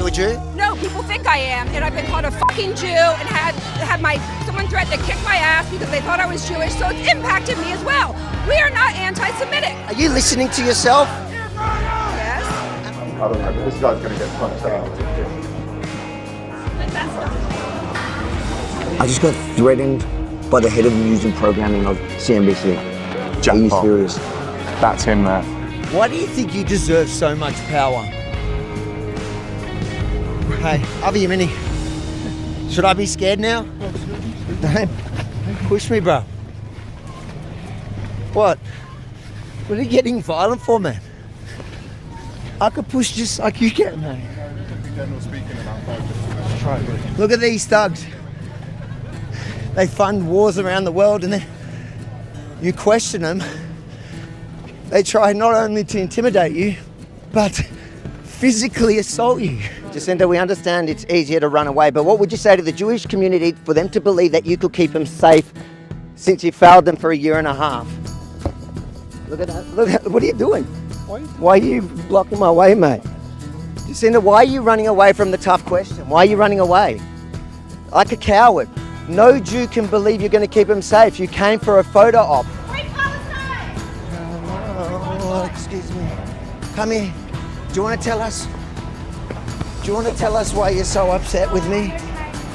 a Jew? No, people think I am, and I've been called a fucking Jew and had someone threaten to kick my ass because they thought I was Jewish, so it's impacted me as well. We are not anti-Semitic. Are you listening to yourself? Yes. I don't know, but this guy's going to get punched out. I just got threatened by the head of news and programming of CNBC. Are you serious? That's him there. Why do you think you deserve so much power? Hey, Avi Yemeni, should I be scared now? Don't push me, bro. What? What are you getting violent for, man? I could push just like you can, man. Look at these thugs. They fund wars around the world and then you question them. They try not only to intimidate you, but physically assault you. Jacinta, we understand it's easier to run away, but what would you say to the Jewish community for them to believe that you could keep them safe since you failed them for a year and a half? Look at that. Look at, what are you doing? Why are you blocking my way, mate? Jacinta, why are you running away from the tough question? Why are you running away? Like a coward. No Jew can believe you're going to keep him safe. You came for a photo op. Oh, excuse me. Come here. Do you want to tell us? Do you want to tell us why you're so upset with me?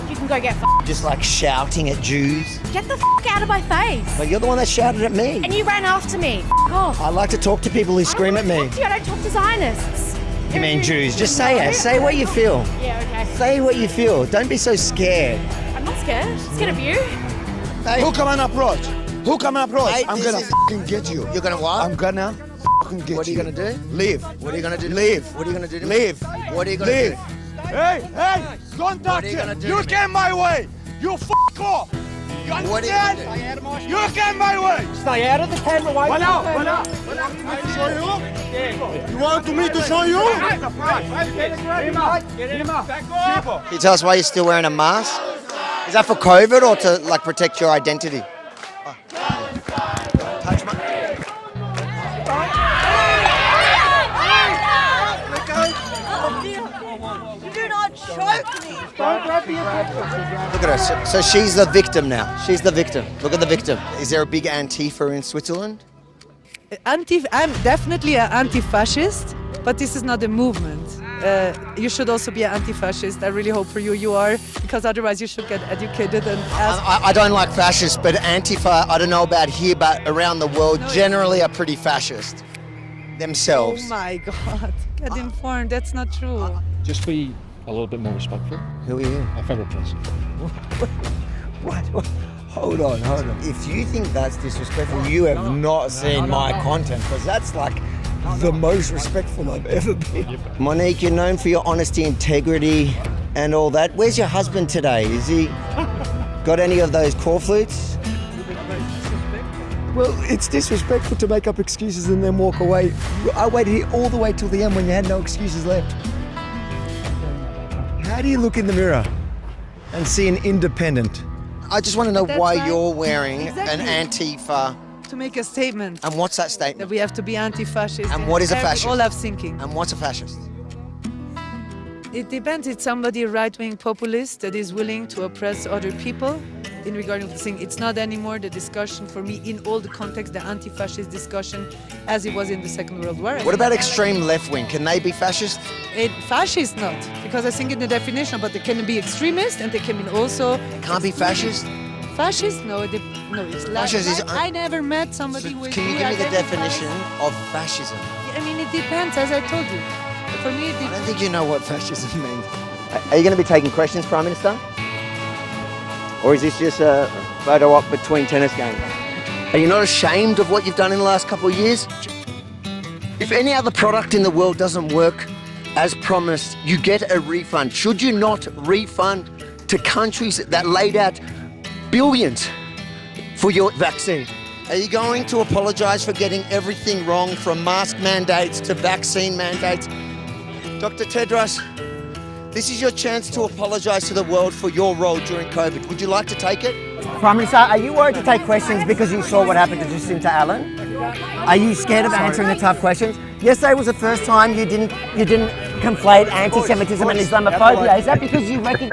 You can go get f***ed. Just like shouting at Jews. Get the f*** out of my face. But you're the one that shouted at me. And you ran after me. F*** off. I like to talk to people who scream at me. I don't talk to Zionists. You mean Jews? Just say it. Say what you feel. Yeah, okay. Say what you feel. Don't be so scared. I'm not scared. Scared of you? Hey, Who come and approach? Who come and approach? Hey, I'm this gonna is- fucking get you. You're gonna what? I'm gonna fucking get you. What are you gonna do? Leave. What are you gonna do? Leave. What are you gonna do? To me? Leave. What are you gonna Leave. do? Hey, hey! Don't What touch are you gonna him. do You to me? came my way. You fuck off. You What are you gonna understand? do? You came my way. Stay out of the camera. Why? One out. To show you? You want me to show you? Get him up. Can you tell us why you're still wearing a mask? Is that for COVID or to like protect your identity? Touch my... Do not choke me. Look at her. So she's the victim now. She's the victim. Look at the victim. Is there a big Antifa in Switzerland? I'm definitely an anti-fascist, but this is not a movement. You should also be an anti-fascist. I really hope for you are, because otherwise you should get educated and ask. I don't like fascists, but Antifa, I don't know about here, but around the world generally are pretty fascist themselves. Oh my God, get informed. That's not true. Just be a little bit more respectful. Who are you? My favourite person. What? Hold on. If you think that's disrespectful, you have not seen my content, because that's like the most respectful I've ever been. Monique, you're known for your honesty, integrity, and all that. Where's your husband today? Is he got any of those core flutes? Well, it's disrespectful to make up excuses and then walk away. I waited here all the way till the end when you had no excuses left. How do you look in the mirror and see an independent? I just want to know That's why right. you're wearing Exactly. an Antifa. To make a statement And what's that that statement? we have to be anti-fascist. And what is a fascist? We all have thinking. And what's a fascist? It depends. It's somebody right-wing populist that is willing to oppress other people. In regarding to thing, it's not anymore the discussion for me in all the context, the anti-fascist discussion, as it was in the Second World War. What about extreme left wing? Can they be fascist? Fascist not, because I think in the definition, but they can be extremist and they can be also Can't be fascist? fascist. No, no, it's Fascist is I never met somebody with. Can you give me the definition of fascism? I mean, it depends, as I told you. For me, it I don't depends. think you know what fascism means. Are you going to be taking questions, Prime Minister? Or is this just a photo op between tennis games? Are you not ashamed of what you've done in the last couple of years? If any other product in the world doesn't work as promised, you get a refund. Should you not refund to countries that laid out billions for your vaccine? Are you going to apologise for getting everything wrong, from mask mandates to vaccine mandates? Dr. Tedros, this is your chance to apologise to the world for your role during COVID. Would you like to take it? Prime Minister, are you worried to take questions because you saw what happened to Jacinta Allen? Are you scared of answering the tough questions? Yesterday was the first time you didn't conflate anti-Semitism and Islamophobia? Is that because you reckon?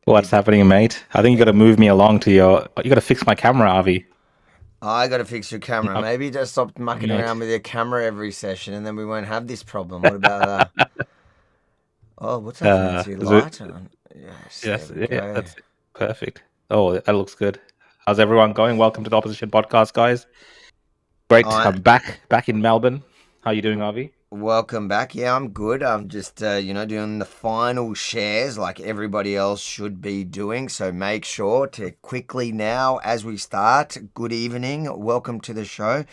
What's happening, mate? I think you got to move me along to your. You got to fix my camera, Avi. I got to fix your camera. Maybe just stop mucking Mate. around with your camera every session, and then we won't have this problem. What about oh, what's that fancy light on? Yes, Yes, there we go. that's perfect. Oh, that looks good. How's everyone going? Welcome to the Opposition podcast, guys. Great, I'm back in Melbourne. How you doing, Avi? Welcome back. Yeah, I'm good. I'm just, doing the final shares like everybody else should be doing. So make sure to quickly now, as we start, good evening, welcome to the show.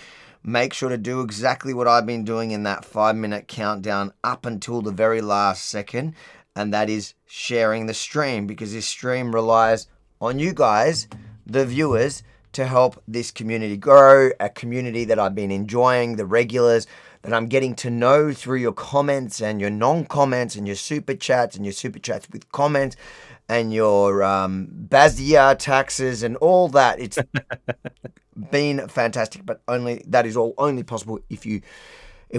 Make sure to do exactly what I've been doing in that 5-minute countdown up until the very last second. And that is sharing the stream, because this stream relies on you guys, the viewers, to help this community grow, a community that I've been enjoying, the regulars that I'm getting to know through your comments and your non-comments and your super chats with comments and your Bazia taxes and all that. It's been fantastic, but that is all only possible if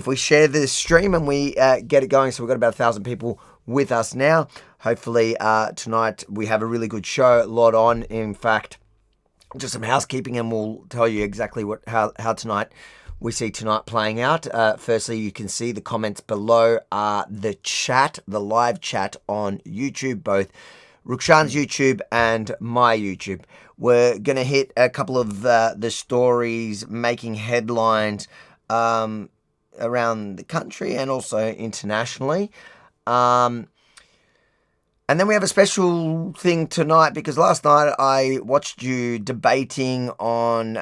we share this stream and we get it going. So we've got about 1,000 people with us now. Hopefully tonight we have a really good show, a lot on. In fact, just some housekeeping, and we'll tell you exactly how tonight we see tonight playing out. Firstly, you can see the comments below the live chat on YouTube, both Rukshan's YouTube and my YouTube. We're going to hit a couple of the stories making headlines around the country and also internationally. And then we have a special thing tonight, because last night I watched you debating on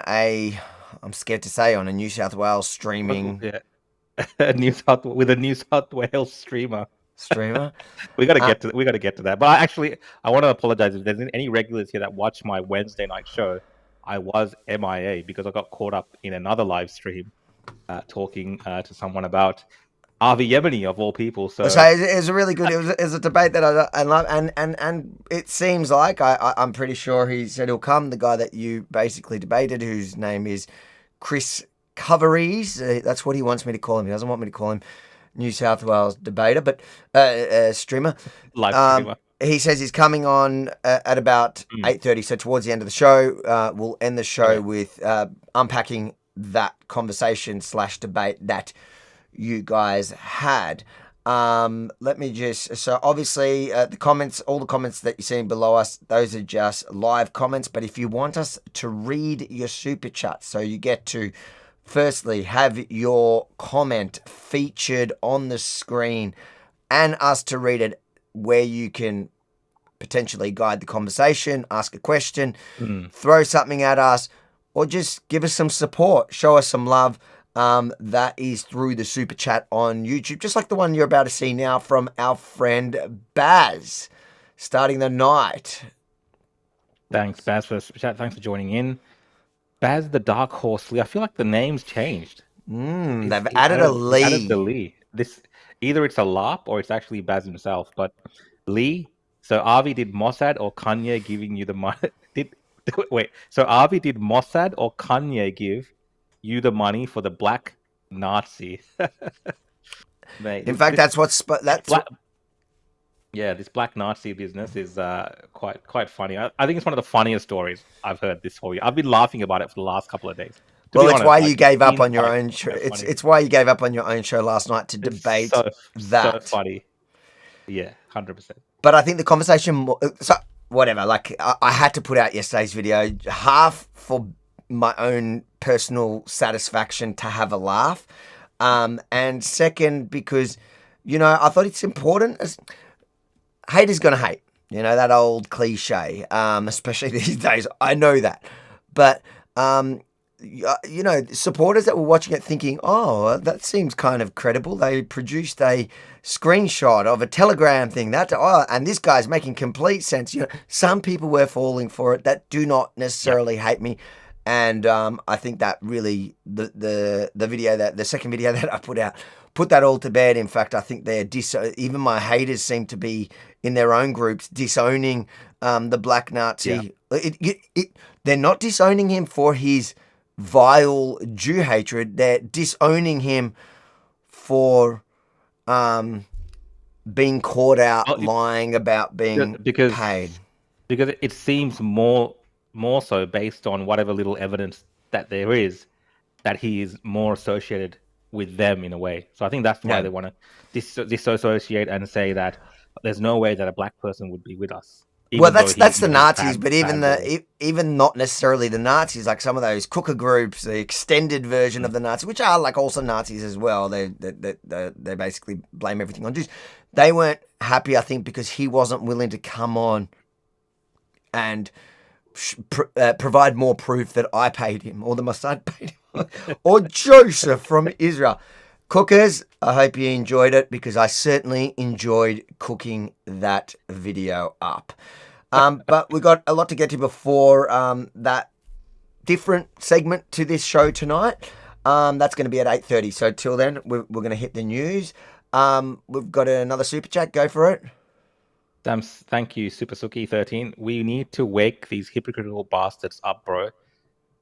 I'm scared to say, on a New South Wales streaming. Yeah. with a New South Wales streamer. we got to get to that. But I want to apologize if there's any regulars here that watch my Wednesday night show. I was MIA because I got caught up in another live stream talking to someone about Avi Yemeni, of all people. So it was a really good. It was a debate that I love, and it seems like I'm pretty sure he said he'll come. The guy that you basically debated, whose name is Chris Coveries, that's what he wants me to call him. He doesn't want me to call him New South Wales debater, but streamer, live streamer. He says he's coming on at about 8:30. So towards the end of the show, we'll end the show with unpacking that conversation / debate that you guys had. Let me just, so obviously the comments, all the comments that you're seeing below us, those are just live comments. But if you want us to read your super chat, so you get to firstly have your comment featured on the screen and us to read it, where you can potentially guide the conversation, ask a question, throw something at us, or just give us some support, show us some love. That is through the super chat on YouTube, just like the one you're about to see now from our friend Baz, starting the night. Thanks, Baz, for the super chat. Thanks for joining in. Baz the Dark Horse Lee. I feel like the name's changed. They've added a Lee. Added the Lee. This either it's a LARP or it's actually Baz himself. But Lee. So Avi, did Mossad or Kanye giving you the money? So Avi, did Mossad or Kanye give you the money for the black Nazi? Mate, in fact, that's this black Nazi business is quite funny. I think it's one of the funniest stories I've heard this whole year. I've been laughing about it for the last couple of days. Well, it's why you gave up on your own show. It's why you gave up on your own show last night to debate that. So funny. Yeah, 100%. But I think the conversation, so whatever, like I had to put out yesterday's video, half for my own personal satisfaction to have a laugh, and second because, I thought it's important. Haters gonna hate, that old cliche, especially these days. I know that, but supporters that were watching it thinking, oh, that seems kind of credible. They produced a screenshot of a Telegram thing and this guy's making complete sense. Some people were falling for it that do not necessarily hate me. And I think that really the video, that the second video that I put out, put that all to bed. In fact, I think even my haters seem to be in their own groups disowning the black Nazi. Yeah. They're not disowning him for his vile Jew hatred. They're disowning him for being caught out Well, lying about being because paid? because it seems more so based on whatever little evidence that there is that he is more associated with them in a way. So I think that's why Yeah. they want to disassociate and say that there's no way that a black person would be with us. Well, even though that's the he's Nazis, but even bad. even not necessarily the Nazis, like some of those cooker groups, the extended version of the Nazis, which are like also Nazis as well. They basically blame everything on Jews. They weren't happy, I think, because he wasn't willing to come on and provide more proof that I paid him or the Mossad paid him or Joseph from Israel. Cookers, I hope you enjoyed it because I certainly enjoyed cooking that video up. But we got a lot to get to before that different segment to this show tonight. That's going to be at 8:30. So till then, we're going to hit the news. We've got another super chat. Go for it. Thank you, Super Suki 13. We need to wake these hypocritical bastards up, bro.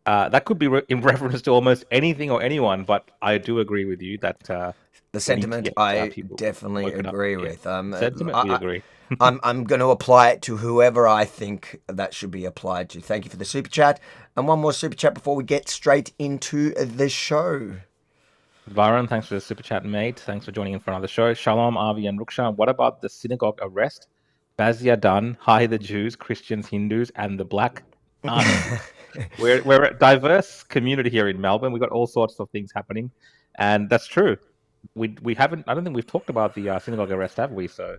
That could be in reference to almost anything or anyone, but I do agree with you that the sentiment I definitely agree with. Sentiment, we agree. I'm going to apply it to whoever I think that should be applied to. Thank you for the super chat. And one more super chat before we get straight into the show. Varan, thanks for the super chat, mate. Thanks for joining in for another show. Shalom, Avi, and Rukshan. What about the synagogue arrest? Bazia done. Hi, the Jews, Christians, Hindus, and the black Nazis. We're a diverse community here in Melbourne. We've got all sorts of things happening, and that's true. We haven't. I don't think we've talked about the synagogue arrest, have we? So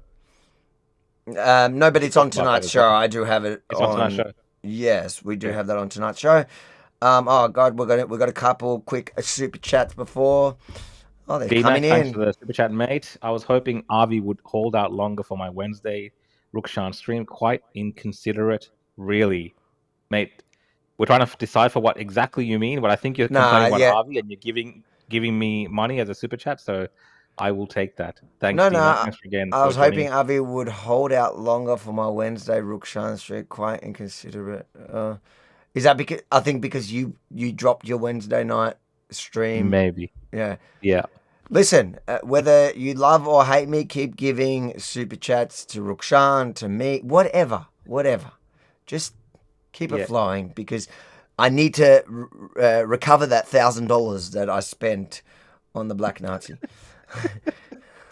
no, but it's on tonight's show. I do have it. It's on tonight's show. Yes, we do have that on tonight's show. Oh God, we've got a couple quick super chats before. Oh, they're coming in. Thanks for the super chat, mate. I was hoping Avi would hold out longer for my Wednesday Rukshan stream. Quite inconsiderate, really, mate. We're trying to decipher what exactly you mean, but I think you're complaining about Avi and you're giving me money as a super chat, so I will take that. Thanks, Thanks again. I was hoping Avi would hold out longer for my Wednesday Rukshan stream. Quite inconsiderate. Is that because I think because you dropped your Wednesday night stream? Maybe. Yeah. Yeah. Listen, whether you love or hate me, keep giving super chats to Rukshan, to me, whatever. Just keep it flowing because I need to recover that $1,000 that I spent on the Black Nazi.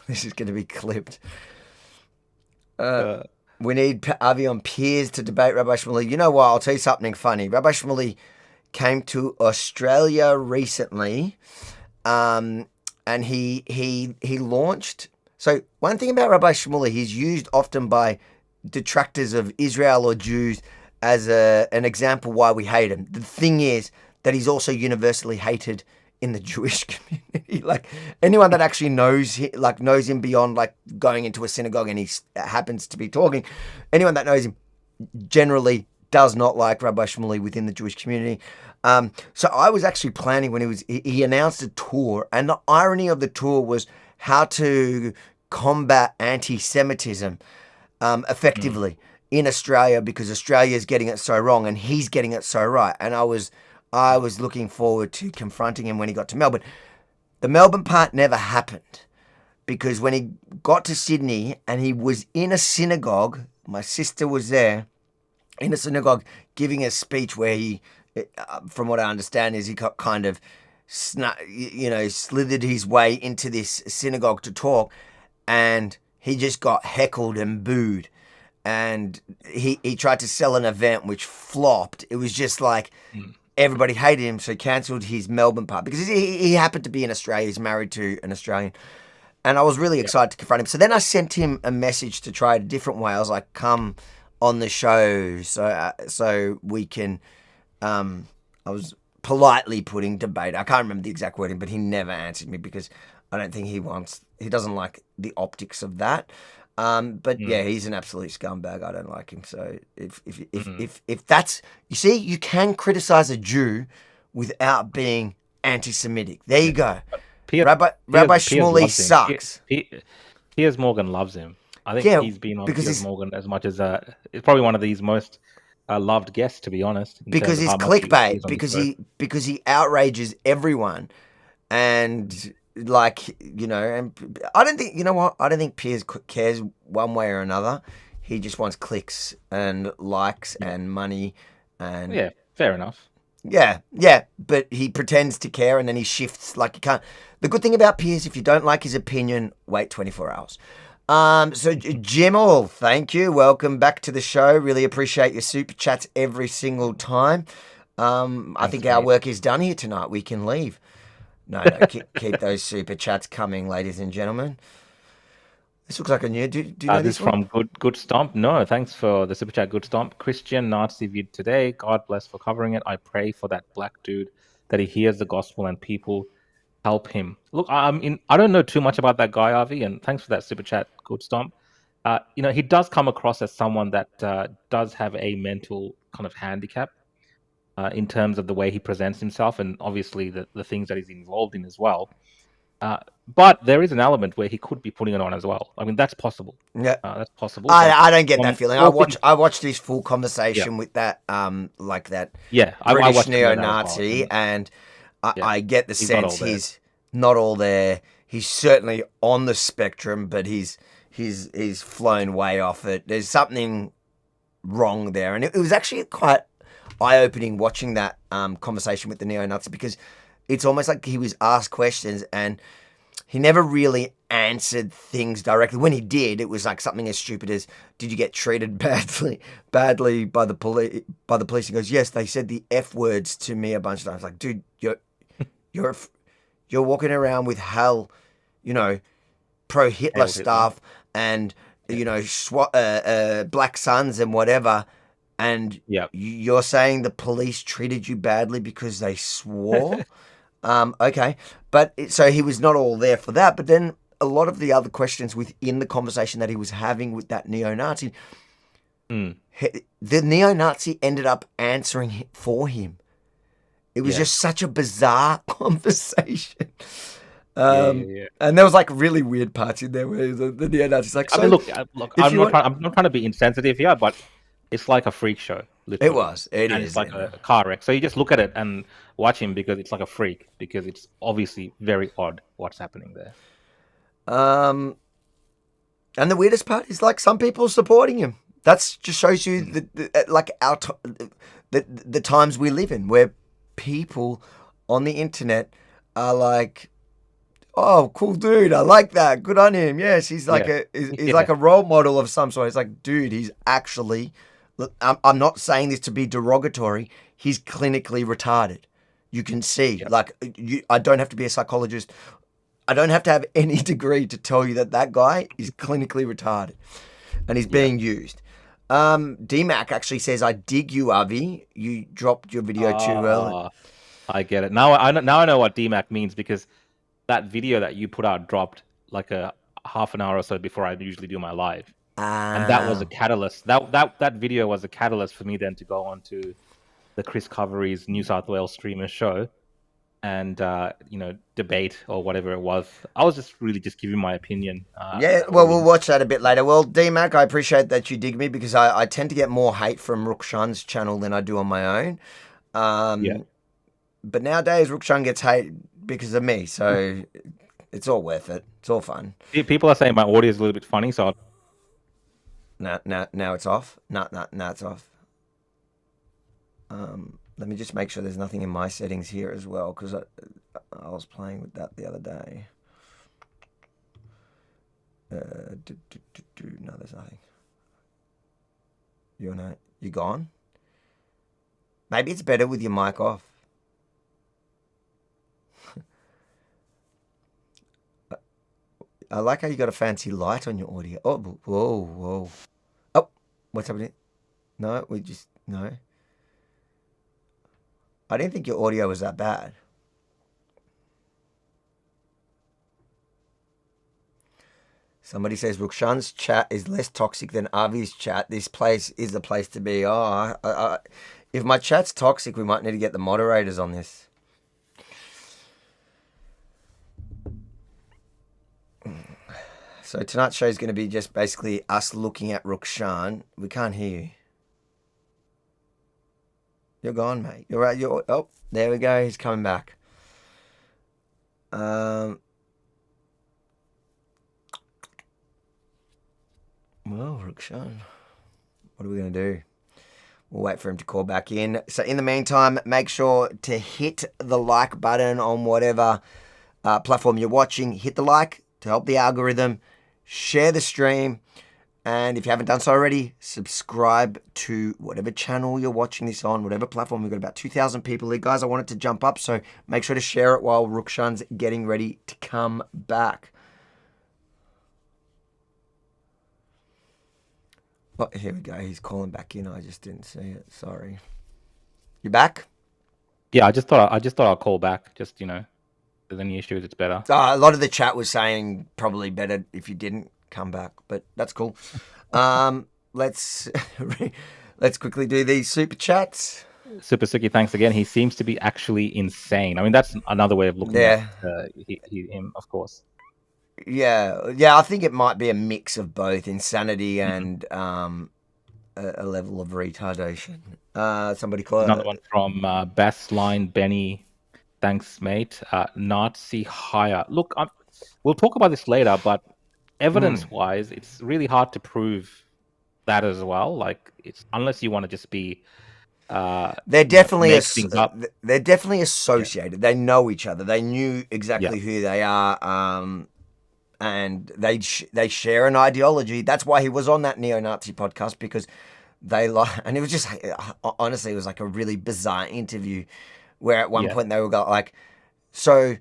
This is going to be clipped. We need Avi on Piers to debate Rabbi Shmuley. You know what? I'll tell you something funny. Rabbi Shmuley came to Australia recently, and he launched. So one thing about Rabbi Shmuley, he's used often by detractors of Israel or Jews as an example why we hate him. The thing is that he's also universally hated in the Jewish community. Like anyone that actually knows him beyond like going into a synagogue and he happens to be talking, anyone that knows him generally does not like Rabbi Shmuley within the Jewish community. So I was actually planning when he announced a tour, and the irony of the tour was how to combat anti-Semitism effectively in Australia, because Australia is getting it so wrong and he's getting it so right. And I was looking forward to confronting him when he got to Melbourne. The Melbourne part never happened because when he got to Sydney and he was in a synagogue, my sister was there in a synagogue giving a speech where he, from what I understand, is he got kind of slithered his way into this synagogue to talk, and he just got heckled and booed. And he tried to sell an event which flopped. It was just like everybody hated him, so he cancelled his Melbourne part because he happened to be in Australia. He's married to an Australian. And I was really excited to confront him. So then I sent him a message to try it a different way. I was like, come on the show so we can... I was politely putting debate. I can't remember the exact wording, but he never answered me because I don't think he doesn't like the optics of that. But yeah, he's an absolute scumbag. I don't like him. So if that's, you see, you can criticize a Jew without being anti-Semitic. There you go. Rabbi Shmuley sucks. Piers Morgan loves him. I think he's been on Piers Morgan as much as it's probably one of these most loved guests, to be honest. Because he's clickbait. Because he outrages everyone, and like, you know, and I don't think, you know what? I don't think Piers cares one way or another. He just wants clicks and likes and money and Yeah, fair enough. yeah, but he pretends to care and then he shifts like you can't. The good thing about Piers, if you don't like his opinion, wait 24 hours. So Jimal, thank you. Welcome back to the show. Really appreciate your super chats every single time. I think our work is done here tonight. We can leave. No, keep those super chats coming, ladies and gentlemen. This looks like a new. Do you know this one? from Good Stomp? No, thanks for the super chat, Good Stomp. Christian Nazi vid today. God bless for covering it. I pray for that black dude that he hears the gospel and people help him. Look, I don't know too much about that guy, Avi, and thanks for that super chat, Good Stomp. You know, he does come across as someone that does have a mental kind of handicap in terms of the way he presents himself, and obviously the things that he's involved in as well. But there is an element where he could be putting it on as well. I mean, that's possible. Yeah, that's possible. I don't get that feeling. I watched this full conversation with that like that British neo-Nazi, and I get the sense he's not all there. He's certainly on the spectrum, but he's flown way off it. There's something wrong there, and it was actually quite eye-opening watching that conversation with the neo-Nazi, because it's almost like he was asked questions and he never really answered things directly. When he did, it was like something as stupid as, "Did you get treated badly by the police?" He goes, "Yes, they said the F words to me a bunch of times." Like, dude, you're walking around with hell, you know, pro-Hitler stuff and you know, Black Suns and whatever. And you're saying the police treated you badly because they swore? Okay. But so he was not all there for that. But then a lot of the other questions within the conversation that he was having with that neo-Nazi, the neo-Nazi ended up answering for him. It was just such a bizarre conversation. And there was like really weird parts in there where the neo-Nazi's like, I mean, look, I'm not trying to be insensitive here, but it's like a freak show. Literally. It is. It's like a car wreck. So you just look at it and watch him because it's like a freak, because it's obviously very odd what's happening there. And the weirdest part is like some people supporting him. That just shows you the times we live in, where people on the internet are like, "Oh, cool dude, I like that. Good on him. Yes, he's like he's like a role model of some sort." It's like, dude, he's actually. Look, I'm not saying this to be derogatory. He's clinically retarded. You can see, I don't have to be a psychologist. I don't have to have any degree to tell you that guy is clinically retarded, and he's being used. DMAC actually says, "I dig you, Avi. You dropped your video too early." I get it now. I know what DMAC means, because that video that you put out dropped like a half an hour or so before I usually do my live. And that was a catalyst. That video was a catalyst for me then to go on to the Chris Covery's New South Wales streamer show and you know, debate or whatever it was. I was just giving my opinion. Well, we'll watch that a bit later. Well, DMAC, I appreciate that you dig me, because I tend to get more hate from Rukshan's channel than I do on my own. But nowadays Rukshan gets hate because of me, so it's all worth it. It's all fun. People are saying my audio is a little bit funny, so now it's off. No, it's off. Let me just make sure there's nothing in my settings here as well, because I was playing with that the other day. No, there's nothing. You gone? Maybe it's better with your mic off. I like how you got a fancy light on your audio. Oh, whoa. Oh, what's happening? No, no. I didn't think your audio was that bad. Somebody says Rukshan's chat is less toxic than Avi's chat. This place is the place to be. If my chat's toxic, we might need to get the moderators on this. So tonight's show is going to be just basically us looking at Rukshan. We can't hear you. You're gone, mate. You're right. Oh, there we go. He's coming back. Well, Rukshan, what are we going to do? We'll wait for him to call back in. So in the meantime, make sure to hit the like button on whatever platform you're watching. Hit the like to help the algorithm. Share the stream. And if you haven't done so already, subscribe to whatever channel you're watching this on, whatever platform. We've got about 2,000 people here. Guys, I want it to jump up, so make sure to share it while Rukshan's getting ready to come back. Oh, here we go. He's calling back in. I just didn't see it. Sorry. You back? Yeah, I just thought I'd call back. Just if there's any issues, it's better. A lot of the chat was saying probably better if you didn't come back, but that's cool. Let's quickly do these super chats. Super Suki, thanks again. He seems to be actually insane. I mean, that's another way of looking at him, of course. Yeah. I think it might be a mix of both insanity and a level of retardation. Somebody call another one from Bassline Benny. Thanks, mate. Nazi hire. Look, we'll talk about this later, but evidence-wise, it's really hard to prove that as well. Like, it's unless you want to just be. They're definitely things up. They're definitely associated. They know each other. They knew exactly who they are. And they share an ideology. That's why he was on that neo-Nazi podcast, because and it was just, honestly, it was like a really bizarre interview where at one point they were like, so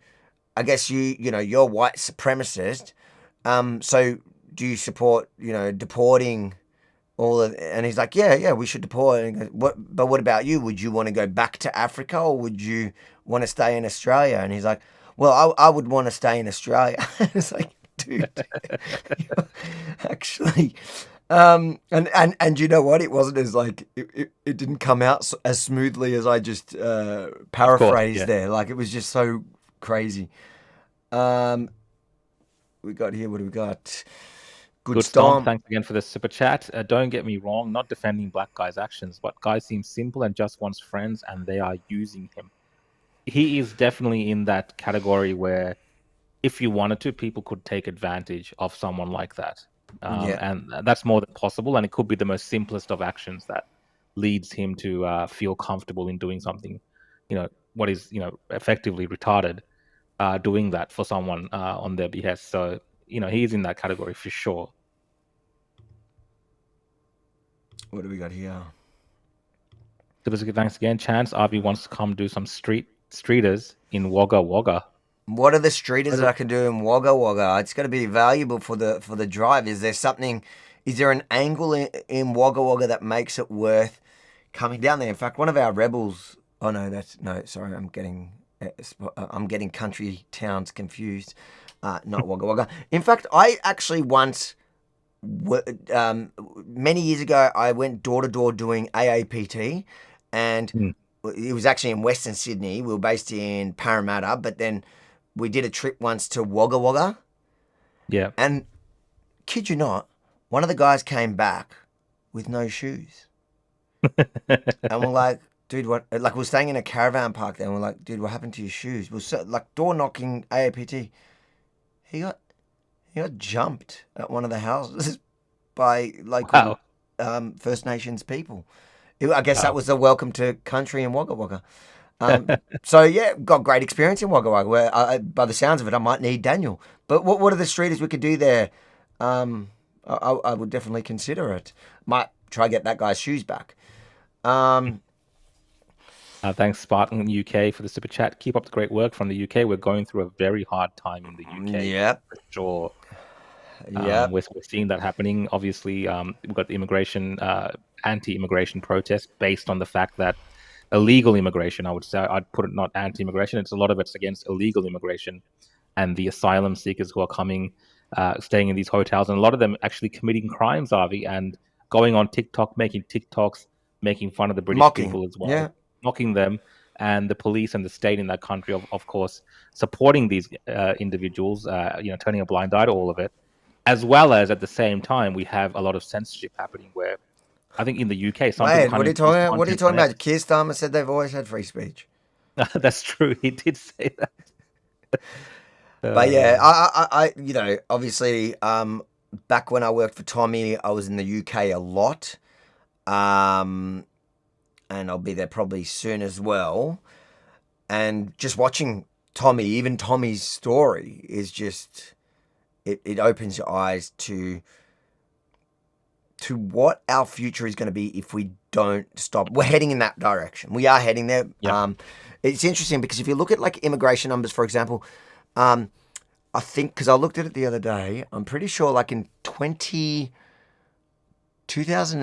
I guess you're white supremacist. So do you support, deporting all of, and he's like, yeah, we should deport. And he goes, but what about you? Would you want to go back to Africa, or would you want to stay in Australia? And he's like, well, I would want to stay in Australia. It's like, dude, actually, and you know what? It wasn't as like it didn't come out as smoothly as I just paraphrased there. Like, it was just so crazy. We got here. What do we got? Good Storm. Thanks again for the super chat. Don't get me wrong, not defending black guys' actions, but guy seems simple and just wants friends, and they are using him. He is definitely in that category where, if you wanted to, people could take advantage of someone like that. And that's more than possible, and it could be the most simplest of actions that leads him to feel comfortable in doing something, what is, effectively retarded, doing that for someone on their behest. So, he's in that category for sure. What do we got here? Thanks again. Chance RV wants to come do some streeters in Wagga Wagga. What are the streeters that I can do in Wagga Wagga? It's got to be valuable for the drive. Is there an angle in Wagga Wagga that makes it worth coming down there? In fact, one of our rebels. Oh no, sorry, I'm getting country towns confused. Not Wagga Wagga. In fact, I actually once, many years ago, I went door to door doing AAPT, and it was actually in Western Sydney. We were based in Parramatta, but then we did a trip once to Wagga Wagga. Yeah. And kid you not, one of the guys came back with no shoes. And we're like, dude, what? Like, we're staying in a caravan park there, and we're like, dude, what happened to your shoes? We're like door knocking AAPT. He got jumped at one of the houses by local First Nations people. I guess that was a welcome to country in Wagga Wagga. So yeah, got great experience in Wagga Wagga. Where by the sounds of it, I might need Daniel. But what are the streeters we could do there? I would definitely consider it. Might try get that guy's shoes back. Thanks, Spartan UK, for the super chat. Keep up the great work from the UK. We're going through a very hard time in the UK. Yep. For sure. Yeah, we're seeing that happening. Obviously, we've got the anti-immigration protests based on the fact that illegal immigration, I would say, I'd put it not anti-immigration. It's a lot of it's against illegal immigration and the asylum seekers who are coming, staying in these hotels, and a lot of them actually committing crimes, Avi, and going on TikTok, making TikToks, making fun of the British people as well, mocking them, and the police and the state in that country, of course, supporting these individuals, turning a blind eye to all of it, as well as at the same time we have a lot of censorship happening where I think in the UK, what are you talking about? Keir Starmer said they've always had free speech. That's true. He did say that. But yeah, I obviously, back when I worked for Tommy, I was in the UK a lot. And I'll be there probably soon as well. And just watching Tommy, even Tommy's story is just, it opens your eyes to what our future is going to be if we don't stop. We're heading in that direction. We are heading there. Yeah. It's interesting because if you look at like immigration numbers, for example, I think, because I looked at it the other day, I'm pretty sure like in 2000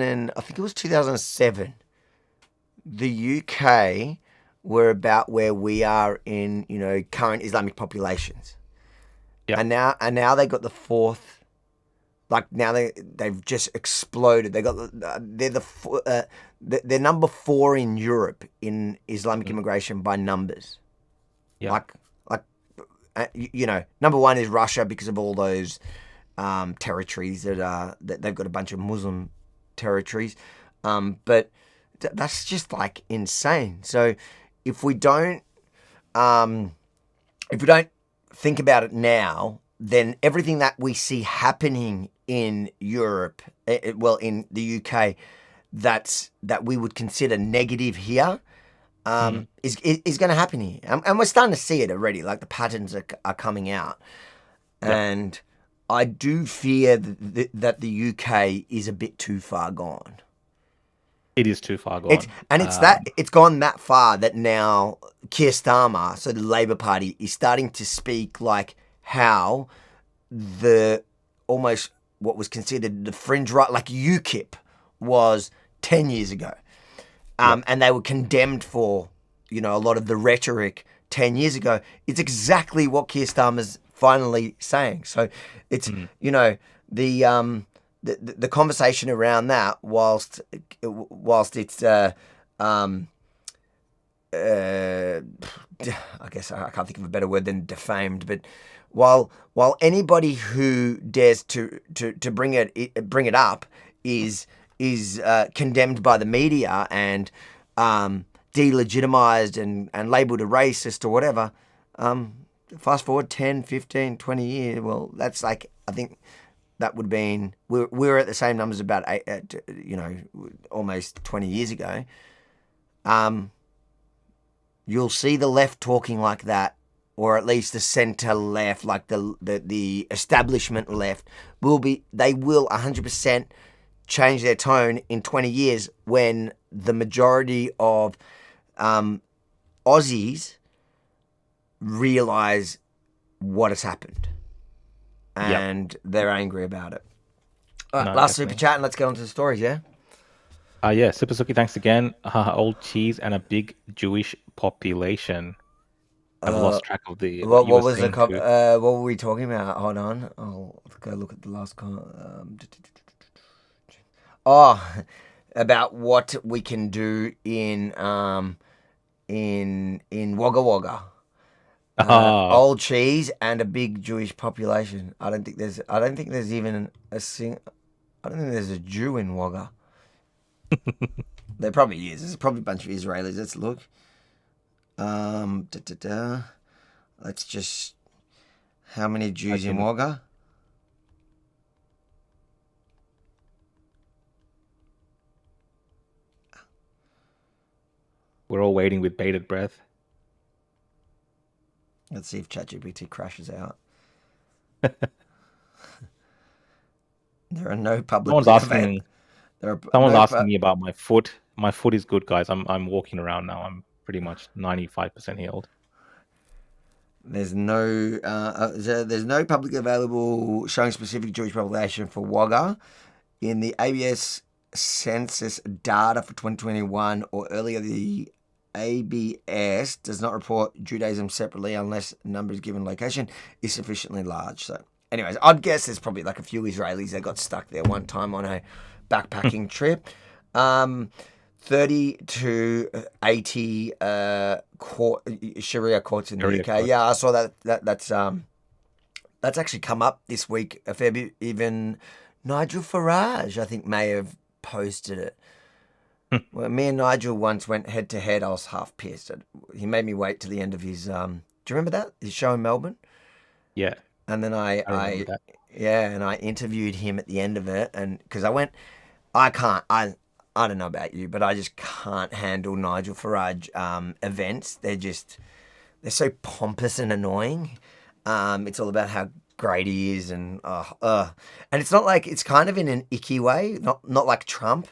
and I think it was 2007, the UK were about where we are in, you know, current Islamic populations. Yeah. And now they got the fourth. Like now they've just exploded. They got they're number 4 in Europe in Islamic immigration by numbers. Yeah. Like you know, number 1 is Russia because of all those territories that they've got a bunch of Muslim territories, but that's just like insane. So if we don't think about it now, then everything that we see happening in Europe, in the UK, that we would consider negative here, is going to happen here, and we're starting to see it already. Like the patterns are coming out, and I do fear that the UK is a bit too far gone. It is too far gone. It's gone that far that now Keir Starmer, so the Labour Party, is starting to speak like how the almost what was considered the fringe right, like UKIP was 10 years ago. And they were condemned for, you know, a lot of the rhetoric 10 years ago. It's exactly what Keir Starmer's finally saying. So it's, you know, the conversation around that, whilst it's, I guess I can't think of a better word than defamed, but while anybody who dares to bring it up is condemned by the media and delegitimized and labeled a racist or whatever, fast forward 10, 15, 20 years, well, that's like, I think that would have been, we're at the same numbers about, almost 20 years ago. You'll see the left talking like that, or at least the centre left, like the establishment left, they will 100% change their tone in 20 years when the majority of Aussies realise what has happened. And they're angry about it. All right, last super chat and let's get on to the stories, yeah? Yeah, Super Suki, thanks again. Old cheese and a big Jewish population. I've lost track of the. What were we talking about? Hold on, I'll go look at the last comment. About what we can do in Wagga Wagga. Old cheese and a big Jewish population. I don't think there's even a Jew in Wagga. There probably is. There's probably a bunch of Israelis. Let's look. Let's just. How many Jews in Wagga? We're all waiting with bated breath. Let's see if ChatGPT crashes out. There are no public. Someone's asking me about my foot. My foot is good, guys. I'm walking around now. I'm pretty much 95% healed. There's no publicly available showing specific Jewish population for Wagga in the ABS census data for 2021 or earlier. The ABS does not report Judaism separately unless numbers given location is sufficiently large. So, anyways, I'd guess there's probably like a few Israelis that got stuck there one time on a backpacking trip. 30 to 80 Sharia courts in the UK. Yeah, I saw that. That's actually come up this week a fair bit. Even Nigel Farage, I think, may have posted it. Well, me and Nigel once went head to head. I was half pissed. He made me wait till the end of his. Do you remember that? His show in Melbourne. Yeah. And then I Yeah, and I interviewed him at the end of it, and because I don't know about you, but I just can't handle Nigel Farage events. They're so pompous and annoying. It's all about how great he is, and it's not like, it's kind of in an icky way, not like Trump.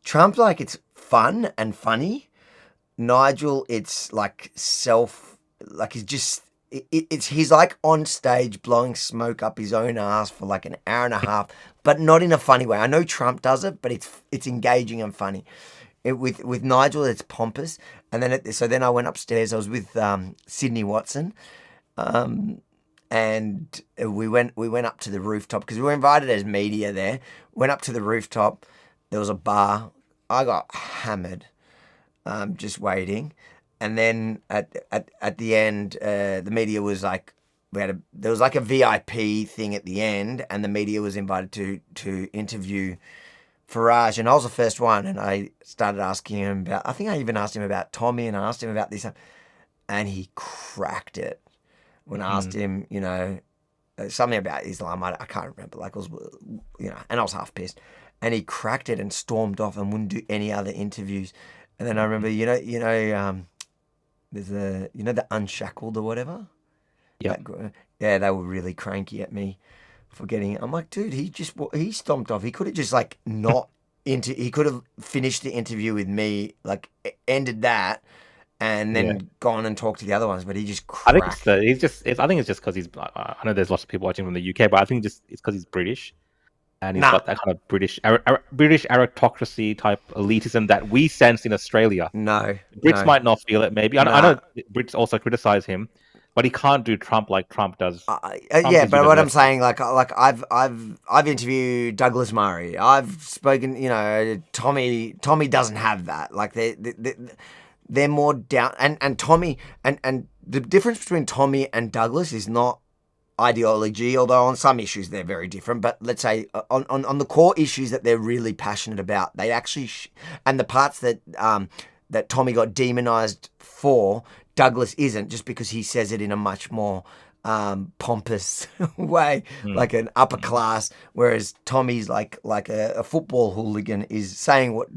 Trump, like, it's fun and funny. Nigel, it's like he's like on stage blowing smoke up his own ass for like an hour and a half, but not in a funny way. I know Trump does it, but it's engaging and funny. With Nigel, it's pompous. And then so then I went upstairs. I was with Sydney Watson, and we went up to the rooftop because we were invited as media there. Went up to the rooftop. There was a bar. I got hammered, just waiting. And then at the end, the media was like, there was like a VIP thing at the end, and the media was invited to interview Farage, and I was the first one, and I started asking him about, I think I even asked him about Tommy, and I asked him about this, and he cracked it when I asked him, you know, something about Islam. I can't remember, like, it was, you know, and I was half pissed, and he cracked it and stormed off and wouldn't do any other interviews. And then I remember, there's the Unshackled or whatever. Yeah. Yeah, they were really cranky at me for getting. I'm like, dude, he stomped off. He could have just like not he could have finished the interview with me, like ended that, and then gone and talked to the other ones. But he just cracked. I think I think it's just because he's. I know there's lots of people watching from the UK, but I think it's because he's British. And he's got that kind of British aristocracy type elitism that we sense in Australia. No, Brits might not feel it. Maybe I know Brits also criticize him, but he can't do Trump like Trump does. Yeah, but what I'm saying, like I've interviewed Douglas Murray. I've spoken, you know, Tommy doesn't have that. Like they're more down, and Tommy and the difference between Tommy and Douglas is not ideology, although on some issues they're very different. But let's say on the core issues that they're really passionate about, they actually and the parts that that Tommy got demonized for, Douglas isn't, just because he says it in a much more pompous way, like an upper class, whereas Tommy's like a football hooligan is saying what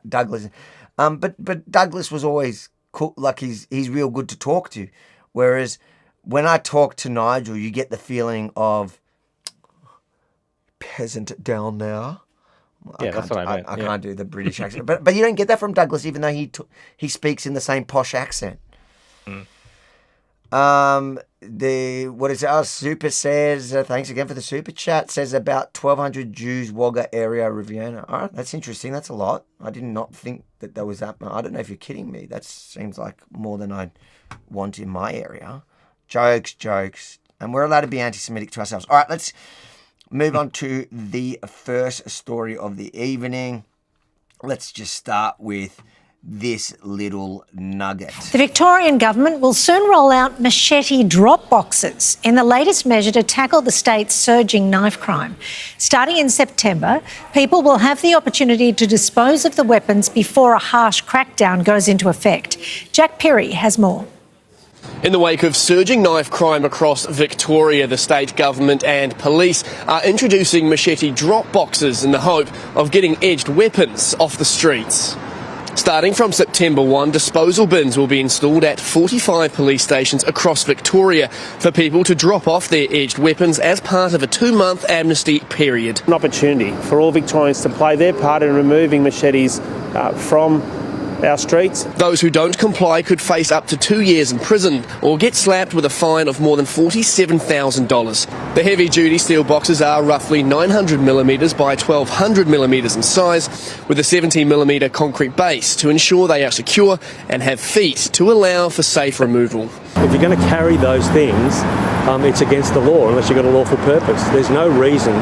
Douglas. But Douglas was always cool, like he's real good to talk to, whereas when I talk to Nigel, you get the feeling of peasant down there. That's what I meant. I can't do the British accent, but you don't get that from Douglas, even though he speaks in the same posh accent. What is it? Oh, Super says, thanks again for the super chat. Says about 1,200 Jews, Wagga area, Riviera. All right, that's interesting. That's a lot. I did not think that there was that. I don't know if you're kidding me. That seems like more than I'd want in my area. Jokes. And we're allowed to be anti-Semitic to ourselves. All right, let's move on to the first story of the evening. Let's just start with this little nugget. The Victorian government will soon roll out machete drop boxes in the latest measure to tackle the state's surging knife crime. Starting in September, people will have the opportunity to dispose of the weapons before a harsh crackdown goes into effect. Jack Perry has more. In the wake of surging knife crime across Victoria, the state government and police are introducing machete drop boxes in the hope of getting edged weapons off the streets. Starting from September 1, disposal bins will be installed at 45 police stations across Victoria for people to drop off their edged weapons as part of a 2-month amnesty period. An opportunity for all Victorians to play their part in removing machetes from our streets. Those who don't comply could face up to 2 years in prison or get slapped with a fine of more than $47,000. The heavy-duty steel boxes are roughly 900mm by 1200mm in size, with a 70mm concrete base to ensure they are secure and have feet to allow for safe removal. If you're going to carry those things, it's against the law unless you've got a lawful purpose. There's no reason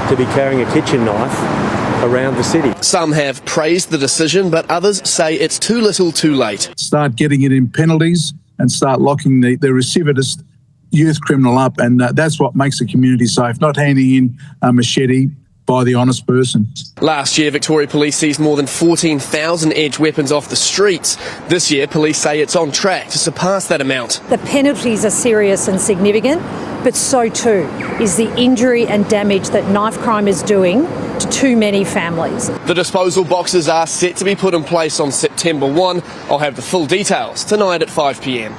to be carrying a kitchen knife around the city. Some have praised the decision, but others say it's too little too late. Start getting it in penalties and start locking the recidivist youth criminal up, and that's what makes the community safe, not handing in a machete by the honest person. Last year, Victoria Police seized more than 14,000 edged weapons off the streets. This year, police say it's on track to surpass that amount. The penalties are serious and significant. but so too is the injury and damage that knife crime is doing to too many families. The disposal boxes are set to be put in place on September 1. I'll have the full details tonight at 5 p.m.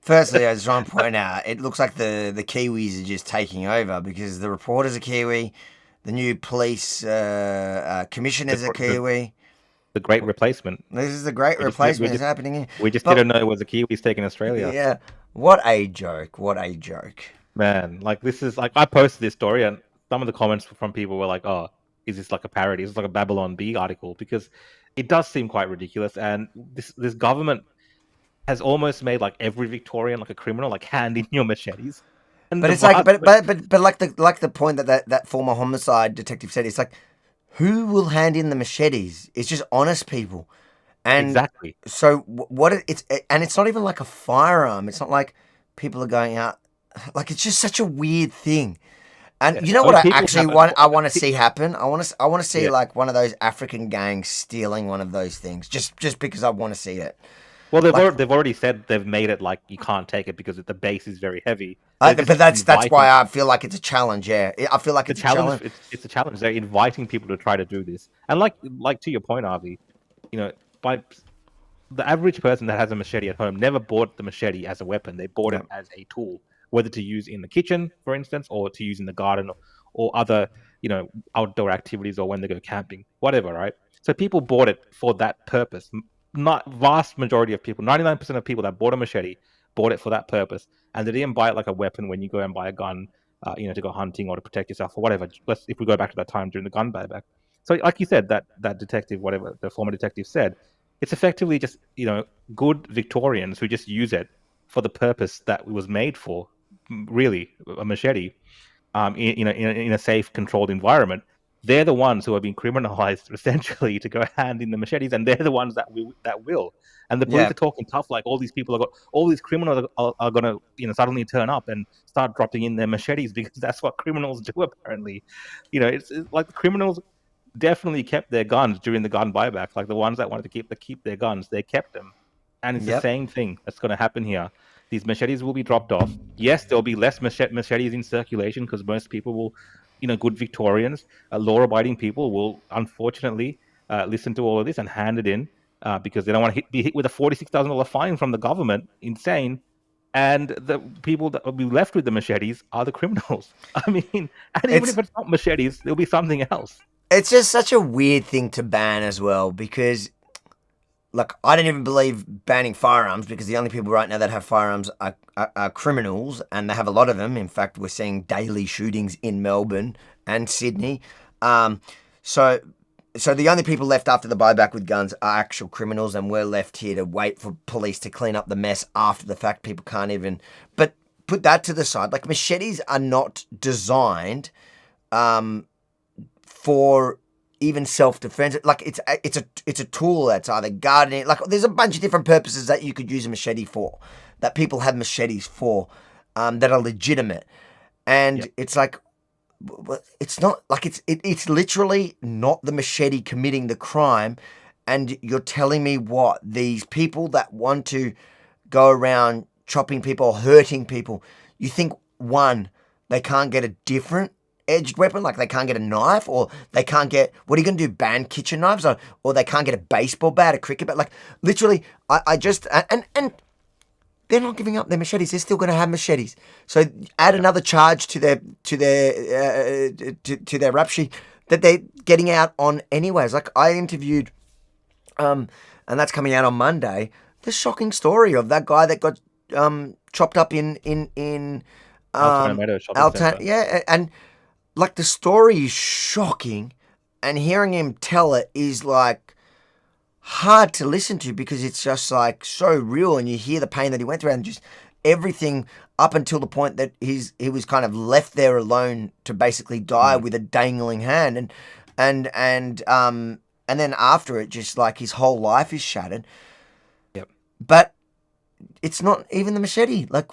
Firstly, I just want to point out, it looks like the Kiwis are just taking over because the reporter's a Kiwi, the new police commissioner's a Kiwi. The great replacement. This is the great replacement that's happening here. We just didn't know it was the Kiwis taking Australia. Yeah. What a joke. What a joke. Man, like this is like I posted this story and some of the comments from people were like, "Oh, is this like a parody? Is this like a Babylon Bee article?" Because it does seem quite ridiculous, and this government has almost made like every Victorian like a criminal, like hand in your machetes. And but it's like, but like the point that former homicide detective said, it's like, who will hand in the machetes? It's just honest people, and exactly. So it's not even like a firearm. It's not like people are going out. Like it's just such a weird thing. And you know what I actually want to see happen? I want to see like one of those African gangs stealing one of those things, just because I want to see it. Well, they've already said they've made it like you can't take it because the base is very heavy. But that's why I feel like it's a challenge. Yeah, I feel like it's a challenge. It's a challenge. They're inviting people to try to do this, and like to your point, Avi, by the average person that has a machete at home never bought the machete as a weapon. They bought it as a tool, whether to use in the kitchen, for instance, or to use in the garden, or other outdoor activities, or when they go camping, whatever, right? So people bought it for that purpose. Not vast majority of people, 99% of people that bought a machete bought it for that purpose, and they didn't buy it like a weapon when you go and buy a gun, to go hunting or to protect yourself or whatever. If we go back to that time during the gun buyback. So, like you said, that detective, whatever the former detective said, it's effectively just good Victorians who just use it for the purpose that it was made for, really, a machete, in a safe, controlled environment. They're the ones who are being criminalized essentially to go hand in the machetes, and they're the ones that will. And the police are talking tough, like all these criminals are going to suddenly turn up and start dropping in their machetes because that's what criminals do apparently. It's like the criminals definitely kept their guns during the gun buyback. Like the ones that wanted to keep their guns, they kept them, and it's the same thing that's going to happen here. These machetes will be dropped off. Yes, there'll be less machetes in circulation because most people will. Good Victorians, law-abiding people will unfortunately listen to all of this and hand it in because they don't want to be hit with a $46,000 fine from the government. Insane. And the people that will be left with the machetes are the criminals. I mean, and even if it's not machetes, there'll be something else. It's just such a weird thing to ban as well because, look, I don't even believe banning firearms because the only people right now that have firearms are criminals, and they have a lot of them. In fact, we're seeing daily shootings in Melbourne and Sydney. So the only people left after the buyback with guns are actual criminals, and we're left here to wait for police to clean up the mess after the fact. People can't even... But put that to the side. Like, machetes are not designed for... even self-defense. Like it's a tool that's either gardening. Like there's a bunch of different purposes that you could use a machete for, that people have machetes for, that are legitimate. And it's like, it's not like it's literally not the machete committing the crime. And you're telling me what these people that want to go around chopping people, hurting people, you think they can't get a different edged weapon, like they can't get a knife, or they can't get, what are you going to do, ban kitchen knives, or they can't get a baseball bat, a cricket bat? Like literally, I just, and they're not giving up their machetes. They're still going to have machetes. So add another charge to their rap sheet that they're getting out on anyways. Like I interviewed, and that's coming out on Monday, the shocking story of that guy that got chopped up in Altan, yeah, and like the story is shocking, and hearing him tell it is like hard to listen to because it's just like so real, and you hear the pain that he went through and just everything up until the point that he was kind of left there alone to basically die with a dangling hand, and then after it, just like his whole life is shattered. Yep. But it's not even the machete. Like,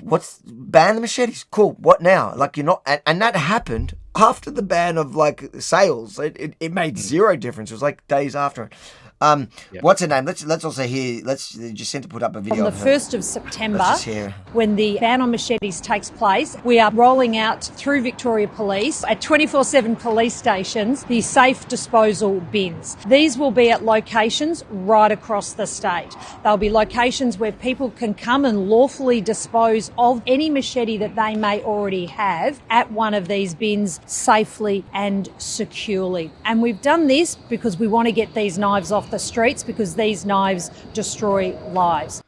ban the machetes? Cool. What now? Like, you're not, and that happened after the ban of like sales. It made zero difference. It was like days after it. What's her name? Let's also hear. Let's Jacinta put up a video On the of her. 1st of September, Let's just hear. when the ban on machetes takes place, we are rolling out through Victoria Police at 24/7 police stations the safe disposal bins. These will be at locations right across the state. They'll be locations where people can come and lawfully dispose of any machete that they may already have at one of these bins safely and securely. And we've done this because we want to get these knives off the streets, because these knives destroy lives.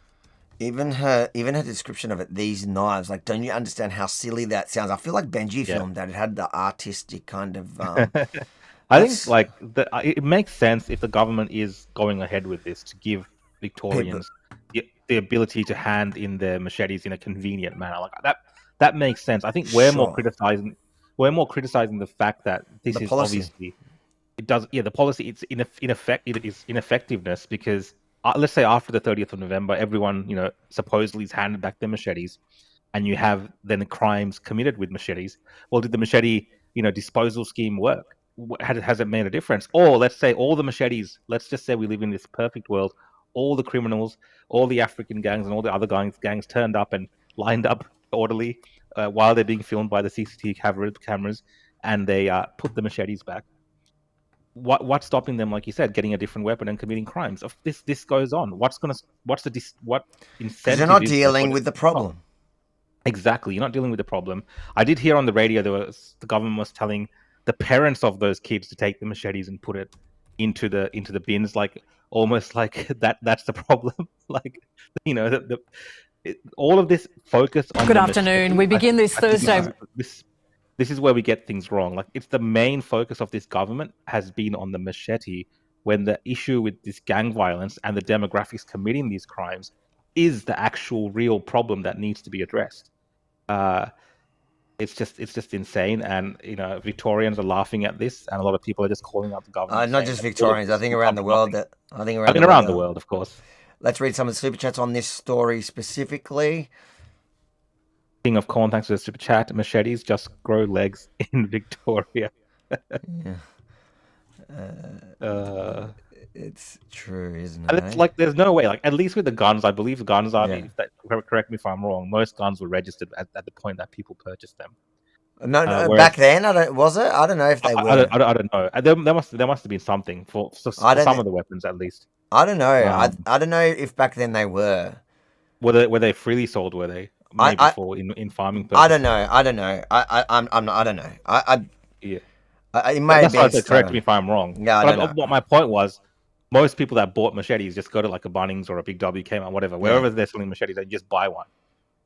Even her description of it, these knives, like, don't you understand how silly that sounds? I feel like Benji filmed that. It had the artistic kind of... I think, like, it makes sense if the government is going ahead with this to give Victorians the ability to hand in their machetes in a convenient manner. Like, that makes sense. I think we're more criticizing the fact that this is obviously... the policy, it's ineffectiveness, because let's say after the 30th of November, everyone, supposedly has handed back their machetes, and you have then crimes committed with machetes. Well, did the machete, disposal scheme work? Has it made a difference? Or let's say all the machetes, let's just say we live in this perfect world, all the criminals, all the African gangs and all the other gangs turned up and lined up orderly while they're being filmed by the CCTV cameras, and they put the machetes back. What's stopping them, like you said, getting a different weapon and committing crimes? If this goes on, what incentive? They're not dealing with the problem. Exactly, you're not dealing with the problem. I did hear on the radio the government was telling the parents of those kids to take the machetes and put it into the bins, like almost like that's the problem. Like, all of this focus on. Good afternoon. We begin this Thursday. This is where we get things wrong. Like, it's the main focus of this government has been on the machete, when the issue with this gang violence and the demographics committing these crimes is the actual real problem that needs to be addressed. It's just insane, and Victorians are laughing at this, and a lot of people are just calling out the government. Not just Victorians. I think around the world. Around the world, of course. Let's read some of the super chats on this story specifically. King of Corn, thanks for the super chat. Machetes just grow legs in Victoria. It's true, isn't it? And it's like, there's no way. Like, at least with the guns, I believe the guns are. Correct me if I'm wrong. Most guns were registered at the point that people purchased them. No, back then, was it? I don't know if they were. I don't know. There must have been something for some of the weapons, at least. I don't know. I don't know if back then they were. Were they freely sold? Were they? Maybe in farming purposes. I don't know. I don't know. I don't know. It may That's have been. Why I said, correct me if I'm wrong. Yeah, I don't know. What my point was, most people that bought machetes just go to like a Bunnings or a Big W, Kmart, whatever. Wherever they're selling machetes, they just buy one.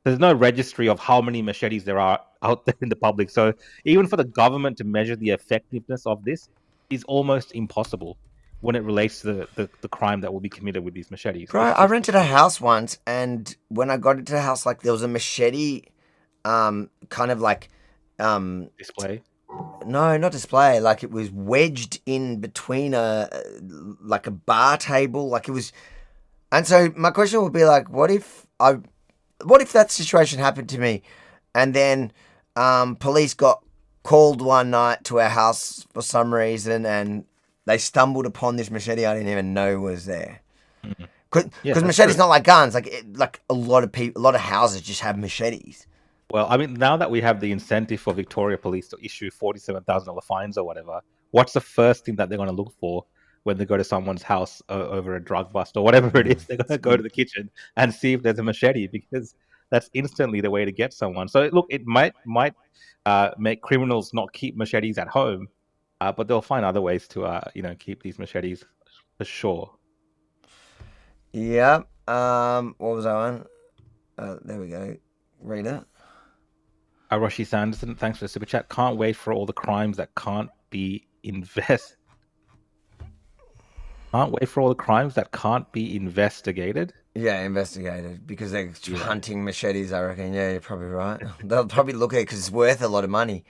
There's no registry of how many machetes there are out there in the public. So even for the government to measure the effectiveness of this is almost impossible when it relates to the crime that will be committed with these machetes. Bro, I rented a house once, and when I got into the house, like, there was a machete, kind of like... display? No, not display. Like, it was wedged in between a bar table. Like, it was... And so my question would be, like, what if that situation happened to me, and then police got called one night to our house for some reason, and they stumbled upon this machete I didn't even know was there. Because machetes not like guns. Like a lot of houses just have machetes. Well, I mean, now that we have the incentive for Victoria Police to issue $47,000 fines or whatever, what's the first thing that they're going to look for when they go to someone's house over a drug bust or whatever it is? They're going to go to the kitchen and see if there's a machete, because that's instantly the way to get someone. So look, it might make criminals not keep machetes at home, but they'll find other ways to keep these machetes for sure. Yeah. What was I on? There we go. Read it. Roshi Sanderson, thanks for the super chat. Can't wait for all the crimes that can't be investigated. Yeah, investigated, because they're hunting machetes, I reckon. Yeah, you're probably right. They'll probably look at it because it's worth a lot of money.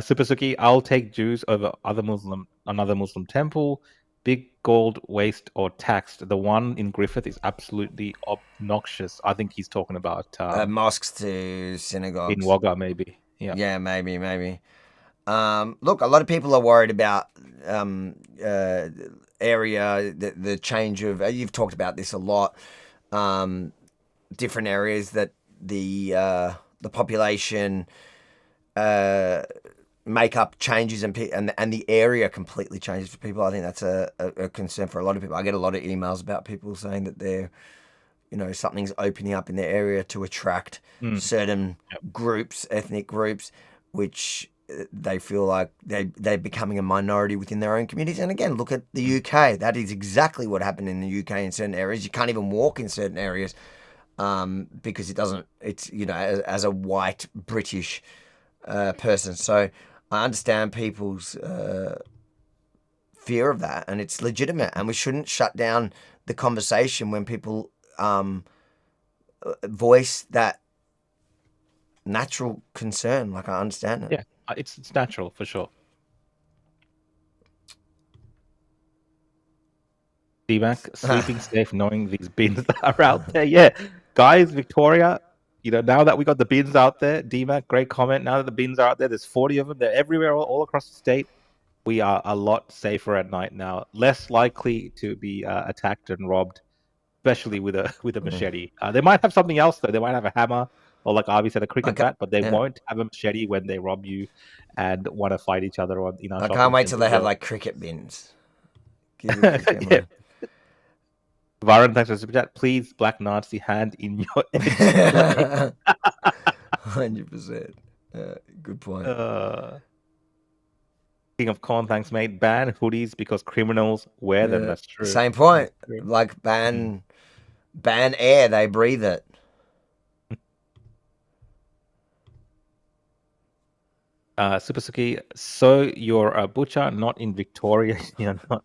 Super Suki, I'll take Jews over another Muslim temple. Big gold waste or taxed. The one in Griffith is absolutely obnoxious. I think he's talking about mosques to synagogues. In Wagga, maybe. Yeah, maybe. Look, a lot of people are worried about area, the change of, you've talked about this a lot, different areas that the population makeup changes and the area completely changes for people. I think that's a concern for a lot of people. I get a lot of emails about people saying that they're, something's opening up in their area to attract certain groups, ethnic groups, which they feel like they're becoming a minority within their own communities. And again, look at the UK. That is exactly what happened in the UK in certain areas. You can't even walk in certain areas because it's, as a white British person. So I understand people's fear of that, and it's legitimate, and we shouldn't shut down the conversation when people voice that natural concern. Like, I understand it. Yeah, it's natural for sure. D-Mac, sleeping safe knowing these bins are out there. Yeah, guys, Victoria, now that we got the bins out there, D-Mac, great comment. Now that the bins are out there, there's 40 of them. They're everywhere, all across the state. We are a lot safer at night now. Less likely to be attacked and robbed, especially with a machete. They might have something else though. They might have a hammer, or like Avi said, a cricket bat, but they won't have a machete when they rob you and want to fight each other on. I can't wait till they have like cricket bins. Yeah. Varun, thanks for the super chat. Please, Black Nazi, hand in your 100%. Good point. King of Corn, thanks, mate. Ban hoodies because criminals wear them. That's true. Same point. Like ban air, they breathe it. Super Suki, so you're a butcher, not in Victoria. You're not.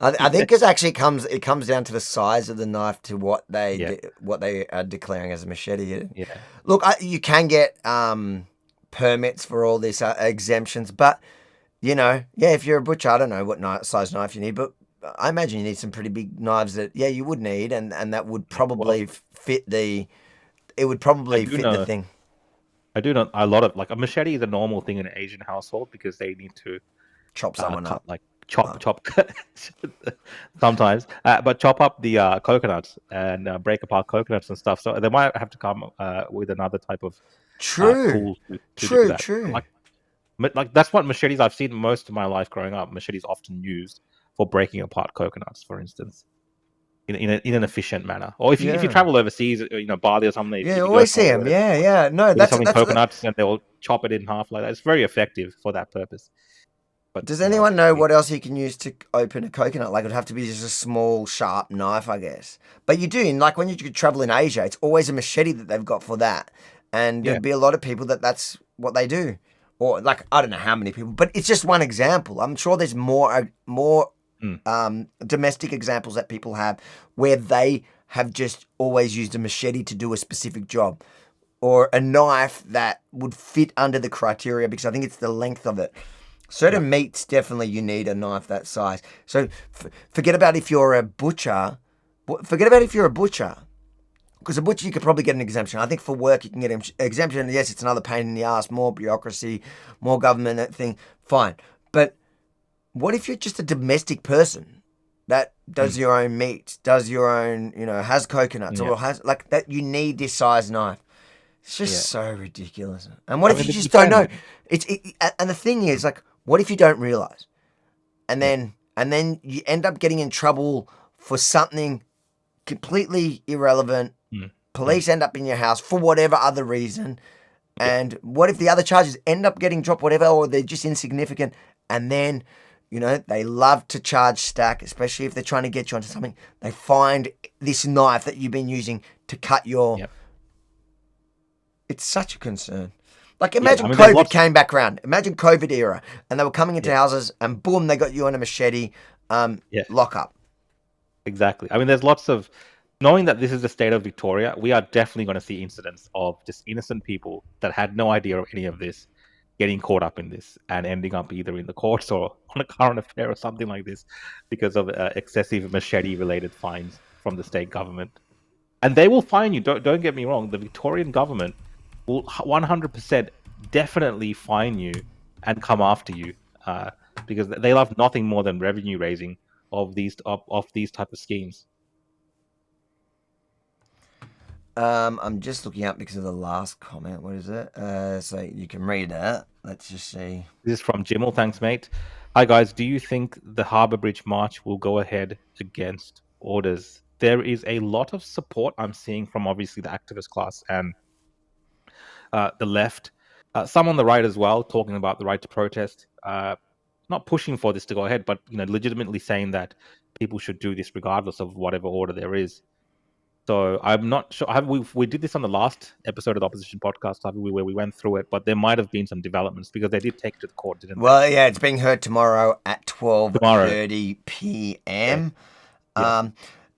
I think it comes down to the size of the knife to what they are declaring as a machete. Yeah. Look, you can get permits for all these exemptions, but if you're a butcher, I don't know what size knife you need, but I imagine you need some pretty big knives that you would need, and that would probably fit the. It would probably fit the thing. I do know a lot of a machete is a normal thing in an Asian household because they need to chop someone up, chop sometimes, but chop up the coconuts and break apart coconuts and stuff. So they might have to come with another type of tool to do that. True. Like that's what machetes I've seen most of my life growing up. Machetes often used for breaking apart coconuts, for instance, in an efficient manner. Or if you travel overseas, Bali or something, you always see them. Yeah. No, that's coconuts, and they'll chop it in half like that. It's very effective for that purpose. But does anyone know what else you can use to open a coconut? Like, it would have to be just a small, sharp knife, I guess. But you do, like when you travel in Asia, it's always a machete that they've got for that. And there'd be a lot of people that's what they do. Or like, I don't know how many people, but it's just one example. I'm sure there's more domestic examples that people have where they have just always used a machete to do a specific job. Or a knife that would fit under the criteria, because I think it's the length of it. Certain meats, definitely you need a knife that size. So forget about if you're a butcher. Because a butcher, you could probably get an exemption. I think for work, you can get an exemption. Yes, it's another pain in the ass, more bureaucracy, more government thing. Fine. But what if you're just a domestic person that does your own meat, does your own, has coconuts, or has like that? You need this size knife. It's just so ridiculous. And what if you just don't know? And the thing is, like, what if you don't realize? And then you end up getting in trouble for something completely irrelevant. Police end up in your house for whatever other reason. And what if the other charges end up getting dropped, whatever, or they're just insignificant? And then, they love to charge stack, especially if they're trying to get you onto something. They find this knife that you've been using to cut your... It's such a concern. Like, imagine COVID came back around. Imagine COVID era, and they were coming into houses, and boom, they got you on a machete, lock up. Exactly. I mean, there's lots of... Knowing that this is the state of Victoria, we are definitely going to see incidents of just innocent people that had no idea of any of this getting caught up in this and ending up either in the courts or on a current affair or something like this because of excessive machete-related fines from the state government. And they will fine you. Don't get me wrong. The Victorian government will 100% definitely fine you and come after you because they love nothing more than revenue raising of these type of schemes. I'm just looking up because of the last comment. What is it? So you can read it. Let's just see. This is from Jimmel. Thanks, mate. Hi, guys. Do you think the Harbour Bridge March will go ahead against orders? There is a lot of support I'm seeing from obviously the activist class and the left. Some on the right as well, talking about the right to protest. Not pushing for this to go ahead, but legitimately saying that people should do this regardless of whatever order there is. So I'm not sure. We did this on the last episode of the Opposition podcast, where we went through it, but there might have been some developments because they did take it to the court, didn't they? Well, yeah, it's being heard tomorrow at 12:30 p.m. Yeah.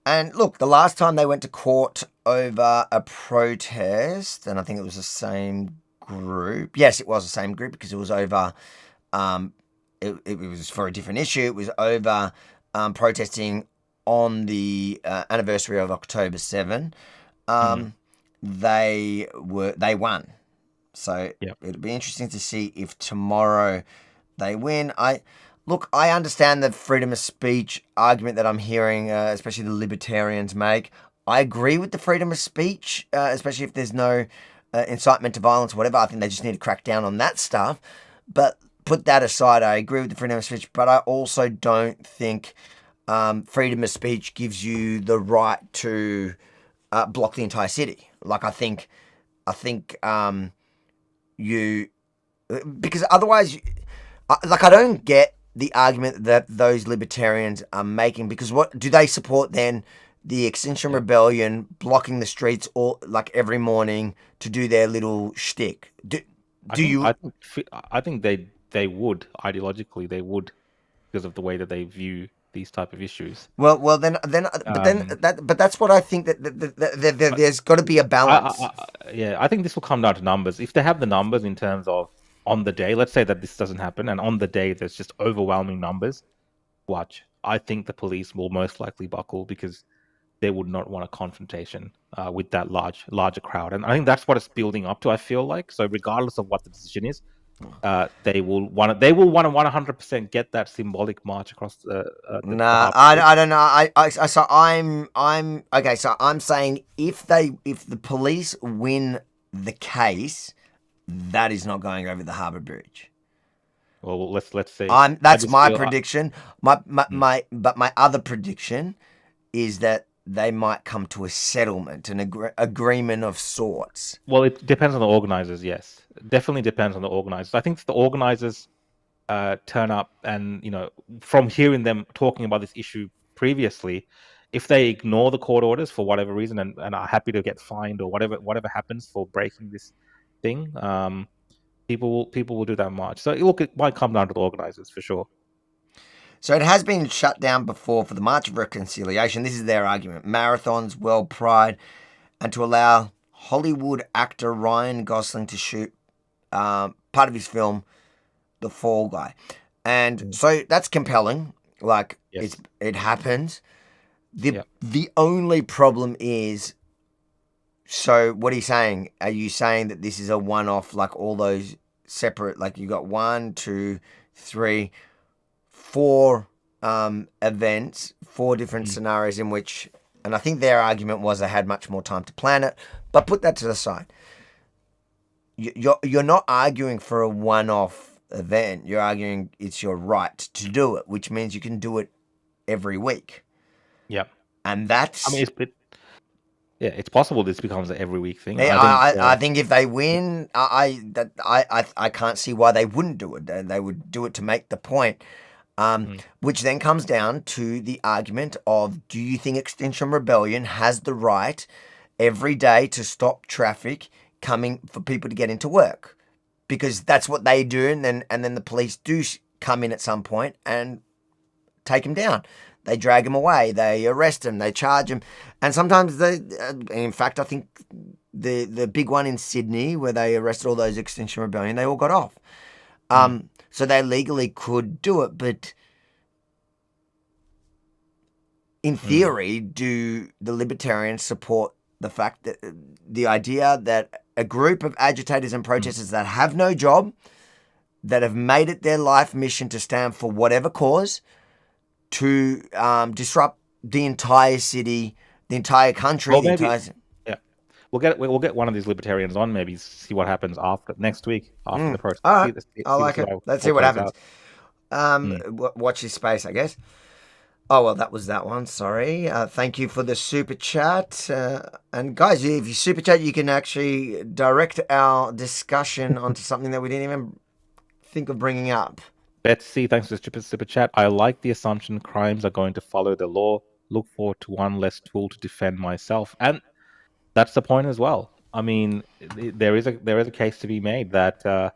And look, the last time they went to court over a protest, and I think it was the same group. Yes, it was the same group because it was over. It was for a different issue. It was over protesting on the anniversary of October 7, they won. So it'll be interesting to see if tomorrow they win. I understand the freedom of speech argument that I'm hearing, especially the libertarians make. I agree with the freedom of speech, especially if there's no incitement to violence or whatever. I think they just need to crack down on that stuff. But put that aside, I agree with the freedom of speech, but I also don't think freedom of speech gives you the right to block the entire city. Like I think because otherwise, I don't get the argument that those libertarians are making, because what do they support then? The Extinction Rebellion blocking the streets all like every morning to do their little shtick. I think they would ideologically because of the way that they view these type of issues. But that's what I think that there's got to be a balance. I think this will come down to numbers. If they have the numbers in terms of on the day, let's say that this doesn't happen, and on the day there's just overwhelming numbers, watch. I think the police will most likely buckle because they would not want a confrontation with that larger crowd, and I think that's what it's building up to. I feel like so, regardless of what the decision is. They will want to 100% get that symbolic march across the I don't know. So I'm okay. So I'm saying if the police win the case, that is not going over the Harbour Bridge. Well, let's see. That's my prediction. But my other prediction is that they might come to a settlement, an agreement of sorts. Well, it depends on the organizers, yes. It definitely depends on the organizers. I think if the organizers turn up and, from hearing them talking about this issue previously, if they ignore the court orders for whatever reason and are happy to get fined or whatever happens for breaking this thing, people will do that march. So look, it might come down to the organizers for sure. So it has been shut down before for the March of Reconciliation. This is their argument. Marathons, World Pride, and to allow Hollywood actor Ryan Gosling to shoot part of his film, The Fall Guy. And so that's compelling. Like, it happens. The only problem is, so what are you saying? Are you saying that this is a one-off, like all those separate, like you got 1, 2, 3... 4 events, 4 different scenarios in which, and I think their argument was they had much more time to plan it, but put that to the side. You're not arguing for a one-off event. You're arguing it's your right to do it, which means you can do it every week. Yep. And that's... it's possible this becomes an every week thing. I think if they win, I can't see why they wouldn't do it. They would do it to make the point. Which then comes down to the argument of, do you think Extinction Rebellion has the right every day to stop traffic coming for people to get into work? Because that's what they do, and then the police do come in at some point and take them down. They drag them away, they arrest them, they charge them, and sometimes in fact, I think the big one in Sydney where they arrested all those Extinction Rebellion, they all got off. So they legally could do it, but in theory, do the libertarians support the fact that the idea that a group of agitators and protesters that have no job that have made it their life mission to stand for whatever cause to disrupt the entire city, the entire country, Well, the maybe, entire... yeah. We'll get one of these libertarians on, maybe see what happens next week after the protest. All right, See I like it. Let's see what happens. Watch this space, I guess. Oh, well, that was that one. Sorry. Thank you for the super chat. And guys, if you super chat, you can actually direct our discussion onto something that we didn't even think of bringing up. Betsy, thanks for the super chat. I like the assumption crimes are going to follow the law. Look forward to one less tool to defend myself. And that's the point as well. I mean, there is a case to be made that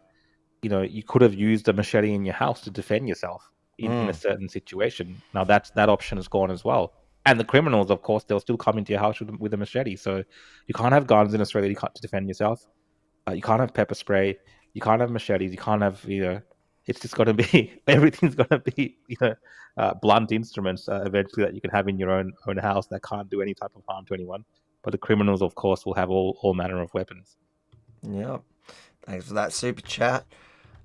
you could have used a machete in your house to defend yourself in a certain situation. Now that option is gone as well. And the criminals, of course, they'll still come into your house with a machete. So you can't have guns in Australia to defend yourself. You can't have pepper spray. You can't have machetes. You can't have It's just going to be everything's going to be blunt instruments eventually that you can have in your own house that can't do any type of harm to anyone. But the criminals, of course, will have all manner of weapons. Yep. Thanks for that super chat.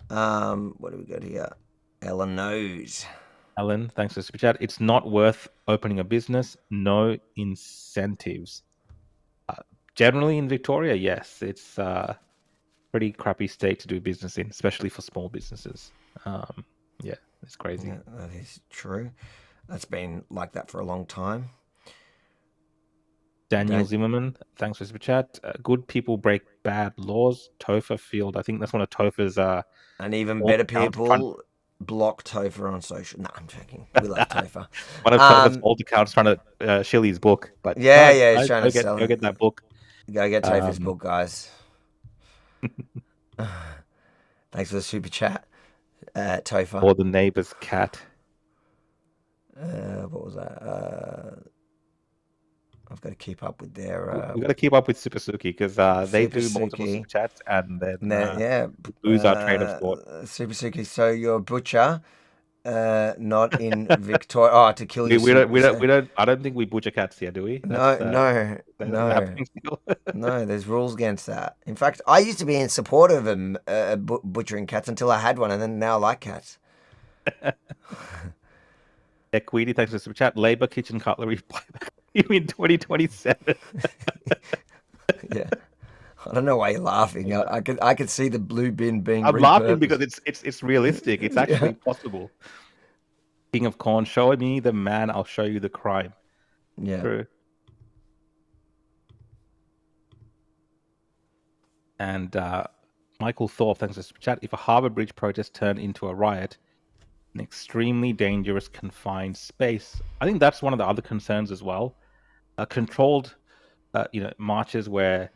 What do we got here? Ellen knows. Ellen, thanks for the super chat. It's not worth opening a business. No incentives. Generally in Victoria, yes, it's a pretty crappy state to do business in, especially for small businesses. Yeah, it's crazy. Yeah, that is true. That's been like that for a long time. Daniel Zimmerman, thanks for the super chat. Good people break bad laws. Topher Field, I think that's one of Topher's... and even better people block Topher on social... No, I'm joking. We love Topher. One of Topher's old accounts trying to shill his book. But he's trying to sell it. Go get that book. Go get Topher's book, guys. Thanks for the super chat, Topher. Or the neighbor's cat. What was that? I've got to keep up with their... We've got to keep up with Super Suki because they do multiple super chats and then lose our train of thought. Super Suki, so you're a butcher, not in Victoria. Oh, to kill you. We don't. I don't think we butcher cats here, do we? No. No, there's rules against that. In fact, I used to be in support of butchering cats until I had one, and then now I like cats. Equity, thanks for the super chat. Labour kitchen cutlery buyback in 2027. Yeah, I don't know why you're laughing. I could see the blue bin being. I'm laughing because it's realistic. It's actually possible. King of Corn, show me the man, I'll show you the crime. Yeah. True. And Michael Thorpe, thanks for the super chat. If a Harbour Bridge protest turned into a riot, an extremely dangerous confined space. I think that's one of the other concerns as well. Controlled, marches where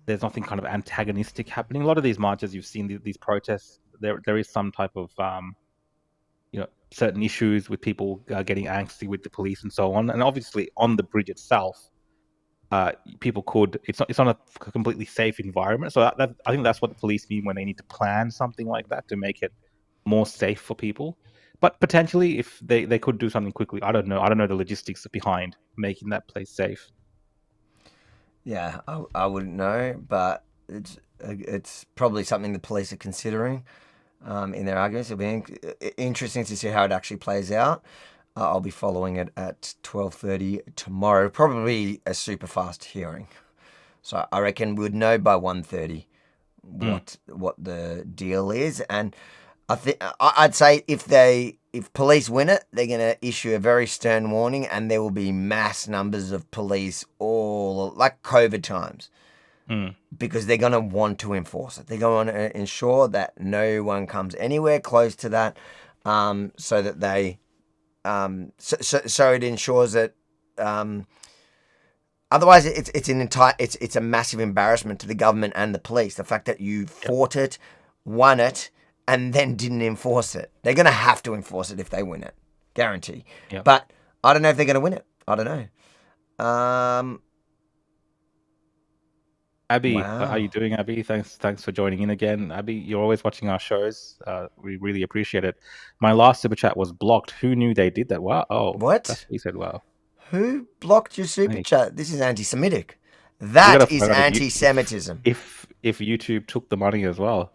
there's nothing kind of antagonistic happening. A lot of these marches you've seen, these protests, there is some type of, certain issues with people getting angsty with the police and so on. And obviously on the bridge itself, people could. It's not a completely safe environment. So I think that's what the police mean when they need to plan something like that to make it more safe for people. But potentially, if they could do something quickly, I don't know. I don't know the logistics behind making that place safe. Yeah, I wouldn't know, but it's probably something the police are considering in their arguments. It'll be interesting to see how it actually plays out. I'll be following it at 12:30 tomorrow. Probably a super fast hearing, so I reckon we'd know by 1:30 what the deal is. And I'd say if police win it, they're going to issue a very stern warning, and there will be mass numbers of police, all like COVID times, because they're going to want to enforce it. They're going to ensure that no one comes anywhere close to that, so that they, so it ensures that. Otherwise, it's a massive embarrassment to the government and the police. The fact that you fought it, won it, and then didn't enforce it. They're going to have to enforce it if they win it. Guarantee. Yep. But I don't know if they're going to win it. I don't know. Abby, Wow. how are you doing, Abby? Thanks for joining in again. Abby, you're always watching our shows. We really appreciate it. My last super chat was blocked. Who knew they did that? Wow. Oh, what? He said, wow. Who blocked your super chat? This is anti-Semitic. That is anti-Semitism. If YouTube took the money as well.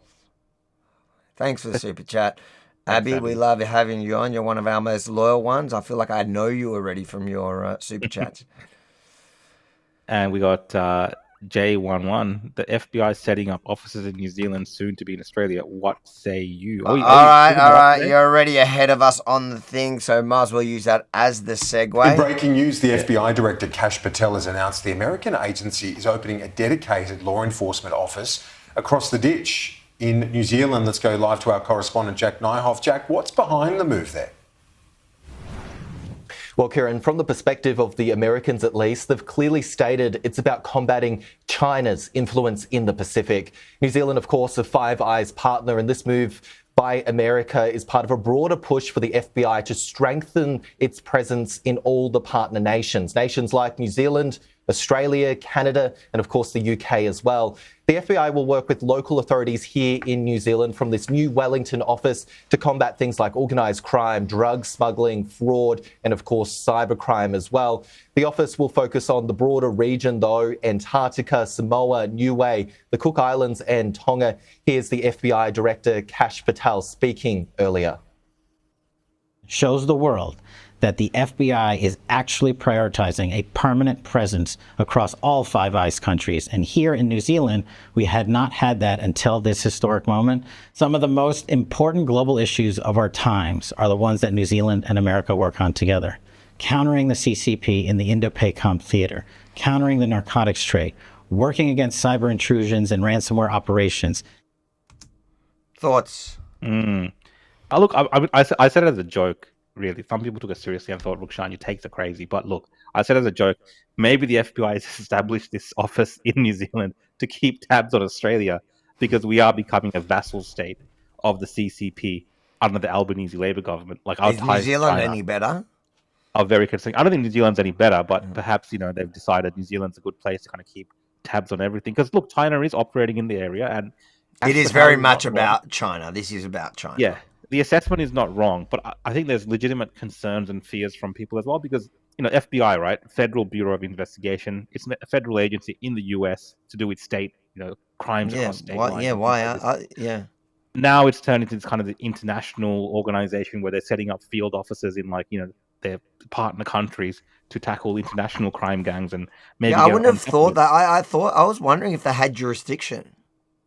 Thanks for the super chat. Abby, we love having you on. You're one of our most loyal ones. I feel like I know you already from your super chats. And we got J11. The FBI setting up offices in New Zealand, soon to be in Australia. What say you? All right. You're already ahead of us on the thing, so might as well use that as the segue. In breaking news, the FBI Director Kash Patel has announced the American agency is opening a dedicated law enforcement office across the ditch in New Zealand. Let's go live to our correspondent, Jack Nyhoff. Jack, what's behind the move there? Well, Karen, from the perspective of the Americans at least, they've clearly stated it's about combating China's influence in the Pacific. New Zealand, of course, a Five Eyes partner, and this move by America is part of a broader push for the FBI to strengthen its presence in all the partner nations. Nations like New Zealand, Australia, Canada, and of course the UK as well. The FBI will work with local authorities here in New Zealand from this new Wellington office to combat things like organised crime, drug smuggling, fraud, and of course cybercrime as well. The office will focus on the broader region though, Antarctica, Samoa, Niue, the Cook Islands and Tonga. Here's the FBI Director Kash Patel speaking earlier. Shows the world that the FBI is actually prioritizing a permanent presence across all Five Eyes countries. And here in New Zealand, we had not had that until this historic moment. Some of the most important global issues of our times are the ones that New Zealand and America work on together. Countering the CCP in the Indo-PACOM theater, countering the narcotics trade, working against cyber intrusions and ransomware operations. Thoughts? Look, I said it as a joke. Really, some people took it seriously and thought, Rukshan, you take the crazy. But look, I said as a joke, maybe the FBI has established this office in New Zealand to keep tabs on Australia because we are becoming a vassal state of the CCP under the Albanese Labor government. Like, is New Zealand any better? Are very concerning. I don't think New Zealand's any better, but perhaps they've decided New Zealand's a good place to kind of keep tabs on everything. Because look, China is operating in the area, and it is very much about China. This is about China. Yeah. The assessment is not wrong, but I think there's legitimate concerns and fears from people as well because, FBI, right? Federal Bureau of Investigation. It's a federal agency in the US to do with state, crimes across state lines. Now it's turned into this kind of the international organization where they're setting up field offices in their partner countries to tackle international crime gangs and maybe. Yeah, I wouldn't have thought that. I was wondering if they had jurisdiction.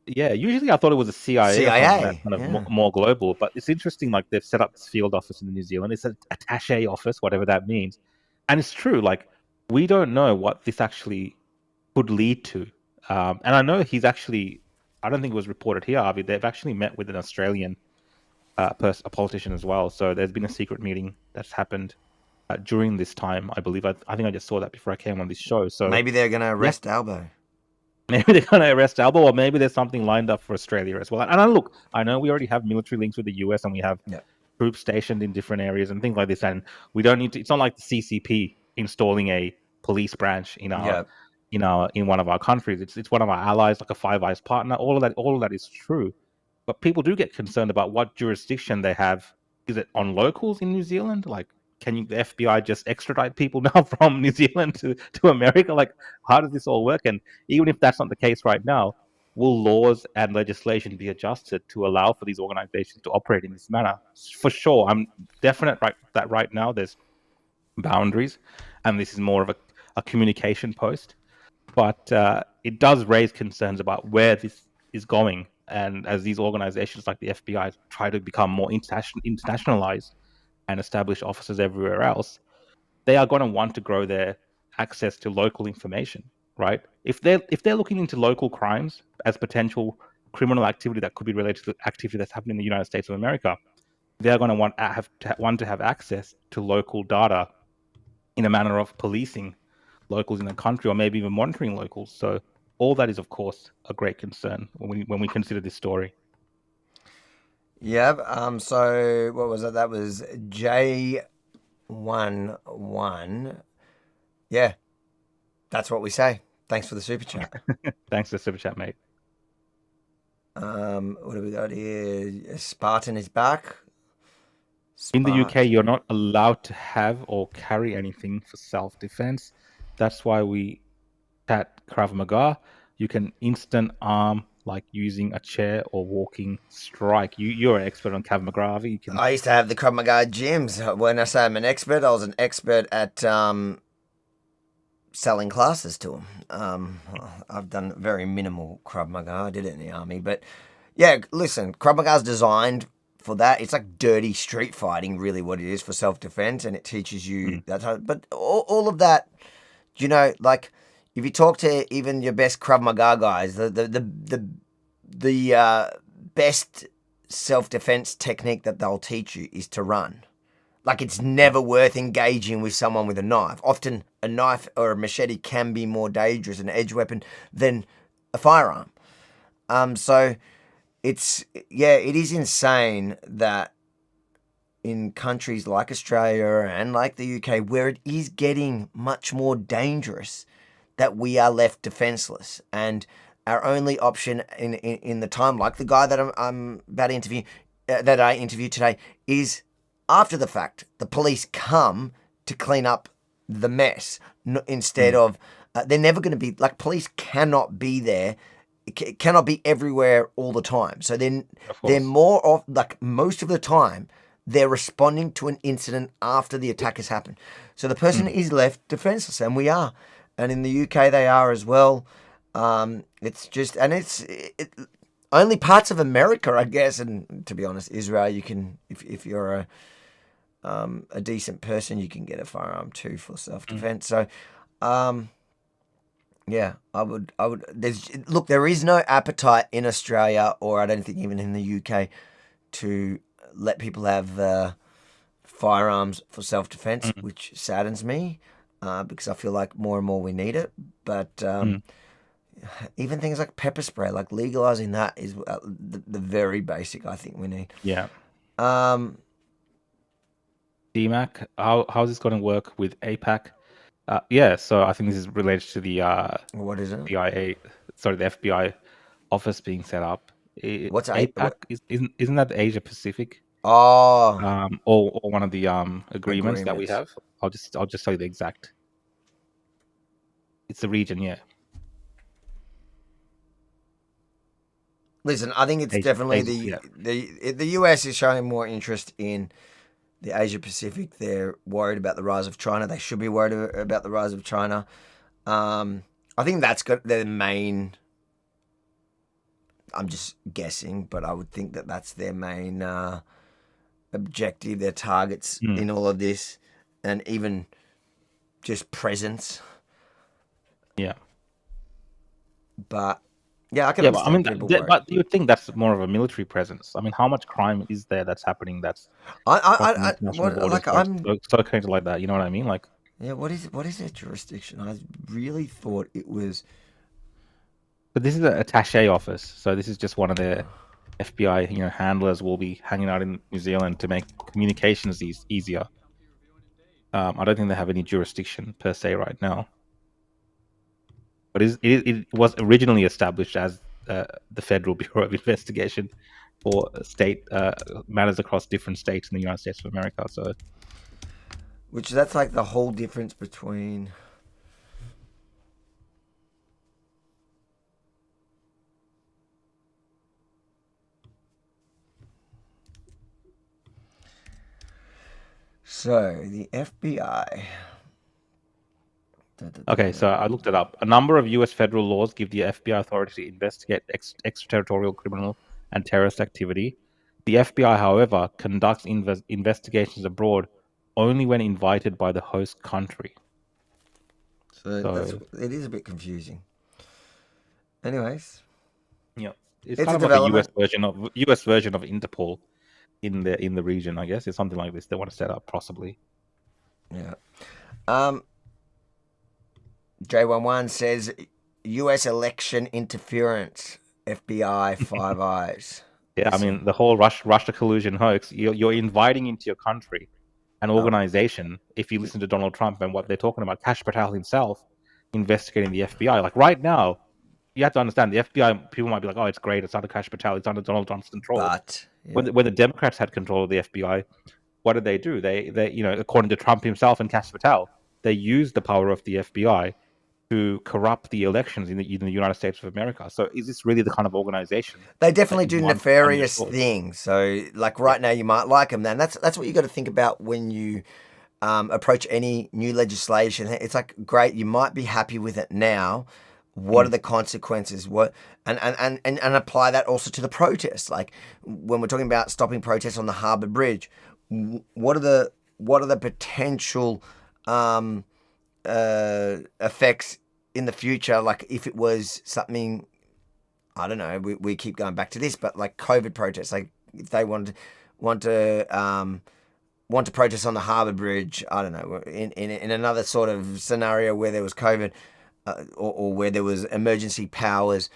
Yeah, usually I thought it was a CIA kind of more global, but it's interesting. Like they've set up this field office in New Zealand. It's an attaché office, whatever that means, and it's true. Like we don't know what this actually could lead to, and I know he's actually. I don't think it was reported here, Avi. They've actually met with an Australian, a politician as well. So there's been a secret meeting that's happened during this time. I believe. I think I just saw that before I came on this show. So maybe they're going to arrest Albo. Maybe they're going to arrest Albo, or maybe there's something lined up for Australia as well. And look, I know we already have military links with the US, and we have troops stationed in different areas and things like this. And we don't need to. It's not like the CCP installing a police branch in our, in one of our countries. It's one of our allies, like a Five Eyes partner. All of that is true, but people do get concerned about what jurisdiction they have. Is it on locals in New Zealand? Like, can the FBI just extradite people now from New Zealand to America? Like, how does this all work? And even if that's not the case right now, will laws and legislation be adjusted to allow for these organizations to operate in this manner? For sure, I'm definite that right now there's boundaries, and this is more of a communication post. But it does raise concerns about where this is going. And as these organizations like the FBI try to become more internationalized, and establish offices everywhere else, they are going to want to grow their access to local information, right? If they're looking into local crimes as potential criminal activity that could be related to activity that's happening in the United States of America, they're going to want to have access to local data in a manner of policing locals in the country, or maybe even monitoring locals. So all that is, of course, a great concern when we consider this story. Yeah. So what was it? That was J11. Yeah. That's what we say. Thanks for the super chat. Thanks for the super chat, mate. What have we got here? Spartan is back. In the UK, you're not allowed to have or carry anything for self-defense. That's why we at Krav Maga, you can instant arm like using a chair or walking strike? You're an expert on Krav Maga. You can. I used to have the Krav Maga gyms. When I say I'm an expert, I was an expert at selling classes to them. I've done very minimal Krav Maga. I did it in the army. But yeah, listen, Krav Maga is designed for that. It's like dirty street fighting, really, what it is, for self-defense, and it teaches you that. But all of that, you know, like if you talk to even your best Krav Maga guys, the best self-defense technique that they'll teach you is to run. Like, it's never worth engaging with someone with a knife. Often a knife or a machete can be more dangerous, an edge weapon, than a firearm. So it is insane that in countries like Australia and like the UK, where it is getting much more dangerous, that we are left defenseless. And our only option in the time, like the guy that I'm about to interview, that I interviewed today, is after the fact. The police come to clean up the mess instead of, they're never going to be, like, police cannot be there, cannot be everywhere all the time. So then they're more of, like, most of the time, they're responding to an incident after the attack has happened. So the person is left defenseless, and we are. And in the UK, they are as well. It's just, and it's only parts of America, I guess, and to be honest, Israel, you can, if you're a decent person, you can get a firearm too for self-defense. So, yeah, I would. There is no appetite in Australia, or I don't think even in the UK, to let people have firearms for self-defense, which saddens me, because I feel like more and more we need it. But even things like pepper spray, like legalizing that, is the very basic I think we need. Yeah. DMAC, how's this going to work with APAC? Yeah, so I think this is related to the what is it? The FBI office being set up. What's APAC? Isn't that the Asia Pacific? Oh, or one of the agreements that we have. I'll just tell you the exact. It's the region, yeah. Listen, I think it's definitely the US is showing more interest in the Asia Pacific. They're worried about the rise of China. They should be worried about the rise of China. I think that's got their main. I'm just guessing, but I would think that that's their main objective, their targets in all of this, and even just presence. Yeah. But yeah, I can understand people worried. But you would think that's more of a military presence. I mean, how much crime is there that's happening? That's I'm so connected like that. You know what I mean? Like, yeah, what is their jurisdiction? I really thought it was. But this is an attaché office, so this is just one of their FBI, handlers will be hanging out in New Zealand to make communications easier. I don't think they have any jurisdiction per se right now. But it was originally established as the Federal Bureau of Investigation for state matters across different states in the United States of America. So, which that's like the whole difference between. So the FBI. Okay, so I looked it up. A number of U.S. federal laws give the FBI authority to investigate extraterritorial criminal and terrorist activity. The FBI, however, conducts investigations abroad only when invited by the host country. So it is a bit confusing. Anyways, yeah, it's kind of like a U.S. version of Interpol in the region. I guess it's something like this they want to set up, possibly. Yeah. J11 says U.S. election interference, FBI, Five Eyes. Yeah, I mean, the whole Russia collusion hoax, you're inviting into your country an organization, if you listen to Donald Trump and what they're talking about, Kash Patel himself investigating the FBI. Like right now, you have to understand, the FBI, people might be like, oh, it's great, it's under Kash Patel, it's under Donald Trump's control. But when the Democrats had control of the FBI, what did they do? They according to Trump himself and Kash Patel, they used the power of the FBI to corrupt the elections in the United States of America. So is this really the kind of organization? They definitely that do you want on nefarious your source? things. So, like right now, you might like them. Then that's what you got to think about when you approach any new legislation. It's like, great, you might be happy with it now. What are the consequences? What and apply that also to the protests. Like when we're talking about stopping protests on the Harbour Bridge, what are the potential effects in the future? Like if it was something, I don't know, we keep going back to this, but like COVID protests, like if they want to protest on the Harbour Bridge, I don't know, in another sort of scenario where there was COVID or where there was emergency powers,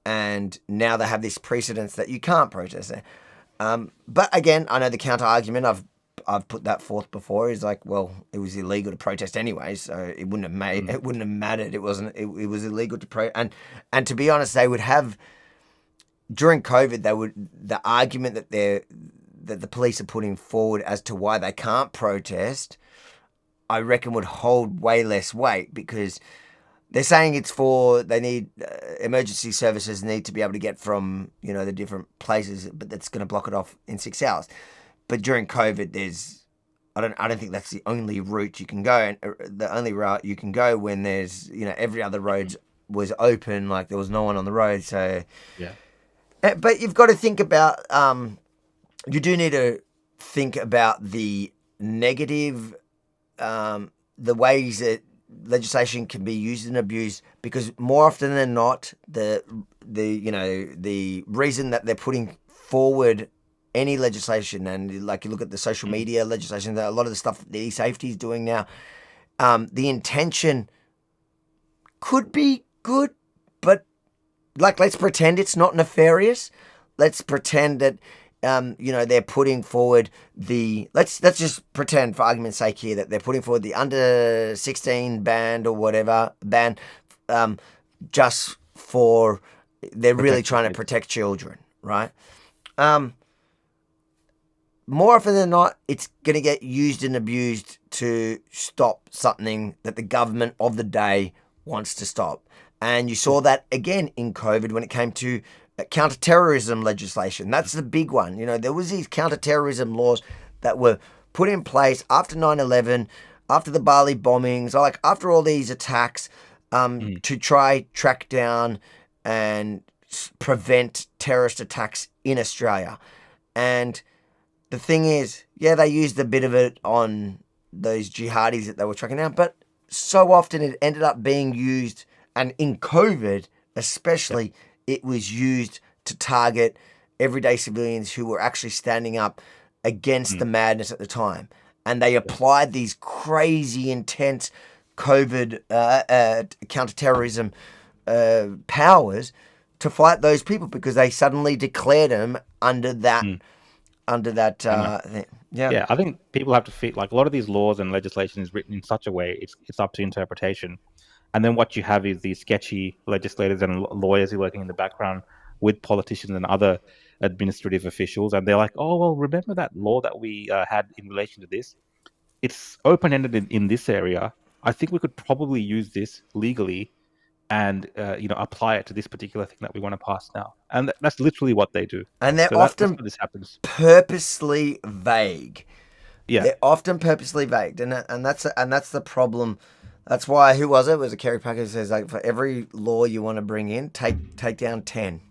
and now they have this precedence that you can't protest there. But again, I know the counter argument, I've put that forth before, is like, well, it was illegal to protest anyway, so it wouldn't have mattered. It was illegal to protest, and to be honest, they would have during COVID, the argument that the police are putting forward as to why they can't protest, I reckon would hold way less weight, because they're saying it's they need emergency services need to be able to get from the different places, but that's going to block it off in 6 hours. But during COVID, I don't think that's the only route you can go, and the only route you can go when there's every other road was open, like there was no one on the road. So yeah. But you've got to think about you do need to think about the negative, the ways that legislation can be used and abused, because more often than not, the reason that they're putting forward any legislation, and like you look at the social media legislation, a lot of the stuff that the eSafety is doing now, the intention could be good, but like, let's pretend it's not nefarious. Let's pretend that they're putting forward let's just pretend for argument's sake here that they're putting forward the under 16 ban or whatever ban, just for they're really trying to protect children, right? More often than not, it's going to get used and abused to stop something that the government of the day wants to stop. And you saw that again in COVID when it came to counter-terrorism legislation. That's the big one. There was these counter-terrorism laws that were put in place after 9/11, after the Bali bombings, like after all these attacks, to try track down and prevent terrorist attacks in Australia. And the thing is, yeah, they used a bit of it on those jihadis that they were tracking down, but so often it ended up being used, and in COVID especially, it was used to target everyday civilians who were actually standing up against the madness at the time. And they applied these crazy, intense COVID counterterrorism powers to fight those people, because they suddenly declared them under that thing. Yeah, I think people have to feel like a lot of these laws and legislation is written in such a way it's up to interpretation. And then what you have is these sketchy legislators and lawyers who are working in the background with politicians and other administrative officials, and they're like, oh, well, remember that law that we had in relation to this? It's open-ended in this area. I think we could probably use this legally and apply it to this particular thing that we want to pass now. And that's literally what they do. And they're So often that's this happens. purposely vague. Yeah. They're often purposely vague, and that's the problem. That's why, who was it? It was a Kerry Packer who says, like, for every law you want to bring in, take down 10.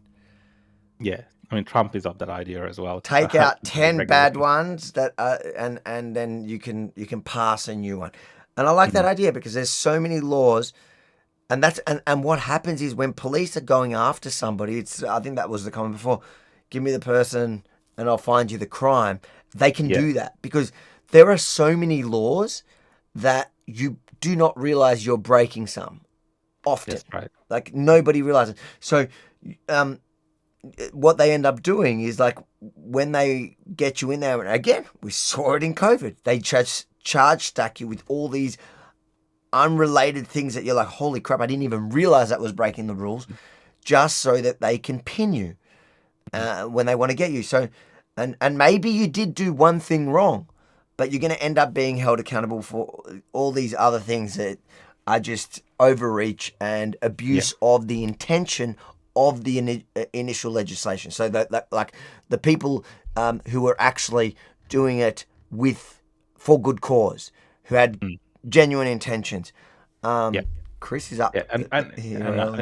Yeah, I mean, Trump is of that idea as well. Take out 10 bad ones that and then you can pass a new one. And I like that idea, because there's so many laws, and what happens is when police are going after somebody, I think that was the comment before, give me the person and I'll find you the crime. They can do that, because there are so many laws that you do not realize you're breaking some often. That's right. Like, nobody realizes. So what they end up doing is, like, when they get you in there, and again, we saw it in COVID, they charge stack you with all these unrelated things that you're like, holy crap, I didn't even realize that was breaking the rules, just so that they can pin you when they want to get you. So, and maybe you did do one thing wrong, but you're going to end up being held accountable for all these other things that are just overreach and abuse of the intention of the initial legislation. So that like the people who were actually doing it for good cause, who had genuine intentions. Chris is up. Yeah, and I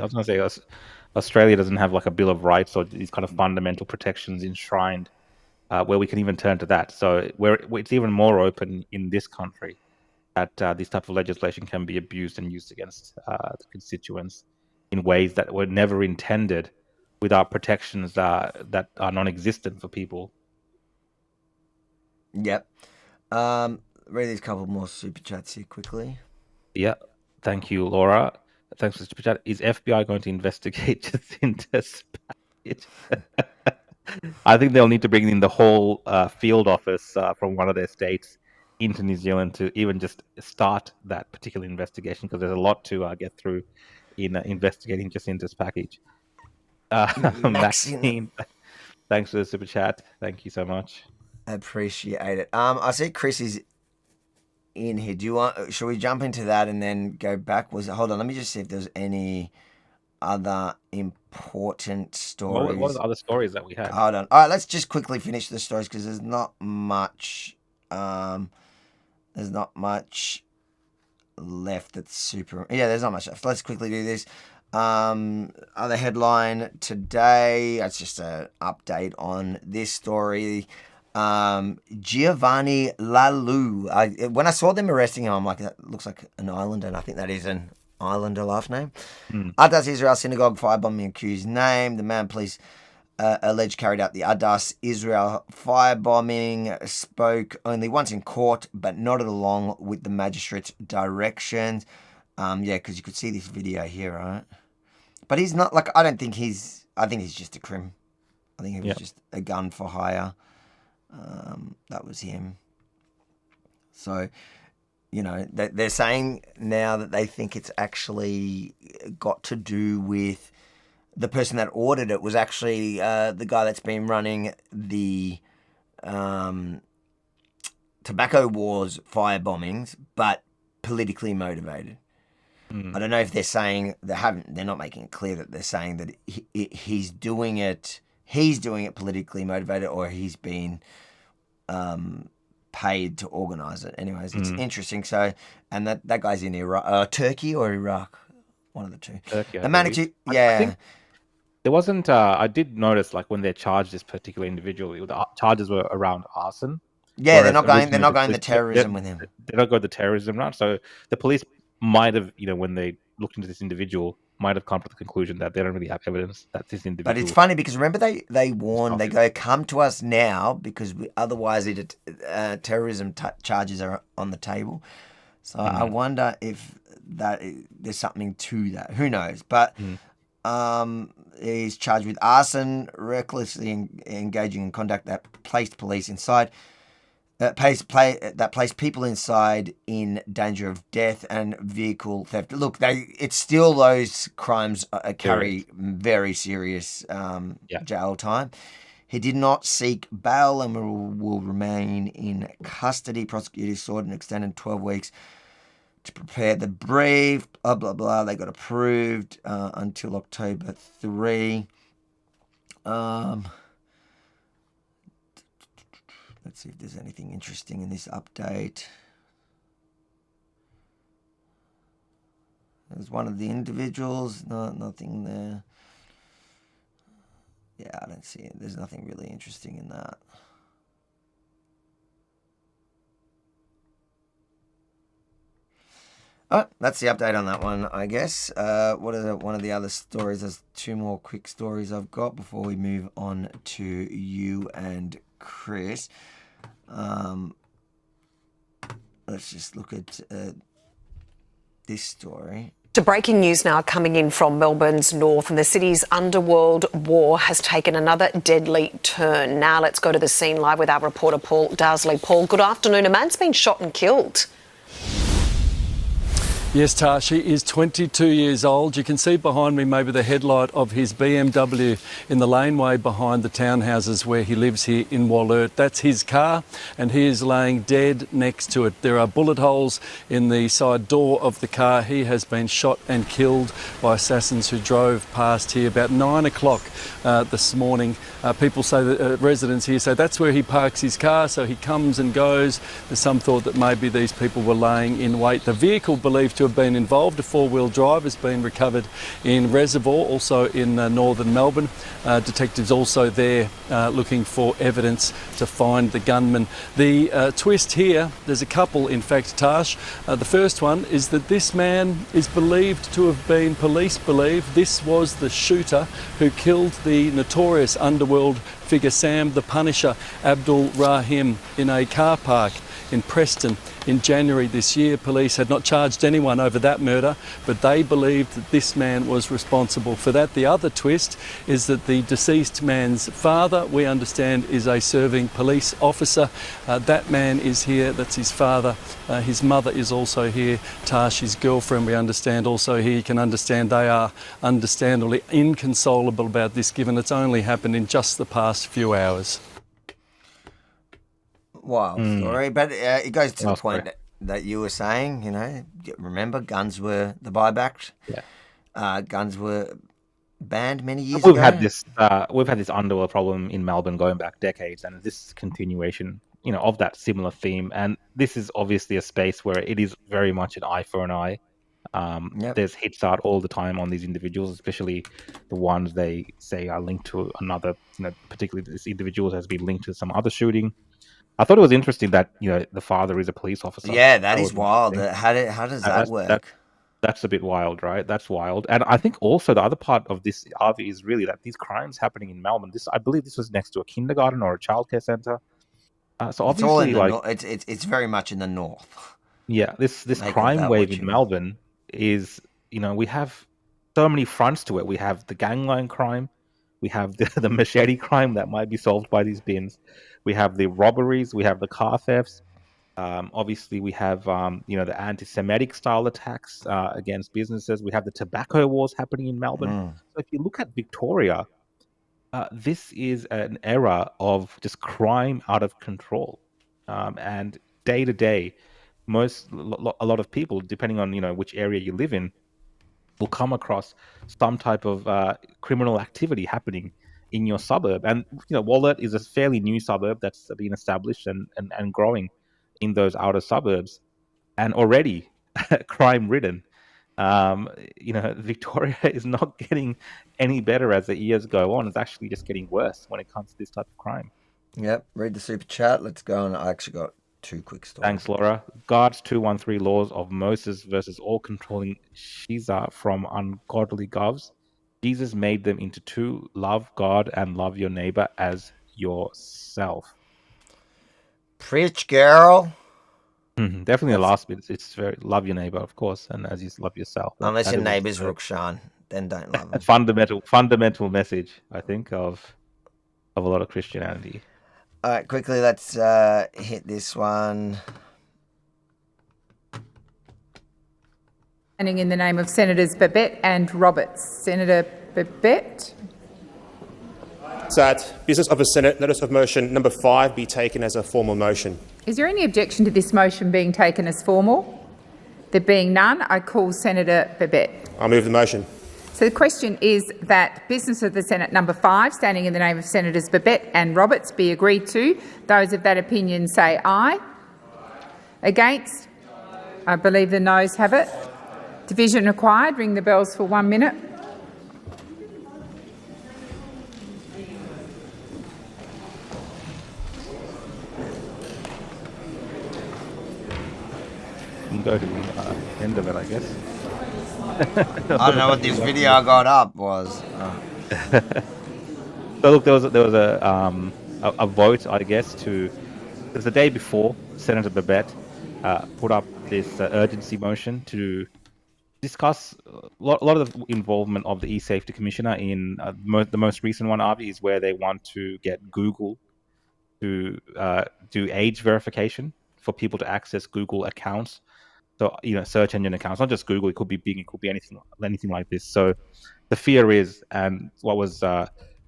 was going to say, Australia doesn't have like a Bill of Rights or these kind of fundamental protections enshrined where we can even turn to that. So it's even more open in this country that this type of legislation can be abused and used against the constituents in ways that were never intended, without protections that are non-existent for people. Yep. Read these couple more super chats here quickly. Yeah. Thank you, Laura. Thanks for the super chat. Is FBI going to investigate Jacinta's package? I think they'll need to bring in the whole field office from one of their states into New Zealand to even just start that particular investigation, because there's a lot to get through in investigating Jacinta's package. Maxine, thanks for the super chat. Thank you so much. I appreciate it. I see Chris is in here. Should we jump into that and then go back? Hold on, let me just see if there's any other important stories. What were the other stories that we had? Hold on. All right, let's just quickly finish the stories because there's not much. There's not much left that's super. Yeah, there's not much left. Let's quickly do this. Other headline today. It's just an update on this story. Giovanni Lalu. When I saw them arresting him, I'm like, that looks like an islander, and I think that is an islander last name. Adas Israel synagogue firebombing accused name. The man police alleged carried out the Adas Israel firebombing spoke only once in court, but nodded along with the magistrate's directions. Because you could see this video here, right? But he's not like, I think he's just a crim. I think he was just a gun for hire. That was him. So, they're saying now that they think it's actually got to do with the person that ordered it was actually the guy that's been running the tobacco wars firebombings, but politically motivated. I don't know if they're saying they're not making it clear that they're saying that he's doing it politically motivated, or he's been paid to organize it. Anyways, it's interesting. So, and that guy's in Turkey or Iraq, one of the two. Turkey, the man, I think there wasn't. I did notice, like when they charged this particular individual, the charges were around arson. Yeah, they're not going the terrorism with him. They don't go the terrorism route. So the police might have, when they looked into this individual, might have come to the conclusion that they don't really have evidence that this individual. But it's funny because remember they warned, they go, come to us now because otherwise terrorism charges are on the table. So I wonder if there's something to that. Who knows? But he's charged with arson, recklessly engaging in conduct that placed police inside. That placed people inside in danger of death, and vehicle theft. Look, it's still those crimes carry very serious jail time. He did not seek bail and will remain in custody. Prosecutors sought an extended 12 weeks to prepare the brief. Blah blah blah. They got approved until October 3. Let's see if there's anything interesting in this update. There's one of the individuals. No, nothing there. Yeah, I don't see it. There's nothing really interesting in that. Oh, that's the update on that one, I guess. What are one of the other stories? There's two more quick stories I've got before we move on to you and Chris. Let's just look at this story. To breaking news now coming in from Melbourne's north, and the city's underworld war has taken another deadly turn. Now let's go to the scene live with our reporter Paul Dowsley. Paul, good afternoon. A man's been shot and killed. Yes, Tash, he is 22 years old. You can see behind me maybe the headlight of his BMW in the laneway behind the townhouses where he lives here in Wollert. That's his car, and he is laying dead next to it. There are bullet holes in the side door of the car. He has been shot and killed by assassins who drove past here about 9 o'clock this morning. People say that residents here say that's where he parks his car, so he comes and goes. There's some thought that maybe these people were laying in wait. The vehicle believed to have been involved, a four-wheel drive, has been recovered in Reservoir, also in northern Melbourne. Detectives also there looking for evidence to find the gunman. The twist here, there's a couple in fact, Tash. The first one is that this man is believed to have been, police believe, this was the shooter who killed the notorious underworld figure Sam the Punisher Abdul Rahim in a car park in Preston in January this year. Police had not charged anyone over that murder, but they believed that this man was responsible for that. The other twist is that the deceased man's father, we understand, is a serving police officer. That man is here, that's his father. His mother is also here, Tash, his girlfriend, we understand, also here. You can understand they are understandably inconsolable about this, given it's only happened in just the past few hours. Wild story, but it goes to the point that you were saying, you know, remember guns were the buyback. Yeah. Guns were banned many years ago. We've had this underworld problem in Melbourne going back decades, and this continuation, you know, of that similar theme. And this is obviously a space where it is very much an eye for an eye. There's hits out all the time on these individuals, especially the ones they say are linked to another, you know, particularly this individual has been linked to some other shooting. I thought it was interesting that, you know, the father is a police officer. Yeah, that is wild. How does that work? That's a bit wild, right? That's wild. And I think also the other part of this, Harvey, is really that these crimes happening in Melbourne. I believe this was next to a kindergarten or a childcare centre. So it's all obviously, in it's very much in the north. Yeah, this crime wave in Melbourne is, you know, we have so many fronts to it. We have the gangland crime, we have the machete crime that might be solved by these bins. We have the robberies, we have the car thefts. Obviously, we have you know, the anti-Semitic style attacks against businesses. We have the tobacco wars happening in Melbourne. So if you look at Victoria, this is an era of just crime out of control, and day to day, a lot of people, depending on, you know, which area you live in, will come across some type of criminal activity happening in your suburb. And, you know, Wollert is a fairly new suburb that's been established and growing in those outer suburbs, and already crime ridden. You know, Victoria is not getting any better as the years go on. It's actually just getting worse when it comes to this type of crime. Yep, read the super chat. Let's go on. I actually got two quick stories. Thanks, Laura. Guards 213 laws of Moses versus all controlling Shiza from ungodly govs. Jesus made them into two: love God and love your neighbor as yourself. Preach, girl. Definitely the last bit. It's very love your neighbor, of course, and as you love yourself. Unless your neighbor's Rukshan, then don't love him. Fundamental message, I think, of a lot of Christianity. All right, quickly, let's hit this one. Standing in the name of Senators Babet and Roberts. Senator Babet. That Business of the Senate Notice of Motion number 5 be taken as a formal motion. Is there any objection to this motion being taken as formal? There being none, I call Senator Babet. I move the motion. So the question is that Business of the Senate number 5, standing in the name of Senators Babet and Roberts, be agreed to. Those of that opinion say aye. Against? I believe the noes have it. Division required. Ring the bells for 1 minute. You can go to the end of it, I guess. I don't know what this video I got up was. So look, there was a vote, I guess, to. It was the day before Senator Babet put up this urgency motion to discuss a lot of the involvement of the e-safety commissioner in the most recent one, Avi, is where they want to get Google to do age verification for people to access Google accounts So, search engine accounts, not just Google, it could be Bing, it could be anything like this. So the fear is, and what was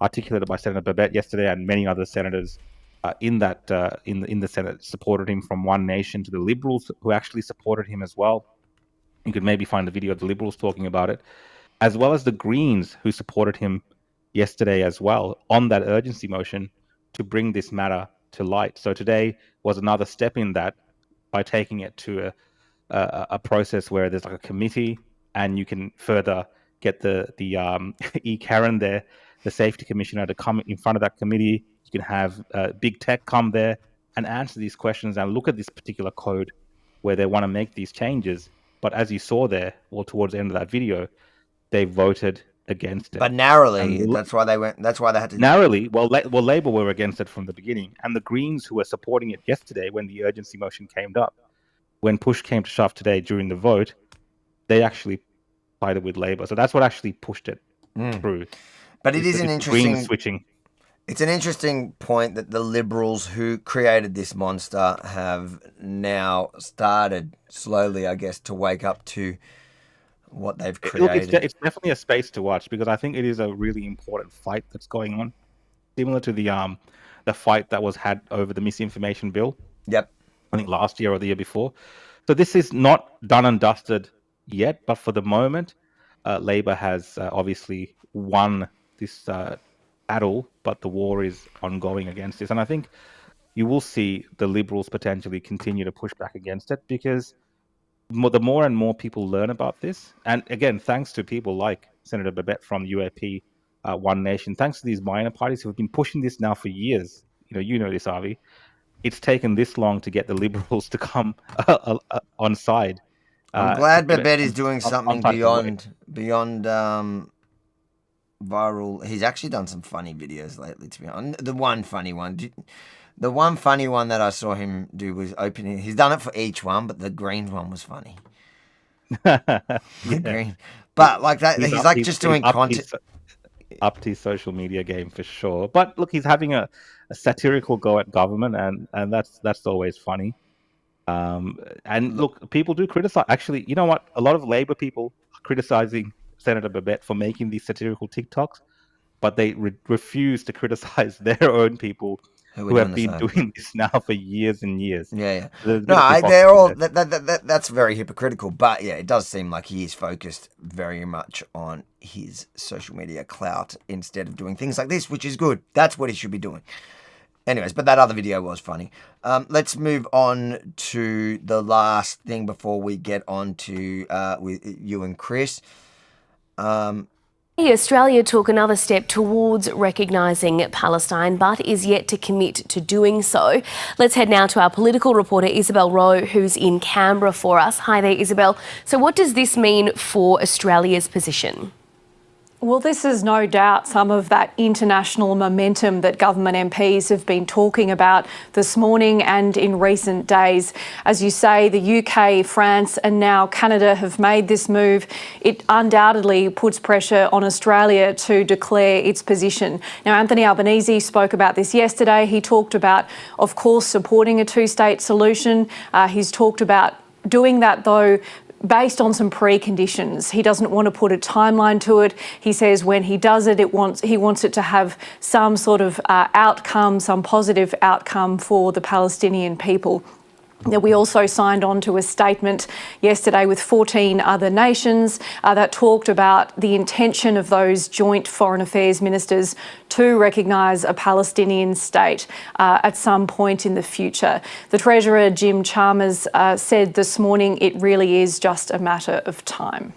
articulated by Senator Babet yesterday and many other senators in the Senate supported him, from One Nation to the Liberals who actually supported him as well. You could maybe find a video of the Liberals talking about it, as well as the Greens who supported him yesterday as well on that urgency motion to bring this matter to light. So today was another step in that by taking it to a process where there's like a committee, and you can further get the eKaren there, the safety commissioner, to come in front of that committee. You can have big tech come there and answer these questions and look at this particular code where they want to make these changes. But as you saw there, or towards the end of that video, they voted against it. But narrowly, that's why they had to. Narrowly, well, Labor were against it from the beginning, and the Greens, who were supporting it yesterday when the urgency motion came up, when push came to shove today during the vote, they actually sided with Labor. So that's what actually pushed it through. But it is an interesting Green switching. It's an interesting point that the Liberals who created this monster have now started slowly, I guess, to wake up to what they've created. Look, it's definitely a space to watch, because I think it is a really important fight that's going on, similar to the fight that was had over the misinformation bill. Yep. I think last year or the year before. So this is not done and dusted yet, but for the moment, Labor has obviously won this battle, but the war is ongoing against this. And I think you will see the Liberals potentially continue to push back against it, because the more and more people learn about this, and again, thanks to people like Senator Babet from UAP, One Nation, thanks to these minor parties who have been pushing this now for years. You know this, Avi. It's taken this long to get the Liberals to come on side. I'm glad Babet is doing something beyond viral. He's actually done some funny videos lately, to be honest. The one funny one that I saw him do was opening. He's done it for each one, but the green one was funny. Green. But like that, he's like just doing content. Up to his social media game for sure. But look, he's having a satirical go at government, and that's always funny. And look, people do criticize. Actually, you know what? A lot of Labor people are criticizing Senator Babet for making these satirical TikToks, but they refuse to criticize their own people who have been doing this now for years and years. Yeah. They're all that's very hypocritical. But yeah, it does seem like he is focused very much on his social media clout instead of doing things like this, which is good. That's what he should be doing. Anyways, but that other video was funny. Let's move on to the last thing before we get on to with you and Chris. Australia took another step towards recognising Palestine, but is yet to commit to doing so. Let's head now to our political reporter, Isabel Rowe, who's in Canberra for us. Hi there, Isabel. So what does this mean for Australia's position? Well, this is no doubt some of that international momentum that government MPs have been talking about this morning and in recent days. As you say, the UK, France and now Canada have made this move. It undoubtedly puts pressure on Australia to declare its position. Now, Anthony Albanese spoke about this yesterday. He talked about, of course, supporting a two-state solution. He's talked about doing that, though, based on some preconditions. He doesn't want to put a timeline to it. He says when he does it, he wants it to have some sort of outcome, some positive outcome for the Palestinian people. Now, we also signed on to a statement yesterday with 14 other nations that talked about the intention of those joint foreign affairs ministers to recognise a Palestinian state at some point in the future. The Treasurer, Jim Chalmers, said this morning it really is just a matter of time.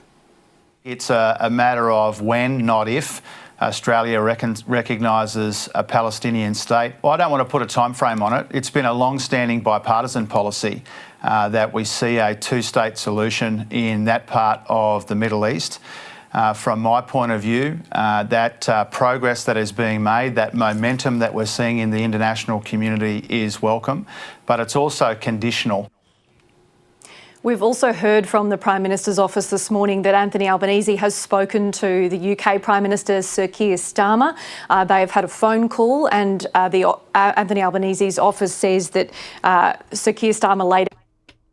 It's a matter of when, not if, Australia recognises a Palestinian state. Well, I don't want to put a time frame on it. It's been a long-standing bipartisan policy that we see a two-state solution in that part of the Middle East. From my point of view, that progress that is being made, that momentum that we're seeing in the international community is welcome, but it's also conditional. We've also heard from the Prime Minister's office this morning that Anthony Albanese has spoken to the UK Prime Minister Sir Keir Starmer. They have had a phone call, and Anthony Albanese's office says that Sir Keir Starmer later...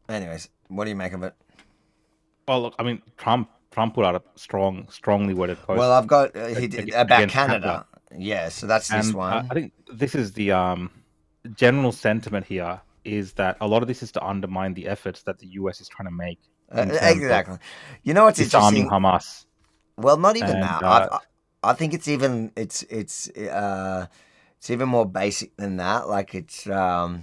Anyways, what do you make of it? Well, look, I mean, Trump put out a strongly worded post. Well, I've got he did about against Canada. Yeah, so that's this And one. I think this is the general sentiment here is that a lot of this is to undermine the efforts that the US is trying to make. in terms of Exactly. You know what's disarming interesting? Hamas. Well, not even And, that. I think it's even it's even more basic than that. Like it's just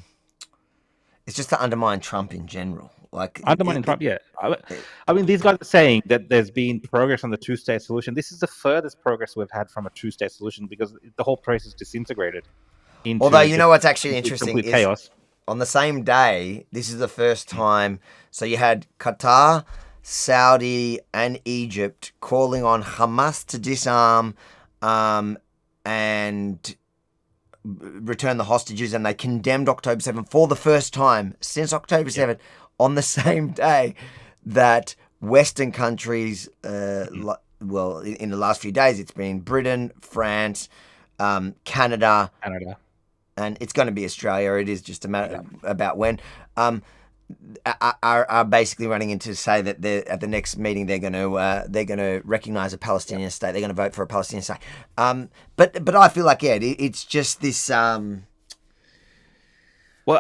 to undermine Trump in general. Like Undermining Trump, yeah. I mean, these guys are saying that there's been progress on the two-state solution. This is the furthest progress we've had from a two-state solution because the whole process disintegrated into. Although you know what's actually interesting complete is chaos. on the same day, this is the first time. So you had Qatar, Saudi, and Egypt calling on Hamas to disarm and return the hostages, and they condemned October 7 for the first time since October 7 on the same day that Western countries, well, in the last few days, it's been Britain, France, Canada, and it's going to be Australia. It is just a matter about when. Are basically running into say that at the next meeting they're going to recognise a Palestinian state. They're going to vote for a Palestinian state. But I feel like it's just this. Well,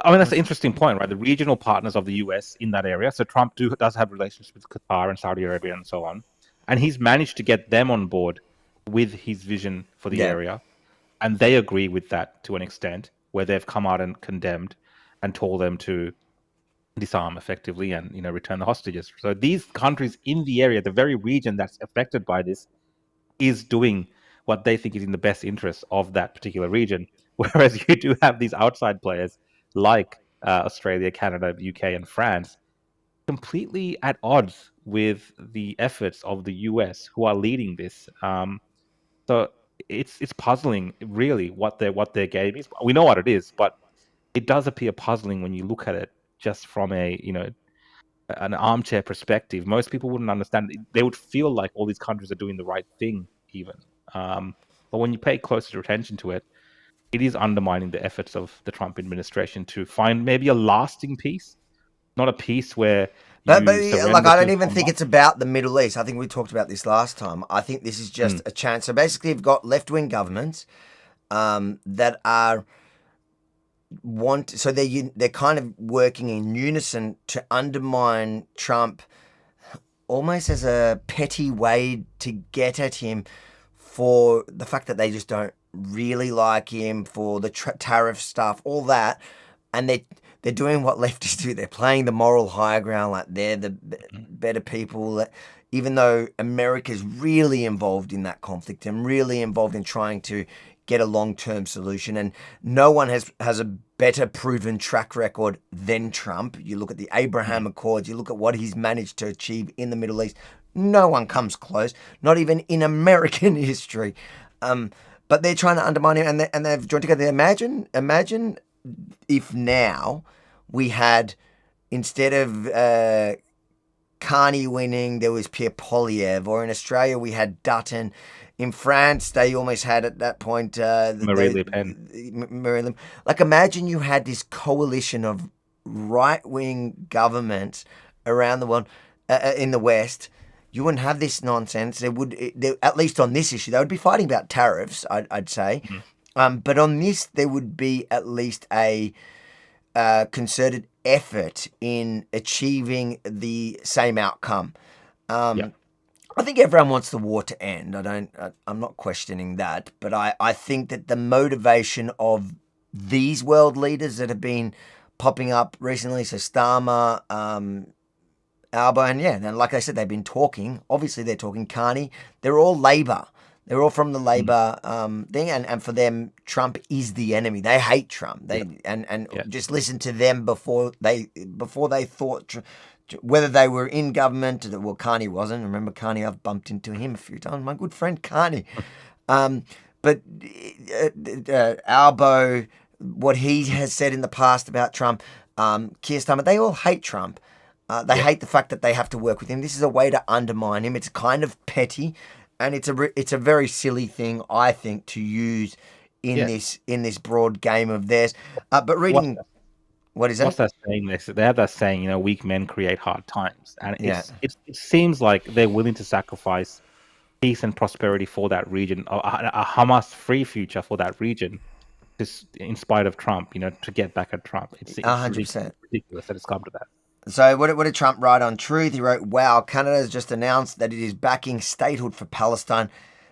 I mean, that's an interesting point, right? The regional partners of the US in that area. So Trump does have relationships with Qatar and Saudi Arabia and so on. And he's managed to get them on board with his vision for the area. And they agree with that to an extent, where they've come out and condemned and told them to disarm effectively and, return the hostages. So these countries in the area, the very region that's affected by this, is doing what they think is in the best interest of that particular region. Whereas you do have these outside players like Australia, Canada, UK, and France, completely at odds with the efforts of the US who are leading this. So it's puzzling, really, what their game is. We know what it is, but it does appear puzzling when you look at it just from an armchair perspective. Most people wouldn't understand. They would feel like all these countries are doing the right thing, even. But when you pay closer attention to it, it is undermining the efforts of the Trump administration to find maybe a lasting peace, not a peace where. But I don't even think it's about the Middle East. I think we talked about this last time. I think this is just a chance. So basically, you've got left-wing governments that are so they're kind of working in unison to undermine Trump, almost as a petty way to get at him for the fact that they just don't really like him, for the tariff stuff, all that, and they're doing what leftists do. They're playing the moral high ground, like they're the better people, even though America's really involved in that conflict and really involved in trying to get a long-term solution. And no one has a better proven track record than Trump. You look at the Abraham Accords, you look at what he's managed to achieve in the Middle East. No one comes close, not even in American history. But they're trying to undermine him, and they've joined together. Imagine if now we had, instead of Carney winning, there was Pierre Poilievre, or in Australia we had Dutton. In France, they almost had at that point Marine Le Pen. Like, imagine you had this coalition of right-wing governments around the world, in the West. You wouldn't have this nonsense. At least on this issue, they would be fighting about tariffs, I'd say. But on this, there would be at least a concerted effort in achieving the same outcome. I think everyone wants the war to end. I'm not questioning that, but I think that the motivation of these world leaders that have been popping up recently, so Starmer, Albo, and like I said, they've been talking. Obviously, they're talking Carney. They're all Labor. They're all from the Labor thing, and for them, Trump is the enemy. They hate Trump. Just listen to them before they thought. Whether they were in government, well, Carney wasn't. Remember Carney? I've bumped into him a few times. My good friend Carney. But Albo, what he has said in the past about Trump, Keir Starmer, they all hate Trump. They hate the fact that they have to work with him. This is a way to undermine him. It's kind of petty, and it's a very silly thing, I think, to use in this broad game of theirs. But reading. What is What's that? that saying? They have that saying, you know, weak men create hard times, and Yeah. it seems like they're willing to sacrifice peace and prosperity for that region, a Hamas-free future for that region, just in spite of Trump, you know, to get back at Trump. It's 100%. ridiculous that it's come to that. So what did Trump write on Truth? He wrote, wow, Canada has just announced that it is backing statehood for Palestine.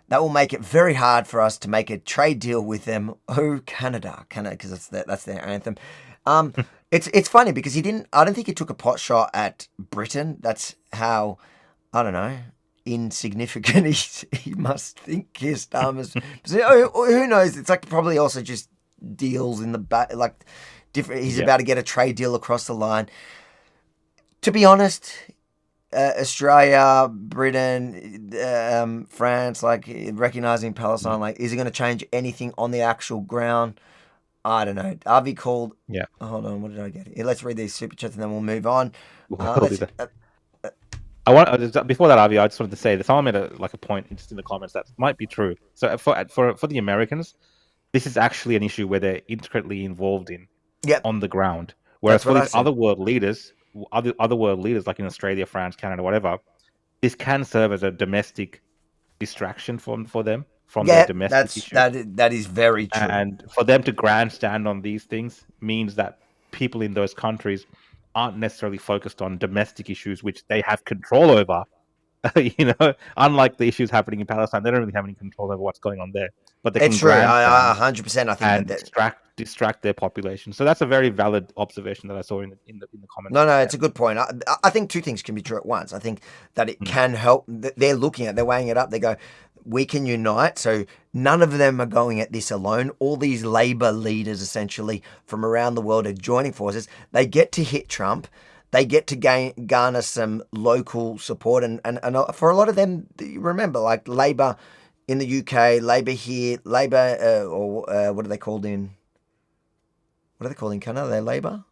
That will make it very hard for us to make a trade deal with them. Oh, Canada, because that's their anthem. It's funny because I don't think he took a pot shot at Britain. That's how, I don't know, insignificant he must think Keir Starmer's. Who knows? It's like probably also just deals in the back, like different. He's about to get a trade deal across the line. To be honest, Australia, Britain, France, like recognizing Palestine, like, is it going to change anything on the actual ground? I don't know. Avi called. Yeah. Hold on. What did I get here? Let's read these super chats and then we'll move on. I want before that, Avi, I just wanted to say that someone made a point just in the comments that might be true. So for the Americans, this is actually an issue where they're intricately involved in on the ground. Whereas for these other world leaders like in Australia, France, Canada, whatever, this can serve as a domestic distraction for them from their domestic issues. That is very true. And for them to grandstand on these things means that people in those countries aren't necessarily focused on domestic issues, which they have control over. You know, unlike the issues happening in Palestine, they don't really have any control over what's going on there. But they it's can true. 100%. I think and distract their population. So that's a very valid observation that I saw in the comments. No, it's a good point. I think two things can be true at once. I think that it can help. They're weighing it up. They go, we can unite. So none of them are going at this alone. All these Labor leaders, essentially, from around the world are joining forces. They get to hit Trump. They get to garner some local support. And for a lot of them, remember, like Labor in the UK, Labor here, Labor, what are they called in? What are they called in Canada? They're Labor?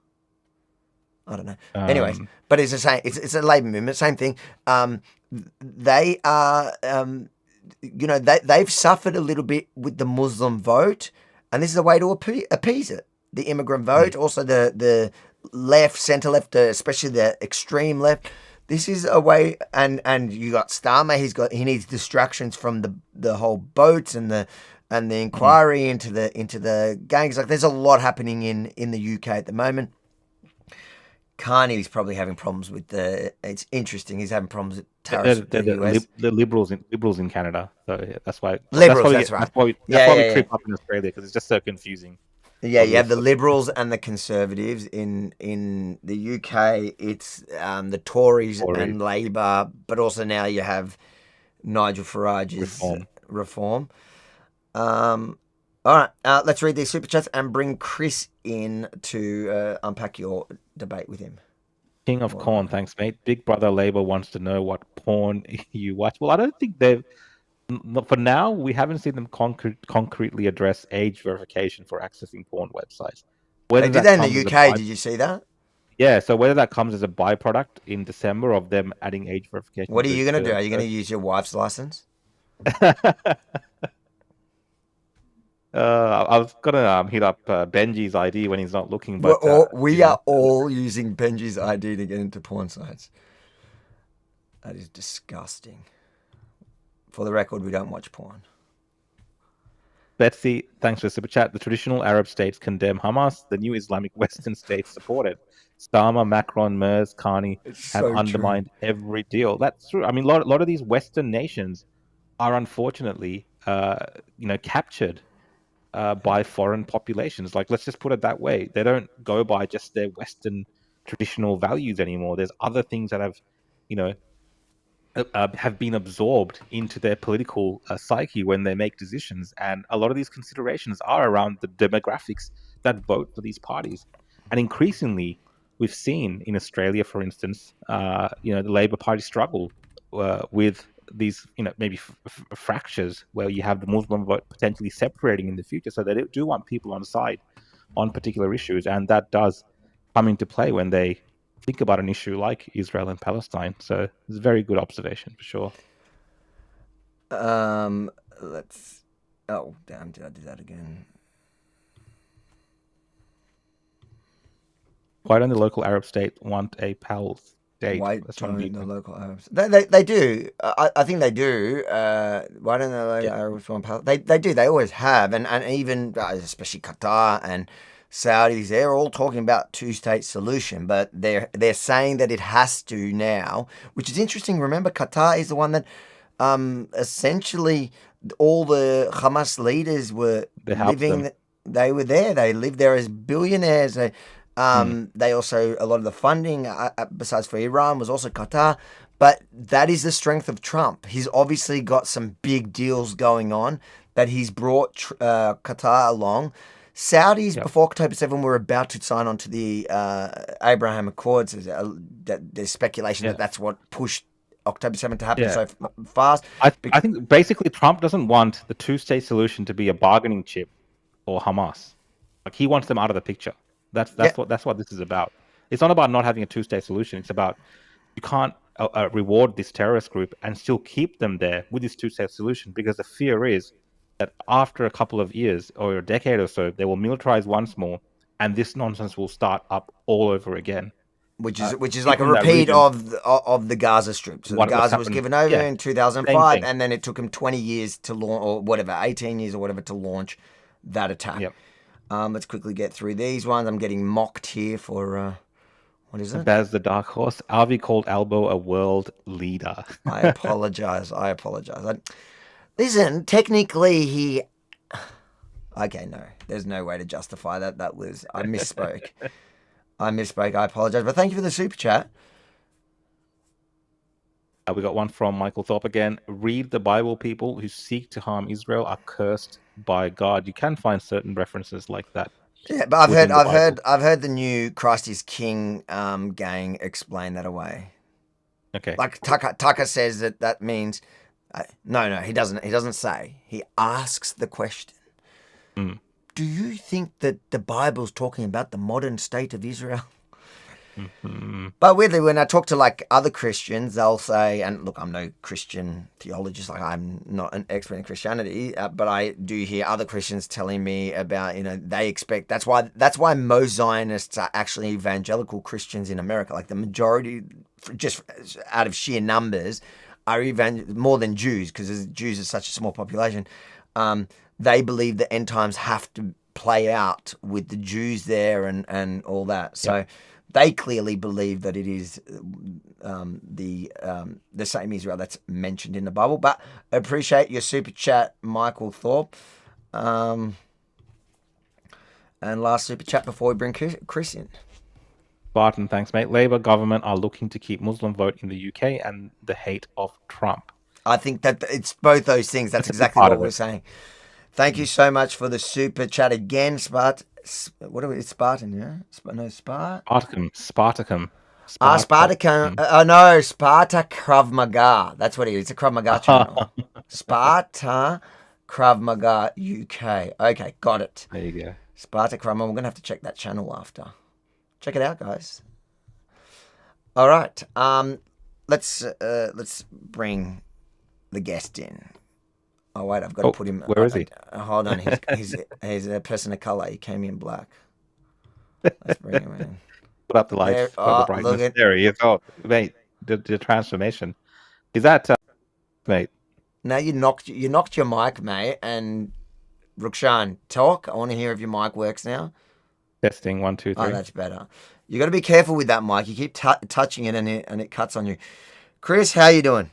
I don't know. Anyways, but it's the same. It's a Labor movement, same thing. They are, they've suffered a little bit with the Muslim vote, and this is a way to appease it. The immigrant vote, also the left, centre left, especially the extreme left. This is a way, and you got Starmer. He needs distractions from the whole boats and the inquiry into the gangs. Like, there's a lot happening in the UK at the moment. Carney's probably having problems with it's interesting. He's having problems with tariffs with the US. The liberals in Canada. So yeah, that's why. Liberals, that's right. That's why we trip up in Australia, because it's just so confusing. Yeah, you have the Liberals and the Conservatives. In the UK, it's the Tories and Labor, but also now you have Nigel Farage's Reform. All right, let's read these super chats and bring Chris in to unpack your debate with him. King of Corn, thanks, mate. Big Brother Labor wants to know what porn you watch. Well, I don't think they've... For now, we haven't seen them concretely address age verification for accessing porn websites. They did that in the UK. Did you see that? Yeah, so whether that comes as a byproduct in December of them adding age verification. What are you going to do? Are you going to use your wife's license? I was going to hit up Benji's ID when he's not looking. But we are all using Benji's ID to get into porn sites. That is disgusting. For the record, we don't watch porn. Betsy, thanks for the super chat. The traditional Arab states condemn Hamas. The new Islamic Western states support it. Starmer, Macron, Merz, Carney have undermined every deal. That's true. I mean, a lot of these Western nations are unfortunately, captured by foreign populations. Like, let's just put it that way. They don't go by just their Western traditional values anymore. There's other things that have been absorbed into their political psyche when they make decisions, and a lot of these considerations are around the demographics that vote for these parties. And increasingly, we've seen in Australia, for instance, the Labor Party struggle with these, maybe fractures where you have the Muslim vote potentially separating in the future. So they do want people on side on particular issues, and that does come into play when they think about an issue like Israel and Palestine. So it's a very good observation for sure. Oh, damn, did I do that again? Why don't the local Arab state want a pal state? Why That's what I'm don't the thinking. local Arabs? They do. I think they do. Why don't the local Arabs want pal? They do. They always have, and even especially Qatar and Saudis, they're all talking about two-state solution, but they're saying that it has to now, which is interesting. Remember, Qatar is the one that essentially all the Hamas leaders were living. They were there. They lived there as billionaires. They also, a lot of the funding, besides for Iran, was also Qatar. But that is the strength of Trump. He's obviously got some big deals going on that he's brought Qatar along. Saudis, before October 7, were about to sign on to the Abraham Accords. There's speculation that that's what pushed October 7 to happen so fast. I think basically Trump doesn't want the two-state solution to be a bargaining chip for Hamas. Like, he wants them out of the picture. That's what this is about. It's not about not having a two-state solution. It's about you can't reward this terrorist group and still keep them there with this two-state solution, because the fear is that after a couple of years or a decade or so, they will militarize once more, and this nonsense will start up all over again. Which is like a repeat of the Gaza Strip. So Gaza was given over in 2005, and then it took them 20 years to launch, or whatever, 18 years or whatever, to launch that attack. Let's quickly get through these ones. I'm getting mocked here for what is it? Baz the Dark Horse. Avi called Albo a world leader. I apologize. Listen, technically he... Okay, no. There's no way to justify that. I misspoke. I apologize. But thank you for the super chat. We got one from Michael Thorpe again. Read the Bible. People who seek to harm Israel are cursed by God. You can find certain references like that. Yeah, but I've heard the new Christ is King gang explain that away. Okay. Like Tucker says that means no, he doesn't. He doesn't say. He asks the question. Do you think that the Bible's talking about the modern state of Israel? But weirdly, when I talk to like other Christians, they'll say, and look, I'm no Christian theologist, like I'm not an expert in Christianity, but I do hear other Christians telling me about, they expect, that's why most Zionists are actually evangelical Christians in America. Like the majority, just out of sheer numbers, are more than Jews, because Jews are such a small population. They believe the end times have to play out with the Jews there and all that. So they clearly believe that it is the same Israel that's mentioned in the Bible. But I appreciate your super chat, Michael Thorpe. And last super chat before we bring Chris in. Barton, thanks, mate. Labour government are looking to keep Muslim vote in the UK and the hate of Trump. I think that it's both those things. That's exactly what we're saying. Thank you so much for the super chat again, Spartan, yeah? Spartacum. Spartacum. No, Sparta Krav Maga. That's what it is. It's a Krav Maga channel. Sparta Krav Maga UK. Okay, got it. There you go. Sparta Krav Maga. We're going to have to check that channel after. Check it out, guys. All right. Let's bring the guest in. Oh wait, I've got to put him. Where is he? Hold on, he's a person of color. He came in black. Let's bring him in. Put up the lights. The brightness. There he is. Oh, mate, the transformation. Is that, mate? No, you knocked your mic, mate. And Rukshan, talk. I want to hear if your mic works now. Testing 1, 2, 3. Oh, that's better. You got to be careful with that mic. You keep touching it, and it cuts on you. Chris, how you doing?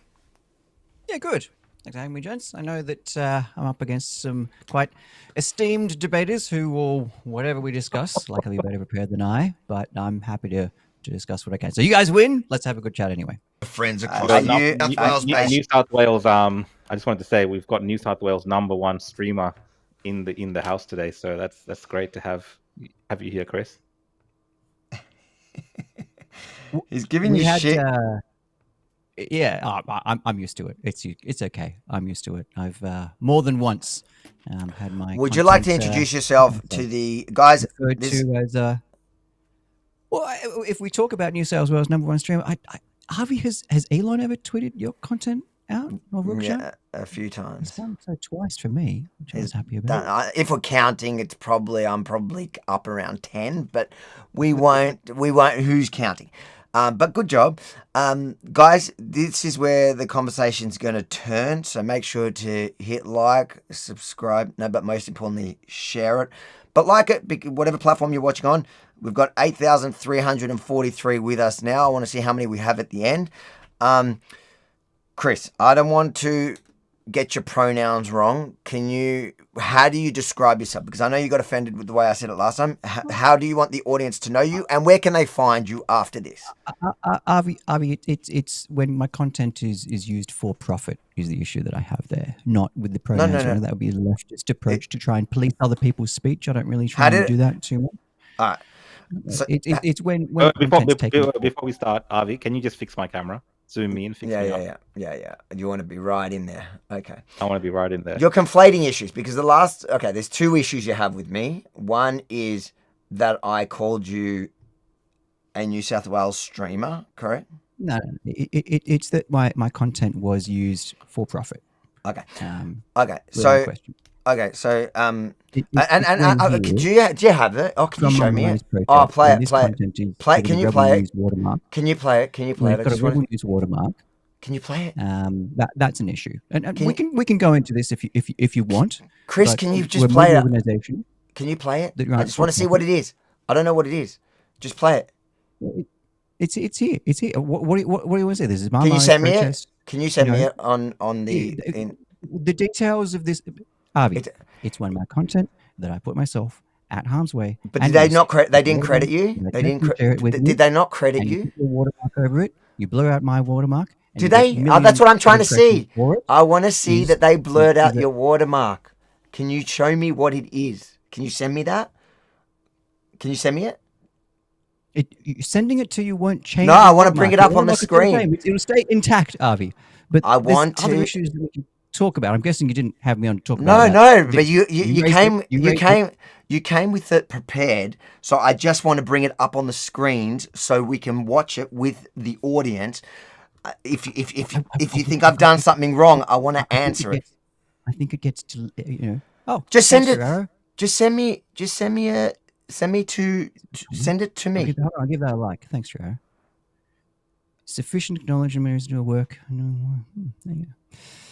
Yeah, good. Thanks for having me, gents. I know that I'm up against some quite esteemed debaters who will, whatever we discuss, likely be better prepared than I, but I'm happy to discuss what I can. So you guys win. Let's have a good chat anyway. Friends across New South Wales. I just wanted to say we've got New South Wales #1 streamer in the house today, so that's great to have you here, Chris. He's giving you shit. Yeah, I'm used to it. It's okay. I'm used to it. I've more than once had my. Would you like to introduce yourself to the guys? Well, if we talk about New South Wales #1 streamer, Harvey, has Elon ever tweeted your content out of Rookshire? Yeah, a few times. It's done so twice for me, which I was happy about. If we're counting, I'm probably up around 10, but we won't. Who's counting? But good job, guys. This is where the conversation's going to turn. So make sure to hit like, subscribe. No, but most importantly, share it. But like it, whatever platform you're watching on. We've got 8,343 with us now. I want to see how many we have at the end. Chris, I don't want to get your pronouns wrong. How do you describe yourself? Because I know you got offended with the way I said it last time. How do you want the audience to know you, and where can they find you after this? Avi, it's when my content is used for profit is the issue that I have there, not with the pronouns. No. That would be a leftist approach to try and police other people's speech. I don't really try to do that too much. All right. So it's when before we start, Avi, can you just fix my camera? Zoom me and fix me up. Yeah. You want to be right in there. Okay. I want to be right in there. You're conflating issues because there's two issues you have with me. One is that I called you a New South Wales streamer, correct? No. It's that my content was used for profit. Okay. Okay. So do you have it? Oh, can you show me it? Oh, play it. Can you play it? Can you play it? Got a rebel use watermark. Can you play it? That's an issue, and we can go into this if you want. Chris, can you just play it? Can you play it? I just want to see what it is. I don't know what it is. Just play it. It's here. It's here. What do you want to say? This is my. Can you send me it? Can you send me it on the details of this? Avi, it's one of my content that I put myself at harm's way. But did they not They didn't credit you. They didn't. Did they not credit you? You put your watermark over it. You blur out my watermark. Did they? That's what I'm trying to see. I want to see that they blurred out your watermark. Can you show me what it is? Can you send me that? Can you send me it? Sending it to you won't change. No, I want to bring it up on the screen. It'll stay intact, Avi. But I want to. Other issues that we can talk about. I'm guessing you didn't have me on to talk about. No, but you came with it prepared. So I just want to bring it up on the screens so we can watch it with the audience. If you think I've done something wrong, I want to answer it. I think it gets to Oh, just send it. Just send me send it to me. I'll give that a like. Thanks, Joe. Sufficient acknowledgement is no work. There you go.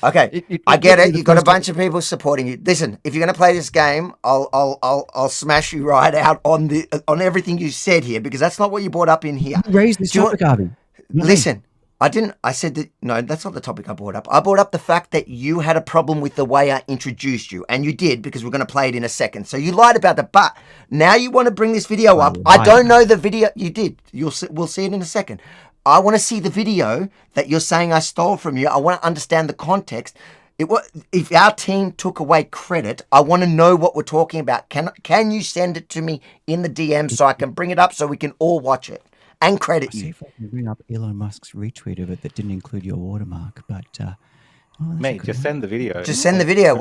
Okay, I get it. You've got a bunch of people supporting you. Listen, if you're going to play this game, I'll smash you right out on everything you said here because that's not what you brought up in here. Raise this topic, Avi. Listen, I didn't. I said that. No, that's not the topic I brought up. I brought up the fact that you had a problem with the way I introduced you, and you did because we're going to play it in a second. So you lied about that, but now you want to bring this video up. I don't know the video. You did. We'll see it in a second. I want to see the video that you're saying I stole from you. I want to understand the context. If our team took away credit, I want to know what we're talking about. Can you send it to me in the DM so I can bring it up so we can all watch it and credit you? See if I can bring up Elon Musk's retweet of it that didn't include your watermark, but mate, just send the video. Just send the video.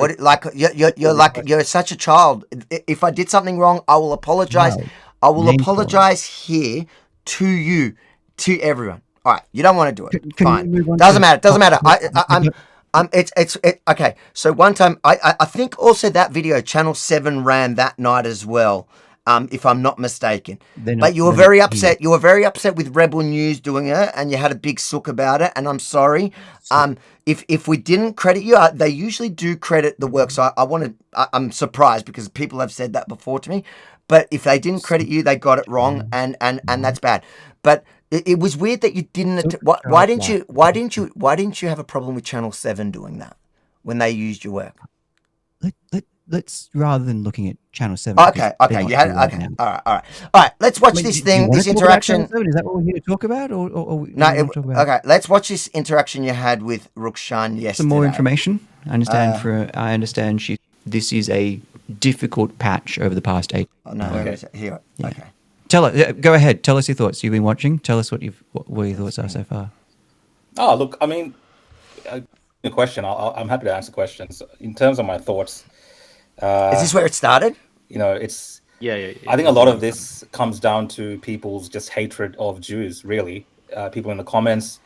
You're such a child. If I did something wrong, I will apologize. I will apologize here to you. To everyone. All right, you don't want to do it. Fine. Doesn't matter. It's okay. So one time, I think also that video Channel 7 ran that night as well, if I'm not mistaken. But you were very upset. You were very upset with Rebel News doing it, and you had a big sook about it. And I'm sorry. If we didn't credit you, they usually do credit the work. So I'm surprised because people have said that before to me. But if they didn't credit you, they got it wrong, and that's bad. But it was weird that you didn't. Why didn't you have a problem with Channel 7 doing that when they used your work? Let's rather than looking at Channel 7. Okay. You had okay. All right. Let's watch this thing. This interaction. Is that what we're here to talk about, or no? Okay. Let's watch this interaction you had with Rukshan yesterday. Some more information. I understand. This is a difficult patch over the past 8. Oh, no. Okay. Here. Yeah. Okay. Go ahead. Tell us your thoughts. You've been watching. Tell us what your thoughts are so far. Oh, look. I mean, the question. I'm happy to answer questions. In terms of my thoughts, is this where it started? It's yeah. I think a lot of this comes down to people's just hatred of Jews. Really, people in the comments,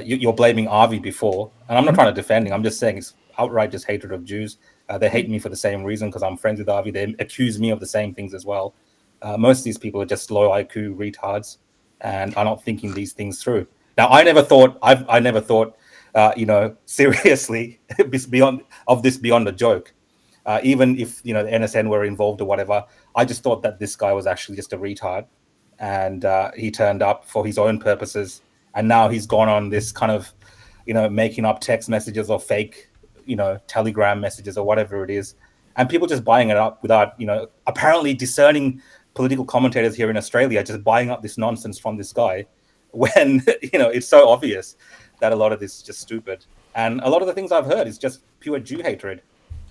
you're blaming Avi before, and I'm not trying to defend him. I'm just saying it's outright just hatred of Jews. They hate me for the same reason because I'm friends with Avi. They accuse me of the same things as well. Most of these people are just low IQ retards and are not thinking these things through. Now, I never thought, seriously, beyond a joke. Even if, the NSN were involved or whatever, I just thought that this guy was actually just a retard, and he turned up for his own purposes. And now he's gone on this kind of, making up text messages or fake, Telegram messages or whatever it is. And people just buying it up without, apparently discerning political commentators here in Australia just buying up this nonsense from this guy when, it's so obvious that a lot of this is just stupid. And a lot of the things I've heard is just pure Jew hatred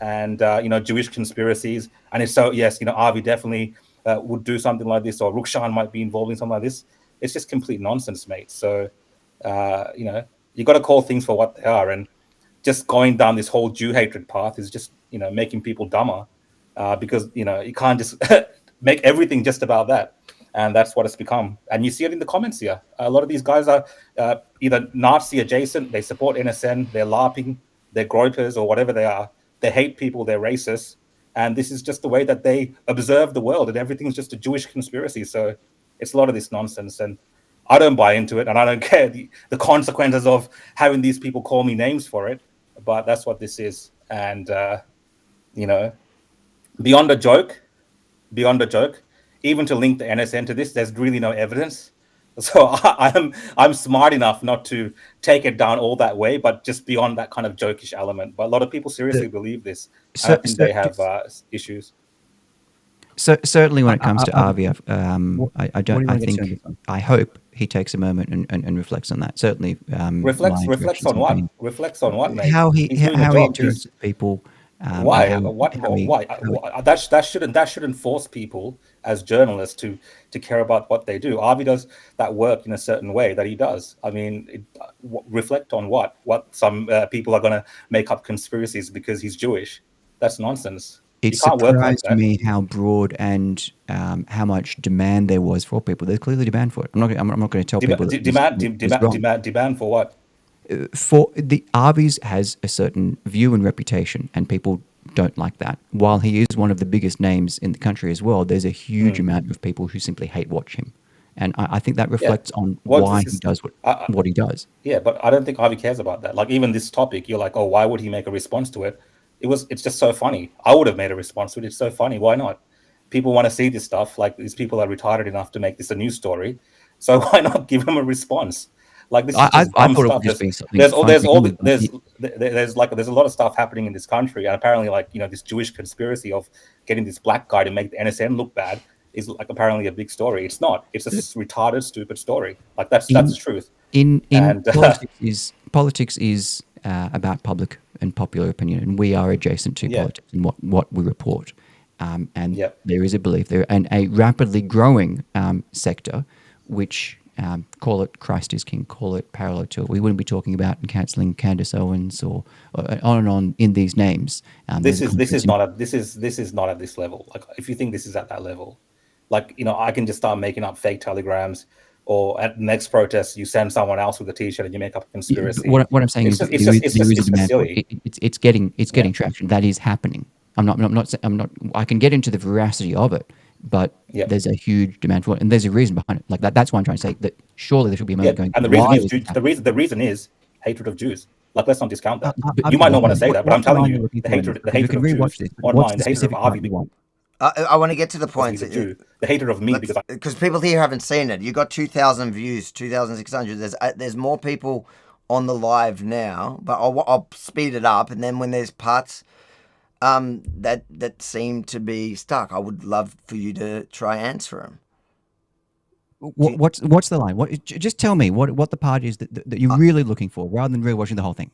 and, Jewish conspiracies. And it's so, yes, Avi definitely would do something like this, or Rukshan might be involved in something like this. It's just complete nonsense, mate. So, you got to call things for what they are. And just going down this whole Jew hatred path is just, making people dumber because, you can't just make everything just about that. And that's what it's become. And you see it in the comments here. A lot of these guys are either Nazi adjacent, they support NSN, they're LARPing, they're gropers or whatever they are. They hate people, they're racist. And this is just the way that they observe the world, and everything's just a Jewish conspiracy. So it's a lot of this nonsense. And I don't buy into it, and I don't care the consequences of having these people call me names for it. But that's what this is. And, beyond a joke, even to link the NSN to this, there's really no evidence. So I'm smart enough not to take it down all that way, but just beyond that kind of jokish element. But a lot of people seriously believe this. I think they have issues. So certainly, when it comes to Avi, I hope he takes a moment and reflects on that. Certainly, reflects on what? Reflects on what, mate? How he interacts with people. Why? Why? That shouldn't force people as journalists to care about what they do. Avi does that work in a certain way that he does. I mean, reflect on what? What some people are going to make up conspiracies because he's Jewish. That's nonsense. It surprised me how broad and how much demand there was for people. There's clearly demand for it. I'm not going to tell people. Demand for what? For the Avi's has a certain view and reputation, and people don't like that. While he is one of the biggest names in the country as well, there's a huge amount of people who simply hate watch him, and I think that reflects on why he does what he does. Yeah, but I don't think Avi cares about that. Like even this topic, you're like, oh, why would he make a response to it? It's just so funny. I would have made a response to it. It's so funny. Why not? People want to see this stuff. Like these people are retarded enough to make this a news story, so why not give him a response? Like this is just I thought stuff. It was just being something there's a lot of stuff happening in this country, and apparently this Jewish conspiracy of getting this black guy to make the NSN look bad is apparently a big story. It's not. It's a retarded, stupid story. That's the truth. Politics is about public and popular opinion, and we are adjacent to politics and what we report. There is a belief there, and a rapidly growing sector, which. Call it Christ is King, call it parallel to it. We wouldn't be talking about and cancelling Candace Owens or on and on in these names. This is not at this level. Like if you think this is at that level, I can just start making up fake telegrams, or at the next protest you send someone else with a T-shirt and you make up a conspiracy. What I'm saying is there is a demand for it. It's getting traction. That is happening. I'm not. I can get into the veracity of it. But there's a huge demand for it, and there's a reason behind it. That's why I'm trying to say that surely there should be a moment going. And the reason is hatred of Jews. Let's not discount that. You might not want to say that, but I'm telling you, the hatred of Jews online, the hatred of Avi. I want to get to the point. The hatred of me because people here haven't seen it. You got 2,000 views, 2,600. There's more people on the live now, but I'll speed it up, and then when there's parts. That seem to be stuck. I would love for you to try answer them. What's the line? Just tell me what the part is that you're really looking for, rather than really watching the whole thing.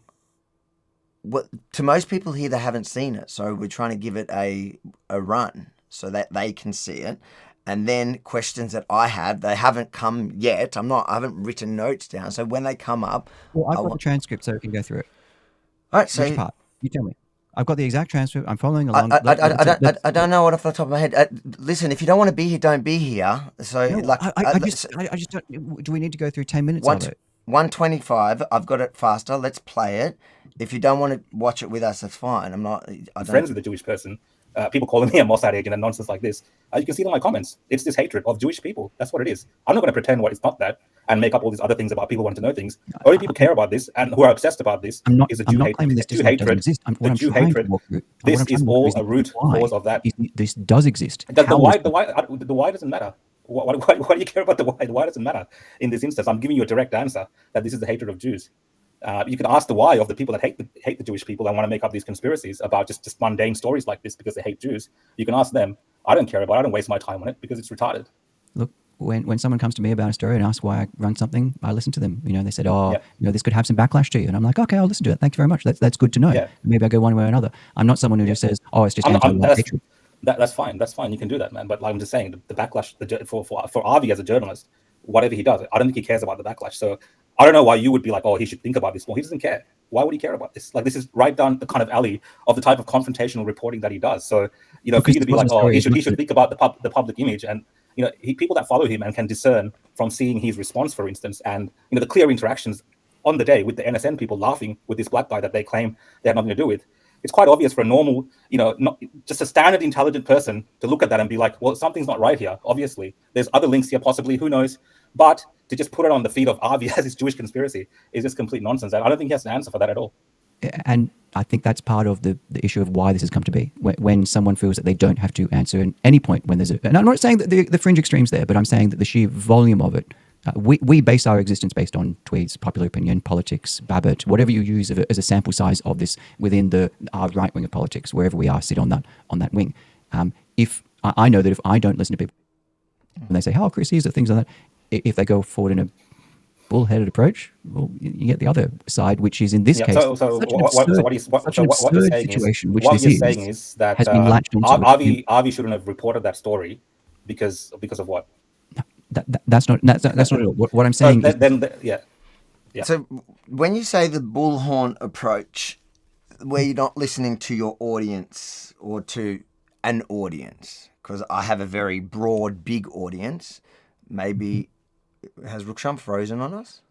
To most people here, they haven't seen it, so we're trying to give it a run so that they can see it. And then questions that I have, they haven't come yet. I haven't written notes down, so when they come up, I've got the transcript, so we can go through it. All right, so which part? You tell me. I've got the exact transcript. I'm following along. I don't know what off the top of my head. Listen, if you don't want to be here, don't be here. So, I just don't. Do we need to go through 10 minutes of it? 1:25. I've got it faster. Let's play it. If you don't want to watch it with us, that's fine. I'm friends with a Jewish person. People calling me a Mossad agent and nonsense like this. You can see it in my comments. It's this hatred of Jewish people. That's what it is. I'm not going to pretend what it's not that and make up all these other things about people wanting to know things. Only people care about this and who are obsessed about this is the Jew hatred. The Jew hatred. The Jew hatred. This is all a root cause of that. This does exist. The why doesn't matter. Why do you care about the why? The why doesn't matter in this instance. I'm giving you a direct answer that this is the hatred of Jews. You can ask the why of the people that hate the Jewish people and want to make up these conspiracies about just mundane stories like this because they hate Jews. You can ask them. I don't care about it. I don't waste my time on it because it's retarded. Look, when someone comes to me about a story and asks why I run something, I listen to them. They said, this could have some backlash to you. And I'm like, okay, I'll listen to it. Thank you very much. That's good to know. Yeah. Maybe I go one way or another. I'm not someone who just says, it's just hatred. That's fine. That's fine. You can do that, man. But like I'm just saying, the backlash for Avi as a journalist, whatever he does, I don't think he cares about the backlash. So I don't know why you would be like, he should think about this more. He doesn't care. Why would he care about this? Like, this is right down the kind of alley of the type of confrontational reporting that he does. So, for you to be like, he should think about the public image. And, people that follow him and can discern from seeing his response, for instance, and, the clear interactions on the day with the NSN people laughing with this black guy that they claim they had nothing to do with. It's quite obvious for a normal, not just a standard intelligent person to look at that and be like, well, something's not right here. Obviously, there's other links here, possibly, who knows? But to just put it on the feed of Avi as his Jewish conspiracy is just complete nonsense. I don't think he has an answer for that at all. And I think that's part of the issue of why this has come to be. When someone feels that they don't have to answer at any point when there's and I'm not saying that the fringe extremes there, but I'm saying that the sheer volume of it. We base our existence based on tweets, popular opinion, politics, Babet, whatever you use as a sample size of this within our right wing of politics, wherever we are, sit on that wing. If I know that if I don't listen to people when they say, Chris, these are things like that, if they go forward in a bullheaded approach, well, you get the other side, which is in this case what you're saying is that Avi shouldn't have reported that story because of what? That's not what I'm saying. So when you say the bullhorn approach, where you're not listening to your audience or to an audience, because I have a very broad, big audience. Maybe has Rukshan frozen on us?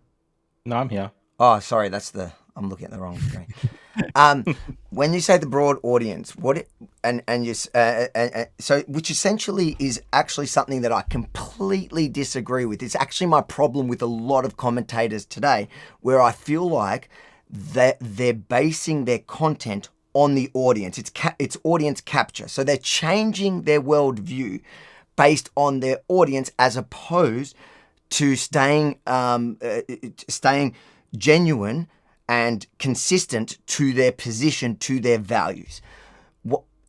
No, I'm here. Oh, sorry, I'm looking at the wrong screen. When you say the broad audience, so which essentially is actually something that I completely disagree with. It's actually my problem with a lot of commentators today, where I feel like that they're basing their content on the audience. It's audience capture. So they're changing their worldview based on their audience as opposed to staying genuine and consistent to their position, to their values.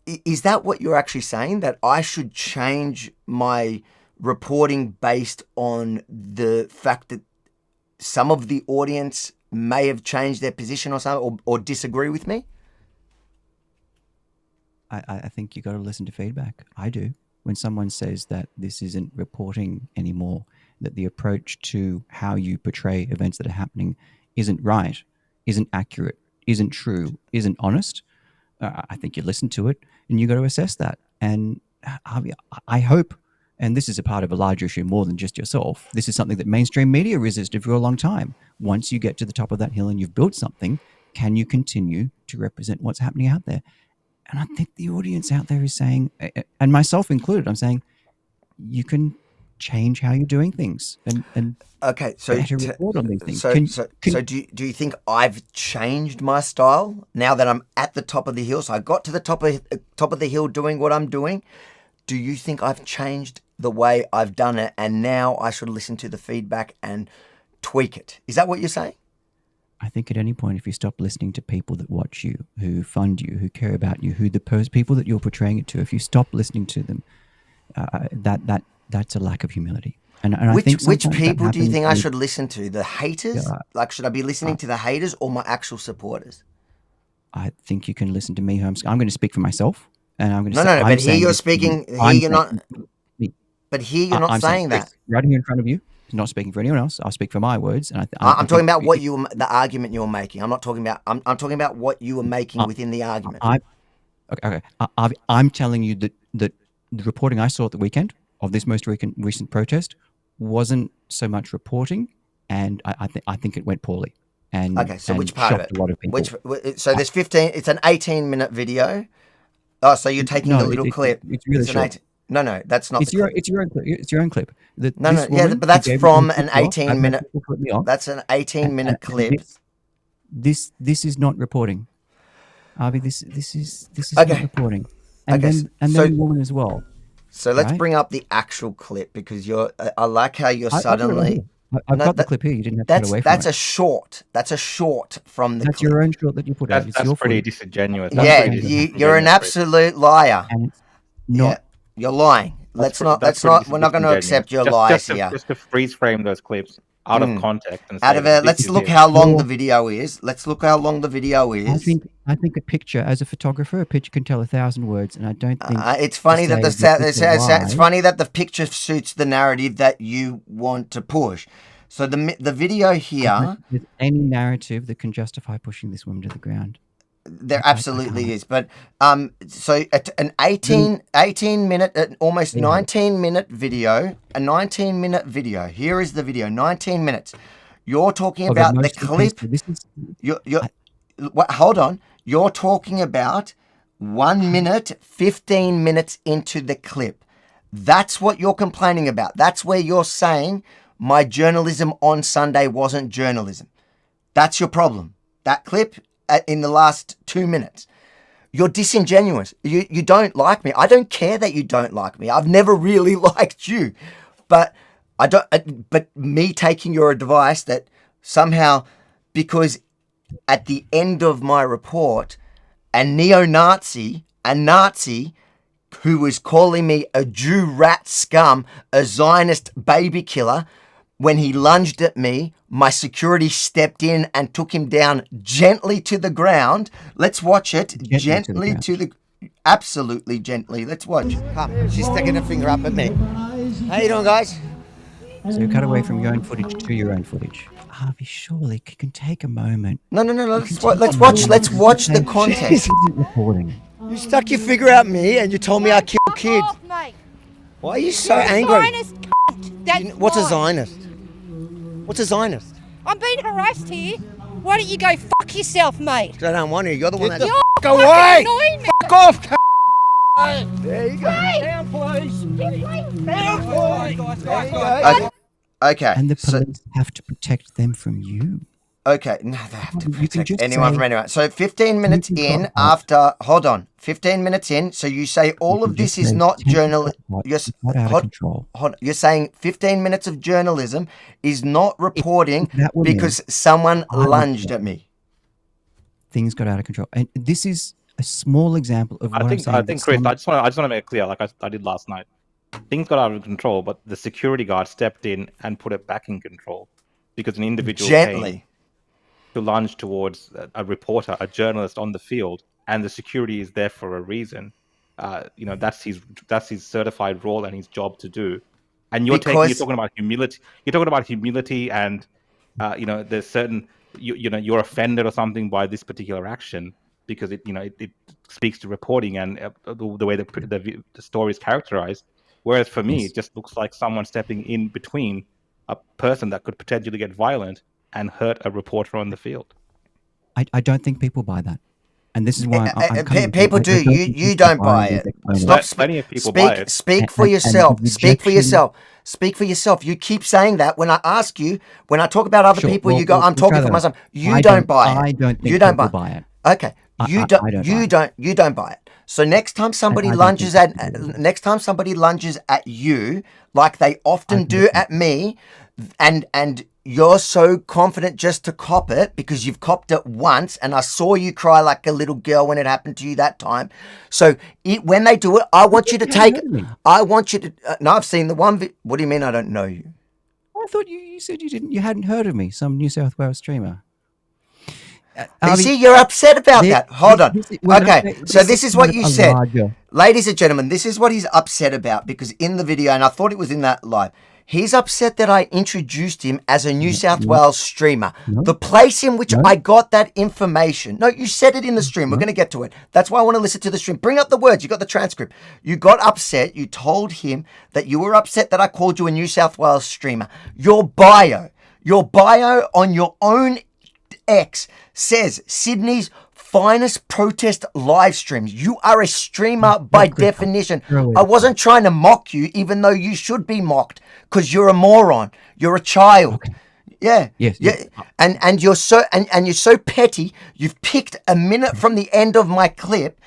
Is that what you're actually saying? That I should change my reporting based on the fact that some of the audience may have changed their position or something, or disagree with me? I think you got to listen to feedback. I do. When someone says that this isn't reporting anymore, that the approach to how you portray events that are happening isn't right, isn't accurate, isn't true, isn't honest, I think you listen to it and you got to assess that. And I hope, and this is a part of a larger issue more than just yourself, this is something that mainstream media resisted for a long time. Once you get to the top of that hill and you've built something, can you continue to represent what's happening out there? And I think the audience out there is saying, and myself included, I'm saying, you can change how you're doing things and okay, so better report on these things. So do you think I've changed my style now that I'm at the top of the hill? So I got to the top of the hill doing what I'm doing. Do you think I've changed the way I've done it, and now I should listen to the feedback and tweak it? Is that what you're saying? I think at any point, if you stop listening to people that watch you, who fund you, who care about you, who people that you're portraying it to, if you stop listening to them, that's a lack of humility. And I think which people do you think I should listen to? The haters? Like, should I be listening to the haters or my actual supporters? I think you can listen to me. I'm going to speak for myself, and I'm going to No, but here you're speaking. Here you're not. But here you're not saying that. Right here in front of you. Not speaking for anyone else. I'll speak for my words. And I'm talking about the argument you were making. I'm not talking about. I'm talking about what you were making within the argument. Okay. I'm telling you that the reporting I saw at the weekend of this most recent protest wasn't so much reporting and I think it went poorly. And Okay, so and which part of shocked it? A lot of people. So there's 15. It's an 18-minute video. Oh, so you're taking a little clip. It's really short. No, that's not. It's your own clip. It's your own clip. But that's from an 18-minute. That's an 18-minute clip. This is not reporting. Avi, this is Okay. not reporting. And Okay, then so- the woman as well. So let's right? bring up the actual clip because I like how you're I've got it right suddenly. here. I've got the clip here. You didn't have to get away from That's it. a short. That's a short from the. That's clip. your own short that you put out. That's, It's that's your pretty footage. disingenuous. Yeah, you're an absolute liar. And it's not. You're lying. Let's not. We're not going to accept your lies here. Just to freeze frame those clips out of context. And Out say of that it. this Let's is look it. how long the video is. Let's look how long the video is. I think a picture, as a photographer, a picture can tell 1,000 words, and I don't think It's funny that it's a it's lie. funny that the picture suits the narrative that you want to push. So the video here, There's any narrative that can justify pushing this woman to the ground. there absolutely is. But so an 18 minute, almost 19-minute video, a 19-minute video. Here is the video, 19 minutes. You're talking Okay, about the most of clip. this is- Hold on. You're talking about 1 minute, 15 minutes into the clip. That's what you're complaining about. That's where you're saying my journalism on Sunday wasn't journalism. That's your problem. That clip in the last 2 minutes. You're disingenuous. You don't like me. I don't care that you don't like me. I've never really liked you. But I don't. But me taking your advice that somehow, because at the end of my report, a Nazi who was calling me a Jew rat scum, a Zionist baby killer, when he lunged at me, my security stepped in and took him down gently to the ground. Let's watch it. Gently to the absolutely gently. Let's watch. Come. She's sticking her finger up at me. How you doing, guys? So you cut away from your own footage to your own footage. Harvey, surely you can take a moment. No. Let's watch the context. This isn't recording. You stuck your finger at me and you told me I killed kids. Why are you so angry? What's a Zionist? What's a Zionist? I'm being harassed here. Why don't you go fuck yourself, mate? 'Cause I don't want to. You're the one that. You're Fuck away! annoying me. Fuck off! There you go. Hey! Down, please. Down, please. Okay. And the police have to protect them from you. Okay, no, they have to You can protect just anyone say- from anyone. So 15 minutes in after, hold on, 15 minutes in, so you say all of this is not journalism. You're saying 15 minutes of journalism is not reporting because someone lunged at me. Things got out of control. And this is a small example of what I'm saying. I think, Chris, I just want to make it clear, like I did last night. Things got out of control, but the security guard stepped in and put it back in control because an individual came to lunge towards a reporter, a journalist on the field, and the security is there for a reason. That's his certified role and his job to do. And you're talking about humility. You're talking about humility, and there's certain you're offended or something by this particular action because it speaks to reporting and the way the story is characterized. Whereas for me, it just looks like someone stepping in between a person that could potentially get violent and hurt a reporter on the field. I don't think people buy that. And this is why people do. You don't buy it. Stop. Plenty of people buy it. Speak for yourself. Speak for yourself. Speak for yourself. You keep saying that. When I ask you, when I talk about other people, you go, "I'm talking for myself." You don't buy it. I don't think you don't people buy it. Okay. You don't buy it. So next time somebody lunges at you, like they often do at me, and you're so confident just to cop it because you've copped it once, and I saw you cry like a little girl when it happened to you that time. So when they do it, I want you to take. I want you to. No, I've seen the one. What do you mean I don't know you? I thought you said you hadn't heard of me. Some New South Wales streamer. You see, you're upset about that. Hold on. Okay, so this is what you said. Ladies and gentlemen, this is what he's upset about because in the video, and I thought it was in that live, he's upset that I introduced him as a New South Wales streamer. The place in which I got that information. No, you said it in the stream. We're going to get to it. That's why I want to listen to the stream. Bring up the words. You got the transcript. You got upset. You told him that you were upset that I called you a New South Wales streamer. Your bio. Your bio on your own X says Sydney's finest protest live streams. You are a streamer by definition. I wasn't trying to mock you, even though you should be mocked because you're a moron. You're a child. Yeah. Yes. Yeah. And you're so petty. You've picked a minute from the end of my clip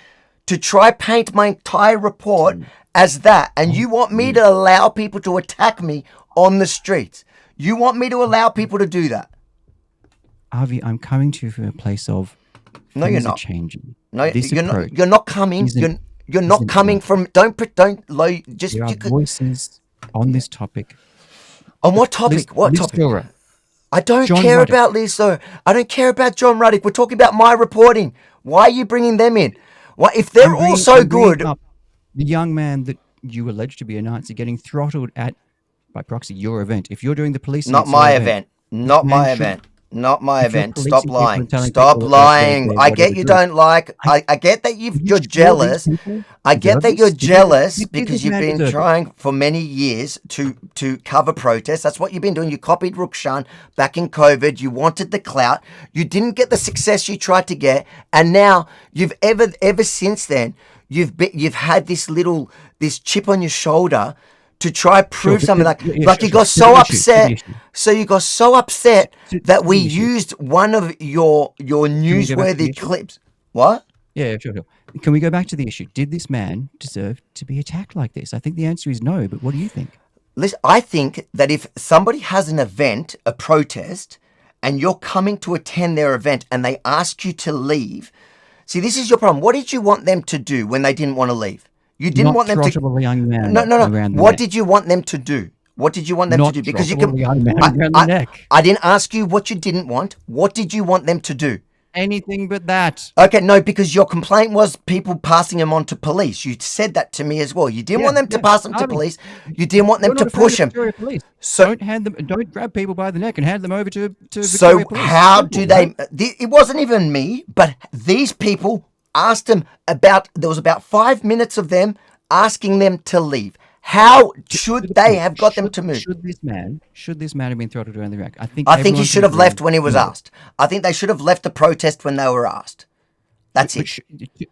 to try paint my entire report as that. And you want me to allow people to attack me on the streets. You want me to allow people to do that. Avi, I'm coming to you from a place of no, you're things not are changing. No, This you're approach not. You're not coming. You're not coming from. Don't. Just. There are voices on this topic. On what topic? What Liz topic? Gilroy. I don't John care Ruddock. about Liz though. I don't care about John Ruddock. We're talking about my reporting. Why are you bringing them in? Why, if they're all so good? The young man that you alleged to be a Nazi getting throttled at, by proxy, your event. If you're doing the policing, Not at my your event. Not this man my should- event. Not my if you're event. policing Stop people and lying. telling Stop people lying. what I they're get you doing. don't like. I get that you're sure jealous. these people I get deserve that you're this? jealous Did because this you've man been deserve it? trying for many years to cover protests. That's what you've been doing. You copied Rukshan back in COVID. You wanted the clout. You didn't get the success you tried to get, and now you've ever since then you've had this chip on your shoulder to try prove something you got so upset. So you got so upset that we used one of your newsworthy clips. What? Yeah, sure. Can we go back to the issue? Did this man deserve to be attacked like this? I think the answer is no, but what do you think? Listen, I think that if somebody has an event, a protest, and you're coming to attend their event and they ask you to leave, see, this is your problem. What did you want them to do when they didn't want to leave? You didn't want them to. throttle a young man No. around the What neck. did you want them to do? What did you want them to do? Because you throttle can. a young man around the neck. I didn't ask you what you didn't want. What did you want them to do? Anything but that. Okay, no, because your complaint was people passing him on to police. You said that to me as well. You didn't want them to pass them to police. You didn't want them to push him. So don't grab people by the neck and hand them over to So Victoria Police. how do they? It wasn't even me, but these people asked them about. There was about 5 minutes of them asking them to leave. How should they have got them to move? Should this man have been throttled around the neck? I think he should have left when he was asked. I think they should have left the protest when they were asked. That's it.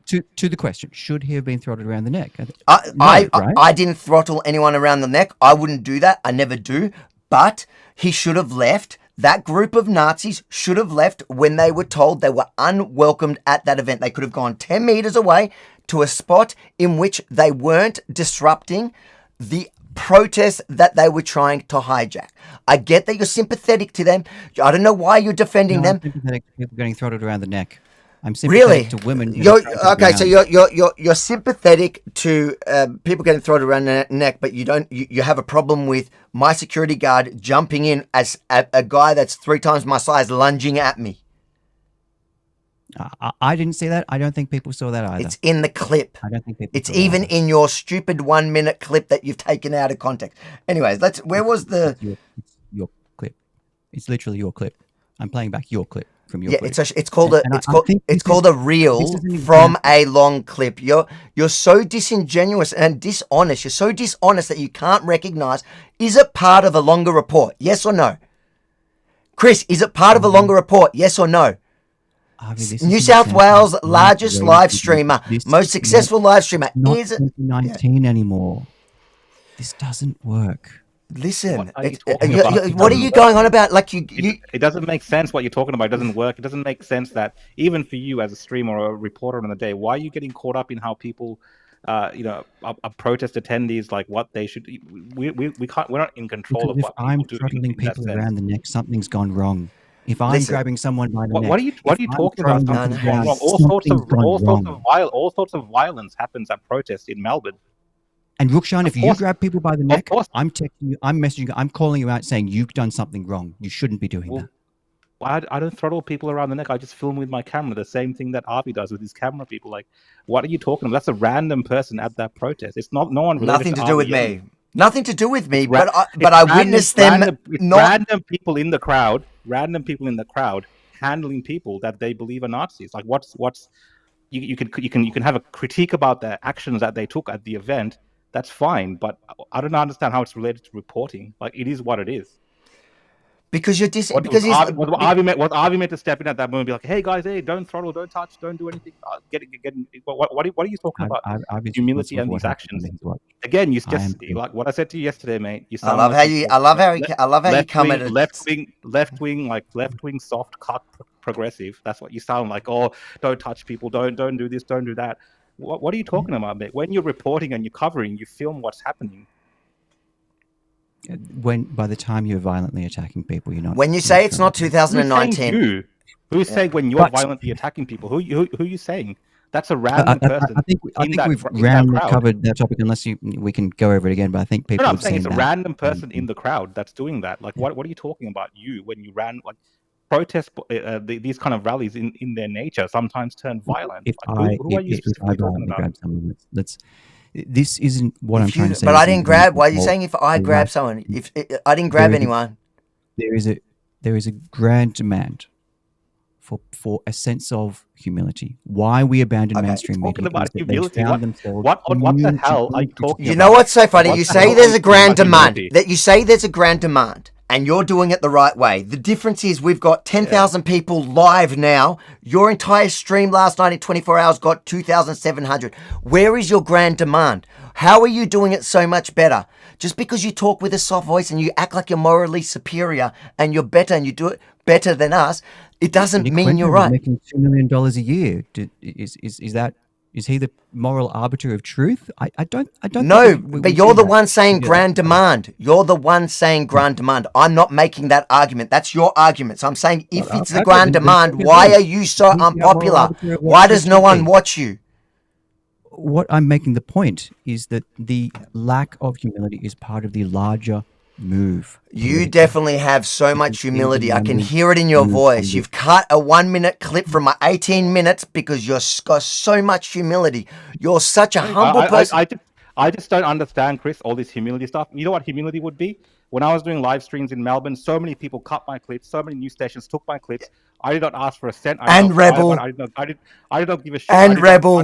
To the question, should he have been throttled around the neck? I didn't throttle anyone around the neck. I wouldn't do that. I never do. But he should have left. That group of Nazis should have left when they were told they were unwelcomed at that event. They could have gone 10 meters away to a spot in which they weren't disrupting the protest that they were trying to hijack. I get that you're sympathetic to them. I don't know why you're defending them. I'm sympathetic to people getting throttled around the neck. I'm sympathetic to women. So you're sympathetic to people getting throttled around the neck, but you have a problem with my security guard jumping in as a guy that's 3 times my size lunging at me. I didn't see that. I don't think people saw that either. It's in the clip. I don't think people. It's even in your stupid 1 minute clip that you've taken out of context. Anyways, where was the your clip? It's literally your clip. I'm playing back your clip from your clip. It's called a reel from a long clip. You're so disingenuous and dishonest. You're so dishonest that you can't recognize. Is it part of a longer report? Yes or no? Chris, is it part of a longer report? Yes or no? New South Wales' largest live streamer, most successful live streamer. Not Is it 2019 anymore? This doesn't work. Listen, What are you going on about? Like it doesn't make sense what you're talking about. It doesn't work. It doesn't make sense that even for you as a streamer or a reporter on the day, why are you getting caught up in how people, are protest attendees, like what they should? We can't. We're not in control Because of what I'm people do. throttling in that people sense. around the neck, something's gone wrong. If I'm grabbing someone by the neck, What are you talking about? Something's gone wrong. All sorts of violence happens at protests in Melbourne. And Rukshan, if you grab people by the neck, I'm texting you, I'm messaging you, I'm calling you out saying you've done something wrong. You shouldn't be doing that. I don't throttle people around the neck. I just film with my camera. The same thing that Avi does with his camera people. Like, what are you talking about? That's a random person at that protest. It's not no one. Nothing to do with me. Nothing to do with me. It's But I witnessed them. Random people in the crowd. Random people in the crowd handling people that they believe are Nazis. Like, what's you can have a critique about the actions that they took at the event. That's fine, but I don't understand how it's related to reporting. Like, it is what it is. Because you're Was Harvey meant to step in at that moment and be like, "Hey guys, hey, don't throttle, don't touch, don't do anything." What are you talking about? Humility and these actions. Again, you just like what I said to you yesterday, mate. You sound I love how you come at it. Left wing, soft cut, progressive. That's what you sound like. Oh, don't touch people, don't do this, don't do that. What are you talking about, mate? When you're reporting and you're covering, you film what's happening. When by the time you're violently attacking people, you're not. When you say it's not 2019, who's saying when you're violently attacking people? Who are you saying? That's a random person. I think we've roundly covered that topic. Unless we can go over it again, but I think people. No, have I'm saying seen it's a that. random person in the crowd that's doing that. Like, what are you talking about? You when you ran like protest these kind of rallies in their nature sometimes turn violent. If Like, who are you I specifically talking violently about? grab someone, let's. This isn't what I'm trying to say. But I didn't grab. Why are you saying if I grab someone? If I didn't grab anyone, there is a grand demand for a sense of humility. Why we abandon mainstream media? About is that they've humility. found themselves What the hell are you talking about? you know what's so funny? What You the say hell there's are a you grand talking about demand. humility? That you say there's a grand demand. And you're doing it the right way. The difference is we've got 10,000 people live now. Your entire stream last night in 24 hours got 2,700. Where is your grand demand? How are you doing it so much better? Just because you talk with a soft voice and you act like you're morally superior and you're better and you do it better than us, it doesn't Nick mean Quentin you're is right. Making $2 million a year. Is he the moral arbiter of truth? I don't. No, think we but see you're the that. one saying Yeah. grand demand. You're the one saying grand demand. I'm not making that argument. That's your argument. So I'm saying if it's the grand demand, why are you so unpopular? Why does no one watch you? What I'm making the point is that the lack of humility is part of the larger move. You definitely have so much humility. I can hear it in your voice. You've cut a 1 minute clip from my 18 minutes because you've got so much humility. You're such a humble person. I just don't understand, Chris, all this humility stuff. You know what humility would be? When I was doing live streams in Melbourne, so many people cut my clips, so many news stations took my clips. I did not ask for a cent. I did not give a shit. And Rebel.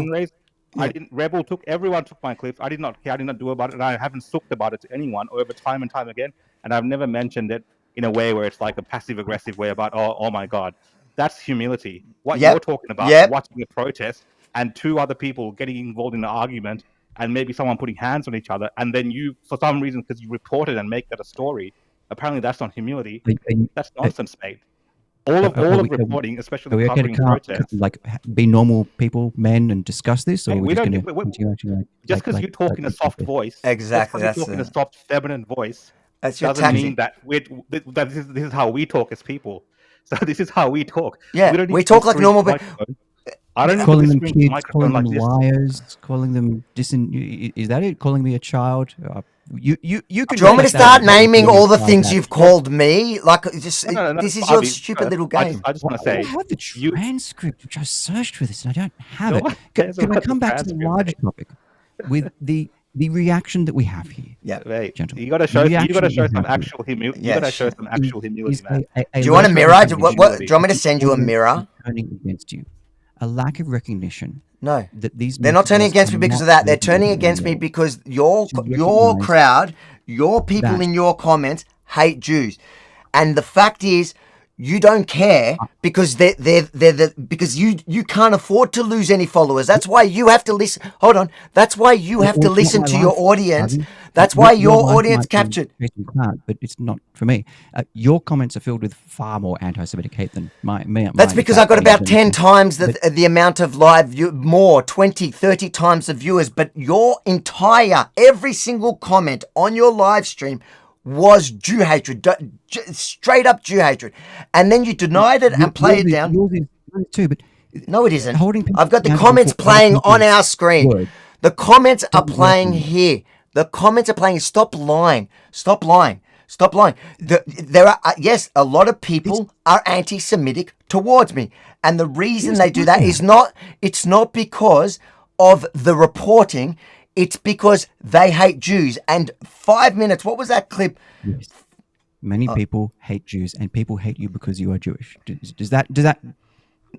Rebel everyone took my clips. I did not care. I did not do about it. And I haven't sooked about it to anyone over time and time again. And I've never mentioned it in a way where it's like a passive aggressive way about, oh my God. That's humility. What you're talking about, watching a protest and two other people getting involved in an argument and maybe someone putting hands on each other. And then you, for some reason, because you report it and make that a story, apparently that's not humility. That's nonsense, mate. All of reporting, especially covering protests. Like, be normal people, men, and discuss this, or we just don't. going to continue actually? Just because you talk in a soft voice, exactly. Just because you talk in a soft, feminine voice, that's your doesn't mean that this is how we talk as people. So this is how we talk. Yeah, we talk like normal people. I don't calling them kids, calling like them liars, calling them is that it? Calling me a child? You can. Do you want me to start naming all the things you've called me? Like, just no, this is your stupid little game. I just want to say, I have the transcript, which I searched for this, and I don't have it. Can I come back to the larger topic with the reaction that we have here? Yeah, right. Gentlemen. You got to show some actual humility. You got to show some actual humility, man. Do you want a mirror? Do you want me to send you a mirror? Turning against you, a lack of recognition. No, that they're not turning against me because of that. They're turning against me because your crowd, your people in your comments hate Jews, and the fact is, you don't care because because you can't afford to lose any followers. That's why you have to listen. Hold on. That's why you have to listen to your audience. That's why your audience captured. But it's not for me. Your comments are filled with far more anti-Semitic hate than mine. That's because I've got about 10 times the amount of live more 20, 30 times the viewers. But your every single comment on your live stream was Jew hatred, straight up Jew hatred, and then you denied it and played it down. Too, but no, it isn't. I've got the comments playing on our screen. The comments are playing here. The comments are playing. Stop lying. Stop lying. Stop lying. There are yes, a lot of people are anti-Semitic towards me, and the reason they do that is not. It's not because of the reporting. It's because they hate Jews. And 5 minutes, what was that clip? Yes. Many people hate Jews, and people hate you because you are Jewish. Does that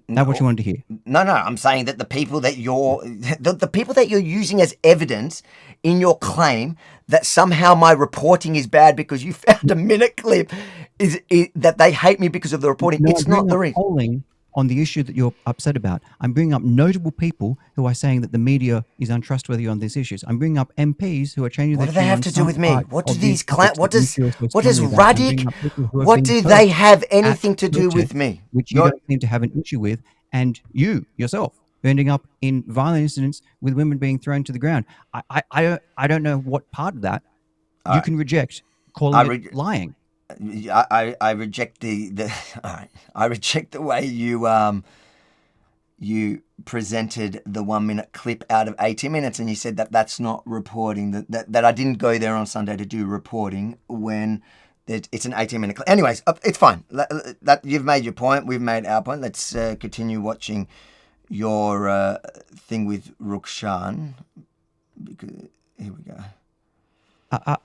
That's what you wanted to hear. No, I'm saying that the people that the people that you're using as evidence in your claim that somehow my reporting is bad because you found a minute clip is that they hate me because of the reporting. No, It's not the reason. Polling on the issue that you're upset about. I'm bringing up notable people who are saying that the media is untrustworthy on these issues. I'm bringing up MPs who are changing their What do they tune have on to do with me? What do these what does Radic? Radic? What do they have anything to do with me? Which you don't seem to have an issue with, and you yourself ending up in violent incidents with women being thrown to the ground. I don't know what part of that you can reject, calling it lying. I reject the all right. I reject the way you presented the 1 minute clip out of 80 minutes, and you said that that's not reporting, that I didn't go there on Sunday to do reporting when it's an 18-minute clip. Anyways, it's fine. That you've made your point. We've made our point. Let's continue watching your thing with Rukshan. Because here we go.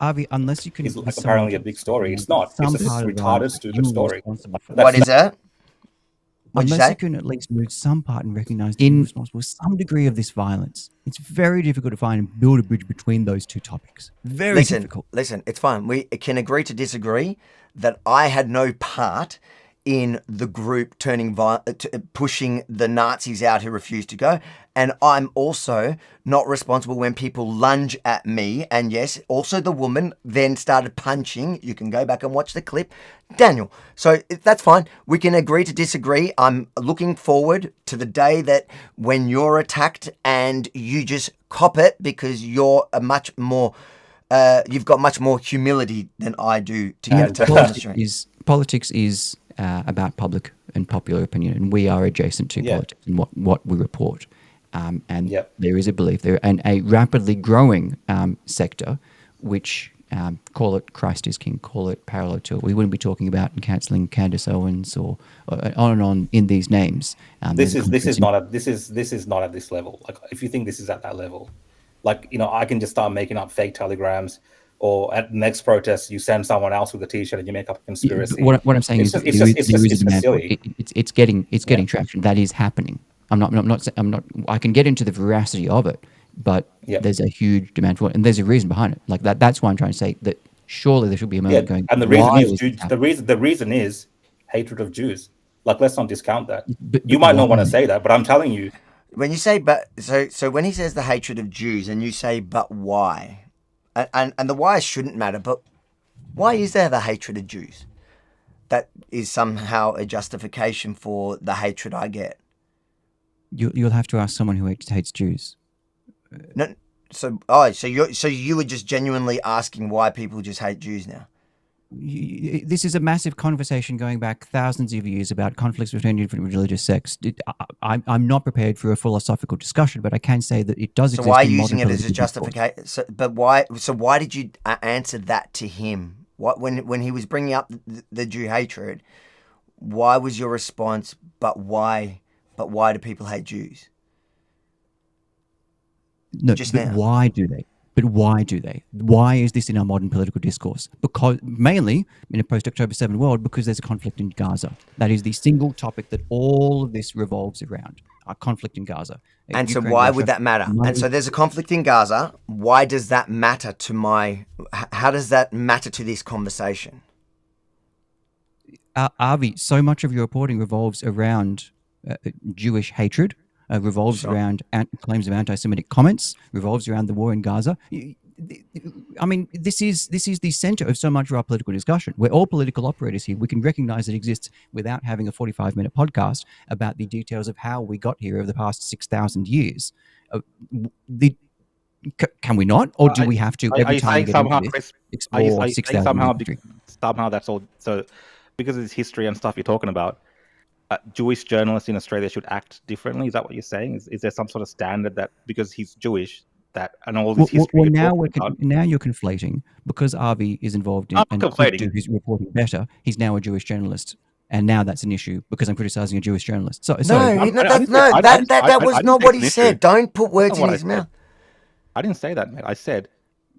Avi, unless you can... It's like apparently a big story. It's not. It's just retarded, stupid story. What is that? Unless you can at least move some part and recognize in responsible for some degree of this violence, it's very difficult to find and build a bridge between those two topics. Very difficult. Listen, it's fine. We can agree to disagree that I had no part in the group pushing the Nazis out who refused to go. And I'm also not responsible when people lunge at me. And yes, also the woman then started punching. You can go back and watch the clip. Daniel. So that's fine. We can agree to disagree. I'm looking forward to the day that when you're attacked and you just cop it because you're a much more, you've got much more humility than I do to get attacked on the street. Politics is about public and popular opinion, and we are adjacent to politics and what we report. There is a belief there, and a rapidly growing sector, which call it Christ is King, call it parallel to it. We wouldn't be talking about and cancelling Candace Owens or on and on in these names. This is not at this level. Like, if you think this is at that level, like, I can just start making up fake telegrams. Or at the next protest, you send someone else with a T-shirt and you make up a conspiracy. What I'm saying is, it's getting traction. That is happening. I'm not. I can get into the veracity of it, but there's a huge demand for it, and there's a reason behind it. Like that. That's why I'm trying to say that surely there should be a moment going. And the reason is hatred of Jews. Like, let's not discount that. You might not want to say that, but I'm telling you. When you say so when he says the hatred of Jews, and you say but why? And the why shouldn't matter, but why is there the hatred of Jews? That is somehow a justification for the hatred I get. You'll have to ask someone who hates Jews. No, so you were just genuinely asking why people just hate Jews now. This is a massive conversation going back thousands of years about conflicts between different religious sects. I'm not prepared for a philosophical discussion, but I can say that it does exist. So why are you using it as a justification? So why did you answer that to him? When he was bringing up the Jew hatred, why was your response? But why do people hate Jews? No, why do they? But why do they? Why is this in our modern political discourse? Because mainly in a post-October 7 world, because there's a conflict in Gaza. That is the single topic that all of this revolves around, a conflict in Gaza. And Ukraine, so why Russia, would that matter? And so there's a conflict in Gaza. Why does that matter how does that matter to this conversation? Avi, so much of your reporting revolves around Jewish hatred, revolves around claims of anti-Semitic comments, revolves around the war in Gaza. I mean, this is the center of so much of our political discussion. We're all political operators here. We can recognize it exists without having a 45-minute podcast about the details of how we got here over the past 6,000 years. Can we not? Or do we have to every time we get into this, explore 6,000 years? Somehow that's all. So because of this history and stuff you're talking about, Jewish journalists in Australia should act differently. Is that what you're saying? Is there some sort of standard that because he's Jewish that and all this history? Well, now you're conflating because Avi is involved in and could do his reporting better. He's now a Jewish journalist, and now that's an issue because I'm criticizing a Jewish journalist. That was not what he said. Don't put words in his mouth. I didn't say that, mate. I said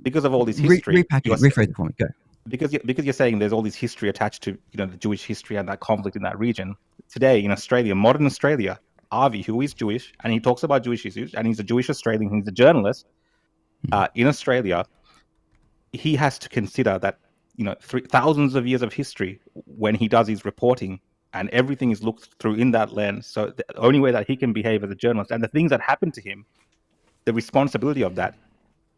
because of all this history. Rephrase it for me. Go. because you're saying there's all this history attached to the Jewish history and that conflict in that region. Today in Australia, modern Australia, Avi, who is Jewish, and he talks about Jewish issues, and he's a Jewish Australian, he's a journalist in Australia. He has to consider that thousands of years of history when he does his reporting, and everything is looked through in that lens. So the only way that he can behave as a journalist, and the things that happen to him, the responsibility of that,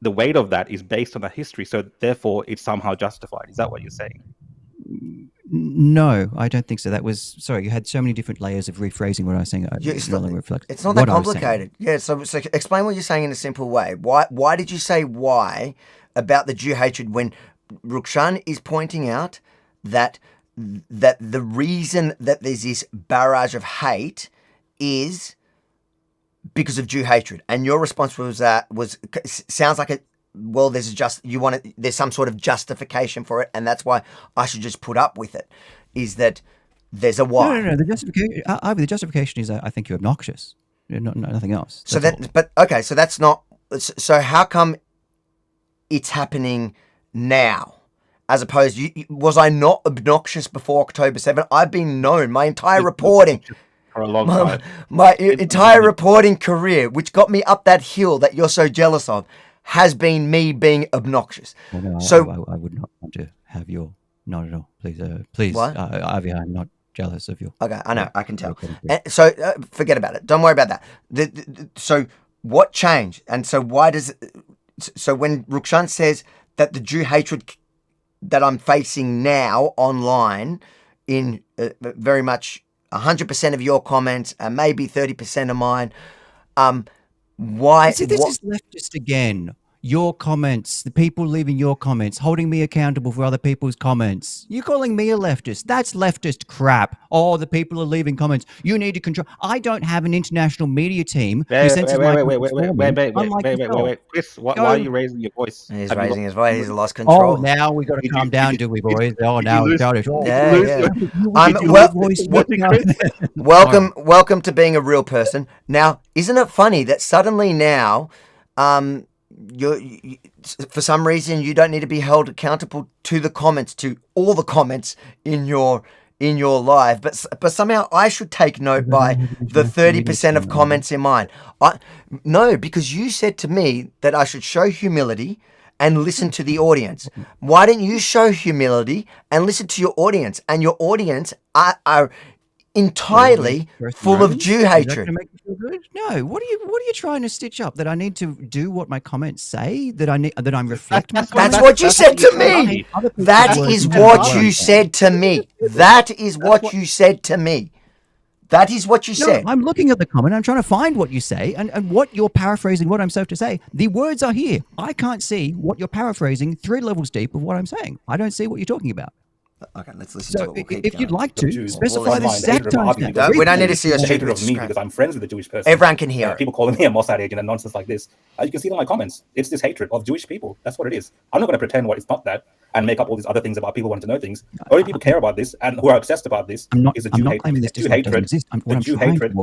the weight of that is based on that history. So therefore, it's somehow justified. Is that what you're saying? No, I don't think so. That was sorry. You had so many different layers of rephrasing what I was saying. It's not that complicated. Yeah. So explain what you're saying in a simple way. Why did you say why about the Jew hatred when Rukshan is pointing out that the reason that there's this barrage of hate is because of Jew hatred, and your response sounds like there's some sort of justification for it, and that's why I should just put up with it. Is that there's a why? No. The justification is I think you're obnoxious. Nothing else. So that's not. So how come it's happening now? As opposed, was I not obnoxious before October 7th? I've been known my entire reporting. For a long time. My entire reporting career, which got me up that hill that you're so jealous of, has been me being obnoxious. Well, no, so I would not want to have your. Not at all. Please. What? Avi, I'm not jealous of you. Okay, I know, I can tell. So forget about it. Don't worry about that. So what changed? And so why does? So when Rukshan says that the Jew hatred that I'm facing now online, in very much 100% of your comments and maybe 30% of mine, why? See, this is leftist again. Your comments, the people leaving your comments, holding me accountable for other people's comments. You're calling me a leftist. That's leftist crap. Oh, the people are leaving comments. You need to control. I don't have an international media team. Wait. Chris, why are you raising your voice? He's raising his voice. He's lost control. Oh, now we got to calm down, do we, boys? Oh, now we've got it. Welcome to being a real person. Now, isn't it funny that suddenly now, you for some reason you don't need to be held accountable to all the comments in your live, but somehow I should take note by the 30% of comments in mine. No, because you said to me that I should show humility and listen to the audience. Why don't you show humility and listen to your audience? And your audience are entirely full of Jew hatred. Make you feel good? No. What are you trying to stitch up? That I need to do what my comments say? That I'm reflecting? That's what you said to me. That is what you said to me. That is what you said to me. That is what you said. I'm looking at the comment. I'm trying to find what you say and what you're paraphrasing, what I'm supposed to say. The words are here. I can't see what you're paraphrasing 3 levels deep of what I'm saying. I don't see what you're talking about. Okay, let's listen to it. If you'd like to, specify the exact time. We don't need to see us hatred of me because I'm friends with the Jewish person. Everyone can hear it. People calling me a Mossad agent and nonsense like this. You can see it in my comments. It's this hatred of Jewish people. That's what it is. I'm not going to pretend it's not that and make up all these other things about people wanting to know things. Only people care about this and who are obsessed about this is the Jew hatred. The Jew hatred.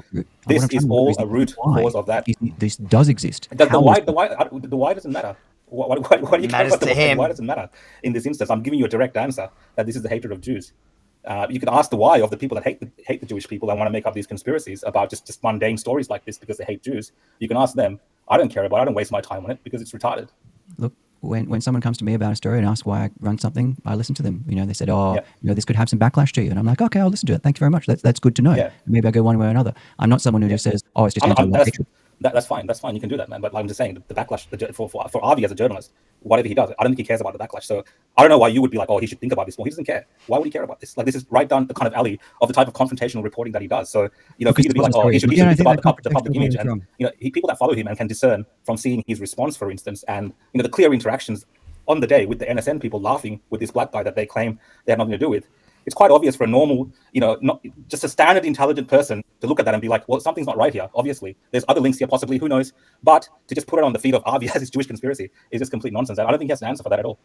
This is all a root cause of that. This does exist. The why doesn't matter. Why do you care about the why? Why does it matter in this instance? I'm giving you a direct answer that this is the hatred of Jews. You can ask the why of the people that hate the Jewish people and want to make up these conspiracies about just mundane stories like this because they hate Jews. You can ask them. I don't care about it. I don't waste my time on it because it's retarded. Look, when someone comes to me about a story and asks why I run something, I listen to them. They said, this could have some backlash to you. And I'm like, okay, I'll listen to it. Thank you very much. That's good to know. Yeah. Maybe I go one way or another. I'm not someone who just says, it's just hatred. That's fine. That's fine. You can do that, man. But I'm just saying the backlash for Avi as a journalist, whatever he does, I don't think he cares about the backlash. So I don't know why you would be like, he should think about this more. He doesn't care. Why would he care about this? Like, this is right down the kind of alley of the type of confrontational reporting that he does. So, for you to be like, he should think about the public image. And, people that follow him and can discern from seeing his response, for instance, and, the clear interactions on the day with the NSN people laughing with this black guy that they claim they had nothing to do with. It's quite obvious for a normal, not just a standard intelligent person to look at that and be like, well, something's not right here. Obviously, there's other links here, possibly, who knows? But to just put it on the feed of Avi as his Jewish conspiracy is just complete nonsense. I don't think he has an answer for that at all.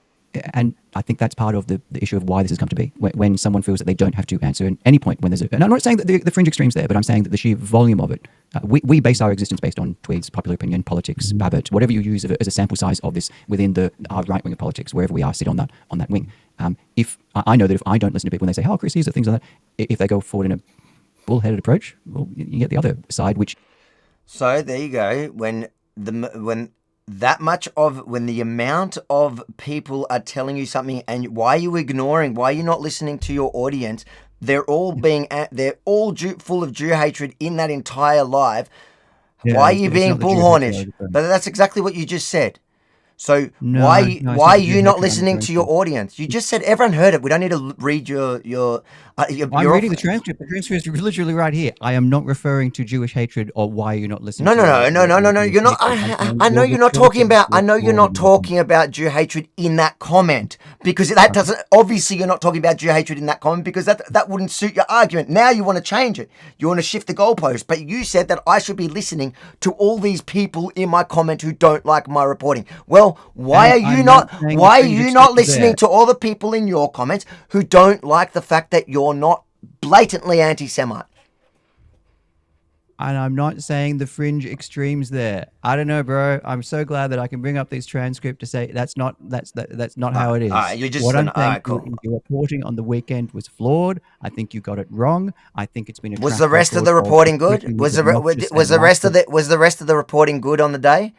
And I think that's part of the issue of why this has come to be. When someone feels that they don't have to answer at any point when there's and I'm not saying that the fringe extreme's there, but I'm saying that the sheer volume of it. We base our existence based on tweets, popular opinion, politics, Babet, whatever you use as a sample size of this within our right wing of politics, wherever we are, sit on that wing. If I know that if I don't listen to people when they say, "Oh, Chris, these are things like that," if they go forward in a bullheaded approach, well, you get the other side, which. So there you go. When the amount of people are telling you something, and why are you ignoring? Why are you not listening to your audience? They're all full of Jew hatred in that entire live. Yeah, why are you being bullhornish? But that's exactly what you just said. So why are you not listening to your audience? You just said everyone heard it. We don't need to read your I'm reading the transcript. The transcript is literally right here. I am not referring to Jewish hatred or why you're not listening. No. You're not. I know you're not talking about. I know you're not talking about Jew hatred in that comment, because that doesn't. Obviously, you're not talking about Jew hatred in that comment because that wouldn't suit your argument. Now you want to change it. You want to shift the goalpost. But you said that I should be listening to all these people in my comment who don't like my reporting. Well, why are you not? Why are you not listening to all the people in your comments who don't like the fact that you're not blatantly anti-Semite? And I'm not saying the fringe extremes there. I don't know, bro. I'm so glad that I can bring up this transcript to say that's not how it is. You're just what I'm saying. Your reporting on the weekend was flawed. I think you got it wrong. I think it's been a. Was the rest of the reporting good? Was the rest of the reporting good on the day?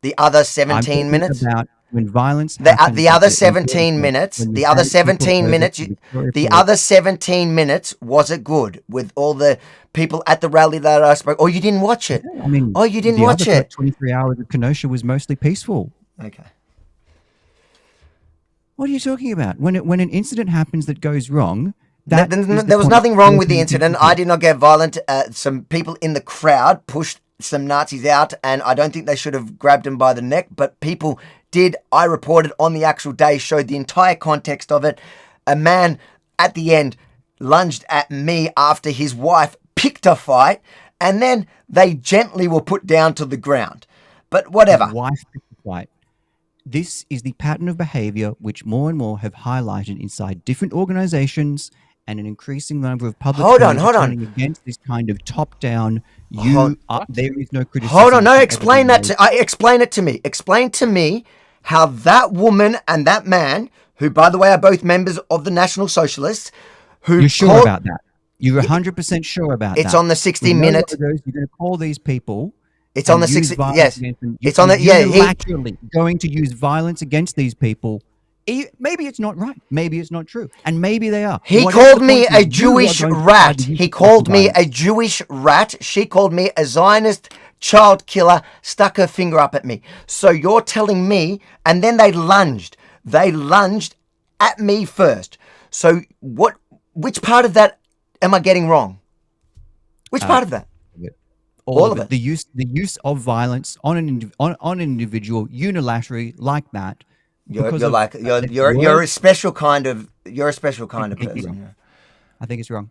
The other 17 minutes. About when violence. The other 17 minutes. The other 17 minutes. The other 17 minutes. Was it good with all the people at the rally that I spoke? Or you didn't watch it? I mean, you didn't watch it. 23 hours of Kenosha was mostly peaceful. Okay. What are you talking about? When an incident happens that goes wrong. There was nothing wrong with the incident. I did not get violent. Some people in the crowd pushed some Nazis out, and I don't think they should have grabbed him by the neck, but people did. I reported on the actual day, showed the entire context of it. A man at the end lunged at me after his wife picked a fight, and then they gently were put down to the ground. But whatever. His wife picked a fight. This is the pattern of behavior which more and more have highlighted inside different organizations and an increasing number of public hold on against this kind of top-down. There is no criticism. Hold on, no, explain that. Explain it to me. Explain to me how that woman and that man, who by the way are both members of the National Socialists, who you're sure about that? You're 100% sure about that? It's on the 60 Minutes. You're going to call these people. It's on the 60. Yes, it's on the. Yeah, unilaterally going to use violence against these people. Maybe it's not right. Maybe it's not true. And maybe they are. He called me a Jewish rat. He called me a Jewish rat. She called me a Zionist child killer, stuck her finger up at me. So you're telling me, and then they lunged. They lunged at me first. So which part of that am I getting wrong? Which part of that? All of it. The use of violence on an individual unilaterally like that. You're a special kind of person. I think it's wrong.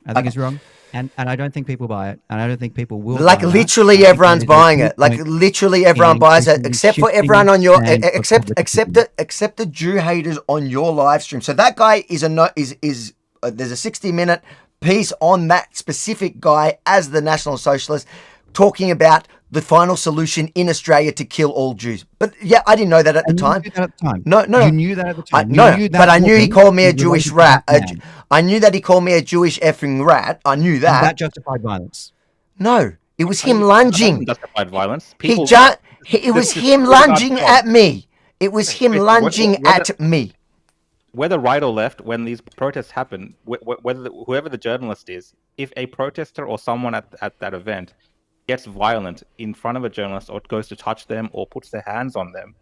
I think it's wrong, and I don't think people buy it, and I don't think people will. Like literally everyone's buying it. Like literally everyone buys it, except for everyone on your except the Jew haters on your live stream. So that guy is there's a 60-minute piece on that specific guy as the National Socialist, talking about the final solution in Australia to kill all Jews. But yeah, I didn't know that at the time. No. You knew that at the time. But I knew he called me a Jewish rat. I knew that he called me a Jewish effing rat. I knew that. And that justified violence. No, it was him lunging. Justified violence. It was him lunging at me. It was him lunging at me. Whether right or left, when these protests happen, whoever the journalist is, if a protester or someone at that event gets violent in front of a journalist or goes to touch them or puts their hands on them,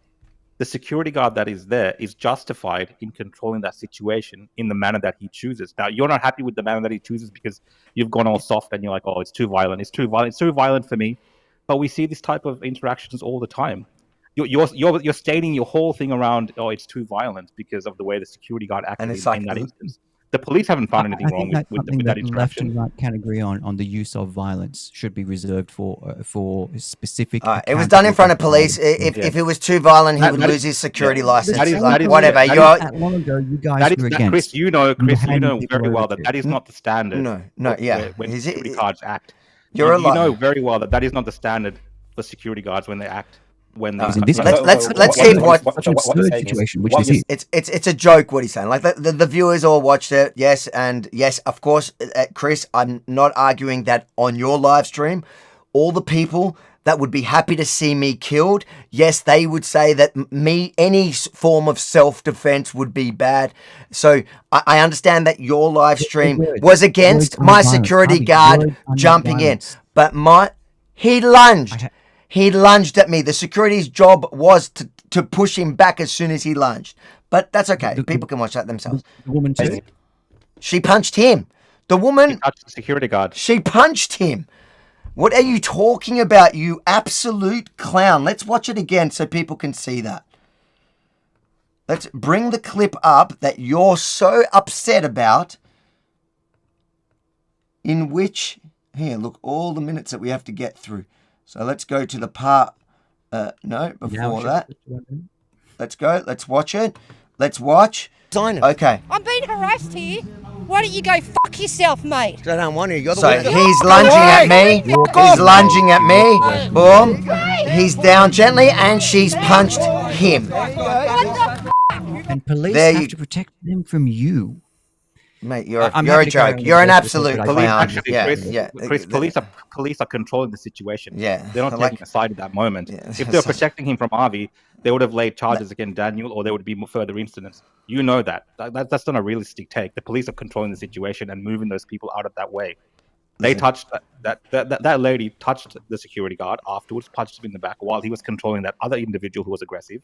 the security guard that is there is justified in controlling that situation in the manner that he chooses. Now, you're not happy with the manner that he chooses because you've gone all soft and you're like, oh, it's too violent. It's too violent. It's too violent for me. But we see this type of interactions all the time. You're stating your whole thing around, oh, it's too violent because of the way the security guard acted in that instance. The police haven't found anything I wrong think that's with something that that left interaction. and right can agree on the use of violence should be reserved for specific. It was done in front of police. If it was too violent, he would lose his security license. Whatever. That long ago, you guys were against. Chris, you know very well that is not the standard. No, yeah. When security guards act, You know very well that is not the standard for security guards when they act. When they let's keep what situation, which is it's a joke what he's saying. Like the viewers all watched it, yes, and yes, of course, Chris, I'm not arguing that on your live stream, all the people that would be happy to see me killed, yes, they would say that any form of self-defense would be bad. So I understand that your live stream was against my security guard jumping in, but he lunged. He lunged at me. The security's job was to push him back as soon as he lunged. But that's okay. People can watch that themselves. The woman too? She punched him. The woman... She touched the security guard. She punched him. What are you talking about, you absolute clown? Let's watch it again so people can see that. Let's bring the clip up that you're so upset about, in which... Here, look, all the minutes that we have to get through. So let's go to the part, before that. Let's go, let's watch it. Let's watch. Okay. I'm being harassed here. Why don't you go fuck yourself, mate? I don't want to. You're the one. He's lunging at me. He's lunging at me. Boom. He's down gently and she's punched him. And police have to protect them from you. Mate, you're a joke. You're an absolute clown. Chris, police are controlling the situation. Yeah, they're not taking a side at that moment. If they're protecting him from Avi, they would have laid charges against Daniel, or there would be further incidents. You know that. That's not a realistic take. The police are controlling the situation and moving those people out of that way. They touched that lady touched the security guard afterwards, punched him in the back while he was controlling that other individual who was aggressive,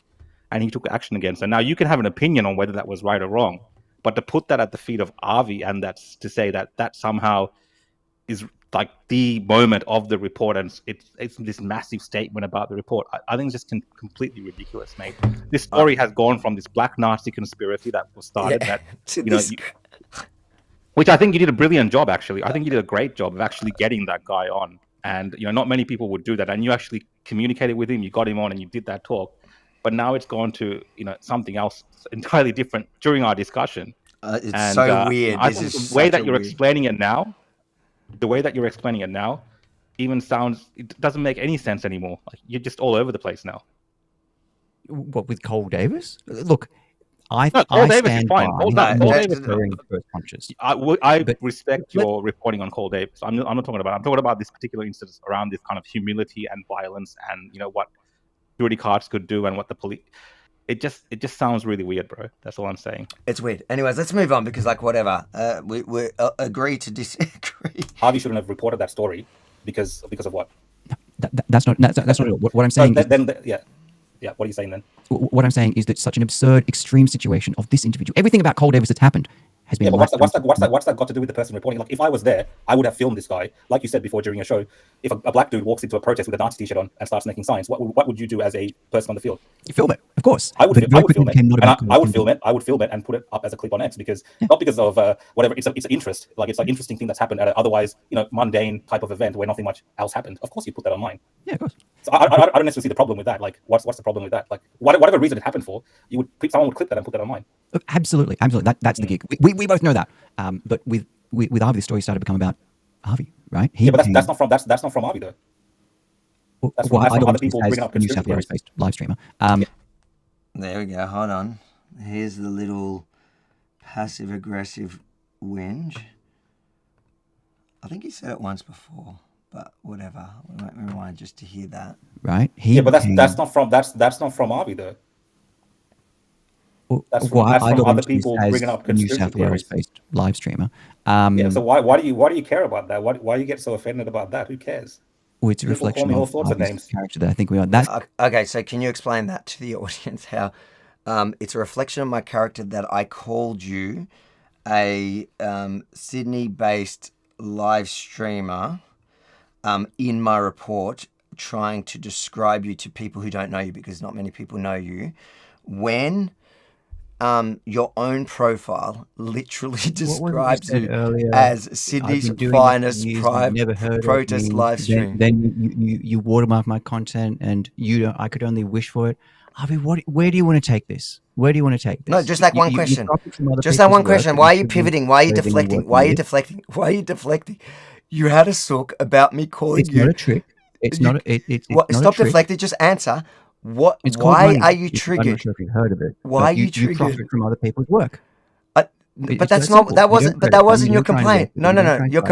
and he took action against her. Now you can have an opinion on whether that was right or wrong. But to put that at the feet of Avi and that's to say that somehow is like the moment of the report and it's this massive statement about the report, I think it's just completely ridiculous, mate. This story has gone from this black Nazi conspiracy that was started which I think you did a brilliant job, actually. I think you did a great job of actually getting that guy on. And, not many people would do that. And you actually communicated with him, you got him on and you did that talk. But now it's gone to something else entirely different during our discussion. It's so weird. The way that you're explaining it now, even it doesn't make any sense anymore. Like, you're just all over the place now. What, with Cole Davis? Look, Cole Davis is fine. Cole Davis first punches. I respect your reporting on Cole Davis. I'm not talking about. I'm talking about this particular instance around this kind of humility and violence, and what security guards could do and what the police. It just sounds really weird, bro. That's all I'm saying. It's weird. Anyways, let's move on because whatever. We agree to disagree. Harvey shouldn't have reported that story because of what? That's not what I'm saying. Yeah. What are you saying then? What I'm saying is that such an absurd, extreme situation of this individual, everything about Cole Davis that's happened has been. Yeah, but what's that got to do with the person reporting? Like, if I was there, I would have filmed this guy. Like you said before during your show, if a black dude walks into a protest with a Nazi t-shirt on and starts making signs, what would you do as a person on the field? You film it, of course. I would film it. I would film it and put it up as a clip on X because not because of whatever. It's an interest. Like, it's an interesting thing that's happened at an otherwise mundane type of event where nothing much else happened. Of course, you put that online. Yeah, of course. So I don't necessarily see the problem with that. Like, what's the problem with that? Like, whatever reason it happened for, someone would clip that and put that online. Absolutely. That's the gig. We both know that. But with Avi, the story started to become about Avi, right? But that's not from Avi though. That's from other people bringing up New South Wales-based live streamer. There we go. Hold on. Here's the little passive-aggressive whinge. I think he said it once before, but whatever. We might rewind just to hear that. Right. But that's not from Avi though. That's from other people bringing up New South Wales-based live streamer. So why do you care about that? Why do you get so offended about that? Who cares? Well, it's a reflection of Avi's character that I think we are. Okay, so can you explain that to the audience? How it's a reflection of my character that I called you a Sydney-based live streamer in my report, trying to describe you to people who don't know you because not many people know you. When your own profile literally What was it you describes said you earlier? as I've Sydney's been doing this for finest years, you've never heard of protest me. live stream. Then you watermark my content, and I could only wish for it. Harvey, where do you want to take this? Where do you want to take this? No, just that one question. profit from other Just that people's one work, question. but Why are you shouldn't pivoting? Why are you praising your deflecting? work Why are you with. deflecting? Why are you deflecting? You had a sook about me calling It's you. not a trick. It's not. It's What, not stop a trick. deflecting. Just answer. What? It's called Why money. are you I'm triggered? not sure if you've heard of it. Why but are you You triggered? profit from other people's work. But that's not. That wasn't. But that wasn't your complaint. No. Your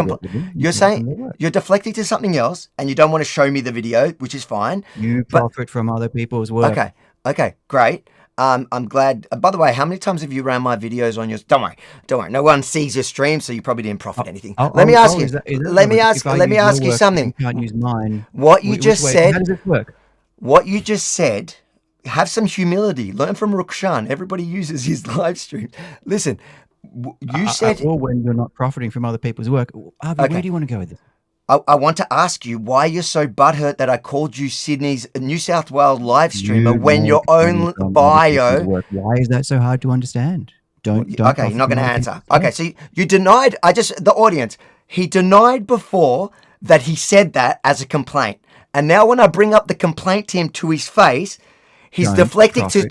You're saying you're deflecting to something else, and you don't want to show me the video, which is fine. You But profit from other people's work. okay, great. I'm glad. By the way, how many times have you ran my videos on yours? Don't worry. No one sees your stream, so you probably didn't profit anything. Let me ask you. Let me ask you something. You can't use mine. What you just said. How does this work? What you just said. Have some humility. Learn from Rukshan. Everybody uses his live stream. Listen, you said. Or when you're not profiting from other people's work. Harvey, where do you want to go with this? I want to ask you why you're so butthurt that I called you Sydney's New South Wales live streamer when your own bio. Why is that so hard to understand? Don't okay, you're not going to answer. Okay, so you denied. The audience. He denied before that he said that as a complaint, and now when I bring up the complaint to him to his face. He's deflecting to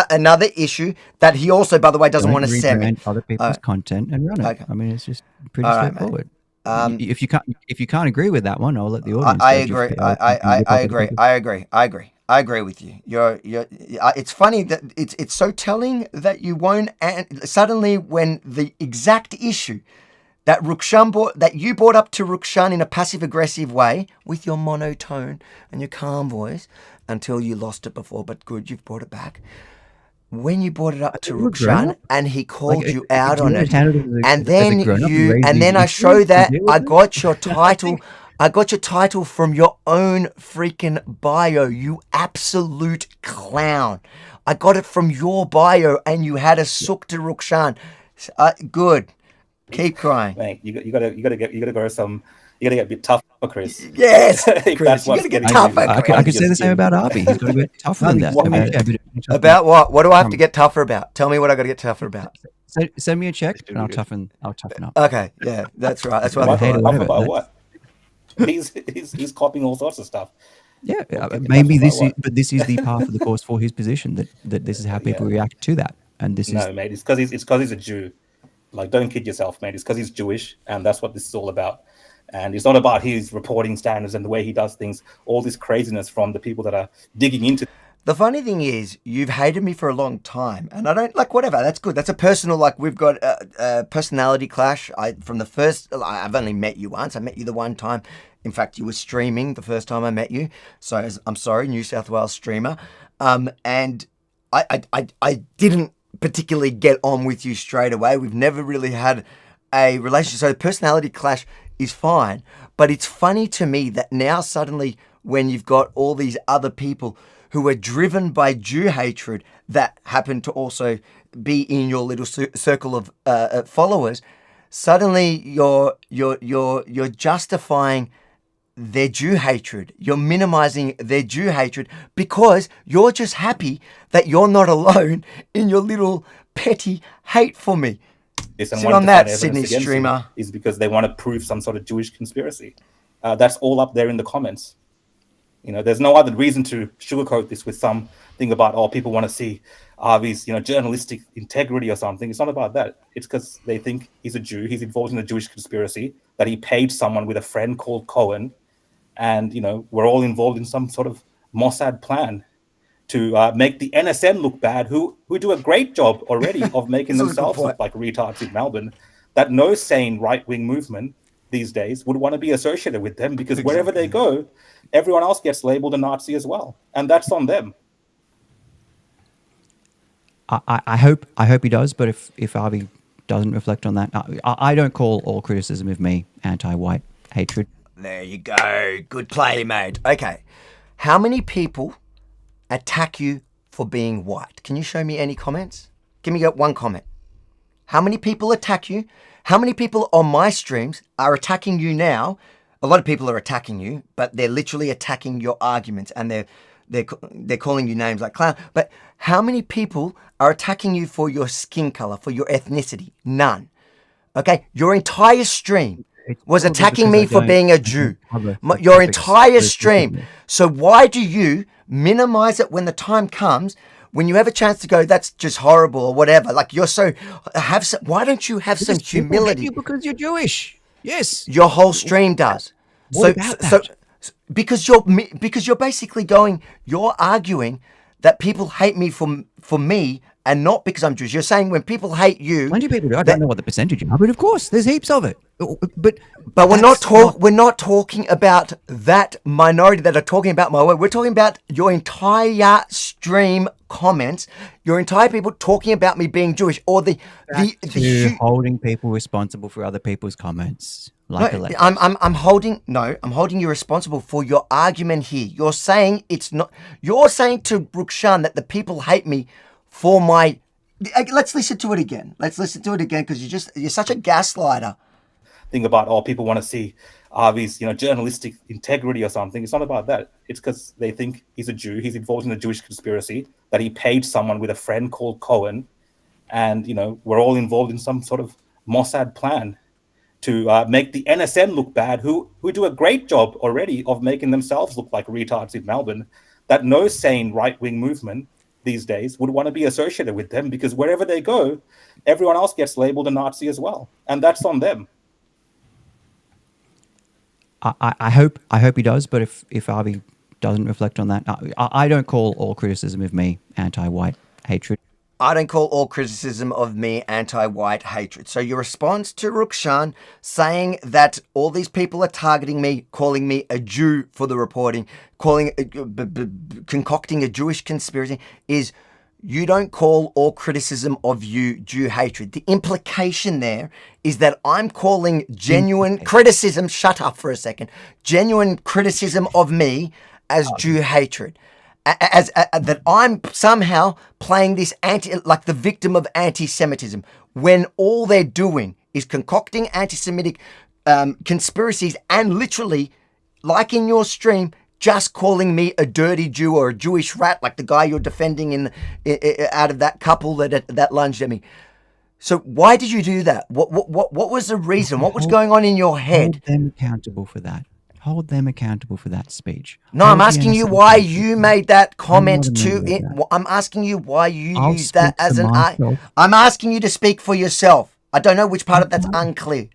another issue that he also, by the way, doesn't want to send me. Other people's content and run it. Okay. I mean, it's just pretty straightforward. If you can't agree with that one, I'll let the audience. I agree. I agree with you. It's funny that it's so telling that you won't. Suddenly, when the exact issue that you brought up to Rukshan in a passive aggressive way with your monotone and your calm voice. Until you lost it before, but good, you've brought it back. When you brought it up to Rukshan and he called you out on it, and then I show that I got your title. I got your title from your own freaking bio, you absolute clown. I got it from your bio, and you had a sook to Rukshan. Good, keep crying. Mate, you gotta go some. You gotta get a bit tougher, Chris. Yes, Chris, you gotta get tougher. I could say the same about Harvey. He's got to get tougher than that. About what? What do I have to get tougher about? Tell me what I got to get tougher about. Send me a check, and I'll toughen up. Okay, yeah, that's right. That's what I thought. Tough about what? He's copying all sorts of stuff. Yeah, maybe this is the par for the course for his position. That this is how people react to that, and this is mate. It's because he's a Jew. Like, don't kid yourself, mate. It's because he's Jewish, and that's what this is all about. And it's not about his reporting standards and the way he does things, all this craziness from the people that are digging into. The funny thing is, you've hated me for a long time, and I don't whatever. That's good. That's a personal, we've got a personality clash. From the first, I've only met you once. I met you the one time. In fact, you were streaming the first time I met you. So I'm sorry, New South Wales streamer. And I didn't particularly get on with you straight away. We've never really had a relationship. So the personality clash is fine, but it's funny to me that now suddenly when you've got all these other people who are driven by Jew hatred that happen to also be in your little circle of followers, suddenly you're justifying their Jew hatred. You're minimizing their Jew hatred because you're just happy that you're not alone in your little petty hate for me. Sit on that, Sydney streamer. Is because they want to prove some sort of Jewish conspiracy. That's all up there in the comments. There's no other reason to sugarcoat this with something about, people want to see Harvey's, journalistic integrity or something. It's not about that. It's because they think he's a Jew. He's involved in a Jewish conspiracy, that he paid someone with a friend called Cohen. And, we're all involved in some sort of Mossad plan to make the NSN look bad, who do a great job already of making themselves look like retards in Melbourne, that no sane right-wing movement these days would want to be associated with them, because wherever they go, everyone else gets labeled a Nazi as well. And that's on them. I hope he does, but if Harvey doesn't reflect on that, I don't call all criticism of me anti-white hatred. There you go. Good play, mate. Okay. How many people attack you for being white? Can you show me any comments? Give me one comment. How many people attack you? How many people on my streams are attacking you now? A lot of people are attacking you, but they're literally attacking your arguments, and they're calling you names like clown. But how many people are attacking you for your skin color, for your ethnicity? None. Okay, your entire stream was attacking me for being a Jew. Your entire stream. So why do you minimize it when the time comes, when you have a chance to go, that's just horrible or whatever? Like you're so, why don't you have some humility? Because you're Jewish. Yes. Your whole stream does. What about that? Because you're basically you're arguing that people hate me for me and not because I'm Jewish. You're saying when people hate you, Plenty of people do. I don't know what the percentage are, but of course, there's heaps of it. But we're not talking about that minority that are talking about my word. We're talking about your entire stream comments, your entire people talking about me being Jewish, or holding people responsible for other people's comments. I'm holding you responsible for your argument here. You're saying it's not. You're saying to Rukshan that the people hate me for my. Let's listen to it again. Because you're such a gaslighter. Think about people want to see Avi's journalistic integrity or something. It's not about that. It's because they think he's a Jew. He's involved in a Jewish conspiracy, that he paid someone with a friend called Cohen, and we're all involved in some sort of Mossad plan to make the NSN look bad, who do a great job already of making themselves look like retards in Melbourne, that no sane right-wing movement these days would want to be associated with them, because wherever they go, everyone else gets labeled a Nazi as well. And that's on them. I hope he does, but if Avi doesn't reflect on that, I don't call all criticism of me anti-white hatred. I don't call all criticism of me anti-white hatred. So your response to Rukshan saying that all these people are targeting me, calling me a Jew for the reporting, concocting a Jewish conspiracy, is you don't call all criticism of you Jew hatred. The implication there is that I'm calling genuine criticism, shut up for a second, genuine criticism of me as Jew hatred. As that I'm somehow playing this like the victim of anti-Semitism, when all they're doing is concocting anti-Semitic conspiracies and literally, like in your stream, just calling me a dirty Jew or a Jewish rat, like the guy you're defending out of that couple that lunged at me. So why did you do that? What was the reason? What was going on in your head? Hold them accountable for that. Hold them accountable for that speech. No, I'm asking you why you made that comment I'm asking you why you used that as an. I'm asking you to speak for yourself. I don't know which part of that's unclear.